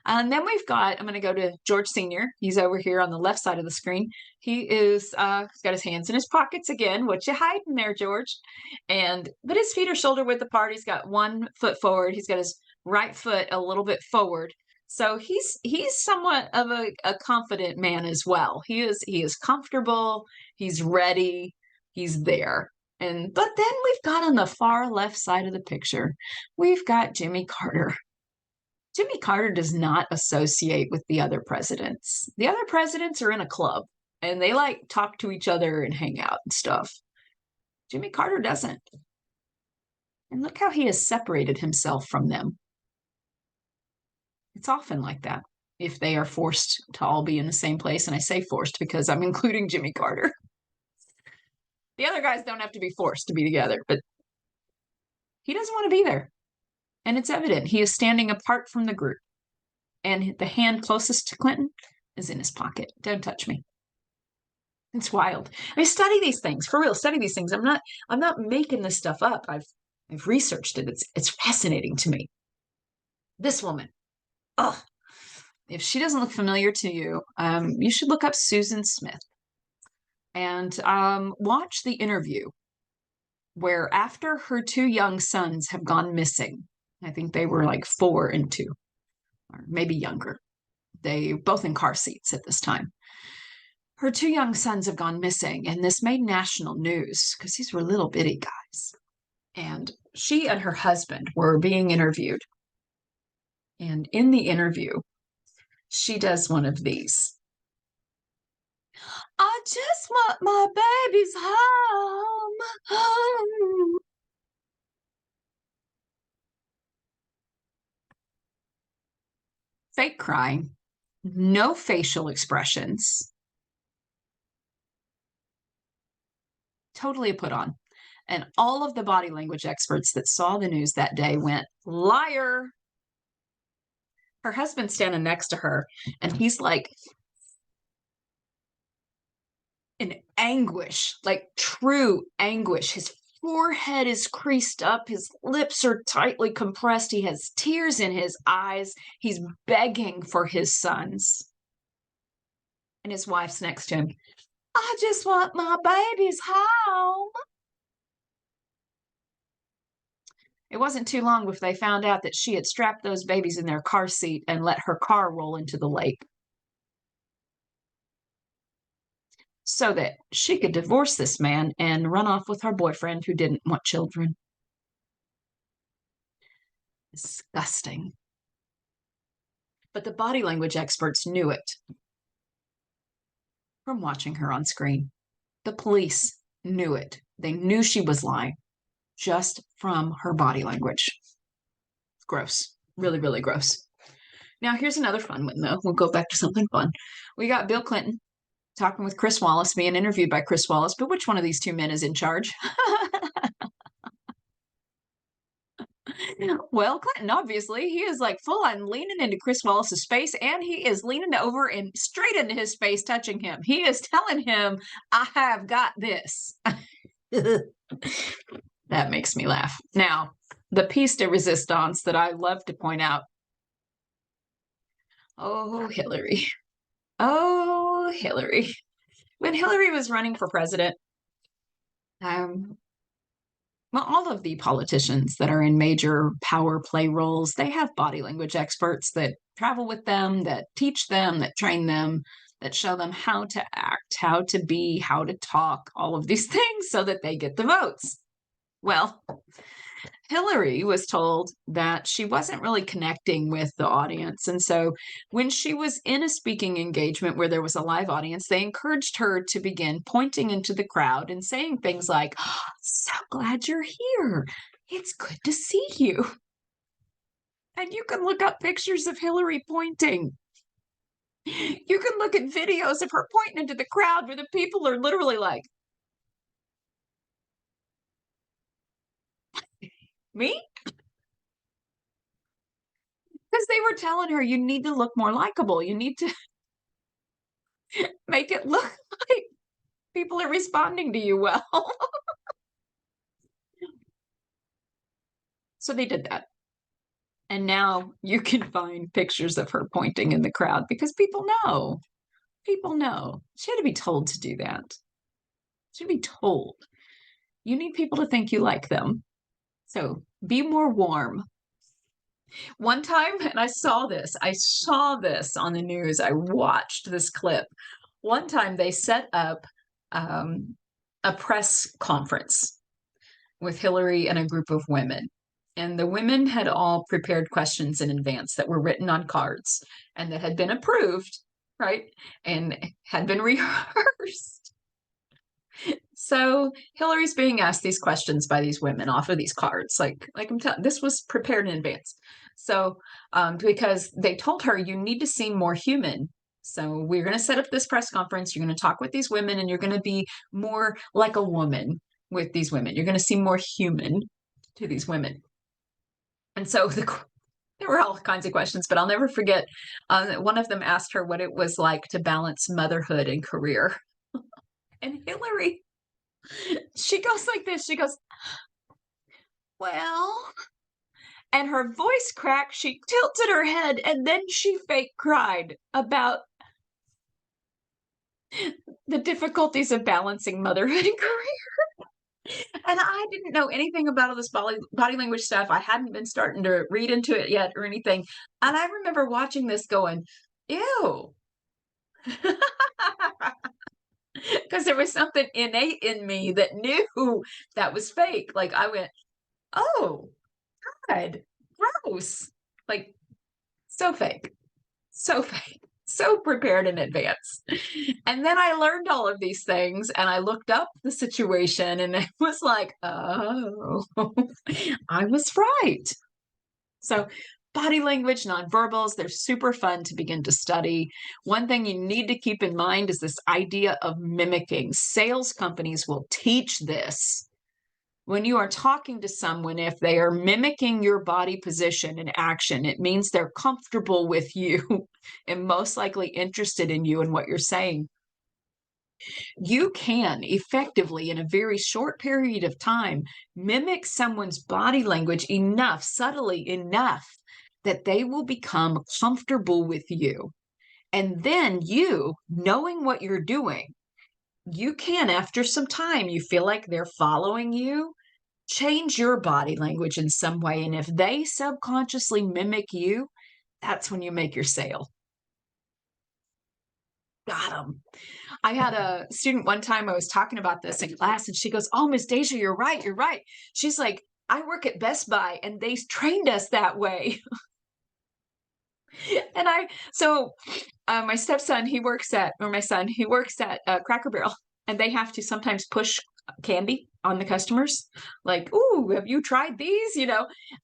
And then we've got, I'm going to go to George Sr. He's over here on the left side of the screen. He's got his hands in his pockets again. What you hiding there, George? But his feet are shoulder width apart. He's got one foot forward. He's got his right foot a little bit forward. So he's somewhat of a confident man as well. He is comfortable. He's ready. He's there. But then we've got on the far left side of the picture, we've got Jimmy Carter. Jimmy Carter does not associate with the other presidents. The other presidents are in a club and they like talk to each other and hang out and stuff. Jimmy Carter doesn't. And look how he has separated himself from them. It's often like that if they are forced to all be in the same place. And I say forced because I'm including Jimmy Carter. The other guys don't have to be forced to be together, but he doesn't want to be there. And it's evident he is standing apart from the group. And the hand closest to Clinton is in his pocket. Don't touch me. It's wild. I mean, study these things for real. Study these things. I'm not making this stuff up. I've researched it. It's fascinating to me. This woman. Oh, if she doesn't look familiar to you, you should look up Susan Smith and watch the interview where after her two young sons have gone missing, I think they were like 4 and 2, or maybe younger. They both in car seats at this time. Her two young sons have gone missing, and this made national news because these were little bitty guys. And she and her husband were being interviewed. And in the interview, she does one of these. I just want my babies home. Fake crying, no facial expressions, totally a put on. And all of the body language experts that saw the news that day went, liar. Her husband's standing next to her, and he's like in anguish, like true anguish. His forehead is creased up. His lips are tightly compressed. He has tears in his eyes. He's begging for his sons. And his wife's next to him. I just want my babies home. It wasn't too long before they found out that she had strapped those babies in their car seat and let her car roll into the lake so that she could divorce this man and run off with her boyfriend who didn't want children. Disgusting. But the body language experts knew it from watching her on screen. The police knew it. They knew she was lying just from her body language. Gross. Really, really gross. Now, here's another fun one, though. We'll go back to something fun. We got Bill Clinton talking with Chris Wallace, being interviewed by Chris Wallace, but which one of these two men is in charge? Well, Clinton, obviously, he is like full on leaning into Chris Wallace's face, and he is leaning over and straight into his face, touching him. He is telling him, I have got this. That makes me laugh. Now, the piece de resistance that I love to point out. Oh, Hillary. Oh, Hillary. When Hillary was running for president, well, all of the politicians that are in major power play roles, they have body language experts that travel with them, that teach them, that train them, that show them how to act, how to be, how to talk, all of these things so that they get the votes. Well, Hillary was told that she wasn't really connecting with the audience. And so when she was in a speaking engagement where there was a live audience, they encouraged her to begin pointing into the crowd and saying things like, oh, so glad you're here. It's good to see you. And you can look up pictures of Hillary pointing. You can look at videos of her pointing into the crowd where the people are literally like, me? Because they were telling her, you need to look more likable. You need to make it look like people are responding to you well. So they did that. And now you can find pictures of her pointing in the crowd because people know. People know. She had to be told to do that. She had to be told. You need people to think you like them. So be more warm. One time, and I saw this on the news. I watched this clip. One time they set up a press conference with Hillary and a group of women. And the women had all prepared questions in advance that were written on cards and that had been approved, right? And had been rehearsed. So Hillary's being asked these questions by these women off of these cards. Like I'm telling, this was prepared in advance. So because they told her you need to seem more human. So we're going to set up this press conference. You're going to talk with these women, and you're going to be more like a woman with these women. You're going to seem more human to these women. And so there were all kinds of questions, but I'll never forget. One of them asked her what it was like to balance motherhood and career. And Hillary, she goes like this. She goes, well, and her voice cracked. She tilted her head, and then she fake cried about the difficulties of balancing motherhood and career. And I didn't know anything about all this body language stuff. I hadn't been starting to read into it yet or anything. And I remember watching this going, ew. Because there was something innate in me that knew that was fake. Like I went, oh, God, gross. Like so fake, so fake, so prepared in advance. And then I learned all of these things and I looked up the situation and it was like, oh, I was right. So body language, nonverbals, they're super fun to begin to study. One thing you need to keep in mind is this idea of mimicking. Sales companies will teach this. When you are talking to someone, if they are mimicking your body position and action, it means they're comfortable with you and most likely interested in you and what you're saying. You can effectively, in a very short period of time, mimic someone's body language enough, subtly enough, that they will become comfortable with you. And then you, knowing what you're doing, you can, after some time, you feel like they're following you, change your body language in some way. And if they subconsciously mimic you, that's when you make your sale. Got them. I had a student one time, I was talking about this in class, and she goes, oh, Miss Deja, you're right. You're right. She's like, I work at Best Buy and they trained us that way. And my stepson, he works at, or my son, he works at Cracker Barrel, and they have to sometimes push candy on the customers. Like, ooh, have you tried these?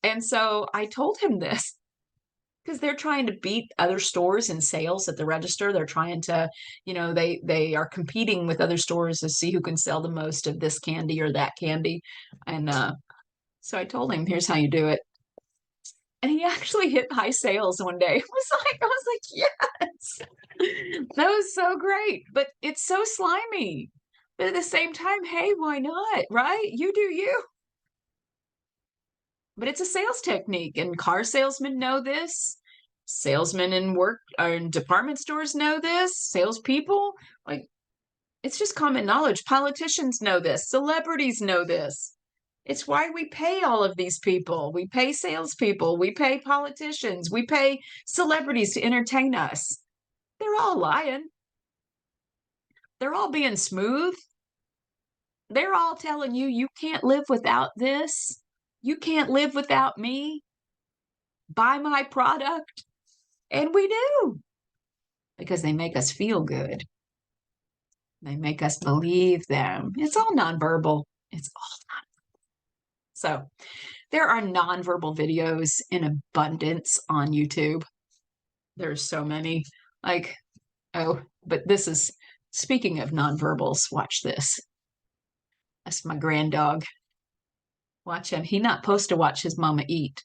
And so I told him this because they're trying to beat other stores in sales at the register. They're trying to, they are competing with other stores to see who can sell the most of this candy or that candy. And so I told him, here's how you do it. And he actually hit high sales one day. I was like, yes, that was so great. But it's so slimy. But at the same time, hey, why not? Right? You do you. But it's a sales technique, and car salesmen know this. Salesmen in work or in department stores know this. Salespeople, like, it's just common knowledge. Politicians know this. Celebrities know this. It's why we pay all of these people. We pay salespeople. We pay politicians. We pay celebrities to entertain us. They're all lying. They're all being smooth. They're all telling you, you can't live without this. You can't live without me. Buy my product. And we do because they make us feel good. They make us believe them. It's all nonverbal. It's all nonverbal. So there are nonverbal videos in abundance on YouTube. There's so many. Like Oh, but this is speaking of nonverbals. Watch this. That's my grand dog. Watch him. He not supposed to watch his mama eat.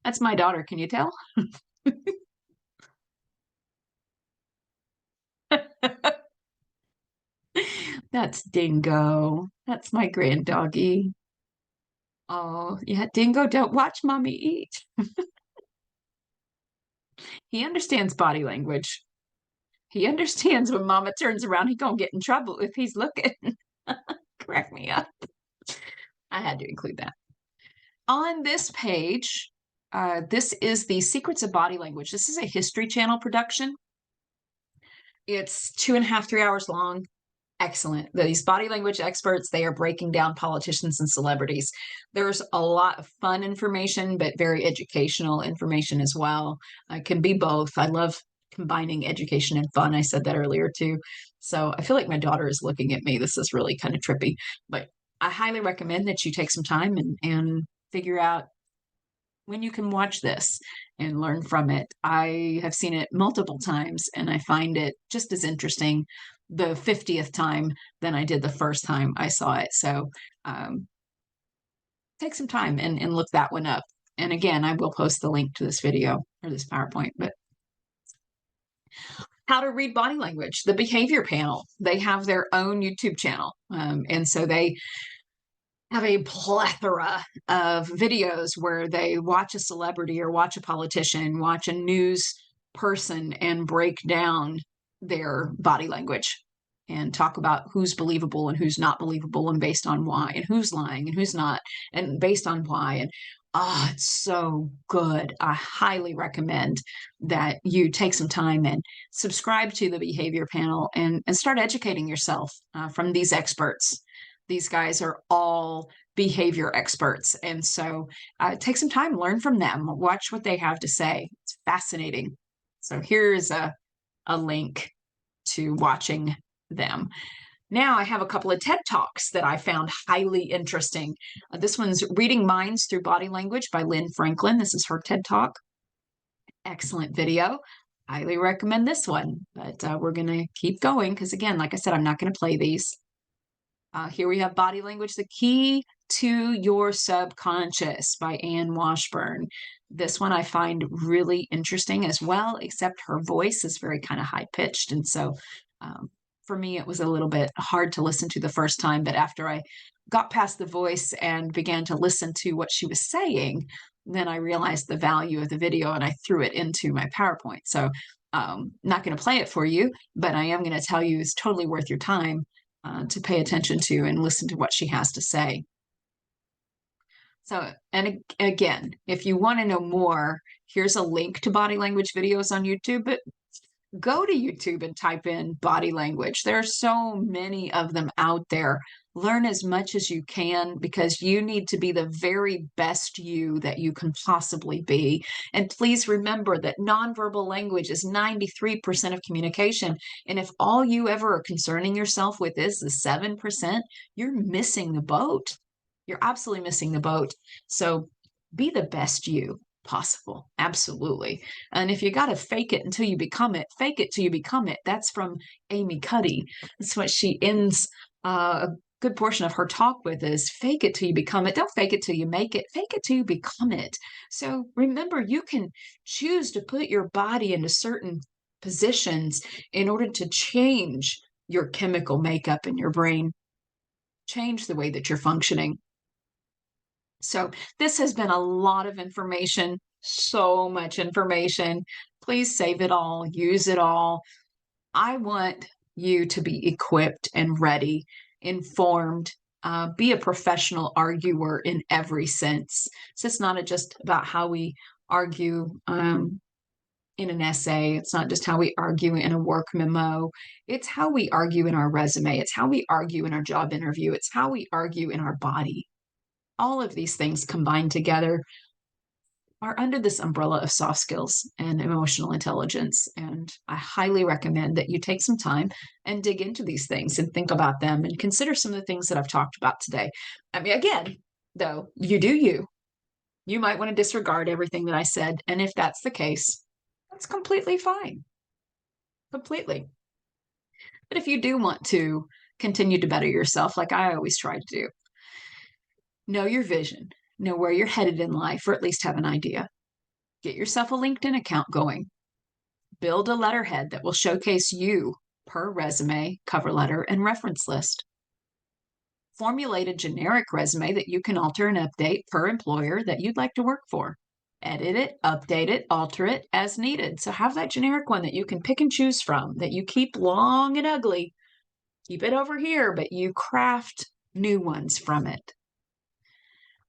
That's my daughter. Can you tell? That's Dingo. That's my grand doggy. Oh, yeah, Dingo, don't watch mommy eat. He understands body language. He understands when mama turns around, he gonna get in trouble if he's looking. Crack me up. I had to include that. On this page, this is the Secrets of Body Language. This is a History Channel production. It's 2.5, 3 hours long. Excellent. These body language experts, they are breaking down politicians and celebrities. There's a lot of fun information, but very educational information as well. It can be both. I love combining education and fun. I said that earlier too. So I feel like my daughter is looking at me. This is really kind of trippy, but I highly recommend that you take some time and figure out when you can watch this and learn from it. I have seen it multiple times and I find it just as interesting the 50th time than I did the first time I saw it. So um, take some time and look that one up. And again, I will post the link to this video or this PowerPoint, but how to read body language, the behavior panel, they have their own YouTube channel. And so they have a plethora of videos where they watch a celebrity or watch a politician, watch a news person, and break down their body language and talk about who's believable and who's not believable and based on why, and who's lying and who's not, and based on why. And it's so good. I highly recommend that you take some time and subscribe to the behavior panel and start educating yourself from these experts. These guys are all behavior experts. And so take some time, learn from them, watch what they have to say. It's fascinating. So here's a link to watching them. Now I have a couple of TED Talks that I found highly interesting. This one's Reading Minds Through Body Language by Lynn Franklin. This is her TED Talk. Excellent video. Highly recommend this one, but we're going to keep going because, again, like I said, I'm not going to play these. Here we have Body Language, The Key to Your Subconscious by Anne Washburn. This one I find really interesting as well, except her voice is very kind of high pitched. And so for me, it was a little bit hard to listen to the first time. But after I got past the voice and began to listen to what she was saying, then I realized the value of the video and I threw it into my PowerPoint. So not going to play it for you, but I am going to tell you it's totally worth your time to pay attention to and listen to what she has to say. So, and again, if you want to know more, here's a link to body language videos on YouTube, but go to YouTube and type in body language. There are so many of them out there. Learn as much as you can because you need to be the very best you that you can possibly be. And please remember that nonverbal language is 93% of communication. And if all you ever are concerning yourself with is the 7%, you're missing the boat. You're absolutely missing the boat. So be the best you possible. Absolutely. And if you got to fake it until you become it, fake it till you become it. That's from Amy Cuddy. That's what she ends a good portion of her talk with is fake it till you become it. Don't fake it till you make it. Fake it till you become it. So remember, you can choose to put your body into certain positions in order to change your chemical makeup in your brain, change the way that you're functioning. So this has been a lot of information, so much information. Please save it all, use it all. I want you to be equipped and ready, informed, be a professional arguer in every sense. So it's not just about how we argue in an essay. It's not just how we argue in a work memo. It's how we argue in our resume. It's how we argue in our job interview. It's how we argue in our body. All of these things combined together are under this umbrella of soft skills and emotional intelligence. And I highly recommend that you take some time and dig into these things and think about them and consider some of the things that I've talked about today. I mean, again, though, you do you. You might want to disregard everything that I said. And if that's the case, that's completely fine. Completely. But if you do want to continue to better yourself, like I always try to do, know your vision, know where you're headed in life, or at least have an idea. Get yourself a LinkedIn account going. Build a letterhead that will showcase you per resume, cover letter, and reference list. Formulate a generic resume that you can alter and update per employer that you'd like to work for. Edit it, update it, alter it as needed. So have that generic one that you can pick and choose from, that you keep long and ugly. Keep it over here, but you craft new ones from it.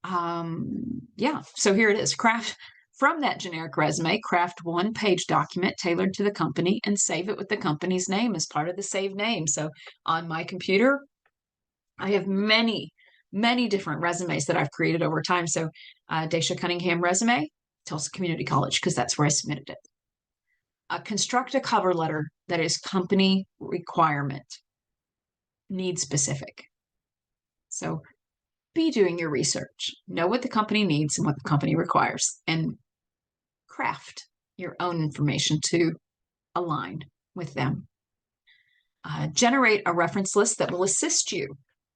Yeah, so here it is. Craft from that generic resume, craft one-page document tailored to the company and save it with the company's name as part of the saved name. So on my computer, I have many, many different resumes that I've created over time. So Daisha Cunningham resume, Tulsa Community College, because that's where I submitted it. Construct a cover letter that is company requirement, need specific. So be doing your research, know what the company needs and what the company requires, and craft your own information to align with them. Generate a reference list that will assist you.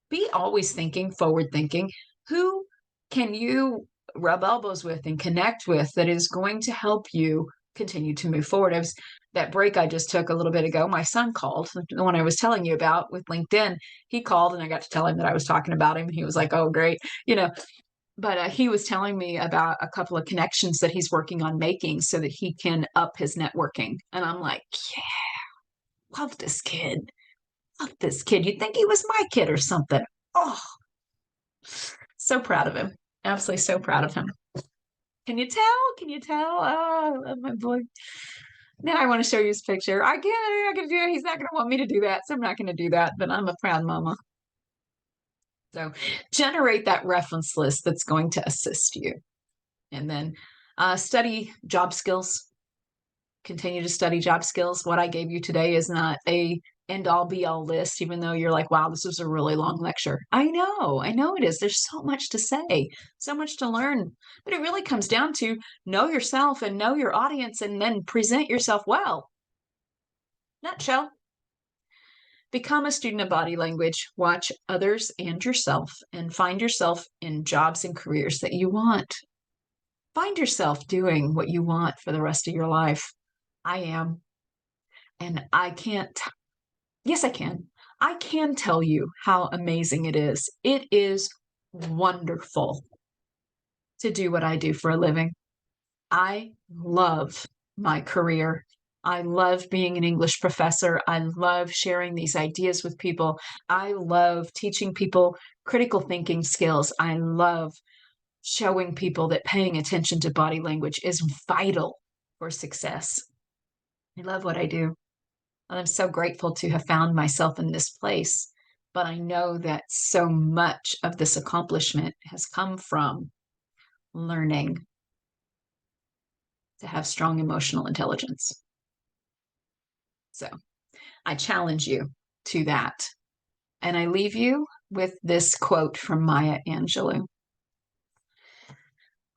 Be always thinking, forward thinking. Who can you rub elbows with and connect with that is going to help you continue to move forward? That break I just took a little bit ago, my son called, the one I was telling you about with LinkedIn. He called and I got to tell him that I was talking about him. He was like, oh, great. But he was telling me about a couple of connections that he's working on making so that he can up his networking. And I'm like, yeah, love this kid. Love this kid. You'd think he was my kid or something. Oh, so proud of him. Absolutely so proud of him. Can you tell? Can you tell? Oh, I love my boy. Now I want to show you his picture. I'm not going to do it. He's not going to want me to do that. So I'm not going to do that. But I'm a proud mama. So generate that reference list that's going to assist you. And then study job skills. Continue to study job skills. What I gave you today is not a end all be all list, even though you're like, wow, this was a really long lecture. I know it is. There's so much to say, so much to learn. But it really comes down to know yourself and know your audience and then present yourself well. Nutshell. Become a student of body language, watch others and yourself, and find yourself in jobs and careers that you want. Find yourself doing what you want for the rest of your life. I am. And I can't, yes, I can. I can tell you how amazing it is. It is wonderful to do what I do for a living. I love my career. I love being an English professor. I love sharing these ideas with people. I love teaching people critical thinking skills. I love showing people that paying attention to body language is vital for success. I love what I do. And I'm so grateful to have found myself in this place. But I know that so much of this accomplishment has come from learning to have strong emotional intelligence. So I challenge you to that. And I leave you with this quote from Maya Angelou.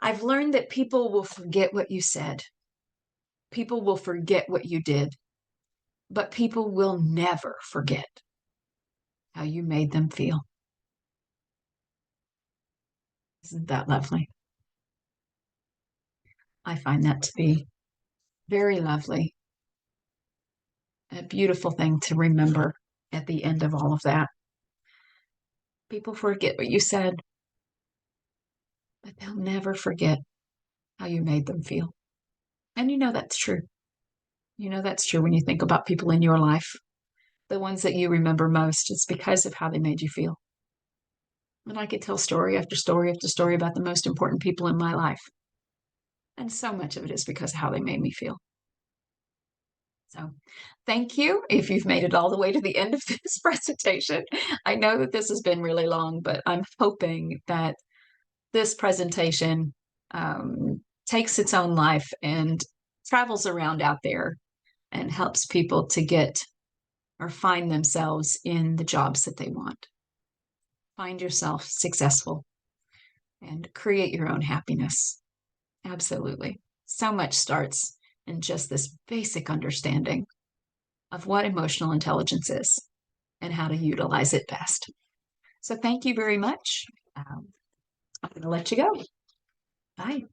I've learned that people will forget what you said. People will forget what you did. But people will never forget how you made them feel. Isn't that lovely? I find that to be very lovely. A beautiful thing to remember at the end of all of that. People forget what you said, but they'll never forget how you made them feel. And you know that's true. You know that's true when you think about people in your life. The ones that you remember most, it's because of how they made you feel. And I could tell story after story after story about the most important people in my life. And so much of it is because of how they made me feel. So thank you if you've made it all the way to the end of this presentation. I know that this has been really long, but I'm hoping that this presentation takes its own life and travels around out there and helps people to get or find themselves in the jobs that they want. Find yourself successful and create your own happiness. Absolutely. So much starts in just this basic understanding of what emotional intelligence is and how to utilize it best. So thank you very much. I'm going to let you go. Bye.